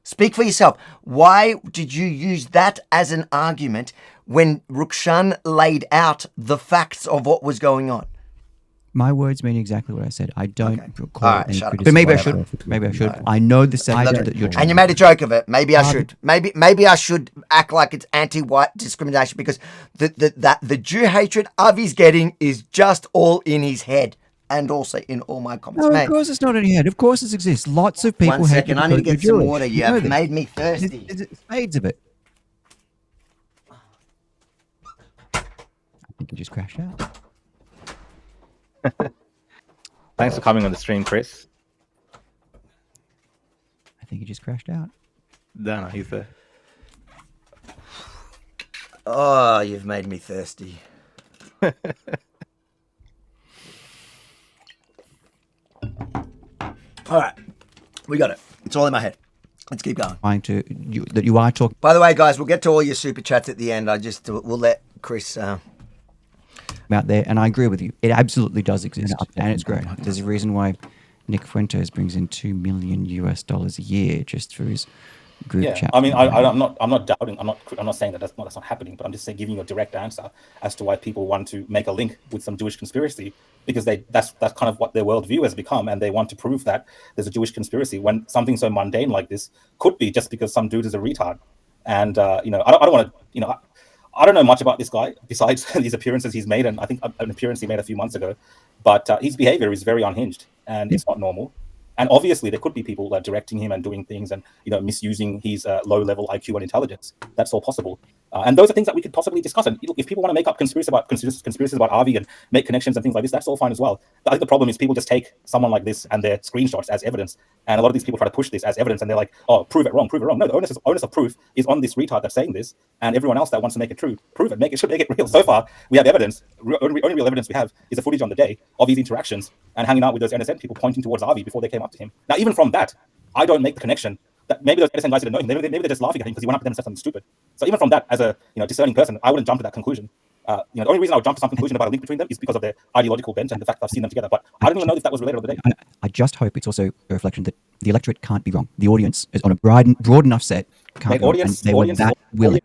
Speak for yourself. Why did you use that as an argument when Rukshan laid out the facts of what was going on? My words mean exactly what I said. I don't call any criticism. Up. But maybe I should. Maybe I should. Right. I know the sentiment that you're trying. And you made a joke of it. Maybe I should. Maybe I should act like it's anti-white discrimination, because the Jew hatred Avi's getting is just all in his head and also in all my comments. No, of course it's not in your head. Of course it exists. Lots of people. 1 second, I need to get some water. You have made me thirsty. Spades of it. I think you just crashed out. Thanks for coming on the stream, Chris. I think he just crashed out. No, he's there. Oh, you've made me thirsty. All right, we got it. It's all in my head. Let's keep going. You are talking. By the way, guys, we'll get to all your super chats at the end. We'll let Chris. Out there, and I agree with you. It absolutely does exist, and it's great. There's a reason why Nick Fuentes brings in $2 million a year just through his group chat. I mean, I'm not doubting. I'm not saying that's not happening, but I'm just saying, giving you a direct answer as to why people want to make a link with some Jewish conspiracy, because that's kind of what their worldview has become, and they want to prove that there's a Jewish conspiracy when something so mundane like this could be just because some dude is a retard. And I don't want to, I don't know much about this guy besides these appearances he's made, and I think an appearance he made a few months ago. But his behavior is very unhinged, and it's not normal. And obviously, there could be people directing him and doing things, and misusing his low-level IQ and intelligence. That's all possible. And those are things that we could possibly discuss. And look, if people want to make up conspiracies about Avi and make connections and things like this, that's all fine as well. I think the problem is people just take someone like this and their screenshots as evidence. And a lot of these people try to push this as evidence, and they're like, oh, prove it wrong, prove it wrong. No, the onus of proof is on this retard that's saying this, and everyone else that wants to make it true. Prove it, make it real. So far, we have evidence. Only real evidence we have is the footage on the day of his interactions and hanging out with those NSN people pointing towards Avi before they came up to him. Now, even from that, I don't make the connection that maybe those NSN guys didn't know him. Maybe they're just laughing at him because he went up to them and said something stupid. So even from that, as a discerning person, I wouldn't jump to that conclusion. The only reason I would jump to some conclusion about a link between them is because of their ideological bent and the fact that I've seen them together. But I don't even know if that was related on the day. I just hope it's also a reflection that the electorate can't be wrong. The audience is on a broad enough set. Can't be wrong, and they were that willing.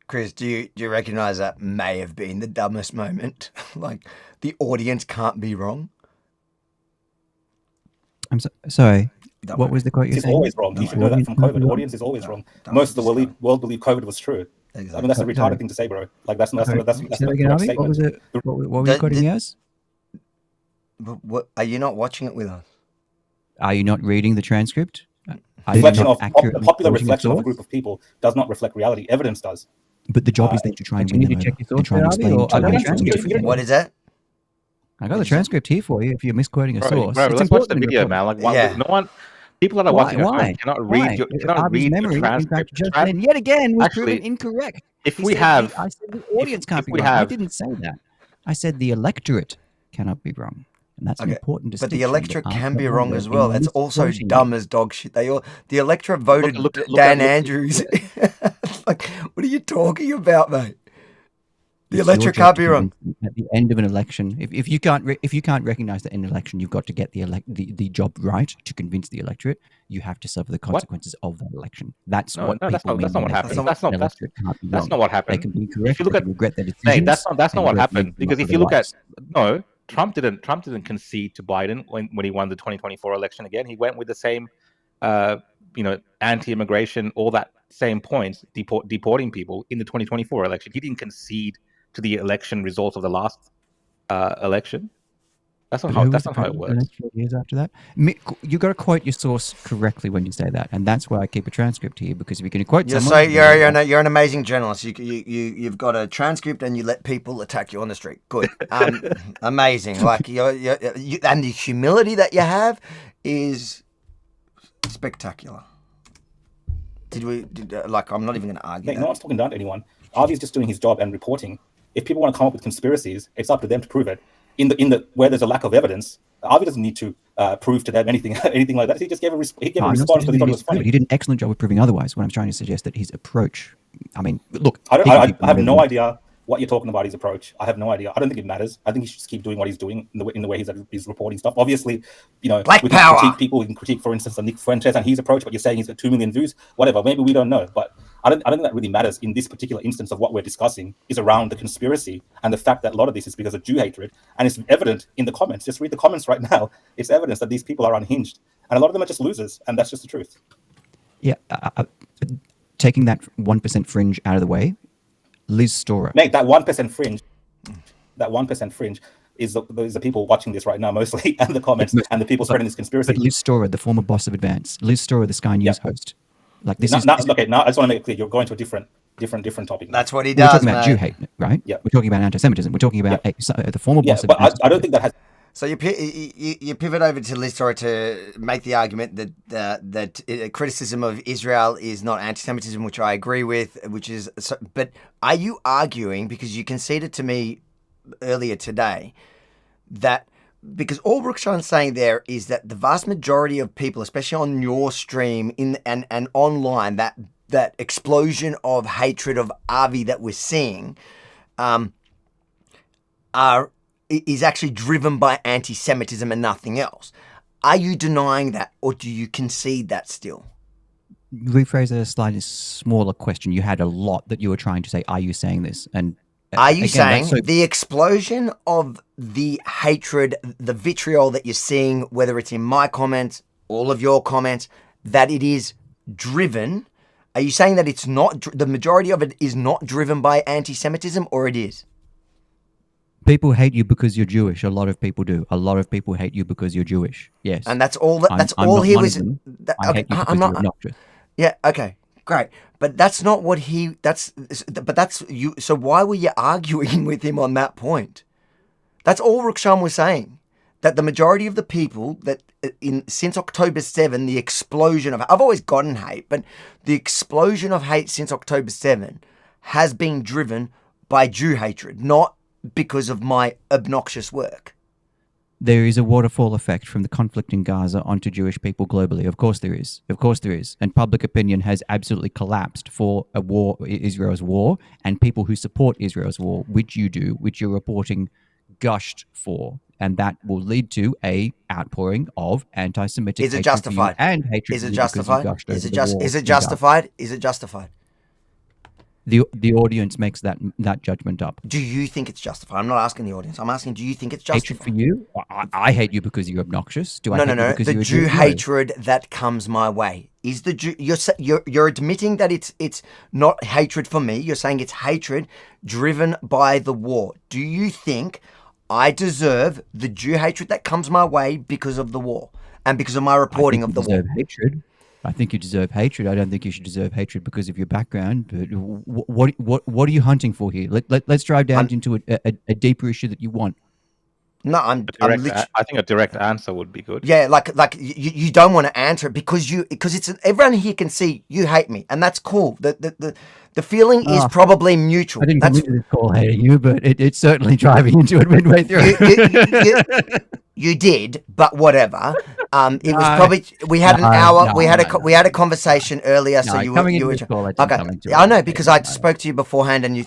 Chris, do you recognise that may have been the dumbest moment? Like, the audience can't be wrong? I'm sorry. What was the quote you It's saying? always wrong. You should know that from COVID. The audience is always wrong. Most of the world believe COVID was true. Exactly. I mean, that's a retarded thing to say, bro. Like, that's not a correct statement. What was it? What were you quoting me as? What, are you not watching it with us? Are you not reading the transcript? Reflection of the popular reflection of a group of people does not reflect reality. Evidence does. But the job is then to try and win them over, to try and explain to them. What is that? I got the transcript here for you if you're misquoting a source. Bro, let's watch the video, man. Like, no one, people that are watching why? cannot read the transcript. Yet again, was proven incorrect. If we have, I said the audience can't be wrong. I didn't say that. I said the electorate cannot be wrong. And that's an important distinction. But the electorate can be wrong as well. That's also dumb as dog shit. The electorate voted Dan Andrews. Like, what are you talking about, mate? The electorate can't be wrong. At the end of an election, if you can't recognise that in an election you've got to get the job right to convince the electorate, you have to suffer the consequences of that election. That's what people mean. That's not what happened. That's not what happened. They can be correct. If you look at regret their decisions. That's not what happened. Because if you look at Trump didn't concede to Biden when he won the 2024 election again. He went with the same, anti-immigration, all that same points, deporting people in the 2024 election. He didn't concede to the election results of the last election. That's not how it works. 4 years after that, you got to quote your source correctly when you say that, and that's why I keep a transcript here, because if you're going to quote someone, you're an amazing journalist. You've got a transcript and you let people attack you on the street. Good, amazing. Like you and the humility that you have is spectacular. I'm not even going to argue. No one's talking down to anyone. Avi's just doing his job and reporting. If people want to come up with conspiracies, it's up to them to prove it. In the where there's a lack of evidence, Avi doesn't need to prove to them anything like that. He just gave a response because he thought it was funny. He did an excellent job of proving otherwise. What I'm trying to suggest that his approach. I mean, look, I have no idea what you're talking about. His approach, I have no idea. I don't think it matters. I think he should just keep doing what he's doing in the way he's reporting stuff. Obviously, Black we power. can critique people. We can critique, for instance, Nick Fuentes and his approach. But you're saying he's got 2 million views, whatever. Maybe we don't know, but I don't think that really matters in this particular instance of what we're discussing is around the conspiracy and the fact that a lot of this is because of Jew hatred. And it's evident in the comments. Just read the comments right now. It's evidence that these people are unhinged. And a lot of them are just losers. And that's just the truth. Yeah. Taking that 1% fringe out of the way, Liz Storer. Mate, that 1% fringe is the people watching this right now mostly, and the comments and the people spreading this conspiracy. But Liz Storer, the former boss of Advance. Liz Storer, the Sky News host. Like this okay, now I just want to make it clear. You're going to a different topic. That's what he does. We're talking about Jew hate, right? Yeah. We're talking about anti-Semitism. We're talking about the former boss of but Advance. I don't think that has. So you pivot over to Liz Storer to make the argument that criticism of Israel is not anti-Semitism, which I agree with. But are you arguing, because you conceded to me earlier today, that because all Brookshine's saying there is that the vast majority of people, especially on your stream and online, that explosion of hatred of Avi that we're seeing, is actually driven by anti-Semitism and nothing else. Are you denying that, or do you concede that still? Rephrase a slightly smaller question. You had a lot that you were trying to say. Are you saying this? And are you saying the explosion of the hatred, the vitriol that you're seeing, whether it's in my comments, all of your comments, that it is driven? Are you saying that it's not, the majority of it is not driven by anti-Semitism, or it is? People hate you because you're Jewish. A lot of people do. A lot of people hate you because you're Jewish. Yes. And that's all that. That's I'm all not he one was. of them. I hate you because you're obnoxious. Yeah. Okay. Great, but that's not what that's you. So why were you arguing with him on that point? That's all Rukshan was saying. That the majority of the people that since October 7, the explosion of, I've always gotten hate, but the explosion of hate since October 7 has been driven by Jew hatred, not because of my obnoxious work. There is a waterfall effect from the conflict in Gaza onto Jewish people globally. Of course there is. Of course there is. And public opinion has absolutely collapsed for a war, Israel's war, and people who support Israel's war, which you do, which you're reporting, gushed for. And that will lead to a outpouring of anti-Semitic Is it justified? And hatred. Is it justified? Is it justified? Is it justified? The audience makes that judgment up. Do you think it's justified? I'm not asking the audience. I'm asking, do you think it's justified? Hatred for you? I hate you because you're obnoxious. Do I? No. The Jew hatred that comes my way is the Jew. You're admitting that it's not hatred for me. You're saying it's hatred driven by the war. Do you think I deserve the Jew hatred that comes my way because of the war and because of my reporting of the war? Hatred. I think you deserve hatred. I don't think you should deserve hatred because of your background. But what are you hunting for here? Let's drive down into a deeper issue that you want. No, I think a direct answer would be good. Yeah, like you don't want to answer it because it's everyone here can see you hate me, and that's cool. The feeling is probably mutual. I didn't come into this call hating you, but it's certainly driving into it midway through. You did, but whatever. It was probably we had an hour. We had a conversation earlier. So you were okay. I know because I spoke to you beforehand, and you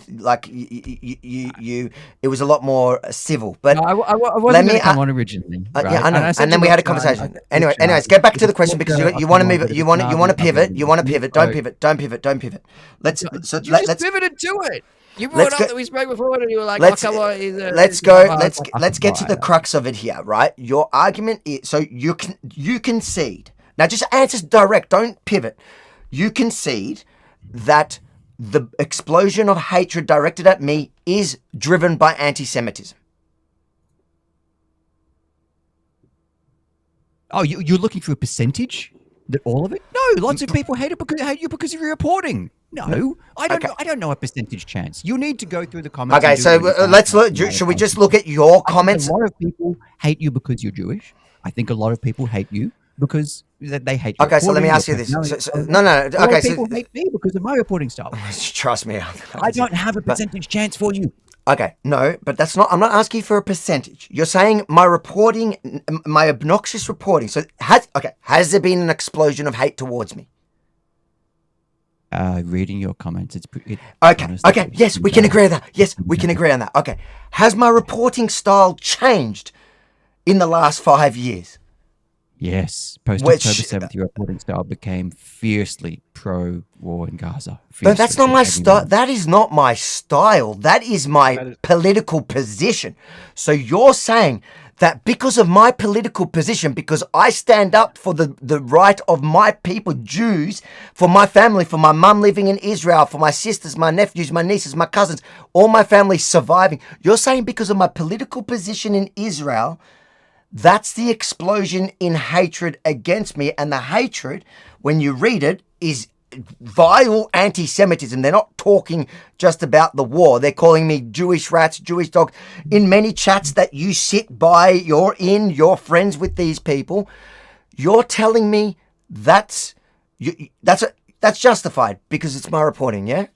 it was a lot more civil. But I wasn't going to come on originally. Right? Yeah, I know. And then we had a conversation. Anyways, get back to the question because you want to move it. You want to pivot. You want to pivot. Don't pivot. Let's pivot into it. You brought up that we spoke before, and you were like, let's get to the crux of it here, right? Your argument is, so you concede. Now just answer direct, don't pivot. You concede that the explosion of hatred directed at me is driven by anti-Semitism. Oh, you're looking for a percentage? That all of it? No, lots of people hate you because of your reporting. No, I don't know a percentage chance. You need to go through the comments. Okay, so let's look. Should we just look at your comments? A lot of people hate you because you're Jewish. I think a lot of people hate you because they hate you. Okay, so let me ask you this. No. Okay, so people hate me because of my reporting style. Trust me, I don't have a percentage chance for you. Okay, no, but that's not. I'm not asking for a percentage. You're saying my reporting, my obnoxious reporting. So has there been an explosion of hate towards me? Reading your comments, it's pretty. Okay. Yes, we can agree on that. Yes, we can agree on that. Okay, has my reporting style changed in the last 5 years? Yes, post October 7th, your reporting style became fiercely pro-war in Gaza. But that's not my style. That is not my style. That is my political position. So you're saying that because of my political position, because I stand up for the right of my people, Jews, for my family, for my mum living in Israel, for my sisters, my nephews, my nieces, my cousins, all my family surviving. You're saying because of my political position in Israel, that's the explosion in hatred against me. And the hatred, when you read it, is vile anti-Semitism. They're not talking just about the war. They're calling me Jewish rats, Jewish dogs. In many chats that you sit by, you're friends with these people, you're telling me that's justified because it's my reporting, yeah?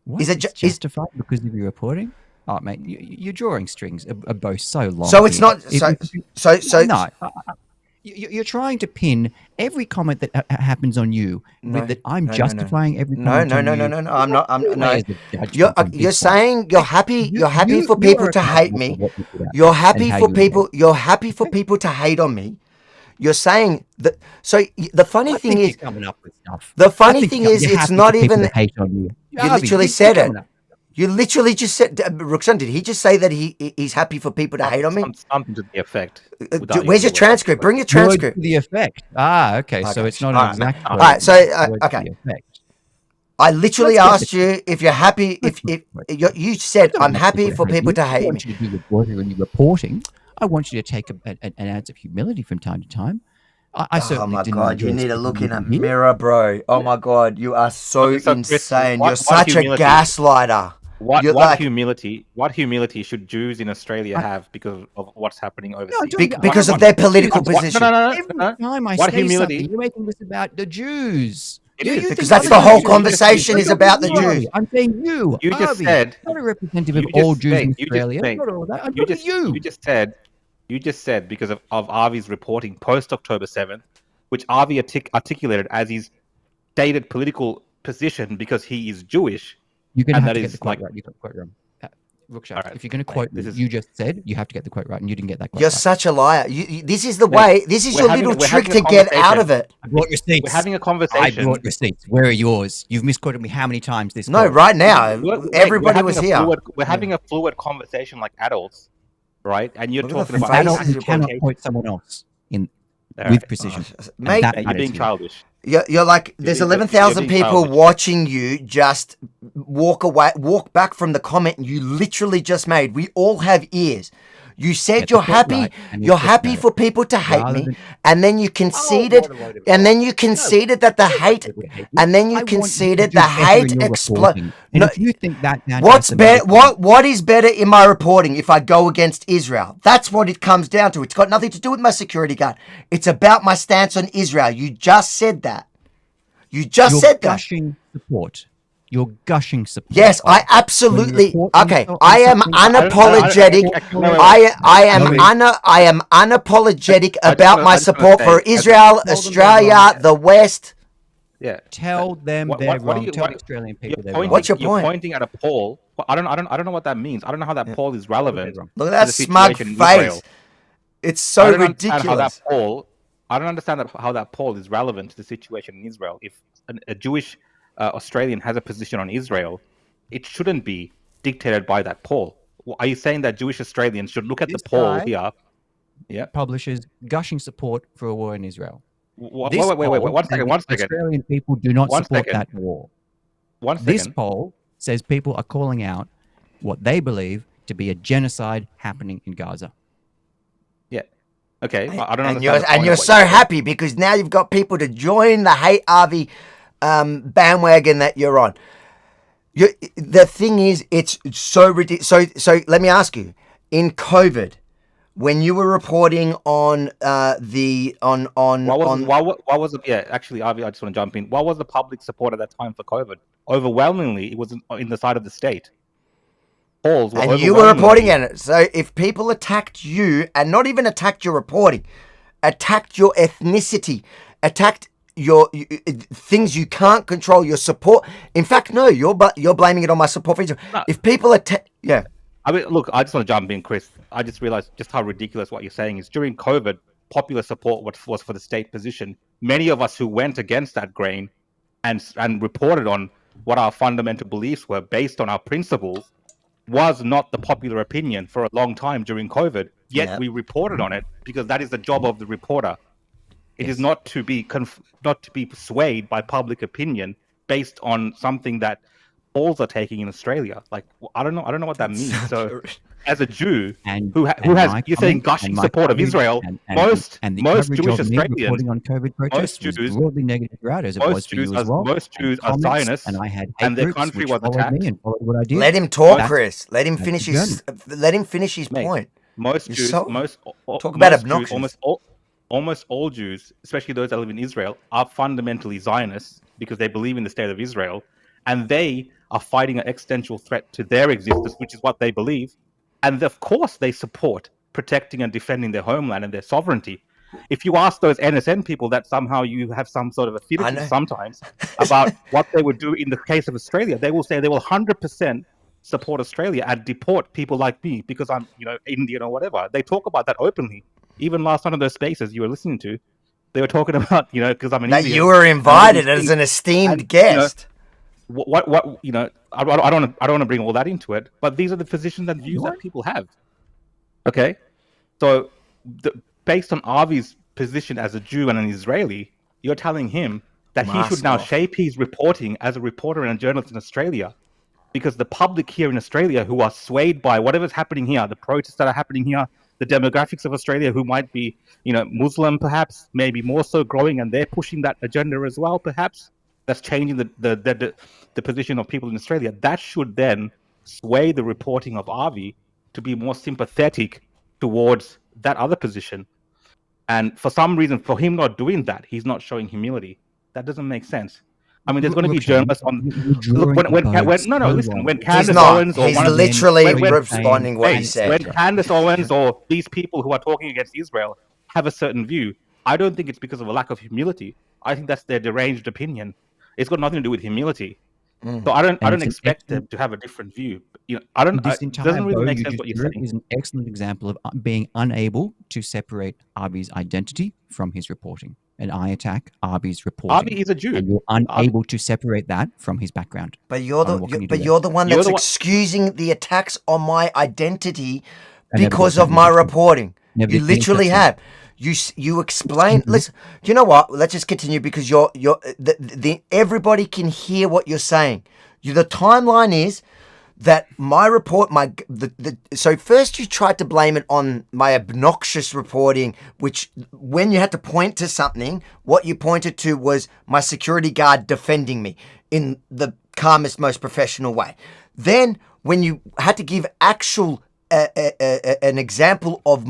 What? Is it justified because of your reporting? Oh, mate, you're drawing strings are both so long. So it's not. No. You're trying to pin every comment that happens on you with that I'm justifying every comment. No. I'm not. You're saying you're happy for people to hate me. You're happy for people. You're happy for people to hate on me. You're saying that. So the funny thing is, it's not even. You literally said it. You literally just said, Rukshan, did he just say that he's happy for people to hate on me? Something to the effect. Where's your transcript? Bring your transcript. The effect. Okay. So it's not an exact. All right. So okay. I literally asked you if you're happy. If you said I'm happy for people to hate me. When you're reporting, I want you to take an ounce of humility from time to time. I certainly Oh my didn't God, you endorse need to what look you in a did here. mirror, bro. Oh my God, you are so Okay, so Chris, insane. what You're such a humility- gaslighter. You're What like, humility should Jews in Australia have because of what's happening overseas? because of their political position. Every time I What say humility? something, you're making this about the Jews. It You is. think Because that's I'm the a whole Jew. conversation is about the You, Avi. Jews. I'm saying you. You just Avi. said Not a representative of all Jews in Australia. Not all that. I'm talking you. You just said because of Avi's reporting post October 7th, which Avi articulated as his stated political position because he is Jewish. You're going to and have that to get is the quote like right. You got the quote wrong. Rookshaft, All right. if you're going to quote This me, is- you just said you have to get the quote right, and you didn't get that quote You're right. such a liar. This is the way. This is your little trick to get out of it. I brought receipts. We're having a conversation. I brought receipts. Where are yours? You've misquoted me how many times this No, call? right now, We're everybody having was a here. We're having a fluid conversation like adults, right? And you're Look at the talking about faces Adult, you you're cannot putting. quote someone else with right. precision. Mate, And that You're matters being here. childish. You're like, there's being- 11,000 you're being people childish. watching you just walk back from the comment you literally just made. We all have ears. You said Get the you're quote happy. right, and You're just happy know it. for people to hate Rather me, than- and then you conceded, and then you conceded that the hate, and then you conceded the hate explode. And if you think that now What's doesn't better? matter- What is better in my reporting if I go against Israel? That's what it comes down to. It's got nothing to do with my security guard. It's about my stance on Israel. You just said that. You just You're said that. gushing support. You're gushing support. Yes, I When absolutely. you report Okay, on I am something- unapologetic. I am unapologetic about my support for Israel, Australia, the West. Yeah. Tell them What- they're what do wrong. you- Tell what- the Australian You're people they're pointing, wrong. What's your you're point? pointing at a poll. Well, I don't know what that means. I don't know how that poll is relevant. Look at to that the smug situation in face. Israel. It's so I don't understand how ridiculous. I don't understand how that poll is relevant to the situation in Israel. If a Jewish Australian has a position on Israel, it shouldn't be dictated by that poll. Are you saying that Jewish Australians should look at This the poll guy- here? Yeah. Publishes gushing support for a war in Israel. Wait, This wait, poll one second, says one second. Australian people do not One support second. that war. One second. This poll says people are calling out what they believe to be a genocide happening in Gaza. Yeah. Okay. I don't And understand. you're, the point and of you're what so saying. happy because now you've got people to join the hate Harvey bandwagon that you're on. The thing is, it's so ridiculous. So let me ask you: in COVID, when you were reporting on What was the, yeah, actually, Avi, I just want to jump in. What was the public support at that time for COVID? Overwhelmingly, it was in the side of the state. Polls were and you were overwhelmingly- reporting on it. So if people attacked you, and not even attacked your reporting, attacked your ethnicity, attacked your things you can't control, your support. In fact, no, you're blaming it on my support for Israel. No. If people attack, yeah. I mean, look, I just want to jump in, Chris. I just realized just how ridiculous what you're saying is. During COVID, popular support was for the state position. Many of us who went against that grain and reported on what our fundamental beliefs were based on our principles was not the popular opinion for a long time during COVID. Yet Yeah. we reported on it because that is the job of the reporter. It is not to be swayed by public opinion based on something that polls are taking in Australia. Like, I don't know what that means. So, as a Jew who has, you're saying gushing support of Israel, most Jewish Australians, on COVID protests was broadly negative throughout, as it was for you as well. Most Jews are Comments, Zionists, and I had hate and their groups country which was followed attacked. me and followed what I did. Let him talk, That's- Chris. Let him that's finish the his. Let him finish his Mate, point. Most You're Jews, so- talk about obnoxious. Almost all Jews, especially those that live in Israel, are fundamentally Zionists because they believe in the state of Israel, and they are fighting an existential threat to their existence, which is what they believe. And of course, they support protecting and defending their homeland and their sovereignty. If you ask those NSN people that somehow you have some sort of affinity sometimes about what they would do in the case of Australia, they will say they will 100% support Australia and deport people like me because I'm, Indian or whatever. They talk about that openly. Even last one of those spaces you were listening to, they were talking about, because I'm an That Indian. you were invited as an esteemed guest. I don't want to bring all that into it, but these are the positions and views that people have. Okay, so based on Avi's position as a Jew and an Israeli, you're telling him that he should now shape his reporting as a reporter and a journalist in Australia, because the public here in Australia who are swayed by whatever's happening here, the protests that are happening here, the demographics of Australia who might be, Muslim perhaps, maybe more so growing, and they're pushing that agenda as well, perhaps. That's changing the position of people in Australia. That should then sway the reporting of Avi to be more sympathetic towards that other position. And for some reason, for him not doing that, he's not showing humility. That doesn't make sense. I mean, there's going to be journalists on. Look, when Candace Owens or he's literally responding what he said. When Candace Owens or these people who are talking against Israel have a certain view, I don't think it's because of a lack of humility. I think that's their deranged opinion. It's got nothing to do with humility. So I don't expect them to have a different view. It doesn't really make sense what you're saying. Is an excellent example of being unable to separate Abi's identity from his reporting. And I attack Abi's reporting. Abi is a Jew. And you're unable to separate that from his background. But you're the one that's excusing the attacks on my identity because of my reporting. You literally have. You explain. Listen, you know what? Let's just continue because everybody can hear what you're saying. The timeline is that my report, so first you tried to blame it on my obnoxious reporting, which when you had to point to something, what you pointed to was my security guard defending me in the calmest, most professional way. Then when you had to give actual an example of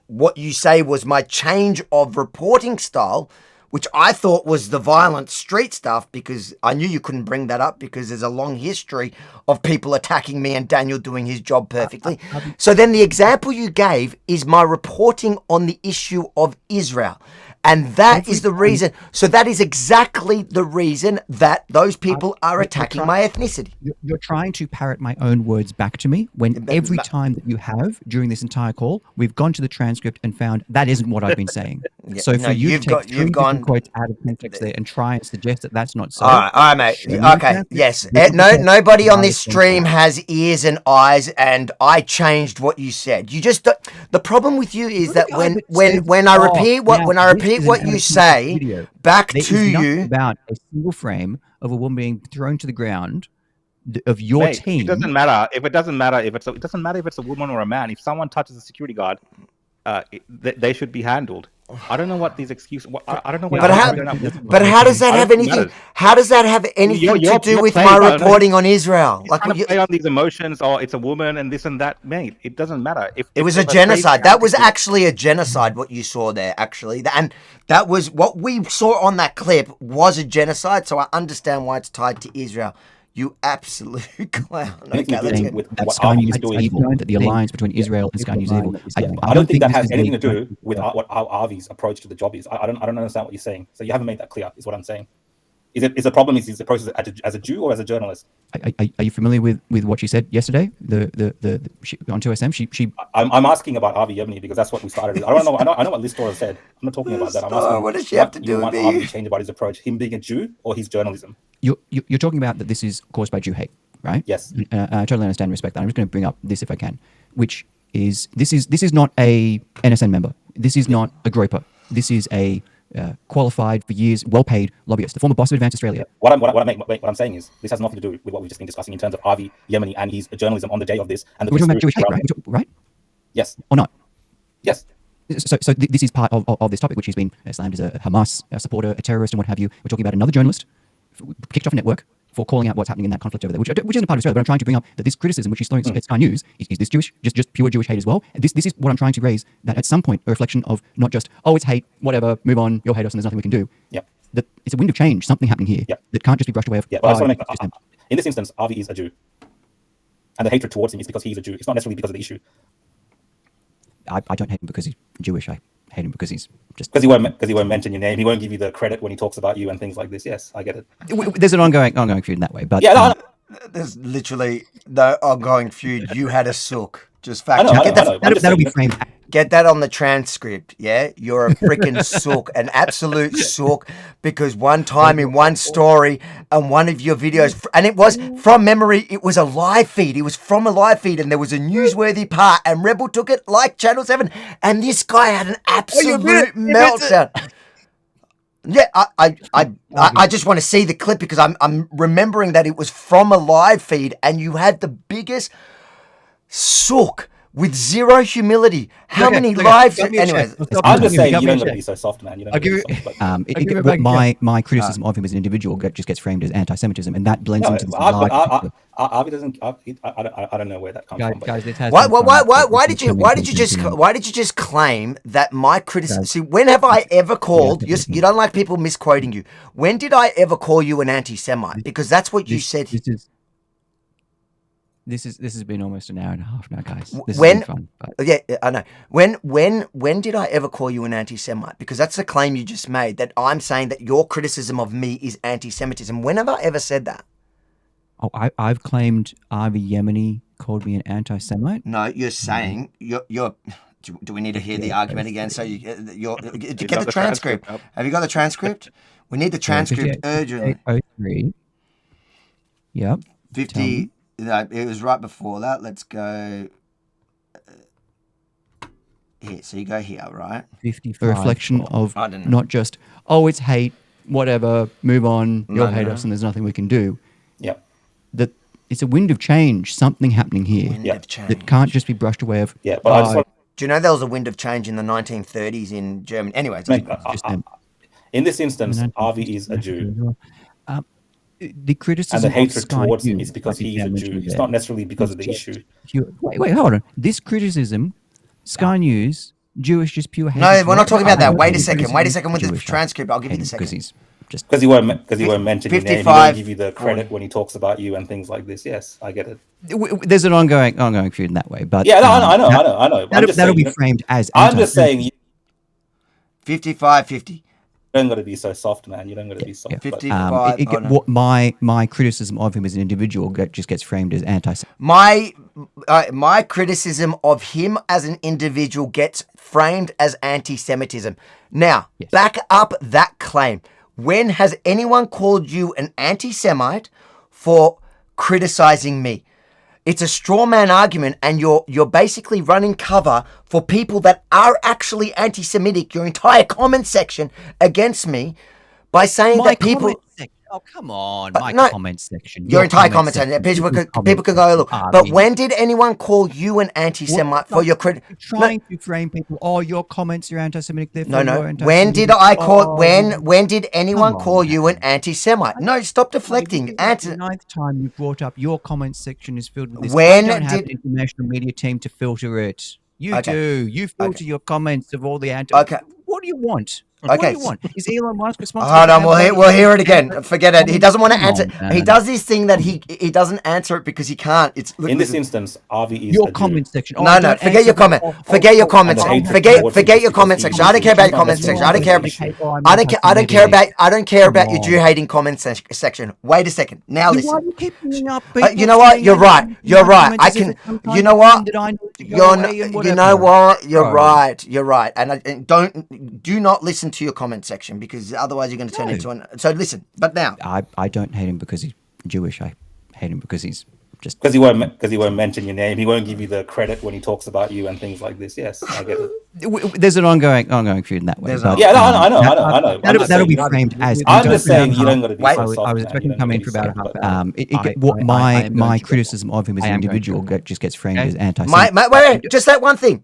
what you say was my change of reporting style, which I thought was the violent street stuff, because I knew you couldn't bring that up because there's a long history of people attacking me and Daniel doing his job perfectly. So then the example you gave is my reporting on the issue of Israel. And that is the reason. So that is exactly the reason that those people are attacking my ethnicity. You're trying to parrot my own words back to me when every time that you have during this entire call, we've gone to the transcript and found that isn't what I've been saying. So for you to take three different quotes out of context there and try and suggest that that's not so. All right, mate. Okay, yes. Nobody on this stream has ears and eyes, and I changed what you said. You just the problem with you is that when I repeat what you say back to you about a single frame of a woman being thrown to the ground of your team. It doesn't matter if it doesn't matter if it's a woman or a man. If someone touches a security guard, they should be handled. I don't know what these excuses. I don't know what. But how does that have anything? How does that have anything to do with my reporting on Israel? Like you play on these emotions, or it's a woman and this and that, mate. It doesn't matter. If it was a genocide, that was actually a genocide. What you saw there, actually, and that was what we saw on that clip was a genocide. So I understand why it's tied to Israel. You absolute clown. Okay, that Sky News is evil. That the alliance between Israel and Sky News is evil. I don't think that has anything to do with how Avi's approach to the job is. I don't understand what you're saying. So you haven't made that clear. Is what I'm saying. Is the problem is the process as a Jew or as a journalist? Are you familiar with what she said yesterday? She, on 2SM, I'm asking about Avi Yemeni because that's what we started with. I don't know. I know what Liz Torres said. I'm not talking about that. I'm asking what does she have to do with Avi to change about his approach? Him being a Jew or his journalism? You're talking about that this is caused by Jew hate, right? Yes. I totally understand and respect that. I'm just going to bring up this if I can, which is this is not a NSN member. This is not a groper. This is a qualified for years, well-paid lobbyist, the former boss of Advance Australia. What I'm saying is this has nothing to do with what we've just been discussing in terms of Avi Yemeni and his journalism on the day of this. And we're talking about Jewish hate, right? Yes. Or not? Yes. So this is part of this topic, which he's been slammed as a Hamas supporter, a terrorist, and what have you. We're talking about another journalist kicked off a network for calling out what's happening in that conflict over there, which isn't part of Australia. But I'm trying to bring up that this criticism, which he's throwing at Sky News, is this Jewish, just pure Jewish hate as well. And this is what I'm trying to raise, that at some point, a reflection of not just, oh, it's hate, whatever, move on, you'll hate us and there's nothing we can do. Yep. That it's a wind of change, something happening here that can't just be brushed away. In this instance, Avi is a Jew. And the hatred towards him is because he's a Jew. It's not necessarily because of the issue. I don't hate him because he's Jewish. I hate him because he's just... Because he won't mention your name. He won't give you the credit when he talks about you and things like this. Yes, I get it. There's an ongoing feud in that way. But there's literally no ongoing feud. You had a sook. Just fact check. That'll be framed. Get that on the transcript, yeah? You're a freaking sook, an absolute sook, because one time in one story and one of your videos, and it was from memory, it was a live feed. It was from a live feed, and there was a newsworthy part, and Rebel took it like Channel 7, and this guy had an absolute meltdown. Yeah, I just want to see the clip because I'm remembering that it was from a live feed, and you had the biggest sook with zero humility. How Okay, many okay, lives? got me a Anyways, check. Stop I'm just talking, saying got you me a don't got to check. be so soft, man. You don't I'll gotta give be you. so soft. But my criticism of him as an individual just gets framed as anti-Semitism, and that blends No, into this Avi doesn't. I don't know where that comes from. But guys, this has why been did you just claim that my criticism? See, when have I ever called? You don't like people misquoting you. When did I ever call you an anti-Semite? Because that's what you said. This has been almost an hour and a half now, guys. This When? has been fun. But Yeah, I know. When did I ever call you an anti-Semite? Because that's the claim you just made, that I'm saying that your criticism of me is anti-Semitism. When have I ever said that? oh, I've claimed Avi Yemeni called me an anti-Semite. No, you're saying you're. Do we need to hear the argument again? So you get the transcript. Have you got the transcript? We need the transcript urgently. 03. Yep. 50. No, it was right before that. Let's go here. So you go here, right? 55. A reflection of I don't know. not just, oh, it's hate, whatever, move on, you'll hate us and there's nothing we can do. Yep. That it's a wind of change, something happening here of change. that can't just be brushed away of, Yeah, but I just want, Do you know there was a wind of change in the 1930s in Germany? Anyways, in this instance, Avi is a Jew. the criticism And the of hatred Sky towards him News, is because like he is a mentioned Jew. It's there, not necessarily because of the is issue. Wait, hold on. This criticism, Sky News, Jewish, just pure hate. No, we're not talking about that. Wait a second with the transcript. I'll give you the second. Because he's just Because he won't mention your name. He 55. won't give you the credit when he talks about you and things like this. Yes, I get it. there's an ongoing feud in that way. But Yeah, no, I know. That'll be framed as. I'm just saying you 55-50. don't got to be so soft, man. You don't got to be soft. Yeah. 55. What my criticism of him as an individual just gets framed as My criticism of him as an individual gets framed as anti-Semitism. Now, back up that claim. When has anyone called you an anti-Semite for criticizing me? It's a straw man argument, and you're basically running cover for people that are actually anti-Semitic. Your entire comment section against me by saying that people. Oh, come on. Comment section. Your entire comment section. People can go look. But when did anyone call you an anti-Semite for your credit? Trying to frame people. Oh, your comments are anti-Semitic. No. When did I call? When did anyone call you an anti-Semite? No, stop deflecting. The ninth time you brought up your comment section is filled with this. When I don't have did- an international media team to filter it? You Okay. do. You filter your comments of all the anti. Okay. What do you want? Okay. What do you want? Is Elon Musk responsible? Hold on, for we'll hear it again. Forget it. He doesn't want to Come answer. on, He man. does this thing that he doesn't answer it because he can't. It's In this instance, Avi is Your a Jew. comment section. Oh, No, don't forget answer your that. comment. Forget your comments. and the hatred Forget towards him your is comment because section. I don't care about your comment section. I don't care about. I don't care about your Jew hating comment section. Wait a second. Now Why listen. do you keep bringing up You people know what? saying You're that right. in You're my right. comments I as if can. it's some kind You of know what? thing that I know to go You're. away and You whatever. know what? You're Bro. right. You're right. And do not listen to your comment section because otherwise you're going to turn into an. So listen. But now. I don't hate him because he's Jewish. I hate him because he's just Because he won't mention your name. He won't give you the credit when he talks about you and things like this. Yes, I get it. There's an ongoing feud in that way. But, Yeah, no, I know. That'll be framed as. I'm just saying you don't got to be so soft. I was man. expecting You to come in don't for gotta about be half soft, an man. hour. My criticism of him as an individual just gets framed as anti. Wait, just that one thing.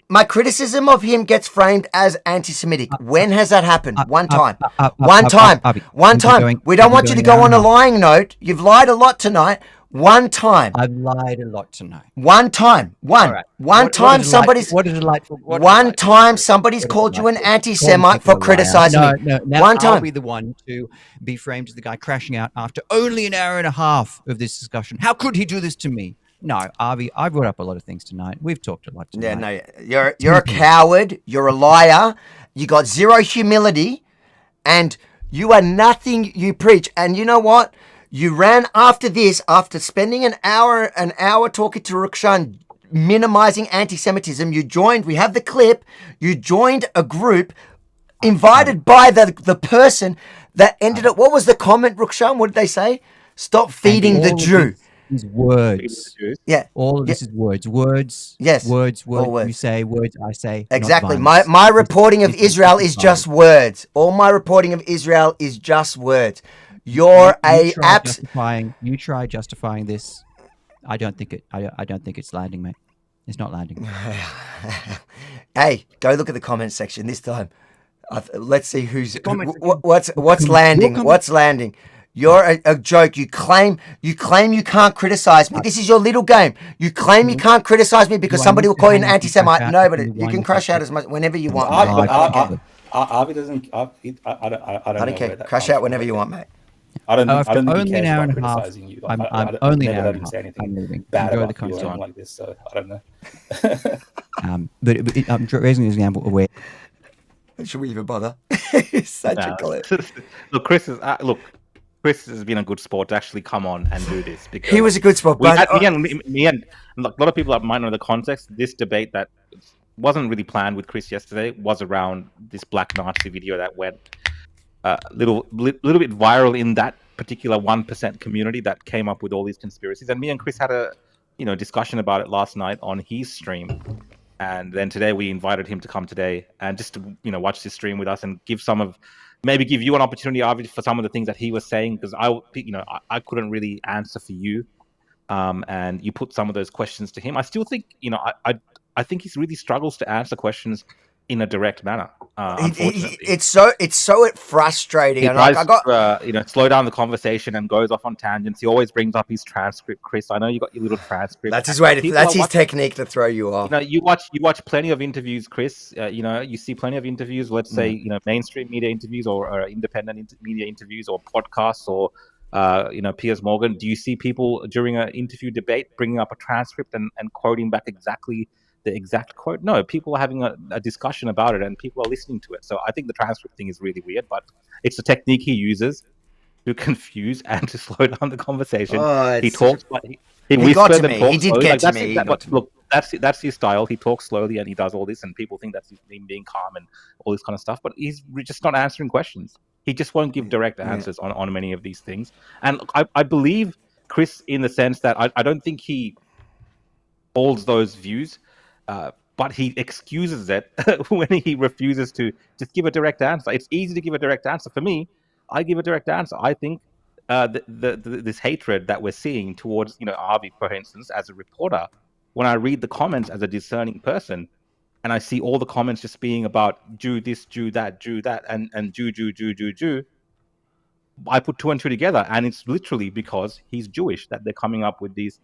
My criticism of him gets framed as anti-Semitic. When has that happened? One time. One time. We don't want you to go on a lying note. You've lied a lot tonight. One time. I've lied a lot tonight. One time. One time somebody's called you an anti-Semite for criticizing me. No, now one I'll time. be the one to be framed as the guy crashing out after only an hour and a half of this discussion. How could he do this to me? No, Avi, I brought up a lot of things tonight. We've talked a lot tonight. Yeah, no, you're a coward. You're a liar. You got zero humility, and you are nothing you preach. And you know what? You ran after this after spending an hour talking to Rukshan, minimizing anti-Semitism. You joined. We have the clip. You joined a group invited by the person that ended up. What was the comment, Rukshan? What did they say? Stop feeding the Jew. These words. Yeah. All of this is words. Words. Yes. Words. All words. You say words. I say. Exactly. Not My reporting of Israel is just words. All my reporting of Israel is just words. You're you try justifying this. I don't think it's landing, mate. It's not landing. Hey, go look at the comments section this time. Let's see what's landing. What's landing? You're a joke. You claim you can't criticize me. This is your little game. You claim you can't criticize me because somebody will call you an anti-Semite. No, but you can crash out as much whenever you want. Avi doesn't. I don't care. Crash out whenever you want, mate. I don't think only he cares an hour about and a half. criticizing you. I'm only an never hour heard and him a say half. anything I'm leaving. bad Enjoy about the you or conversation. anything like this. So I don't know. But I'm raising this example where. Should we even bother? It's such a clip. Look, Chris has been a good sport to actually come on and do this. Because he was a good sport, but me and a lot of people that might know the context. This debate that wasn't really planned with Chris yesterday was around this Black Nazi video that went little bit viral in that particular 1% community that came up with all these conspiracies. And me and Chris had a discussion about it last night on his stream. And then today we invited him to come today and just to watch this stream with us and give you an opportunity, Avi, for some of the things that he was saying, because I couldn't really answer for you, and you put some of those questions to him. I still think I think he really struggles to answer questions in a direct manner. Unfortunately, it's so frustrating. He And tries I got to slow down the conversation and goes off on tangents. He always brings up his transcript, Chris. I know you got your little transcript. That's his way. That's his technique to throw you off. You watch plenty of interviews, Chris. You see plenty of interviews. Let's say mainstream media interviews or independent media interviews or podcasts or Piers Morgan. Do you see people during an interview debate bringing up a transcript and quoting back exactly the exact quote? No, people are having a discussion about it and people are listening to it. So I think the transcript thing is really weird, but it's the technique he uses to confuse and to slow down the conversation. He talks like he whispers and talks. He did get to me. Look, that's his style. He talks slowly and he does all this, and people think that's him being calm and all this kind of stuff. But he's just not answering questions. He just won't give direct answers on many of these things. And I believe Chris in the sense that I don't think he holds those views. But he excuses it when he refuses to just give a direct answer. It's easy to give a direct answer. For me, I give a direct answer. I think this hatred that we're seeing towards Avi, for instance, as a reporter, when I read the comments as a discerning person, and I see all the comments just being about Jew this, Jew that, and Jew, I put two and two together, and it's literally because he's Jewish that they're coming up with these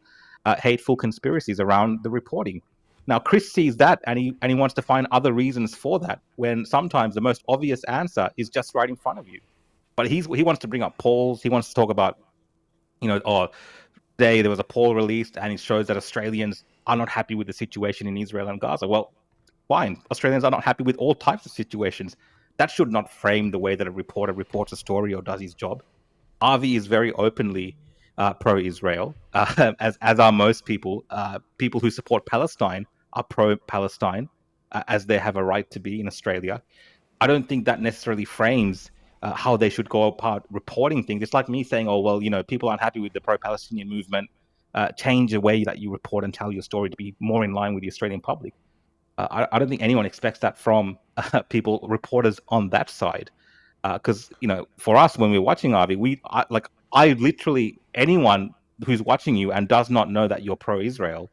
hateful conspiracies around the reporting. Now, Chris sees that and he wants to find other reasons for that, when sometimes the most obvious answer is just right in front of you. But he wants to bring up polls. He wants to talk about, today there was a poll released and it shows that Australians are not happy with the situation in Israel and Gaza. Well, fine. Australians are not happy with all types of situations. That should not frame the way that a reporter reports a story or does his job. Avi is very openly pro-Israel, as are most people. People who support Palestine are pro-Palestine, as they have a right to be in Australia. I don't think that necessarily frames how they should go about reporting things. It's like me saying, oh, well, people aren't happy with the pro-Palestinian movement. Change the way that you report and tell your story to be more in line with the Australian public. I don't think anyone expects that from reporters on that side. Because, for us, when we're watching Avi, anyone who's watching you and does not know that you're pro-Israel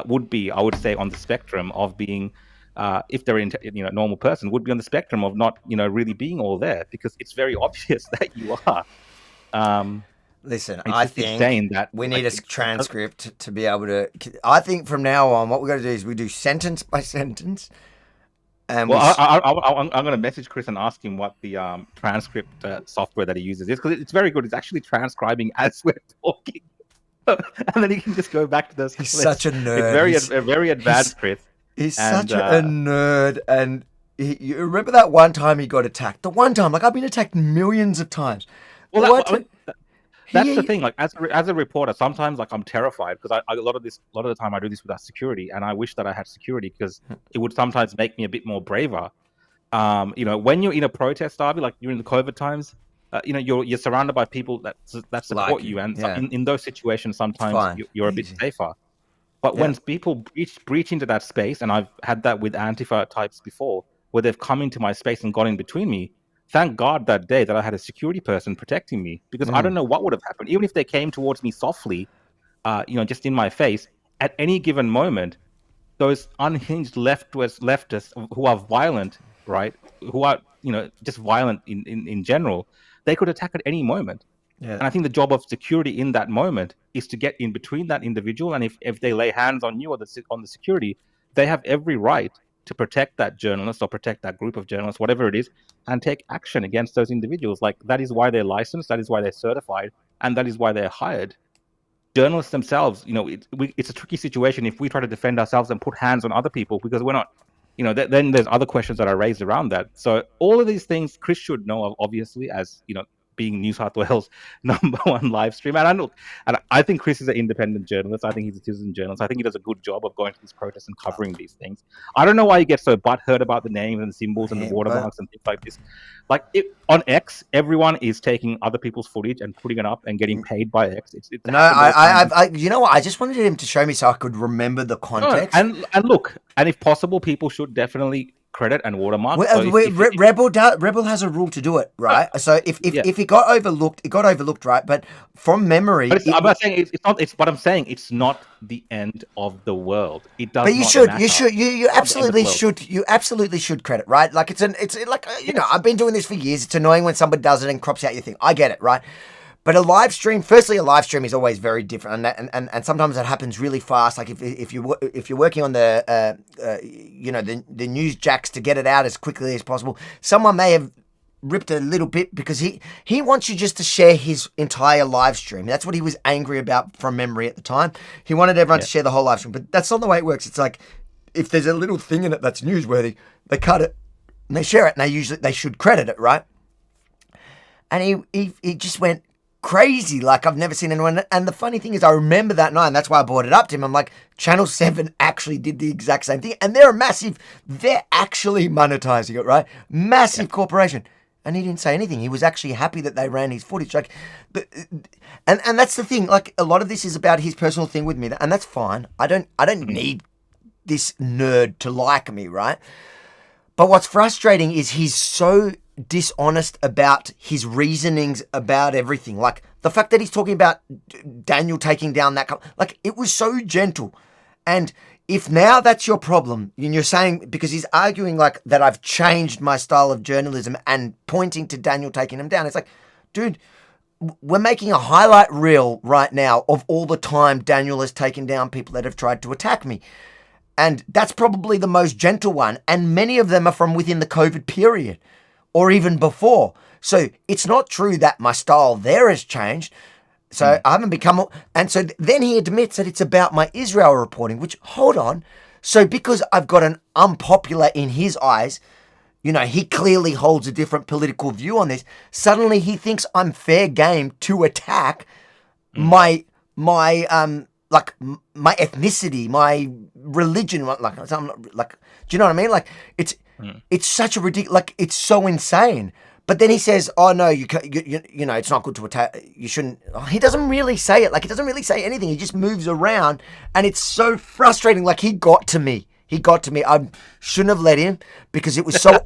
would be, I would say, on the spectrum of being, if they're a normal person, would be on the spectrum of not, really being all there, because it's very obvious that you are. Listen, I think that we need a transcript to be able to. I think from now on, what we're going to do is we do sentence by sentence. And I'm going to message Chris and ask him what the transcript software that he uses is, because it's very good. It's actually transcribing as we're talking. And then he can just go back to those. He's such a nerd. It's very advanced, Chris. He's such a nerd. And you remember that one time he got attacked? The one time, I've been attacked millions of times. Well, that's the thing. Like as a reporter, sometimes I'm terrified, because a lot of the time I do this without security, and I wish that I had security, because it would sometimes make me a bit more braver. When you're in a protest, Avi, like during the COVID times, you're surrounded by people that support you, and in those situations, sometimes you're a bit safer. But when people breach into that space, and I've had that with Antifa types before, where they've come into my space and got in between me. Thank God that day that I had a security person protecting me, because I don't know what would have happened. Even if they came towards me softly, just in my face, at any given moment, those unhinged leftists who are violent, right? Who are, just violent in general, they could attack at any moment. Yeah. And I think the job of security in that moment is to get in between that individual. And if they lay hands on you or on the security, they have every right to protect that journalist or protect that group of journalists, whatever it is, and take action against those individuals. Like, that is why they're licensed, that is why they're certified, and that is why they're hired. Journalists themselves, it's a tricky situation if we try to defend ourselves and put hands on other people, because we're not, then there's other questions that are raised around that. So all of these things Chris should know of, obviously, as, being New South Wales #1 live stream. And I think Chris is an independent journalist. I think he's a citizen journalist. I think he does a good job of going to these protests and covering these things. I don't know why you get so butthurt about the names and the symbols and the watermarks and things like this. Like, on X, everyone is taking other people's footage and putting it up and getting paid by X. You know what? I just wanted him to show me so I could remember the context. And look, and if possible, people should definitely credit and watermark. Rebel has a rule to do it, right? So if it got overlooked, it got overlooked, right? But from memory, I'm not saying it's not. It's what I'm saying. It's not the end of the world. It does. But you absolutely should credit, right? Like it's like I've been doing this for years. It's annoying when somebody does it and crops out your thing. I get it, right? But a live stream is always very different, and sometimes that happens really fast. Like if you're working on the news jacks to get it out as quickly as possible, someone may have ripped a little bit because he wants you just to share his entire live stream. That's what he was angry about from memory at the time. He wanted everyone to share the whole live stream, but that's not the way it works. It's like if there's a little thing in it that's newsworthy, they cut it and they share it, and they should credit it, right? And he just went crazy, like I've never seen anyone. And the funny thing is, I remember that night, and that's why I brought it up to him. I'm like, Channel 7 actually did the exact same thing, and they're actually monetizing it, right? Massive corporation. And he didn't say anything. He was actually happy that they ran his footage. Like, and that's the thing. Like, a lot of this is about his personal thing with me, and that's fine. I don't need this nerd to like me, right? But what's frustrating is he's so dishonest about his reasonings about everything. Like the fact that he's talking about Daniel taking down that, like, it was so gentle. And if now that's your problem, and you're saying, because he's arguing like that I've changed my style of journalism and pointing to Daniel taking him down, it's like, dude, we're making a highlight reel right now of all the time Daniel has taken down people that have tried to attack me. And that's probably the most gentle one. And many of them are from within the COVID period or even before. So it's not true that my style there has changed. So I haven't become... And so then he admits that it's about my Israel reporting, which, hold on. So because I've got an unpopular in his eyes, he clearly holds a different political view on this. Suddenly he thinks I'm fair game to attack my ethnicity, my religion, like, do you know what I mean? Like, it's such a ridiculous, like, it's so insane. But then he says, "Oh no, it's not good to attack. You shouldn't." He doesn't really say it. Like, he doesn't really say anything. He just moves around, and it's so frustrating. Like, he got to me. I shouldn't have let him, because it was so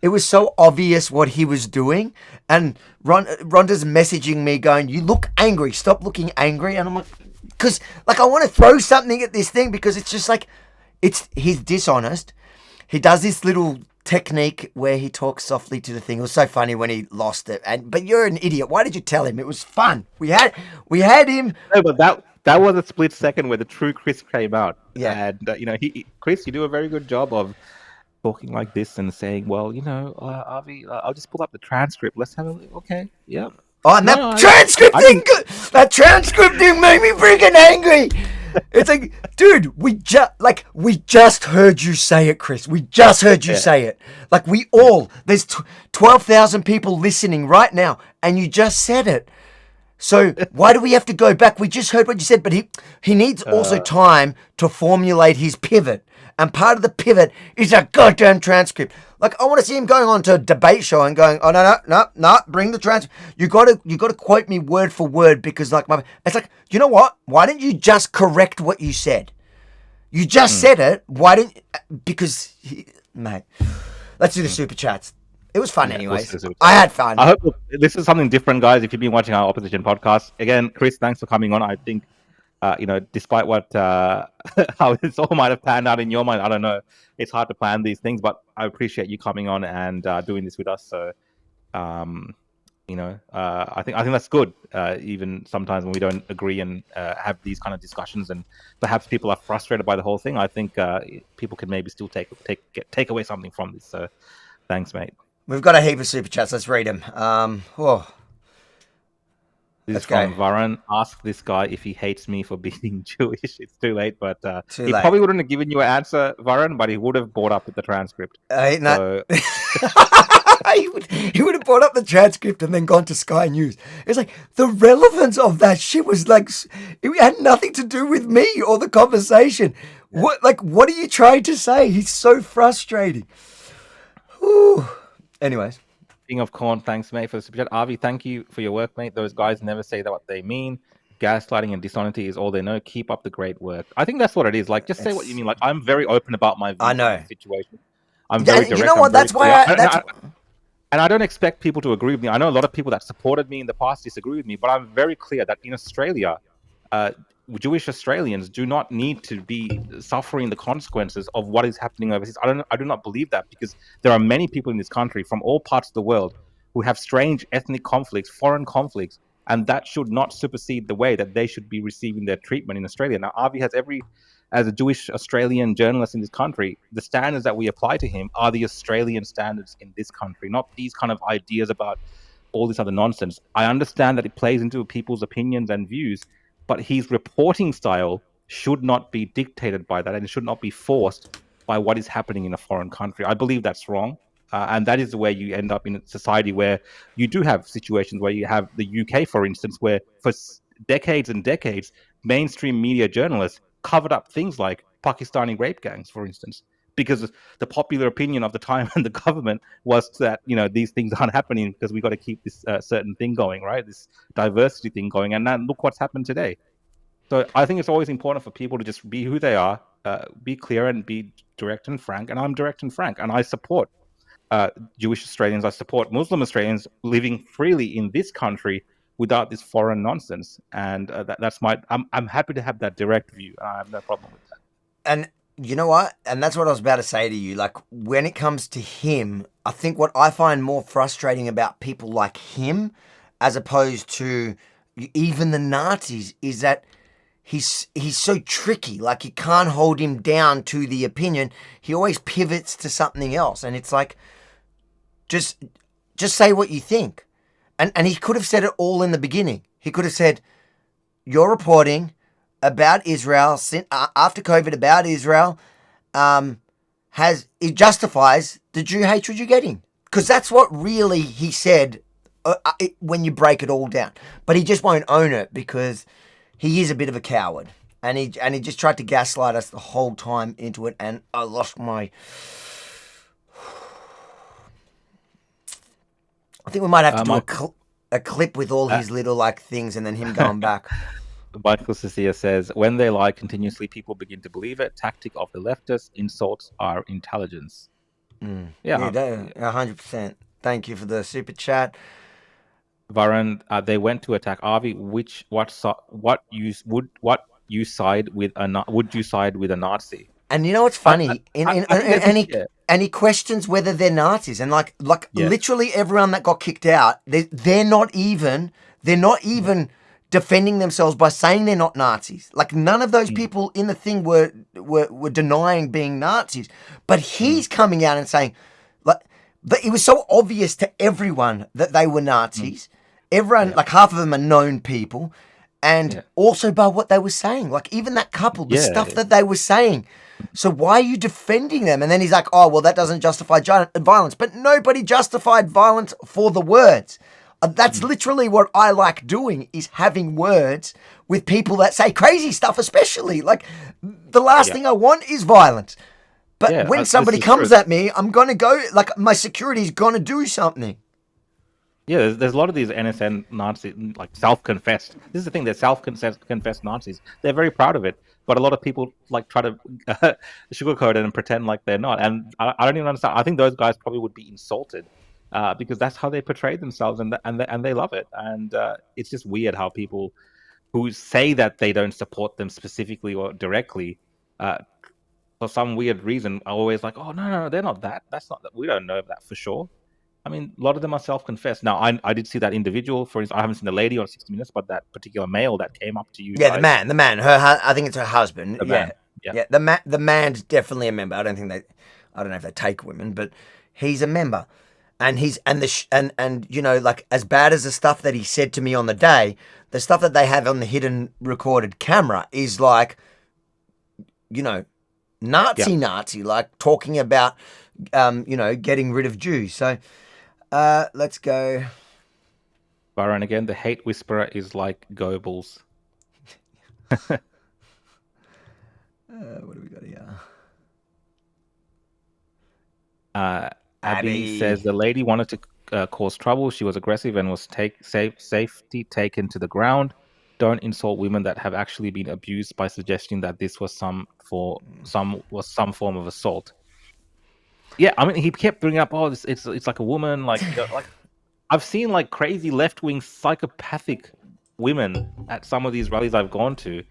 it was so obvious what he was doing. And Rhonda's messaging me going, "You look angry. Stop looking angry." And I'm like, because, like, I want to throw something at this thing, because it's just like, he's dishonest. He does this little technique where he talks softly to the thing. It was so funny when he lost it. But you're an idiot. Why did you tell him? It was fun. We had him. No, but that was a split second where the true Chris came out. Yeah. And Chris, you do a very good job of talking like this and saying, "Well, Avi, I'll just pull up the transcript. Let's have a look." Okay. Yeah. Oh, and that transcript thing made me freaking angry. It's like, dude, we just heard you say it, Chris. We just heard you say it. Like, there's 12,000 people listening right now, and you just said it. So why do we have to go back? We just heard what you said, but he needs also time to formulate his pivot. And part of the pivot is a goddamn transcript. Like, I want to see him going on to a debate show and going, "Oh, no, bring the transcript. You got to quote me word for word, because, like, it's like, you know what? Why didn't you just correct what you said? You just said it. Why didn't? Because, mate, let's do the super chats. It was fun, anyways. I had fun. I hope this is something different, guys. If you've been watching our opposition podcast, again, Chris, thanks for coming on. I think despite what how this all might have panned out in your mind, I don't know. It's hard to plan these things, but I appreciate you coming on and doing this with us. So, I think that's good. Even sometimes when we don't agree and have these kind of discussions, and perhaps people are frustrated by the whole thing, I think people can maybe still take away something from this. So, thanks, mate. We've got a heap of super chats. Let's read them. This is from Varun. Ask this guy if he hates me for being Jewish. It's too late, but he probably wouldn't have given you an answer, Varun, but he would have brought up the transcript. He would have brought up the transcript and then gone to Sky News. It's like, the relevance of that shit was like, it had nothing to do with me or the conversation. What are you trying to say? He's so frustrating. Whew. Anyways. King of Corn, thanks, mate, for the super chat. Avi, thank you for your work, mate. Those guys never say that what they mean. Gaslighting and dishonesty is all they know. Keep up the great work. I think that's what it is. Like, just say what you mean. Like, I'm very open about my views on the situation. I'm very direct. You know what? That's why and I don't expect people to agree with me. I know a lot of people that supported me in the past disagree with me, but I'm very clear that in Australia, Jewish Australians do not need to be suffering the consequences of what is happening overseas. I do not believe that, because there are many people in this country from all parts of the world who have strange ethnic conflicts, foreign conflicts, and that should not supersede the way that they should be receiving their treatment in Australia. Now, Avi has as a Jewish Australian journalist in this country, the standards that we apply to him are the Australian standards in this country, not these kind of ideas about all this other nonsense. I understand that it plays into people's opinions and views, but his reporting style should not be dictated by that, and it should not be forced by what is happening in a foreign country. I believe that's wrong. And that is the way you end up in a society where you do have situations where you have the UK, for instance, where for decades and decades, mainstream media journalists covered up things like Pakistani rape gangs, for instance, because the popular opinion of the time and the government was that, these things aren't happening because we got to keep this certain thing going, right? This diversity thing going. And now look what's happened today. So I think it's always important for people to just be who they are, be clear and be direct and frank. And I'm direct and frank. And I support Jewish Australians. I support Muslim Australians living freely in this country without this foreign nonsense. And that's I'm happy to have that direct view. I have no problem with that. And you know what? And that's what I was about to say to you. Like, when it comes to him, I think what I find more frustrating about people like him, as opposed to even the Nazis, is that he's so tricky. Like, you can't hold him down to the opinion. He always pivots to something else. And it's like, just say what you think. And he could have said it all in the beginning. He could have said, you're reporting about Israel after COVID about Israel it justifies the Jew hatred you're getting, because that's what really he said when you break it all down. But he just won't own it because he is a bit of a coward, and he just tried to gaslight us the whole time into it. And I lost my. I think we might have to do a clip with all his little things and then him going back. Michael Cecilia says, when they lie continuously, people begin to believe it. Tactic of the leftists, insults are intelligence. Yeah, 100%. Thank you for the super chat. Varun, they went to attack Avi. Would you side with a Nazi? And you know what's funny? And he questions whether they're Nazis, and literally everyone that got kicked out, they're not even defending themselves by saying they're not Nazis. Like, none of those people in the thing were denying being Nazis, but he's coming out and saying, it was so obvious to everyone that they were Nazis. Everyone, half of them are known people, and also by what they were saying. Like, even that couple, the stuff that they were saying. So why are you defending them? And then he's like, oh, well, that doesn't justify violence. But nobody justified violence for the words. That's literally what I like doing, is having words with people that say crazy stuff, especially. Like, the last thing I want is violence. But when somebody comes at me, I'm going to go, my security's going to do something. Yeah, there's a lot of these NSN Nazis, self-confessed. This is the thing, they're self-confessed Nazis. They're very proud of it. But a lot of people try to sugarcoat it and pretend like they're not. And I don't even understand. I think those guys probably would be insulted because that's how they portray themselves, and they love it. And it's just weird how people who say that they don't support them specifically or directly, for some weird reason, are always like, "Oh no, they're not that. That's not that. We don't know that for sure." I mean, a lot of them are self-confessed. Now, I did see that individual. For instance, I haven't seen the lady on 60 Minutes, but that particular male that came up to you. Yeah, guys, the man. I think it's her husband. The man, yeah. The man's definitely a member. I don't know if they take women, but he's a member, and he's and you know, like, as bad as the stuff that he said to me on the day, the stuff that they have on the hidden recorded camera is like, you know, Nazi, like talking about, you know, getting rid of Jews. So, let's go. Byron again. The hate whisperer is like Goebbels. What do we got here? Abby says the lady wanted to cause trouble. She was aggressive and was safety taken to the ground. Don't insult women that have actually been abused by suggesting that this was some form of assault. Yeah, I mean, he kept bringing up, "Oh, it's like a woman." Like, like I've seen like crazy left-wing psychopathic women at some of these rallies I've gone to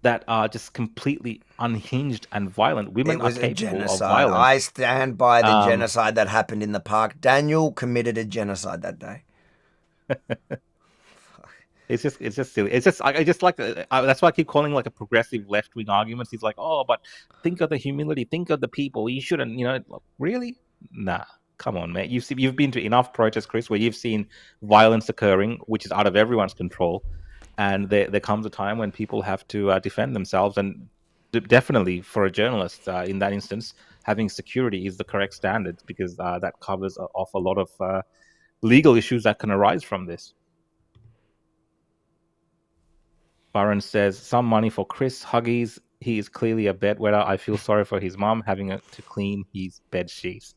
that are just completely unhinged and violent. Women are capable of violence. I stand by the genocide that happened in the park. Daniel committed a genocide that day. It's just silly. It's just I just like that's why I keep calling like a progressive left wing arguments. He's like, "Oh, but think of the humility, think of the people. You shouldn't, you know." Like, really? Nah, come on, mate. You've been to enough protests, Chris, where you've seen violence occurring, which is out of everyone's control, and there comes a time when people have to defend themselves. And definitely for a journalist, in that instance, having security is the correct standard, because that covers off a lot of legal issues that can arise from this. Byron says, "Some money for Chris Huggies. He is clearly a bedwetter. I feel sorry for his mum having to clean his bed sheets."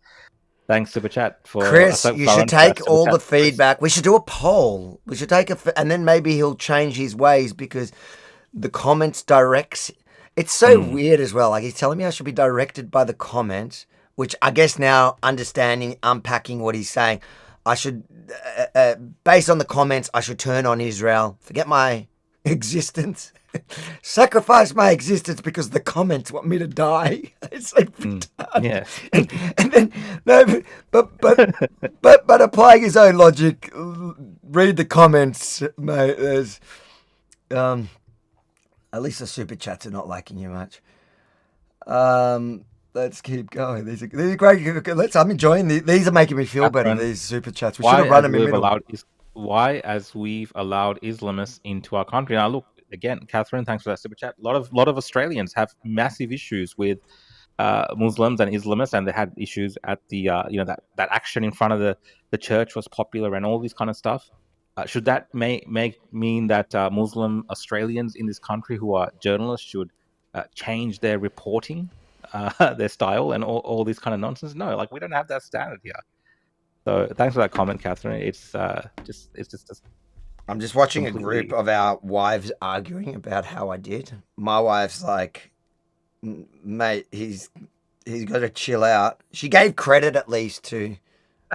Thanks, Super Chat. For Chris, you should take all the feedback. We should do a poll. We should take and then maybe he'll change his ways, because the comments directs. It's so weird as well. Like, he's telling me I should be directed by the comments, which I guess now unpacking what he's saying, I should, based on the comments, I should turn on Israel. Forget my existence, sacrifice my existence because the comments want me to die. It's like, yeah. and then no, but applying his own logic, read the comments, mate. There's at least the super chats are not liking you much. Let's keep going. These are great. I'm enjoying these. These are making me feel better. These super chats. We should have run them in the middle. Why, as we've allowed Islamists into our country. Now, look, again, Catherine, thanks for that super chat. A lot of Australians have massive issues with Muslims and Islamists, and they had issues at the that action in front of the church was popular and all this kind of stuff. Should that mean that Muslim Australians in this country who are journalists should change their reporting, their style, and all this kind of nonsense? No, like, we don't have that standard here. So thanks for that comment, Catherine. It's just. I'm just watching a group of our wives arguing about how I did. My wife's like, "Mate, he's got to chill out." She gave credit at least to.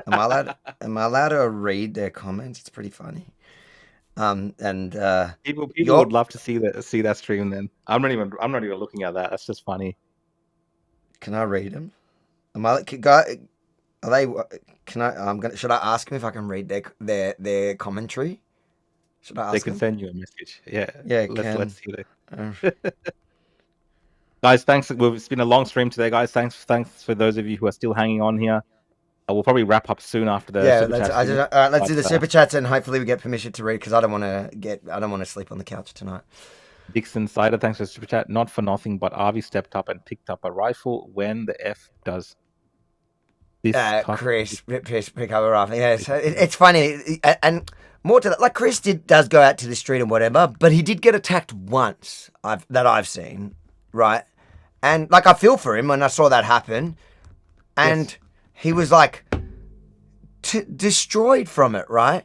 Am I allowed to read their comments? It's pretty funny. People would love to see that stream. Then I'm not even looking at that. That's just funny. Can I read them? Are they? Should I ask them if I can read their commentary? Should I ask They can them? send you a message. Yeah. Yeah. Let's see that. Guys, thanks. It's been a long stream today, guys. Thanks for those of you who are still hanging on here. We'll probably wrap up soon after the super chats. Let's do the super chats, and hopefully we get permission to read, because I don't want to sleep on the couch tonight. Dixon Sider, thanks for the super chat. Not for nothing, but Avi stepped up and picked up a rifle. When the F does this? Chris pick up a rifle. Yeah, so it's funny, and more to that, like, Chris does go out to the street and whatever, but he did get attacked once. I've seen, right, and like, I feel for him when I saw that happen, and. Yes. He was like destroyed from it, right?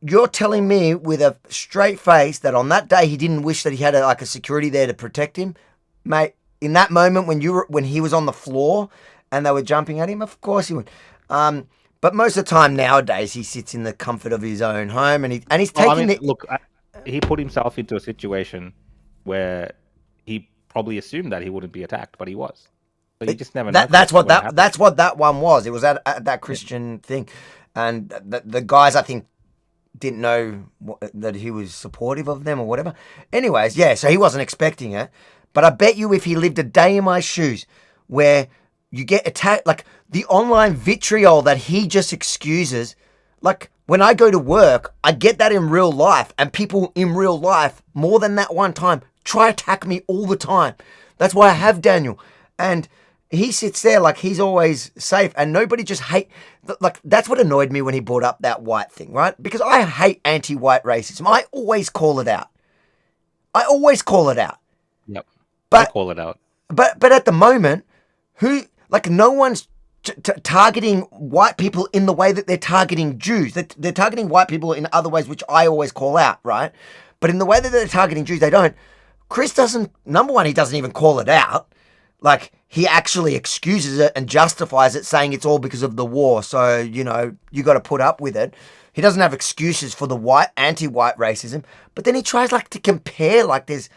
You're telling me with a straight face that on that day he didn't wish that he had a security there to protect him, mate. In that moment when he was on the floor and they were jumping at him, of course he would. But most of the time nowadays he sits in the comfort of his own home and he's taking he put himself into a situation where he probably assumed that he wouldn't be attacked, but he was. So you just never know. That's what that one was. It was at that Christian thing, and the guys, I think, didn't know that he was supportive of them or whatever. Anyways, yeah, so he wasn't expecting it. But I bet you if he lived a day in my shoes where you get attacked, like the online vitriol that he just excuses, like when I go to work, I get that in real life, and people in real life, more than that one time, try to attack me all the time. That's why I have Daniel. And he sits there like he's always safe, and nobody just like, that's what annoyed me when he brought up that white thing, right? Because I hate anti-white racism. I always call it out. Yep. But I call it out. But at the moment, no one's targeting white people in the way that they're targeting Jews. They're targeting white people in other ways, which I always call out, right? But in the way that they're targeting Jews, they don't. Chris doesn't, number one, he doesn't even call it out. Like, he actually excuses it and justifies it, saying it's all because of the war. So, you got to put up with it. He doesn't have excuses for the anti-white racism. But then he tries, to compare, there's,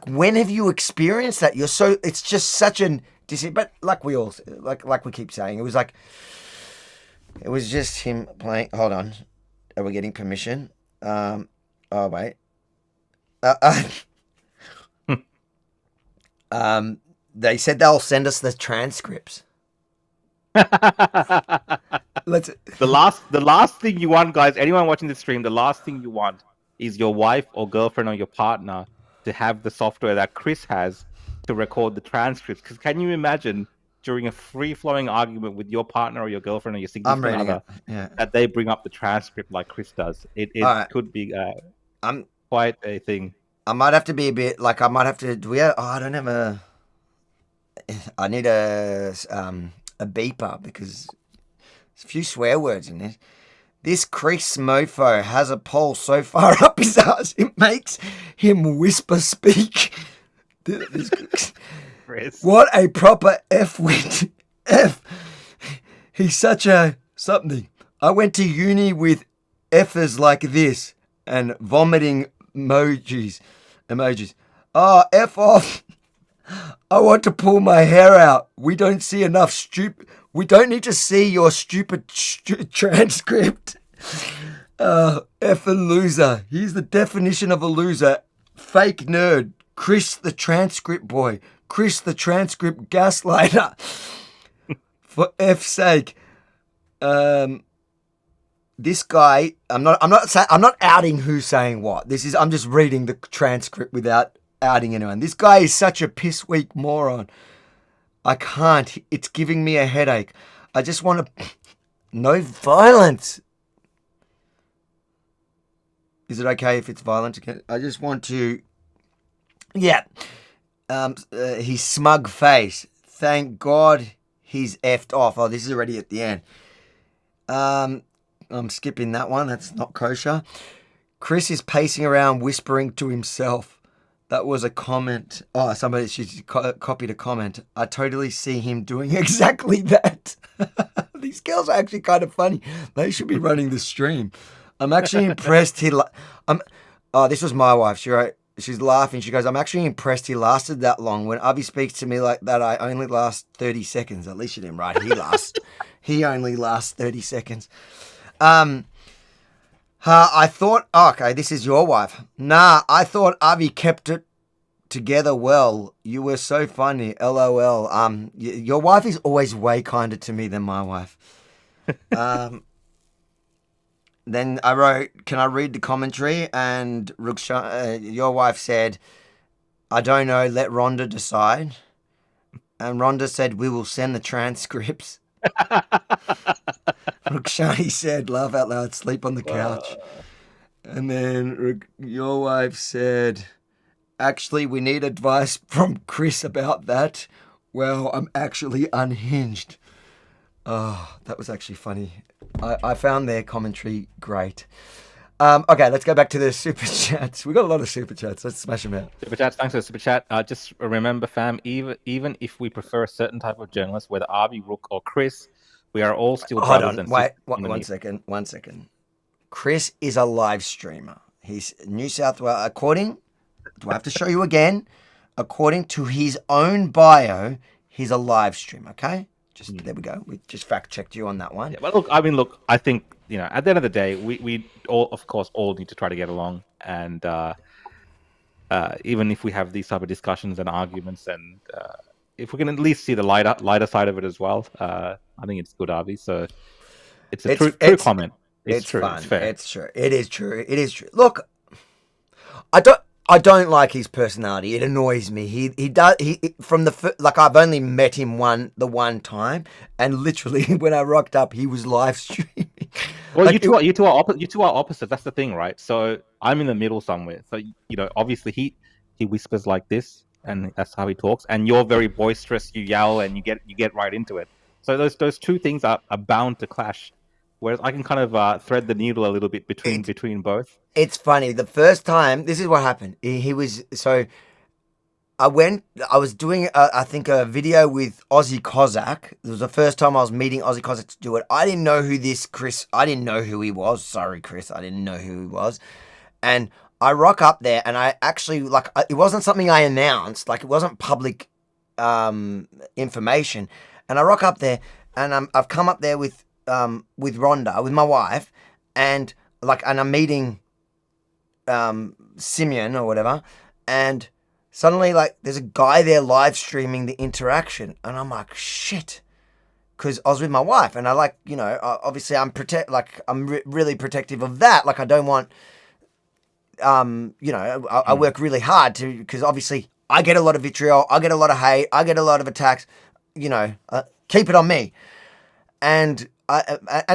when have you experienced that? It's just such an, but like we keep saying, it was just him playing. Hold on. Are we getting permission? Oh, wait. They said they'll send us the transcripts. The last thing you want, guys, anyone watching the stream, the last thing you want is your wife or girlfriend or your partner to have the software that Chris has to record the transcripts. Because can you imagine during a free-flowing argument with your partner or your girlfriend or your significant other that they bring up the transcript like Chris does? It could be quite a thing. I might have to be a bit I might have to. I don't have a. I need a beeper because there's a few swear words in it. This Chris mofo has a pole so far up his ass it makes him whisper speak. What a proper F-wit. F. He's such a something. I went to uni with F'ers like this and vomiting emojis. Oh, F off. I want to pull my hair out. We don't see enough We don't need to see your stupid transcript. F a loser. He's the definition of a loser. Fake nerd. Chris the transcript boy. Chris the transcript gaslighter. For F's sake. This guy, I'm not outing who's saying what. I'm just reading the transcript without outing anyone. This guy is such a piss weak moron. I can't. It's giving me a headache. I just want to. No violence. Is it okay if it's violent? I just want to. Yeah. His smug face. Thank God he's effed off. Oh, this is already at the end. I'm skipping that one. That's not kosher. Chris is pacing around whispering to himself. That was a comment. Oh, she copied a comment. I totally see him doing exactly that. These girls are actually kind of funny. They should be running the stream. I'm actually impressed. This was my wife. She's laughing. She goes, I'm actually impressed he lasted that long. When Avi speaks to me like that, I only last 30 seconds. At least you didn't write he only lasts 30 seconds. I thought, okay, this is your wife. Nah, I thought Avi kept it together well. You were so funny. LOL. Your wife is always way kinder to me than my wife. Then I wrote, can I read the commentary? And your wife said, I don't know, let Rhonda decide. And Rhonda said, we will send the transcripts. Rukshani said, laugh out loud, sleep on the couch. And then your wife said, actually, we need advice from Chris about that. Well, I'm actually unhinged. Oh, that was actually funny. I found their commentary great. Okay, let's go back to the super chats. We got a lot of super chats. Let's smash them out. Super chats, thanks for the super chat. Just remember, fam, even if we prefer a certain type of journalist, whether Avi, Rook, or Chris, we are all still brothers. Hold on, wait, one second. Chris is a live streamer. He's New South Wales, according, do I have to show you again? According to his own bio, he's a live stream, okay? There we go. We just fact checked you on that one. Yeah, but look, I think, at the end of the day, we all, of course, all need to try to get along. And even if we have these type of discussions and arguments, and if we can at least see the lighter side of it as well, I think it's good, Avi. So it's a true comment. It's true. Fun. It's fair. It's true. It is true. It is true. Look, I don't like his personality. It annoys me. He from the I've only met him the one time, and literally when I rocked up, he was live streaming. Well, you two are opposites. That's the thing, right? So I'm in the middle somewhere. So obviously he whispers like this, and that's how he talks. And you're very boisterous. You yell and you get right into it. So those two things are bound to clash. Whereas I can kind of thread the needle a little bit between both. It's funny. The first time, this is what happened. He was I was doing I think a video with Aussie Cossack. It was the first time I was meeting Aussie Cossack to do it. I didn't know who I didn't know who he was. Sorry, Chris. I didn't know who he was. And I rock up there, and I actually it wasn't something I announced. It wasn't public information. And I rock up there, and I've come up there with Rhonda, with my wife, and I'm meeting Simeon or whatever, and suddenly there's a guy there live streaming the interaction, and I'm like, shit, because I was with my wife, and I obviously I'm really protective of that. I don't want I work really hard because obviously I get a lot of vitriol, I get a lot of hate, I get a lot of attacks, keep it on me. And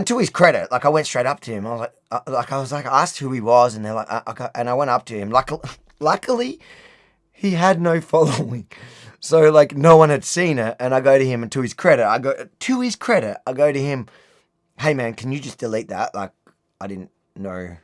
to his credit, I went straight up to him. I was I asked who he was, and they're and I went up to him. Luckily, he had no following, so no one had seen it. And I go to him, and to his credit, I go to him, hey man, can you just delete that? I didn't know.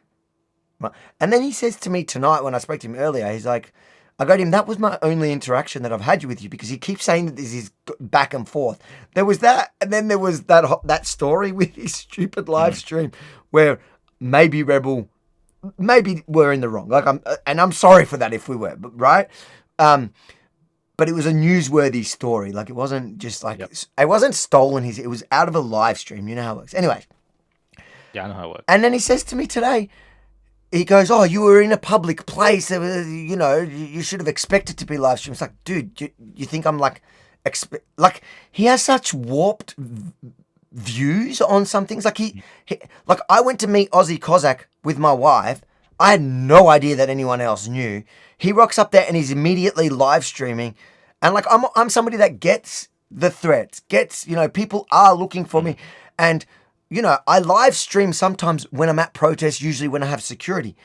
And then he says to me tonight, when I spoke to him earlier, he's like, I go to him, that was my only interaction that I've had with you, because he keeps saying that this is back and forth. There was that, and then there was that story with his stupid live stream where maybe we're in the wrong. I'm sorry for that if we were, but right? But it was a newsworthy story. It wasn't just it wasn't stolen. It was out of a live stream. You know how it works. Anyway. Yeah, I know how it works. And then he says to me today, he goes, oh, you were in a public place. You should have expected to be live streamed. It's dude, you think I'm he has such warped views on some things. I went to meet Aussie Cossack with my wife. I had no idea that anyone else knew. He rocks up there and he's immediately live streaming. And I'm somebody that gets the threats, people are looking for me. And I live stream sometimes when I'm at protests, usually when I have security.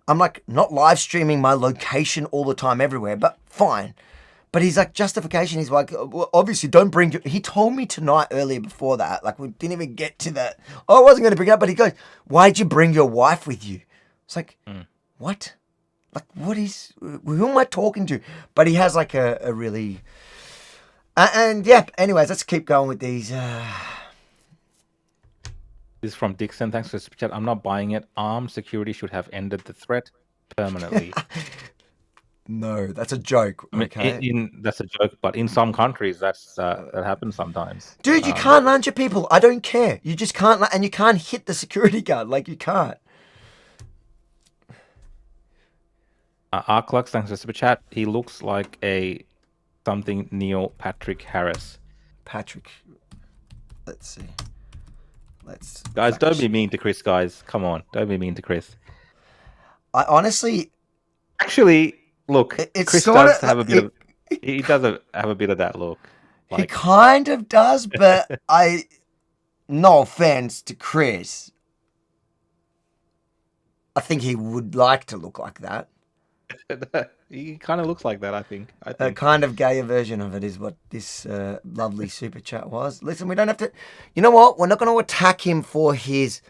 I'm not live streaming my location all the time everywhere, but fine. But he's justification. He's well, obviously don't bring he told me tonight earlier before that, we didn't even get to that. I wasn't going to bring it up, but he goes, why'd you bring your wife with you? It's what? Who am I talking to? But he has a really, and yeah, anyways, let's keep going with these. This is from Dixon. Thanks for the super chat. I'm not buying it. Armed security should have ended the threat permanently. No, that's a joke. Okay? That's a joke, but in some countries, that happens sometimes. Dude, you can't lunge at people. I don't care. You just can't, and you can't hit the security guard. You can't. Arclux, thanks for the super chat. He looks like something Neil Patrick Harris. Patrick. Let's see. Guys, don't be mean to Chris, guys. Come on, don't be mean to Chris. I honestly... Actually, look, Chris does have a bit of... He does have a bit of that look. He kind of does, but no offense to Chris, I think he would like to look like that. He kind of looks like that, I think. A kind of gayer version of it is what this lovely super chat was. Listen, we don't have to... You know what? We're not going to attack him for his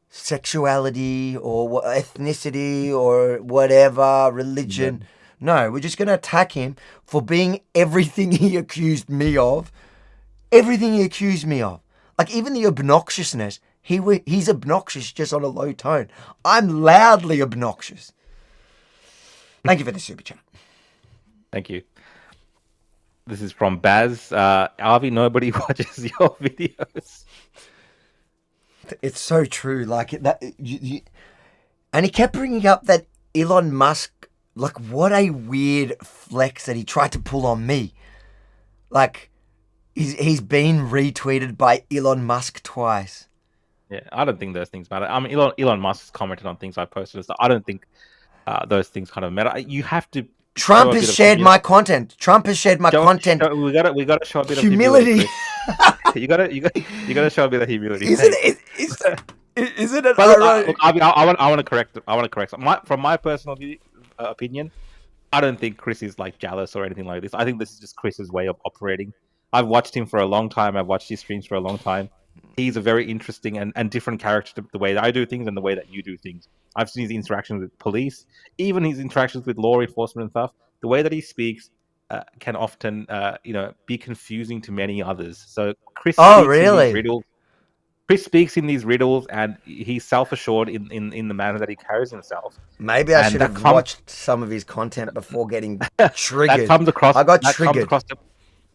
sexuality or ethnicity or whatever, religion. Yeah. No, we're just going to attack him for being everything he accused me of. Everything he accused me of. Even the obnoxiousness, He's obnoxious just on a low tone. I'm loudly obnoxious. Thank you for the super chat. Thank you. This is from Baz. Avi, nobody watches your videos. It's so true. Like that, and he kept bringing up that Elon Musk. Like, what a weird flex that he tried to pull on me. Like, he's been retweeted by Elon Musk twice. Yeah, I don't think those things matter. I mean, Elon Musk's commented on things I posted, so I don't think those things kind of matter. You have to. Trump has shared my content. Trump has shared my content. We got to show a bit humility. of humility. you got to show a bit of humility. Isn't it? I want to correct. From my personal opinion, I don't think Chris is like jealous or anything like this. I think this is just Chris's way of operating. I've watched him for a long time. I've watched his streams for a long time. He's a very interesting and different character to the way that I do things and the way that you do things. I've seen his interactions with police, even his interactions with law enforcement and stuff. The way that he speaks can often, be confusing to many others. So Chris Chris speaks in these riddles, and he's self-assured in the manner that he carries himself. Maybe I should have watched some of his content before getting triggered. I got triggered.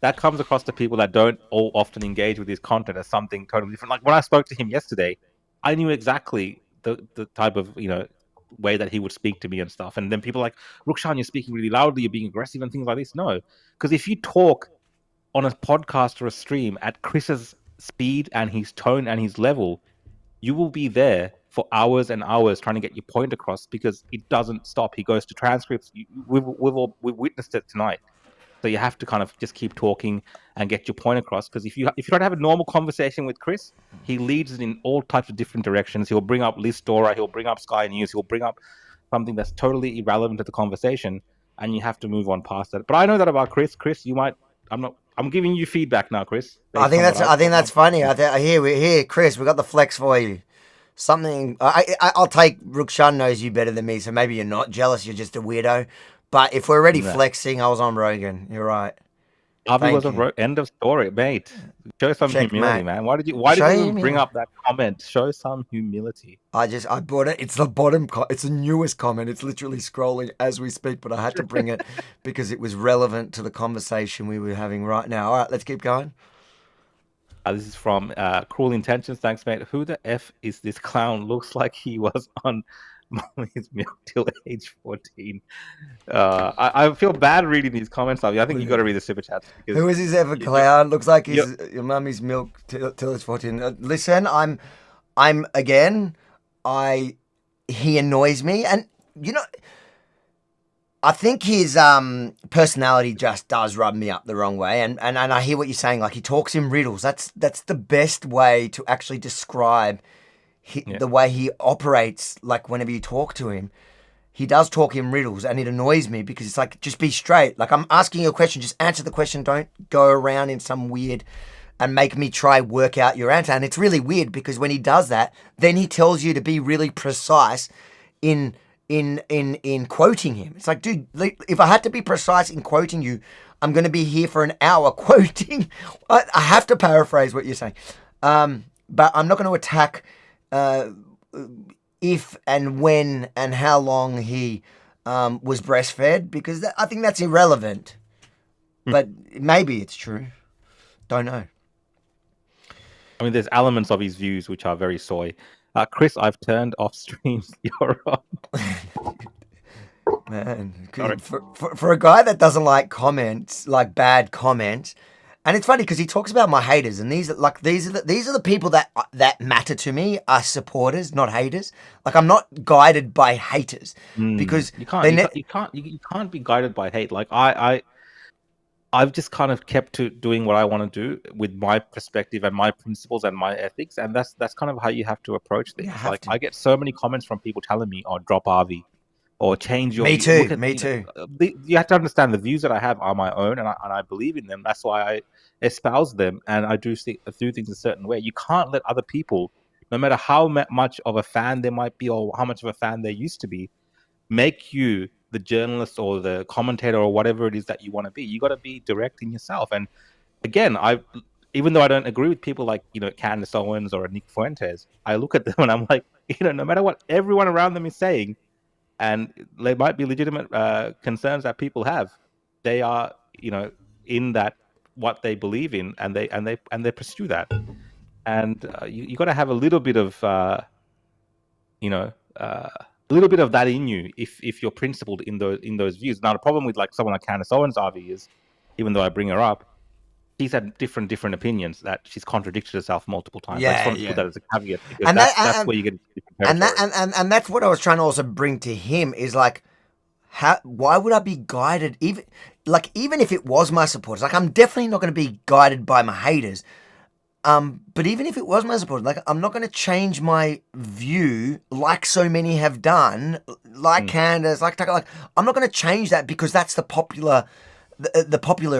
That comes across to people that don't all often engage with his content as something totally different. Like when I spoke to him yesterday, I knew exactly the type of way that he would speak to me and stuff. And then people are like, Rukshan, you're speaking really loudly, you're being aggressive and things like this. No, because if you talk on a podcast or a stream at Chris's speed and his tone and his level, you will be there for hours and hours trying to get your point across, because it doesn't stop. He goes to transcripts. We've witnessed it tonight. So you have to kind of just keep talking and get your point across. Because if you try to have a normal conversation with Chris, he leads it in all types of different directions. He'll bring up Liz Dora, he'll bring up Sky News, he'll bring up something that's totally irrelevant to the conversation, and you have to move on past that. But I know that about Chris. Chris, you might. I'm giving you feedback now, Chris. I think that's funny. Here, Chris, we got the flex for you. Something I'll take. Rukshan knows you better than me, so maybe you're not jealous. You're just a weirdo. But if we're already flexing, I was on Rogan. You're right. Avi was on Rogan. End of story, mate. Show some humility, man. Why did you even bring up that comment? Show some humility. I brought it. It's the bottom. It's the newest comment. It's literally scrolling as we speak, but I had to bring it because it was relevant to the conversation we were having right now. All right, let's keep going. This is from Cruel Intentions. Thanks, mate. Who the F is this clown? Looks like he was on Mommy's Milk till age 14. I feel bad reading these comments. I think you got to read the super chats. Who is this ever clown? Looks like he's your mummy's milk till age 14. Listen, he annoys me, and I think his personality just does rub me up the wrong way, and I hear what you're saying. Like, he talks in riddles. That's the best way to actually describe the way he operates. Like, whenever you talk to him, he does talk in riddles, and it annoys me because it's like, just be straight. Like, I'm asking you a question, just answer the question. Don't go around in some weird and make me try work out your answer. And it's really weird because when he does that, then he tells you to be really precise in quoting him. It's like, dude, if I had to be precise in quoting you, I'm going to be here for an hour quoting. I have to paraphrase what you're saying. But I'm not going to attack if and when and how long he was breastfed, because I think that's irrelevant. But maybe it's true. Don't know. I mean, there's elements of his views which are very soy. Chris, I've turned off streams. You're on. Man, for a guy that doesn't like comments, like bad comments, and it's funny because he talks about my haters, and these are the people that matter to me, are supporters, not haters. Like, I'm not guided by haters because you can't be guided by hate. Like I've just kind of kept to doing what I want to do with my perspective and my principles and my ethics, and that's kind of how you have to approach things. I get so many comments from people telling me, "Oh, drop RV," or change your. Me too. You have to understand the views that I have are my own, and I believe in them. That's why I espouse them, and I do things a certain way. You can't let other people, no matter how much of a fan they might be or how much of a fan they used to be, make you the journalist or the commentator or whatever it is that you want to be. You got to be direct in yourself. And again, even though I don't agree with people like, Candace Owens or Nick Fuentes, I look at them and I'm like, no matter what everyone around them is saying, and there might be legitimate concerns that people have, they are, in that what they believe in, and they pursue that. And you got to have a little bit of, a little bit of that in you if you're principled in those views. Now, the problem with like someone like Candace Owens, Avi, is, even though I bring her up, she's had different opinions that she's contradicted herself multiple times. I just want to put that as a caveat, because that's where you get different territory. And that's what I was trying to also bring to him is like, why would I be guided? Even if it was my supporters, like I'm definitely not going to be guided by my haters. But even if it was my supporters, like I'm not going to change my view like so many have done, like Candace, like Tucker. Like I'm not going to change that because that's the popular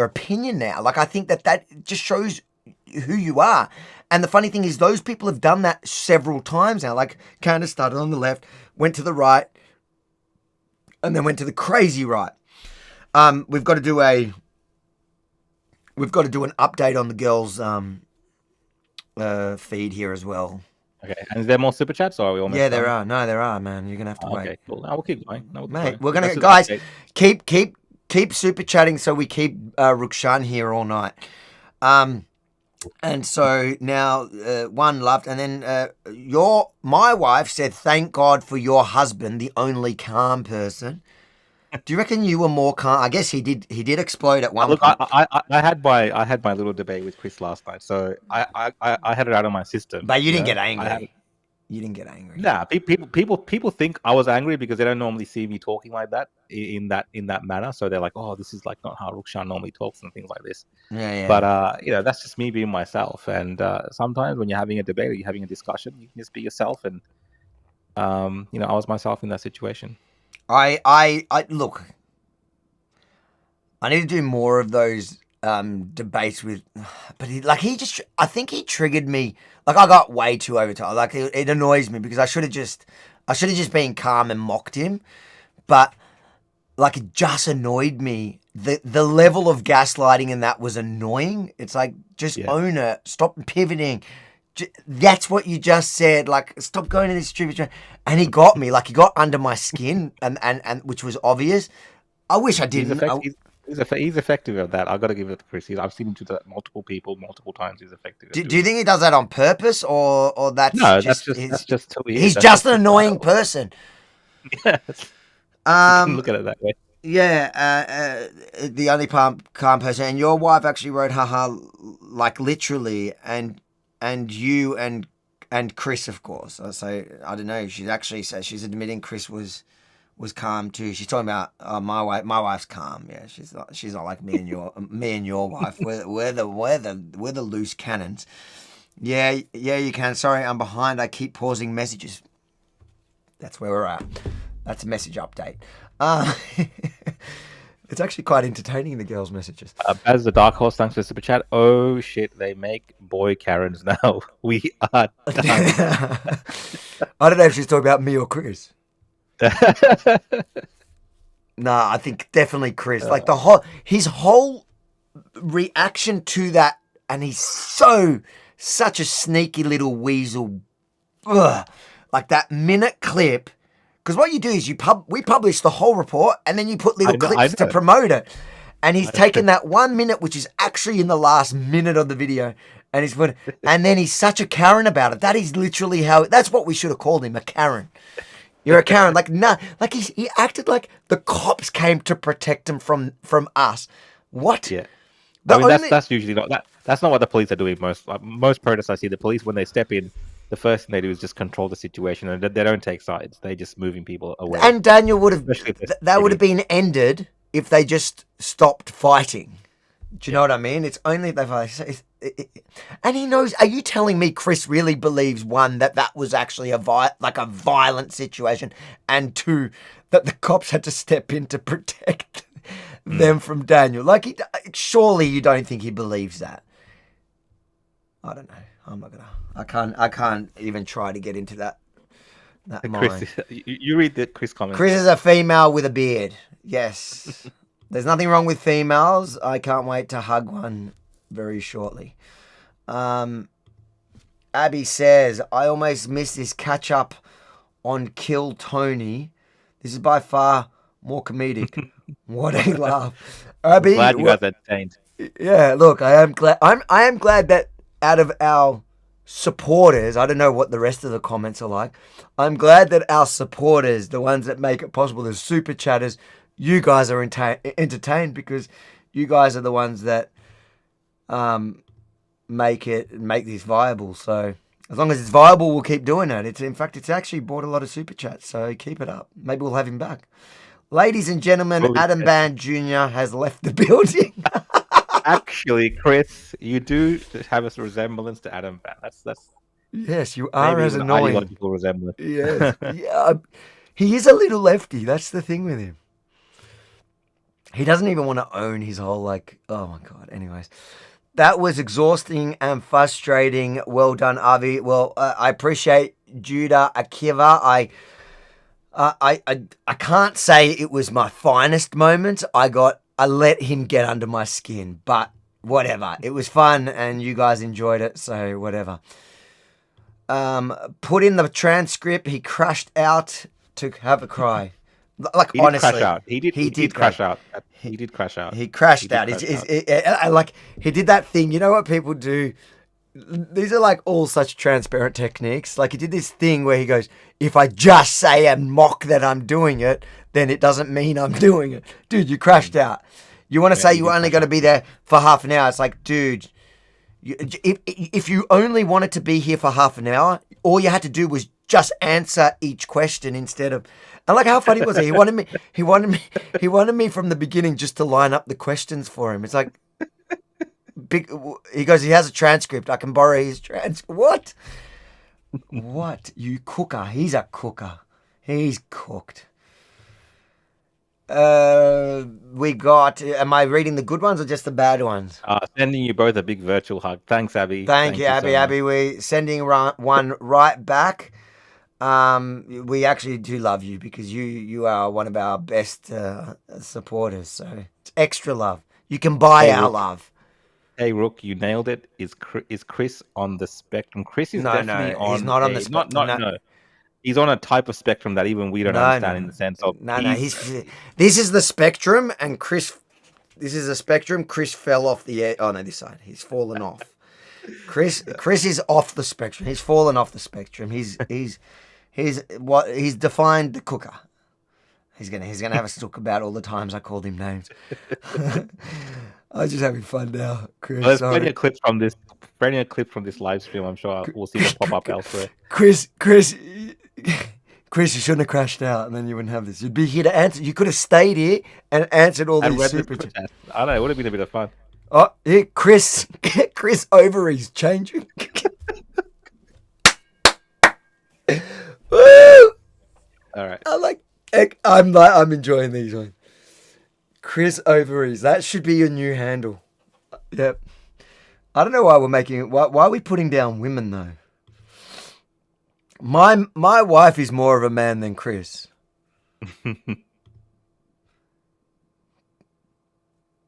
opinion now. Like I think that just shows who you are. And the funny thing is, those people have done that several times now. Like Candace started on the left, went to the right, and then went to the crazy right. We've got to do an update on the girls' feed here as well. Okay, and is there more super chats, or are we almost Yeah, done? there are. No, there are, man. You're gonna have to wait. Okay, cool. No, we'll keep going. Mate, we're gonna, guys, keep super chatting so we keep Rukshan here all night. And so now one loved, and then my wife said, "Thank God for your husband, the only calm person." Do you reckon you were more calm? I guess he did explode at one point. I had my little debate with Chris last night, so I had it out on my system. But you didn't get angry. You didn't get angry. Nah, people think I was angry because they don't normally see me talking like that in that manner. So they're like, "Oh, this is like not how Rukshan normally talks," and things like this. Yeah. But that's just me being myself. And sometimes when you're having a debate or you're having a discussion, you can just be yourself. And I was myself in that situation. I look. I need to do more of those debates with, but I think he triggered me. Like I got way too overtired. Like it annoys me because I should have just been calm and mocked him, but like it just annoyed me. The level of gaslighting in that was annoying. It's like just own it. Stop pivoting. That's what you just said. Like, stop going to this stupid. And he got me. Like, he got under my skin, and which was obvious. I wish I didn't. He's effective at that. I've got to give it to Chris. I've seen him do that multiple times. He's effective. Do you think he does that on purpose, or that's no? Just, that's just who he is. He's just an annoying person. Yes. Look at it that way. Yeah, the only calm person. And your wife actually wrote, haha, like literally, and you and Chris, of course. So I don't know. She's actually says she's admitting Chris was calm too. She's talking about my wife. My wife's calm. Yeah, she's not like me and your wife. We're the loose cannons. Yeah, you can. Sorry, I'm behind. I keep pausing messages. That's where we're at. That's a message update. It's actually quite entertaining, the girls' messages. As the Dark Horse, thanks for the super chat. Oh shit, they make boy Karens now. We are done. I don't know if she's talking about me or Chris. Nah, I think definitely Chris. Like his whole reaction to that, and he's such a sneaky little weasel. Ugh. Like that minute clip. Because what you do is we publish the whole report, and then you put little clips to promote it. And he's taken that 1 minute, which is actually in the last minute of the video, and and then he's such a Karen about it. That is literally that's what we should have called him, a Karen. You're a Karen. Like, nah, like he acted like the cops came to protect him from us. What? Yeah. That's usually not that. That's not what the police are doing. Most protests I see, the police, when they step in, the first thing they do is just control the situation, and they don't take sides. They're just moving people away. And Daniel would have been ended if they just stopped fighting. Do you know what I mean? It's only if they fight. And he knows. Are you telling me Chris really believes, one, that was actually a violent situation, and two, that the cops had to step in to protect them from Daniel? Like, surely you don't think he believes that? I don't know. I'm not gonna. I can't even try to get into that mind. Chris, you read the Chris comment. Chris is a female with a beard. Yes. There's nothing wrong with females. I can't wait to hug one very shortly. Abby says, I almost missed this catch up on Kill Tony. This is by far more comedic. What a laugh. Abby, Glad you guys are entertained. yeah, look, I am glad. I am glad that out of our supporters, I don't know what the rest of the comments are like. I'm glad that our supporters, the ones that make it possible, the super chatters, you guys are entertained because you guys are the ones that make this viable. So as long as it's viable, we'll keep doing it. In fact, it's actually brought a lot of super chats. So keep it up. Maybe we'll have him back. Ladies and gentlemen, Adam Band Jr. has left the building. Actually, Chris, you do have a resemblance to Adam Band. That's yes, you are maybe as an annoying. ideological resemblance. Yes, yeah, he is a little lefty. That's the thing with him. He doesn't even want to own his whole oh my god. Anyways, that was exhausting and frustrating. Well done, Avi. Well, I appreciate Judah Akiva. I can't say it was my finest moment. I let him get under my skin, but whatever. It was fun and you guys enjoyed it, so whatever. Put in the transcript, he crashed out to have a cry. Like, He honestly. did crash out. He did crash out. He did crash out. He crashed out. He did that thing. You know what people do? These are like all such transparent techniques. Like he did this thing where he goes, if I just say and mock that I'm doing it, then it doesn't mean I'm doing it. Dude, you crashed out. You want to say you're only going to be there for half an hour. It's like, dude, if you only wanted to be here for half an hour, all you had to do was just answer each question instead of. And like, how funny was it? He wanted me from the beginning just to line up the questions for him. It's like, he goes, he has a transcript. I can borrow his transcript. What? What? You cooker. He's a cooker. He's cooked. We got, am I reading the good ones or just the bad ones? Sending you both a big virtual hug. Thanks, Abby. Thank you, Abby. so much. Abby, we're sending one right back. We actually do love you because you are one of our best supporters. So it's extra love. You can buy our love. Hey, Rook, you nailed it. Is Chris on the spectrum? Chris is definitely on. He's not on the spectrum. No. He's on a type of spectrum that even we don't understand in the sense of. This is the spectrum, and Chris. This is a spectrum. Chris fell off the air. Oh no, this side. He's fallen off. Chris is off the spectrum. He's fallen off the spectrum. He's defined the cooker. He's gonna have a talk about all the times I called him names. I'm just having fun now, Chris. There's plenty of clips from this live stream. I'm sure we'll see them pop up elsewhere. Chris, you shouldn't have crashed out, and then you wouldn't have this. You'd be here to answer. You could have stayed here and answered all these super chats. I don't know. It would have been a bit of fun. Oh, here, Chris ovaries changing. Woo! All right. I'm enjoying these ones. Chris ovaries. That should be your new handle. Yep. I don't know why we're making it. Why are we putting down women though? My wife is more of a man than Chris.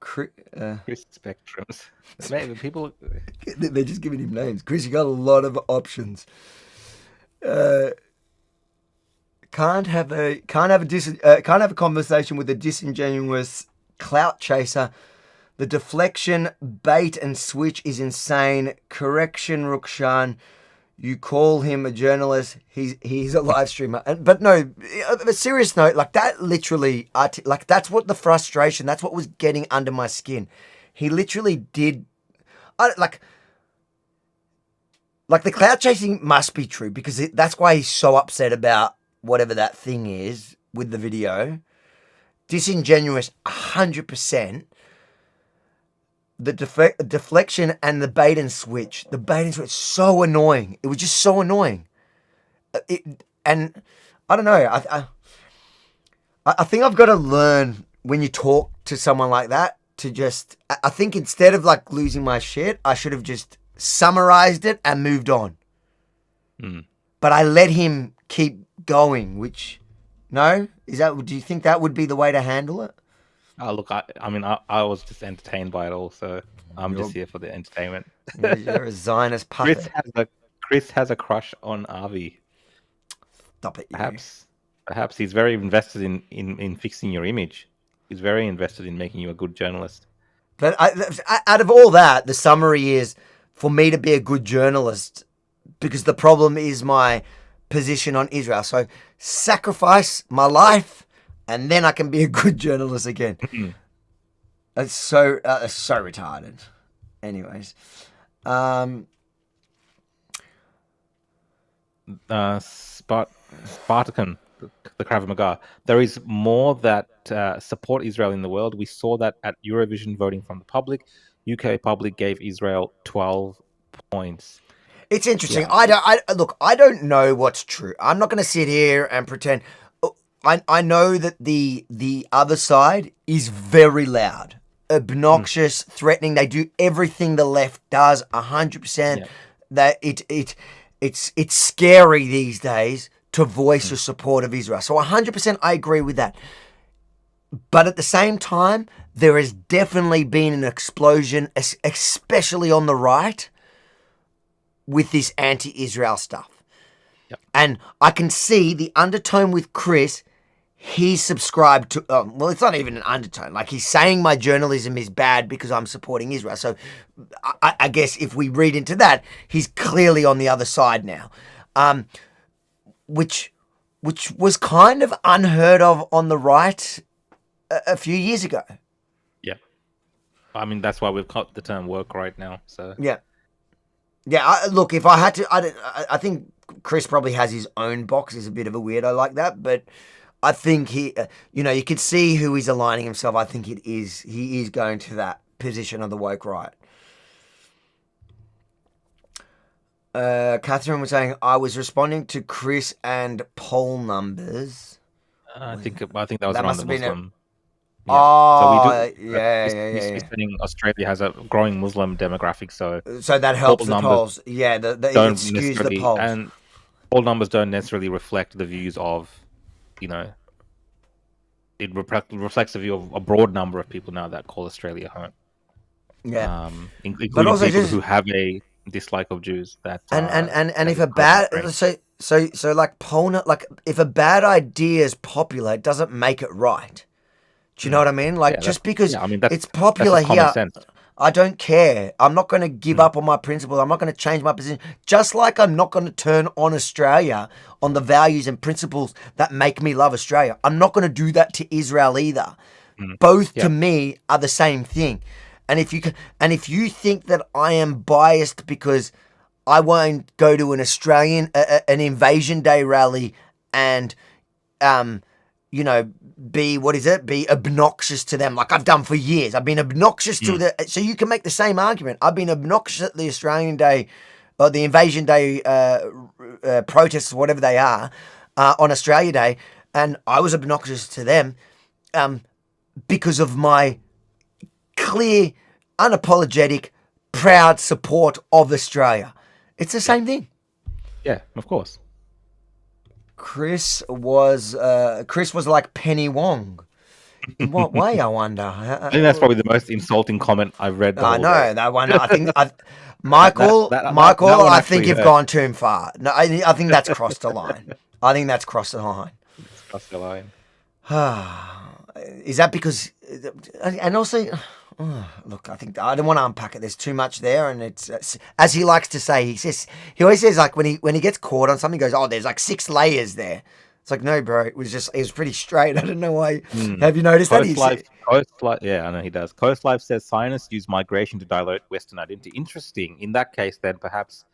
Chris spectrums. Maybe people. They're just giving him names. Chris, you got a lot of options. Can't have a conversation with a disingenuous clout chaser. The deflection, bait and switch is insane. Correction, Rukshan. You call him a journalist. He's a live streamer. But no, a serious note, like that literally, like that's what the frustration, that's what was getting under my skin. He literally did, like the clout chasing must be true because that's why he's so upset about whatever that thing is with the video. Disingenuous, 100%. The deflection and the bait and switch. The bait and switch, so annoying. It was just so annoying. And I don't know. I think I've got to learn when you talk to someone like that to just. I think instead of like losing my shit, I should have just summarized it and moved on. But I let him keep going. Which, no, do you think that would be the way to handle it? Oh, look, I mean, I was just entertained by it all, so I'm just here for the entertainment. You're a Zionist puppet. Chris has a crush on Avi. Stop it, you. Perhaps he's very invested in fixing your image. He's very invested in making you a good journalist. But out of all that, the summary is for me to be a good journalist, because the problem is my position on Israel. So sacrifice my life, and then I can be a good journalist again. It's so retarded. Anyways, Spartacan, the Krav Maga. There is more that support Israel in the world. We saw that at Eurovision voting from the public. UK public gave Israel 12 points. It's interesting. Yeah. I don't know what's true. I'm not going to sit here and pretend. I know that the other side is very loud, obnoxious, threatening. They do everything the left does 100%. Yeah. That it's scary these days to voice your support of Israel. So 100% I agree with that. But at the same time, there has definitely been an explosion, especially on the right, with this anti-Israel stuff. Yep. And I can see the undertone with Chris. He's subscribed to, well, it's not even an undertone. Like, he's saying my journalism is bad because I'm supporting Israel. So I guess if we read into that, he's clearly on the other side now. Which was kind of unheard of on the right a few years ago. Yeah. I mean, that's why we've got the term woke right now. So yeah. Yeah, look, if I had to, I think Chris probably has his own box. He's a bit of a weirdo like that, but I think he, you could see who he's aligning himself. I think he is going to that position of the woke right. Catherine was saying, I was responding to Chris and poll numbers. I think that was around must the have been Muslim. Yeah. Oh, so he's saying Australia has a growing Muslim demographic, so that helps the polls. Yeah, it skews the polls. And poll numbers don't necessarily reflect the views of, it reflects the view of a broad number of people now that call Australia home. Yeah, including but also people who have a dislike of Jews. That and if a bad so like if a bad idea is popular, it doesn't make it right. Do you know what I mean? Like, just because it's popular here, I don't care. I'm not going to give up on my principles. I'm not going to change my position. Just like I'm not going to turn on Australia, on the values and principles that make me love Australia. I'm not going to do that to Israel either. Both to me are the same thing. And if you think that I am biased because I won't go to an Australian an Invasion Day rally and be obnoxious to them like I've done for years. I've been obnoxious to so you can make the same argument. I've been obnoxious at the Australian Day or the Invasion Day protests, whatever they are, on Australia Day, and I was obnoxious to them because of my clear, unapologetic, proud support of Australia. It's the same thing. Yeah, of course. Chris was like Penny Wong. In what way, I wonder? I think that's probably the most insulting comment I've read. I know that one. I think Michael, I think you've gone too far. No, I think that's crossed the line. I think that's crossed the line. It's crossed the line. Is that because? And also, look, I think I don't want to unpack it. There's too much there, and it's as he likes to say. He always says like when he gets caught on something, he goes, "Oh, there's like 6 layers there." It's like, no, bro. It was pretty straight. I don't know why. Have you noticed that? Yeah, I know he does. Coast Life says Zionists use migration to dilute Western identity. Interesting. In that case, then perhaps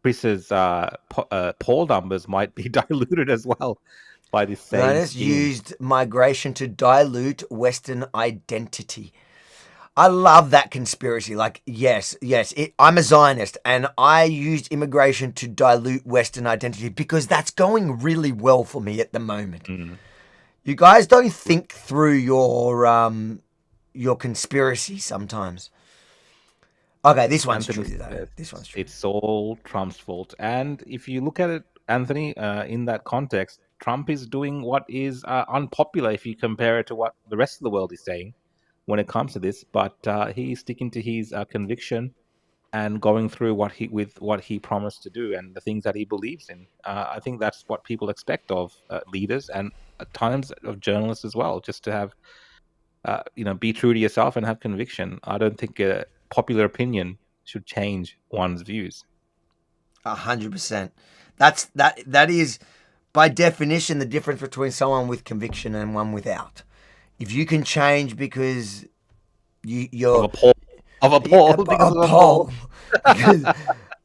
Chris's poll numbers might be diluted as well by this same. Zionists used migration to dilute Western identity. I love that conspiracy. Like, yes, I'm a Zionist, and I used immigration to dilute Western identity because that's going really well for me at the moment. You guys don't think through your conspiracy sometimes. Okay, this one's true though. This one's true. It's all Trump's fault, and if you look at it, Anthony, in that context, Trump is doing what is unpopular if you compare it to what the rest of the world is saying when it comes to this, but he's sticking to his conviction and going through what he promised to do and the things that he believes in. I think that's what people expect of leaders and at times of journalists as well, just to have be true to yourself and have conviction. I don't think popular opinion should change one's views. 100%. That is by definition the difference between someone with conviction and one without. If you can change because you're of a poll.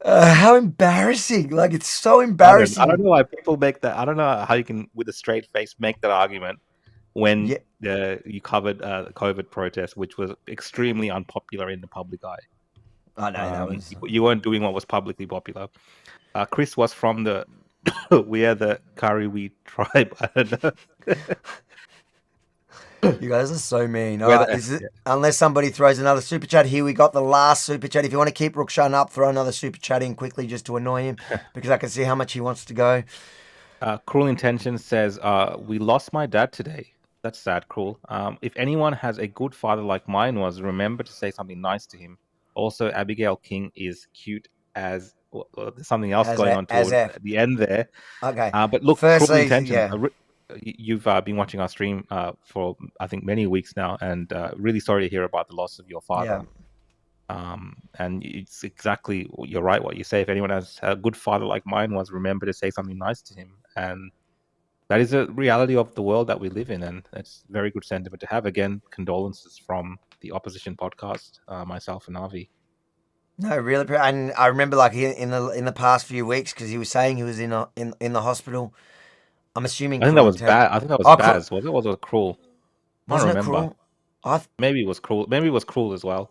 How embarrassing! Like, it's so embarrassing. I don't know why people make that. I don't know how you can, with a straight face, make that argument when you covered the COVID protest, which was extremely unpopular in the public eye. I know that was. You weren't doing what was publicly popular. Chris was from the we are the Kariwi tribe. I don't know. You guys are so mean. All right, unless somebody throws another super chat here, we got the last super chat. If you want to keep Rukshan up, throw another super chat in quickly just to annoy him, because I can see how much he wants to go. Cruel Intentions says, we lost my dad today. That's sad, Cruel. If anyone has a good father like mine was, remember to say something nice to him. Also, Abigail King is cute as... there's something else going on towards the end there. Okay. But look, Firstly, Cruel Intentions... You've been watching our stream for, I think, many weeks now, and really sorry to hear about the loss of your father. Yeah. And it's exactly, you're right what you say. If anyone has a good father like mine was, remember to say something nice to him. And that is a reality of the world that we live in, and it's a very good sentiment to have. Again, condolences from the Opposition podcast, myself and Avi. No, really, and I remember, like, in the past few weeks, because he was saying he was in the hospital. I'm assuming. I think that was bad. I think that was Baz. Was it? Was it Cruel? I don't remember. Cruel? Maybe it was Cruel. Maybe it was Cruel as well.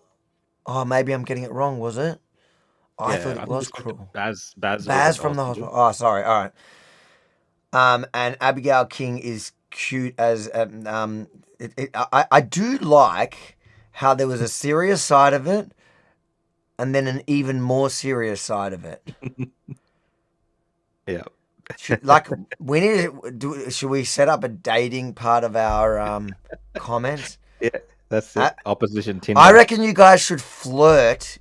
Oh, maybe I'm getting it wrong. Was it? I thought it was Cruel. Baz from the hospital. Oh, sorry. All right. And Abigail King is cute as. I do like how there was a serious side of it, and then an even more serious side of it. Yeah. Like, we need to should we set up a dating part of our comments? Yeah, that's it. Opposition Tinder. I reckon you guys should flirt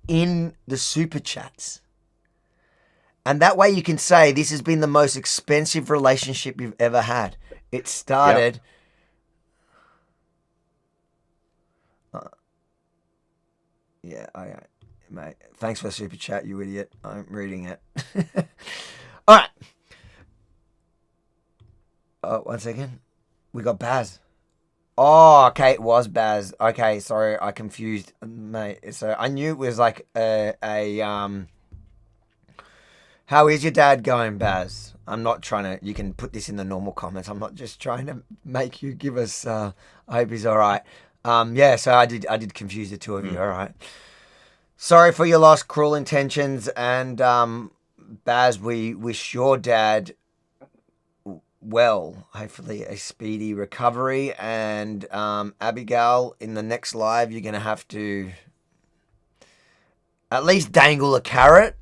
in the super chats, and that way you can say this has been the most expensive relationship you've ever had. It started. Yep. Mate. Thanks for the super chat, you idiot. I'm reading it. All right. Oh, 1 second. We got Baz. Oh, okay. It was Baz. Okay, sorry. I confused, mate. So I knew it was like how is your dad going, Baz? I'm not trying to... You can put this in the normal comments. I'm not just trying to make you give us... I hope he's all right. Yeah, so I did confuse the two of you. All right. Sorry for your loss, Cruel Intentions. And... Baz, we wish your dad well, hopefully a speedy recovery. And Abigail, in the next live, you're going to have to at least dangle a carrot.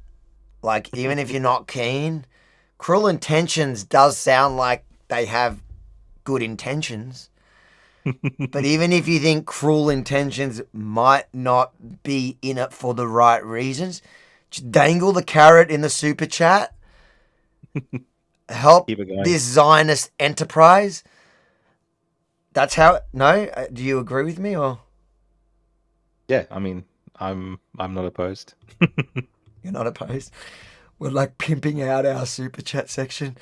Like, even if you're not keen. Cruel Intentions does sound like they have good intentions. But even if you think Cruel Intentions might not be in it for the right reasons... Just dangle the carrot in the super chat. Help this Zionist enterprise. That's how. No, do you agree with me or? Yeah, I mean, I'm not opposed. You're not opposed. We're like pimping out our super chat section.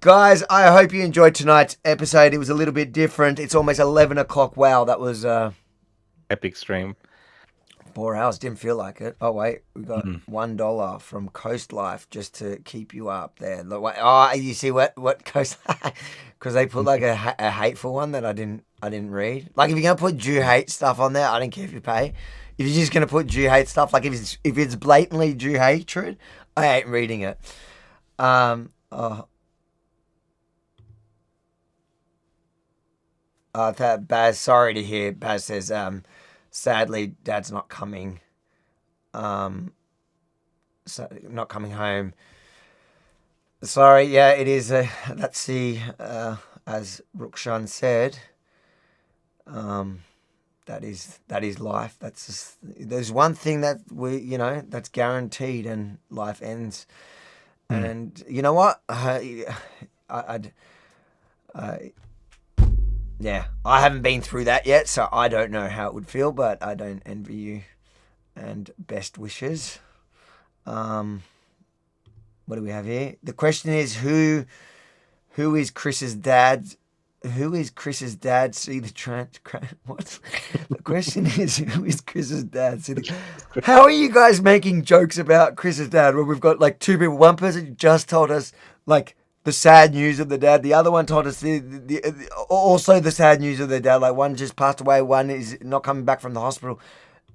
Guys, I hope you enjoyed tonight's episode. It was a little bit different. It's almost 11 o'clock. Wow, that was epic stream. 4 hours, didn't feel like it. Oh, wait, we got $1 from Coast Life just to keep you up there. Look, wait, oh, you see what Coast Life? Because they put like a hateful one that I didn't read. Like, if you're going to put Jew hate stuff on there, I don't care if you pay. If you're just going to put Jew hate stuff, like if it's blatantly Jew hatred, I ain't reading it. Baz, sorry to hear. Baz says, sadly, Dad's not coming. So not coming home. Sorry, yeah, it is. Let's see. As Rukshan said, that is life. That's just, there's one thing that that's guaranteed, and life ends. And you know what? Yeah, I haven't been through that yet, so I don't know how it would feel, but I don't envy you. And best wishes. What do we have here? The question is who is Chris's dad? Who is Chris's dad? See the what? The question is who is Chris's dad? See how are you guys making jokes about Chris's dad when we've got like two people? One person just told us like the sad news of the dad. The other one told us also the sad news of their dad. Like one just passed away, one is not coming back from the hospital.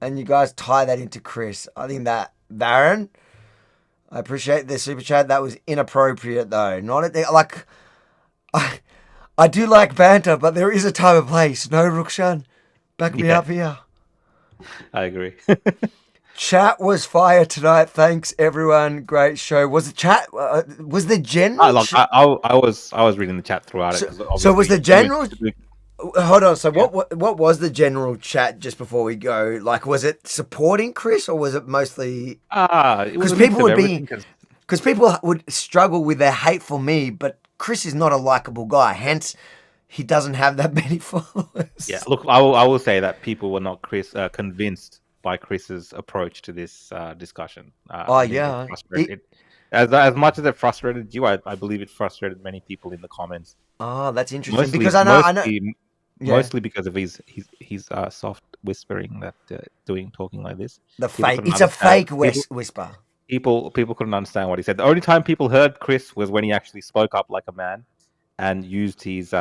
And you guys tie that into Chris. I think that, Baron, I appreciate the super chat. That was inappropriate though. Not at the, like, I do like banter, but there is a time and place. No, Rukshan, back me up here. I agree. Chat was fire tonight. Thanks everyone. Great show. Was the chat? Was the general? I was reading the chat throughout it. So was the general? Hold on. So what was the general chat just before we go? Like, was it supporting Chris, or was it mostly? Because people would struggle with their hate for me, but Chris is not a likable guy. Hence, he doesn't have that many followers. Yeah. Look, I will say that people were not convinced by Chris's approach to this discussion. Yeah. As much as it frustrated you, I believe it frustrated many people in the comments. Oh, that's interesting because I know. Mostly because of his soft whispering that talking like this. It's a fake whisper. People couldn't understand what he said. The only time people heard Chris was when he actually spoke up like a man and used his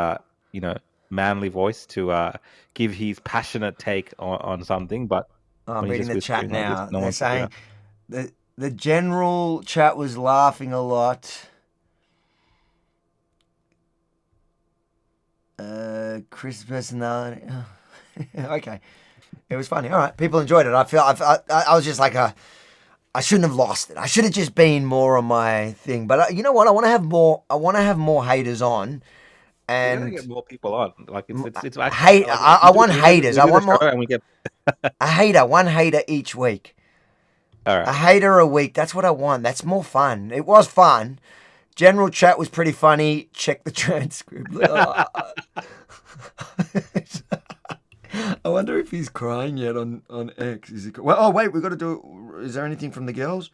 manly voice to give his passionate take on something. But I'm reading the chat now. They're saying the general chat was laughing a lot. Chris' personality. Okay, it was funny. All right, people enjoyed it. I was just like I shouldn't have lost it. I should have just been more on my thing. But you know what? I want to have more. I want to have more haters on, and we're gonna get more people on. Like it's hate. I want haters. I want more. And we get a hater. One hater each week. All right. A hater a week. That's what I want. That's more fun. It was fun. General chat was pretty funny. Check the transcript. I wonder if he's crying yet on X. Is he? Well, oh wait, we got to do. Is there anything from the girls?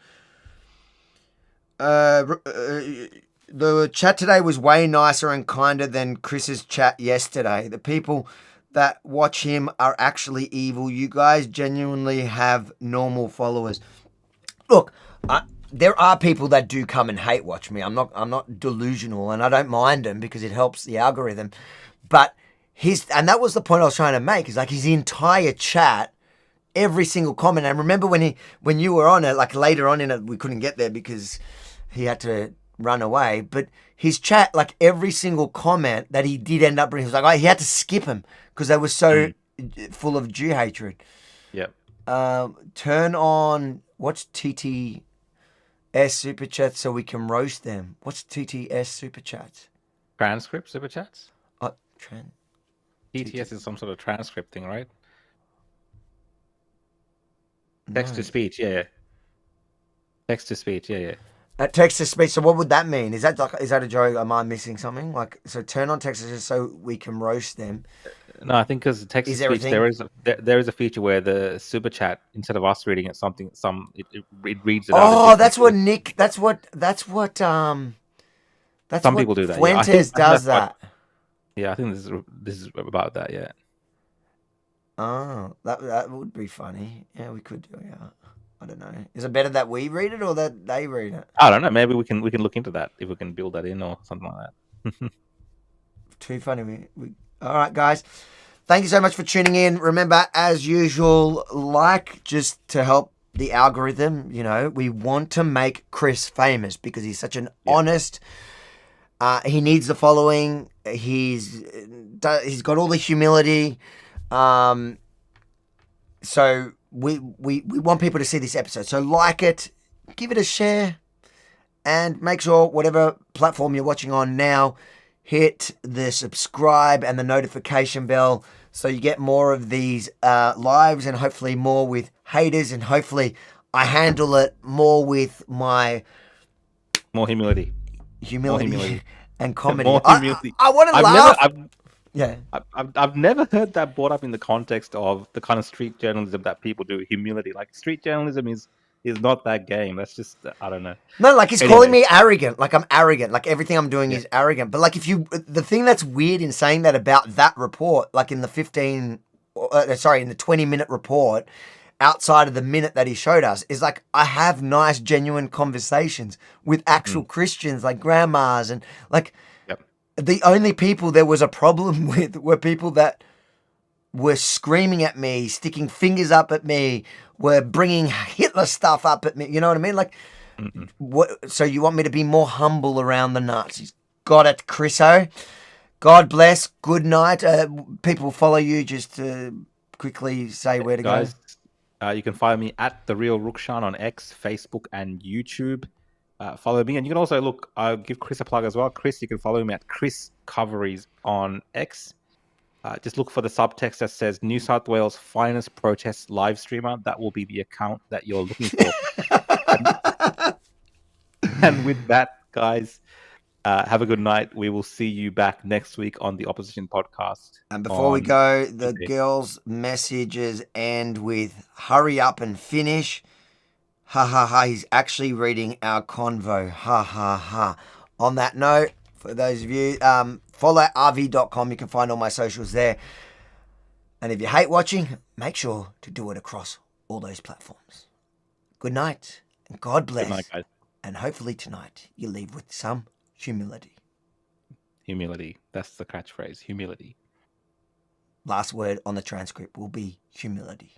The chat today was way nicer and kinder than Chris's chat yesterday. The people that watch him are actually evil. You guys genuinely have normal followers. Look, there are people that do come and hate watch me. I'm not delusional, and I don't mind them because it helps the algorithm. But and that was the point I was trying to make, is like his entire chat, every single comment. And remember when you were on it, like later on in it, we couldn't get there because he had to run away. But his chat, like every single comment that he did end up bringing, he was like, he had to skip him because they were so full of Jew hatred. Yep. Turn on, what's TTS super chats so we can roast them? What's TTS super chats? Transcript super chats? TTS is some sort of transcript thing, right? Text to speech, yeah. Text to speech, yeah. Text to speech. So what would that mean? Is that a joke? Am I missing something? Like, so turn on text to speech so we can roast them. No, I think because text to speech, there is a feature where the super chat, instead of us reading it, it reads it out. Oh, that's what Nick. That's what. Some people do that. Fuentes does that. Yeah, I think this is about that. Yeah. Oh, that would be funny. Yeah, we could do it. I don't know. Is it better that we read it or that they read it? I don't know. Maybe we can look into that if we can build that in or something like that. Too funny. All right, guys. Thank you so much for tuning in. Remember, as usual, just to help the algorithm. We want to make Chris famous because he's such an honest. He needs the following. He's got all the humility. So we want people to see this episode. So like it, give it a share, and make sure whatever platform you're watching on now, hit the subscribe and the notification bell So you get more of these lives and hopefully more with haters, and hopefully I handle it more with my More humility. More and comedy. More humility. I want to laugh. I've never heard that brought up in the context of the kind of street journalism that people do. Humility, like street journalism is not that game. That's just I don't know. No, like he's calling me arrogant. Like I'm arrogant. Like everything I'm doing is arrogant. But like the thing that's weird in saying that about that report, like in the 20-minute report, outside of the minute that he showed us, is like I have nice, genuine conversations with actual Christians, like grandmas, and like the only people there was a problem with were people that were screaming at me, sticking fingers up at me, were bringing Hitler stuff up at me. You know what I mean? Like, what? So you want me to be more humble around the Nazis? Got it, Chriso. God bless. Good night. People follow you. Just to quickly say where to go. You can follow me at The Real Rukshan on X, Facebook, and YouTube. Follow me. And you can also look, I'll give Chris a plug as well. Chris, you can follow me at Chris Coveries on X. Just look for the subtext that says New South Wales finest protest live streamer. That will be the account that you're looking for. And with that, guys, have a good night. We will see you back next week on the Opposition podcast. And before we go, the girls' messages end with hurry up and finish. Ha ha ha. He's actually reading our convo. Ha ha ha. On that note, for those of you, follow rv.com. You can find all my socials there. And if you hate watching, make sure to do it across all those platforms. Good night and God bless. Good night, guys. And hopefully tonight you leave with some humility. Humility. That's the catchphrase. Humility. Last word on the transcript will be humility.